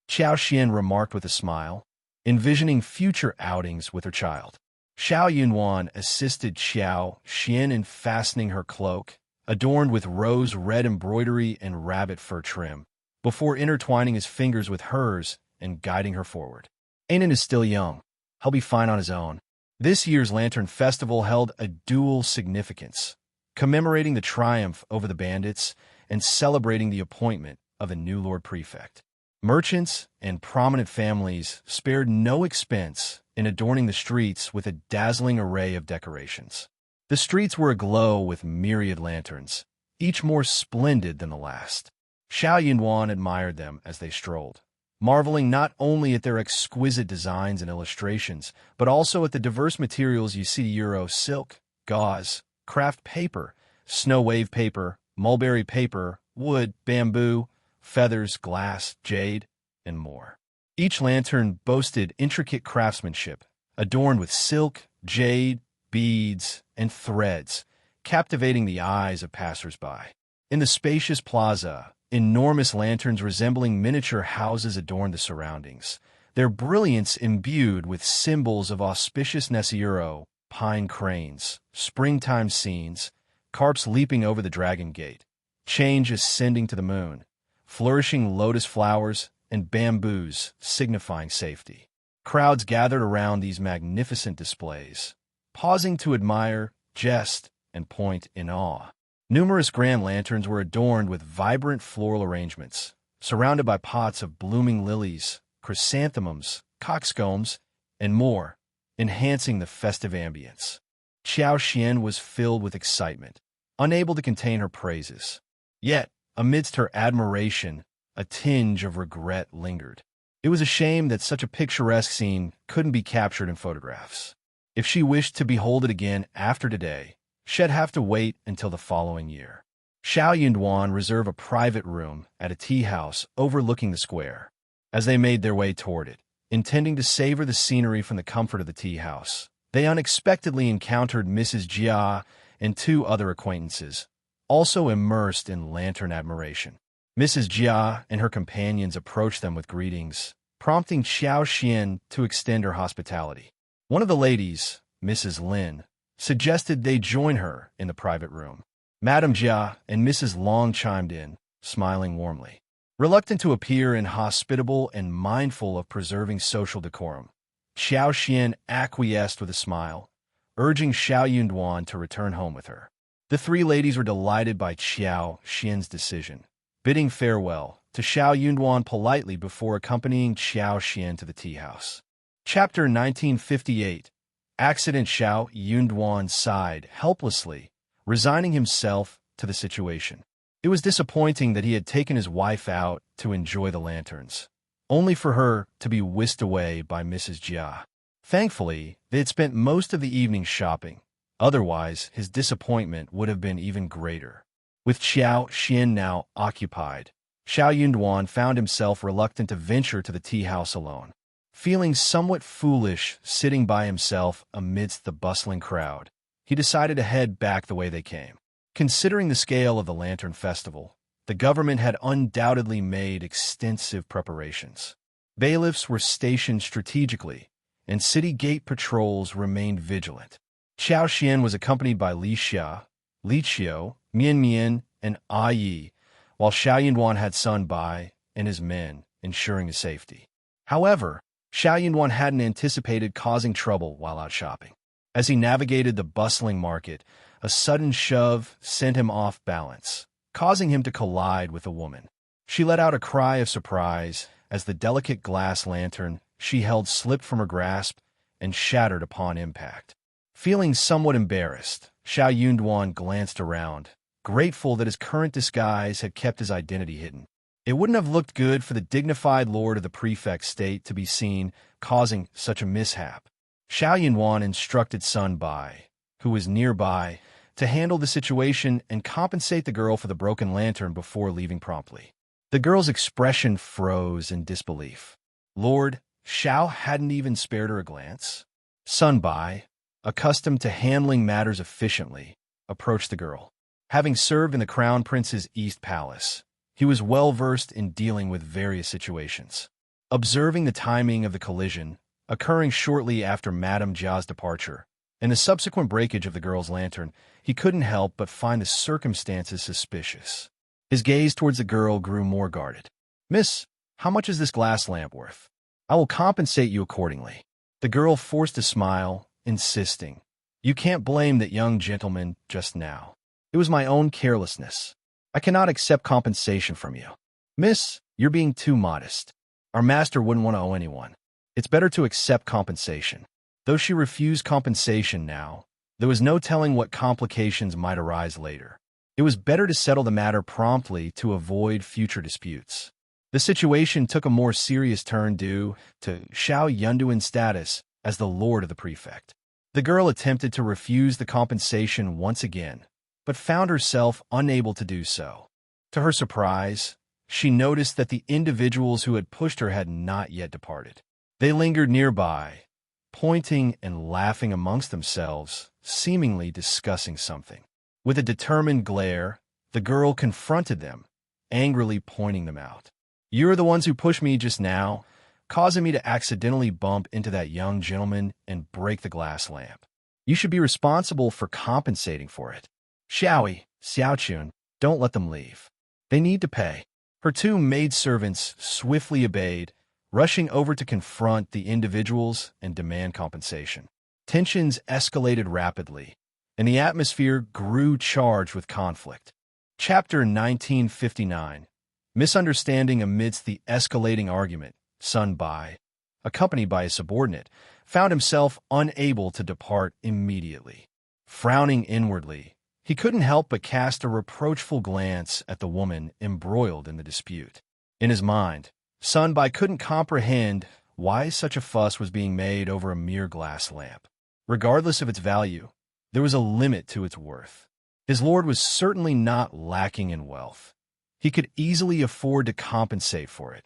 Qiao Xian remarked with a smile, envisioning future outings with her child. Xiao Yunwan assisted Qiao Xian in fastening her cloak, adorned with rose-red embroidery and rabbit fur trim, before intertwining his fingers with hers and guiding her forward. Ainin is still young. He'll be fine on his own. This year's Lantern Festival held a dual significance, commemorating the triumph over the bandits and celebrating the appointment of a new Lord Prefect. Merchants and prominent families spared no expense in adorning the streets with a dazzling array of decorations. The streets were aglow with myriad lanterns, each more splendid than the last. Xiao Yunwan admired them as they strolled, marveling not only at their exquisite designs and illustrations, but also at the diverse materials you see: Euro silk, gauze, craft paper, snow wave paper, mulberry paper, wood, bamboo, feathers, glass, jade, and more. Each lantern boasted intricate craftsmanship, adorned with silk, jade, beads, and threads, captivating the eyes of passers-by. In the spacious plaza, enormous lanterns resembling miniature houses adorned the surroundings, their brilliance imbued with symbols of auspicious Nesiro, pine cranes, springtime scenes, carps leaping over the dragon gate, change ascending to the moon, flourishing lotus flowers, and bamboos signifying safety. Crowds gathered around these magnificent displays, pausing to admire, jest, and point in awe. Numerous grand lanterns were adorned with vibrant floral arrangements, surrounded by pots of blooming lilies, chrysanthemums, coxcombs, and more, enhancing the festive ambience. Qiao Xian was filled with excitement, unable to contain her praises. Yet, amidst her admiration, a tinge of regret lingered. It was a shame that such a picturesque scene couldn't be captured in photographs. If she wished to behold it again after today, she'd have to wait until the following year. Xiao Yunduan reserved a private room at a tea house overlooking the square. As they made their way toward it, intending to savor the scenery from the comfort of the tea house, they unexpectedly encountered Mrs. Jia and two other acquaintances, also immersed in lantern admiration. Mrs. Jia and her companions approached them with greetings, prompting Xiao Xian to extend her hospitality. One of the ladies, Mrs. Lin, suggested they join her in the private room. Madame Jia and Mrs. Long chimed in, smiling warmly. Reluctant to appear inhospitable and mindful of preserving social decorum, Xiao Xian acquiesced with a smile, urging Xiao Yunduan to return home with her. The three ladies were delighted by Xiao Xian's decision, bidding farewell to Xiao Yunduan politely before accompanying Xiao Xian to the tea house. Chapter 1958. Accident. Xiao Yunduan sighed helplessly, resigning himself to the situation. It was disappointing that he had taken his wife out to enjoy the lanterns, only for her to be whisked away by Mrs. Jia. Thankfully, they had spent most of the evening shopping. Otherwise, his disappointment would have been even greater. With Xiao Xian now occupied, Xiao Yunduan found himself reluctant to venture to the tea house alone. Feeling somewhat foolish sitting by himself amidst the bustling crowd, he decided to head back the way they came. Considering the scale of the Lantern Festival, the government had undoubtedly made extensive preparations. Bailiffs were stationed strategically, and city gate patrols remained vigilant. Xiao Xian was accompanied by Li Xia, Li Qiu, Mian Mian, and A Yi, while Xiao Yunduan had Sun Bai and his men ensuring his safety. However, Xiao Yunduan hadn't anticipated causing trouble while out shopping. As he navigated the bustling market, a sudden shove sent him off balance, causing him to collide with a woman. She let out a cry of surprise as the delicate glass lantern she held slipped from her grasp and shattered upon impact. Feeling somewhat embarrassed, Xiao Yunduan glanced around, grateful that his current disguise had kept his identity hidden. It wouldn't have looked good for the dignified lord of the prefect state to be seen causing such a mishap. Xiao Yunduan instructed Sun Bai, who was nearby, to handle the situation and compensate the girl for the broken lantern before leaving promptly. The girl's expression froze in disbelief. Lord Xiao hadn't even spared her a glance. Sun Bai, accustomed to handling matters efficiently, approached the girl. Having served in the Crown Prince's East Palace, he was well-versed in dealing with various situations. Observing the timing of the collision, occurring shortly after Madame Jia's departure, and the subsequent breakage of the girl's lantern, he couldn't help but find the circumstances suspicious. His gaze towards the girl grew more guarded. "Miss, how much is this glass lamp worth? I will compensate you accordingly." The girl forced a smile, insisting, "You can't blame that young gentleman just now. It was my own carelessness. I cannot accept compensation from you." "Miss, you're being too modest. Our master wouldn't want to owe anyone. It's better to accept compensation." Though she refused compensation now, there was no telling what complications might arise later. It was better to settle the matter promptly to avoid future disputes. The situation took a more serious turn due to Xiao Yunduan's status as the lord of the prefect. The girl attempted to refuse the compensation once again, but found herself unable to do so. To her surprise, she noticed that the individuals who had pushed her had not yet departed. They lingered nearby, pointing and laughing amongst themselves, seemingly discussing something. With a determined glare, the girl confronted them, angrily pointing them out. "You're the ones who pushed me just now, causing me to accidentally bump into that young gentleman and break the glass lamp. You should be responsible for compensating for it. Xiaoi, Xiaochun, don't let them leave. They need to pay." Her two maidservants swiftly obeyed, rushing over to confront the individuals and demand compensation. Tensions escalated rapidly, and the atmosphere grew charged with conflict. Chapter 1959. Misunderstanding. Amidst the escalating argument, Sun Bai, accompanied by his subordinate, found himself unable to depart immediately. Frowning inwardly, he couldn't help but cast a reproachful glance at the woman embroiled in the dispute. In his mind, Sun Bai couldn't comprehend why such a fuss was being made over a mere glass lamp. Regardless of its value, there was a limit to its worth. His lord was certainly not lacking in wealth. He could easily afford to compensate for it,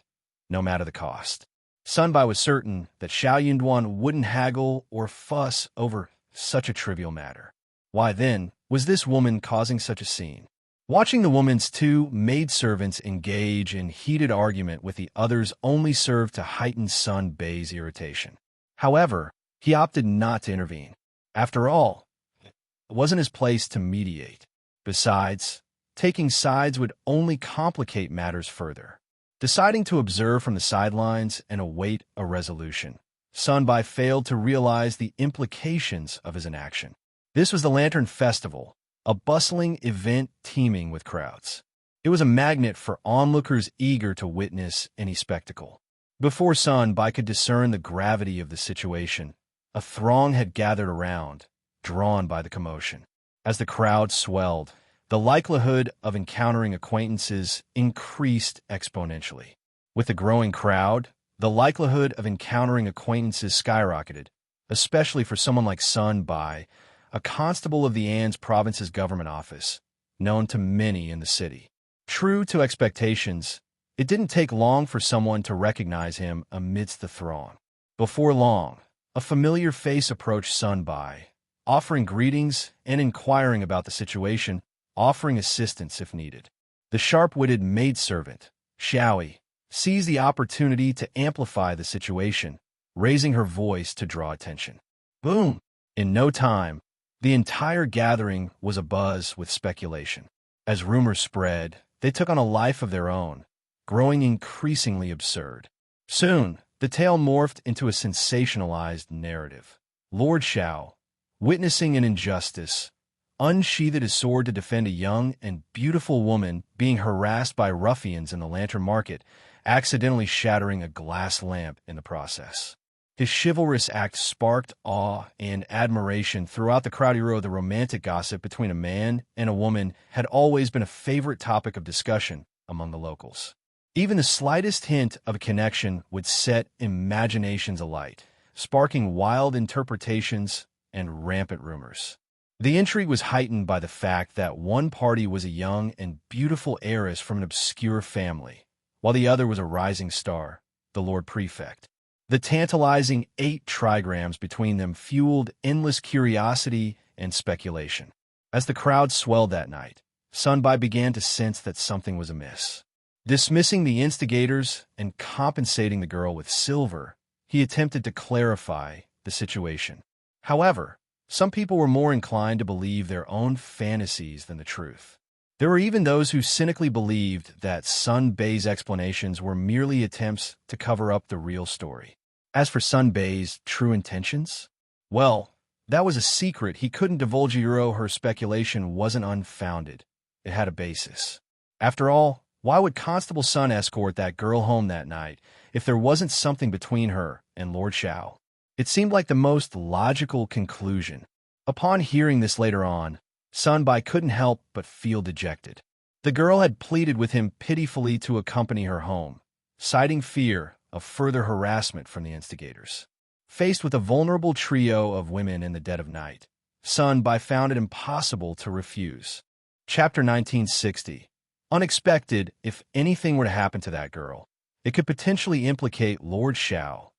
no matter the cost. Sun Bai was certain that Xiao Yunduan wouldn't haggle or fuss over such a trivial matter. Why then was this woman causing such a scene? Watching the woman's two maidservants engage in heated argument with the others only served to heighten Sun Bai's irritation. However, he opted not to intervene. After all, it wasn't his place to mediate. Besides, taking sides would only complicate matters further. Deciding to observe from the sidelines and await a resolution, Sun Bai failed to realize the implications of his inaction. This was the Lantern Festival, a bustling event teeming with crowds. It was a magnet for onlookers eager to witness any spectacle. Before Sun Bai could discern the gravity of the situation, a throng had gathered around, drawn by the commotion. As the crowd swelled, the likelihood of encountering acquaintances increased exponentially. With the growing crowd, the likelihood of encountering acquaintances skyrocketed, especially for someone like Sun Bai, a constable of the An's province's government office, known to many in the city. True to expectations, it didn't take long for someone to recognize him amidst the throng. Before long, a familiar face approached Sun Bai, offering greetings and inquiring about the situation, offering assistance if needed. The sharp-witted maidservant, Xiaoi, seized the opportunity to amplify the situation, raising her voice to draw attention. Boom! In no time, the entire gathering was abuzz with speculation. As rumors spread, they took on a life of their own, growing increasingly absurd. Soon, the tale morphed into a sensationalized narrative. Lord Xiao, witnessing an injustice, unsheathed his sword to defend a young and beautiful woman being harassed by ruffians in the lantern market, accidentally shattering a glass lamp in the process. His chivalrous act sparked awe and admiration throughout the crowd. The romantic gossip between a man and a woman had always been a favorite topic of discussion among the locals. Even the slightest hint of a connection would set imaginations alight, sparking wild interpretations and rampant rumors. The intrigue was heightened by the fact that one party was a young and beautiful heiress from an obscure family, while the other was a rising star, the Lord Prefect. The tantalizing 8 trigrams between them fueled endless curiosity and speculation. As the crowd swelled that night, Sun Bai began to sense that something was amiss. Dismissing the instigators and compensating the girl with silver, he attempted to clarify the situation. However, some people were more inclined to believe their own fantasies than the truth. There were even those who cynically believed that Sun Bai's explanations were merely attempts to cover up the real story. As for Sun Bai's true intentions, well, that was a secret he couldn't divulge. Her speculation wasn't unfounded. It had a basis. After all, why would Constable Sun escort that girl home that night if there wasn't something between her and Lord Xiao? It seemed like the most logical conclusion. Upon hearing this later on, Sun Bai couldn't help but feel dejected. The girl had pleaded with him pitifully to accompany her home, citing fear of further harassment from the instigators. Faced with a vulnerable trio of women in the dead of night, Sun Bai found it impossible to refuse. Chapter 1960. Unexpected. If anything were to happen to that girl, it could potentially implicate Lord Xiao,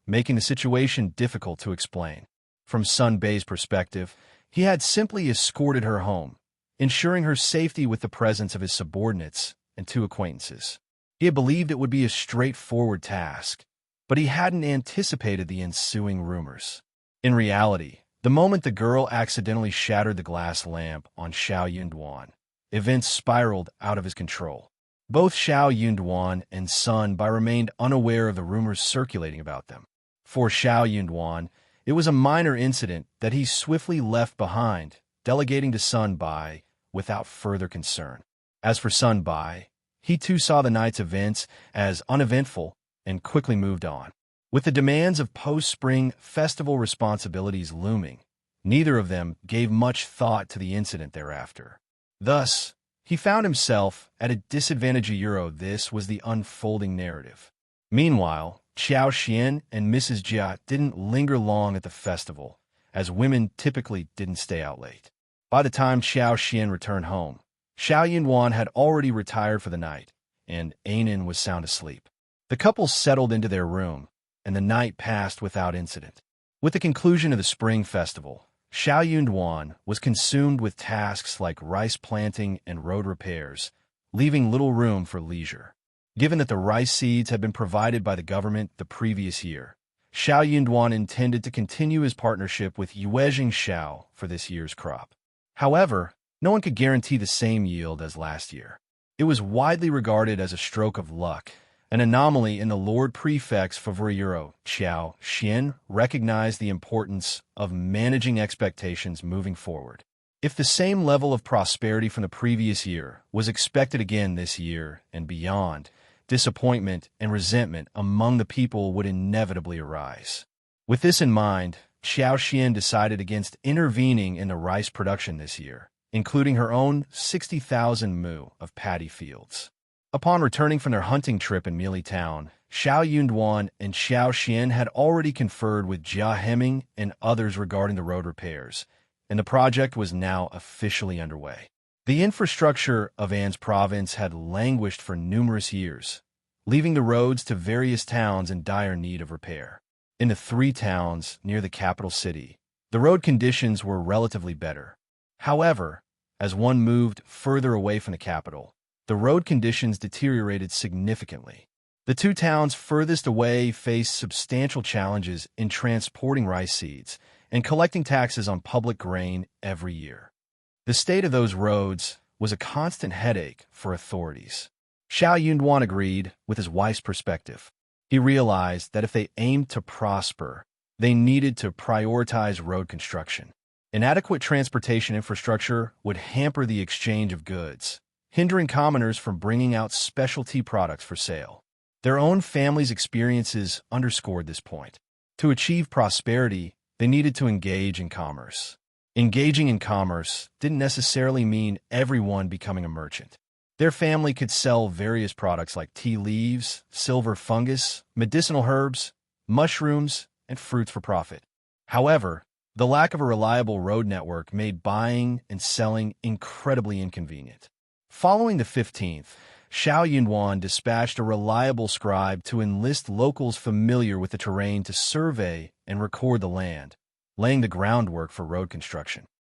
making the situation difficult to explain. From Sun Bai's perspective, he had simply escorted her home, ensuring her safety with the presence of his subordinates and 2 acquaintances. He had believed it would be a straightforward task, but he hadn't anticipated the ensuing rumors. In reality, the moment the girl accidentally shattered the glass lamp on Xiao Yunduan, events spiraled out of his control. Both Xiao Yunduan and Sun Bai remained unaware of the rumors circulating about them. For Xiao Yunduan, it was a minor incident that he swiftly left behind, delegating to Sun Bai without further concern. As for Sun Bai, he too saw the night's events as uneventful and quickly moved on. With the demands of post-spring festival responsibilities looming, neither of them gave much thought to the incident thereafter. Thus, he found himself at a disadvantage. This was the unfolding narrative. Meanwhile, Xiao Xian and Mrs. Jia didn't linger long at the festival, as women typically didn't stay out late. By the time Xiao Xian returned home, Xiao Yunwan had already retired for the night, and Anan was sound asleep. The couple settled into their room, and the night passed without incident. With the conclusion of the spring festival, Xiao Yunwan was consumed with tasks like rice planting and road repairs, leaving little room for leisure. Given that the rice seeds had been provided by the government the previous year, Xiao Yunduan intended to continue his partnership with Yuezhing Xiao for this year's crop. However, no one could guarantee the same yield as last year. It was widely regarded as a stroke of luck, an anomaly in the Lord Prefect's favoriero. Xiao Xian recognized the importance of managing expectations moving forward. If the same level of prosperity from the previous year was expected again this year and beyond, disappointment and resentment among the people would inevitably arise. With this in mind, Xiao Xian decided against intervening in the rice production this year, including her own 60,000 mu of paddy fields. Upon returning from their hunting trip in Mealy Town, Xiao Yunduan and Xiao Xian had already conferred with Jia Hemming and others regarding the road repairs, and the project was now officially underway. The infrastructure of An's province had languished for numerous years, leaving the roads to various towns in dire need of repair. In the 3 towns near the capital city, the road conditions were relatively better. However, as one moved further away from the capital, the road conditions deteriorated significantly. The 2 towns furthest away faced substantial challenges in transporting rice seeds and collecting taxes on public grain every year. The state of those roads was a constant headache for authorities. Xiao Yunduan agreed with his wife's perspective. He realized that if they aimed to prosper, they needed to prioritize road construction. Inadequate transportation infrastructure would hamper the exchange of goods, hindering commoners from bringing out specialty products for sale. Their own family's experiences underscored this point. To achieve prosperity, they needed to engage in commerce. Engaging in commerce didn't necessarily mean everyone becoming a merchant. Their family could sell various products like tea leaves, silver fungus, medicinal herbs, mushrooms, and fruits for profit. However, the lack of a reliable road network made buying and selling incredibly inconvenient. Following the 15th, Xiao Yunduan dispatched a reliable scribe to enlist locals familiar with the terrain to survey and record the land, laying the groundwork for road construction.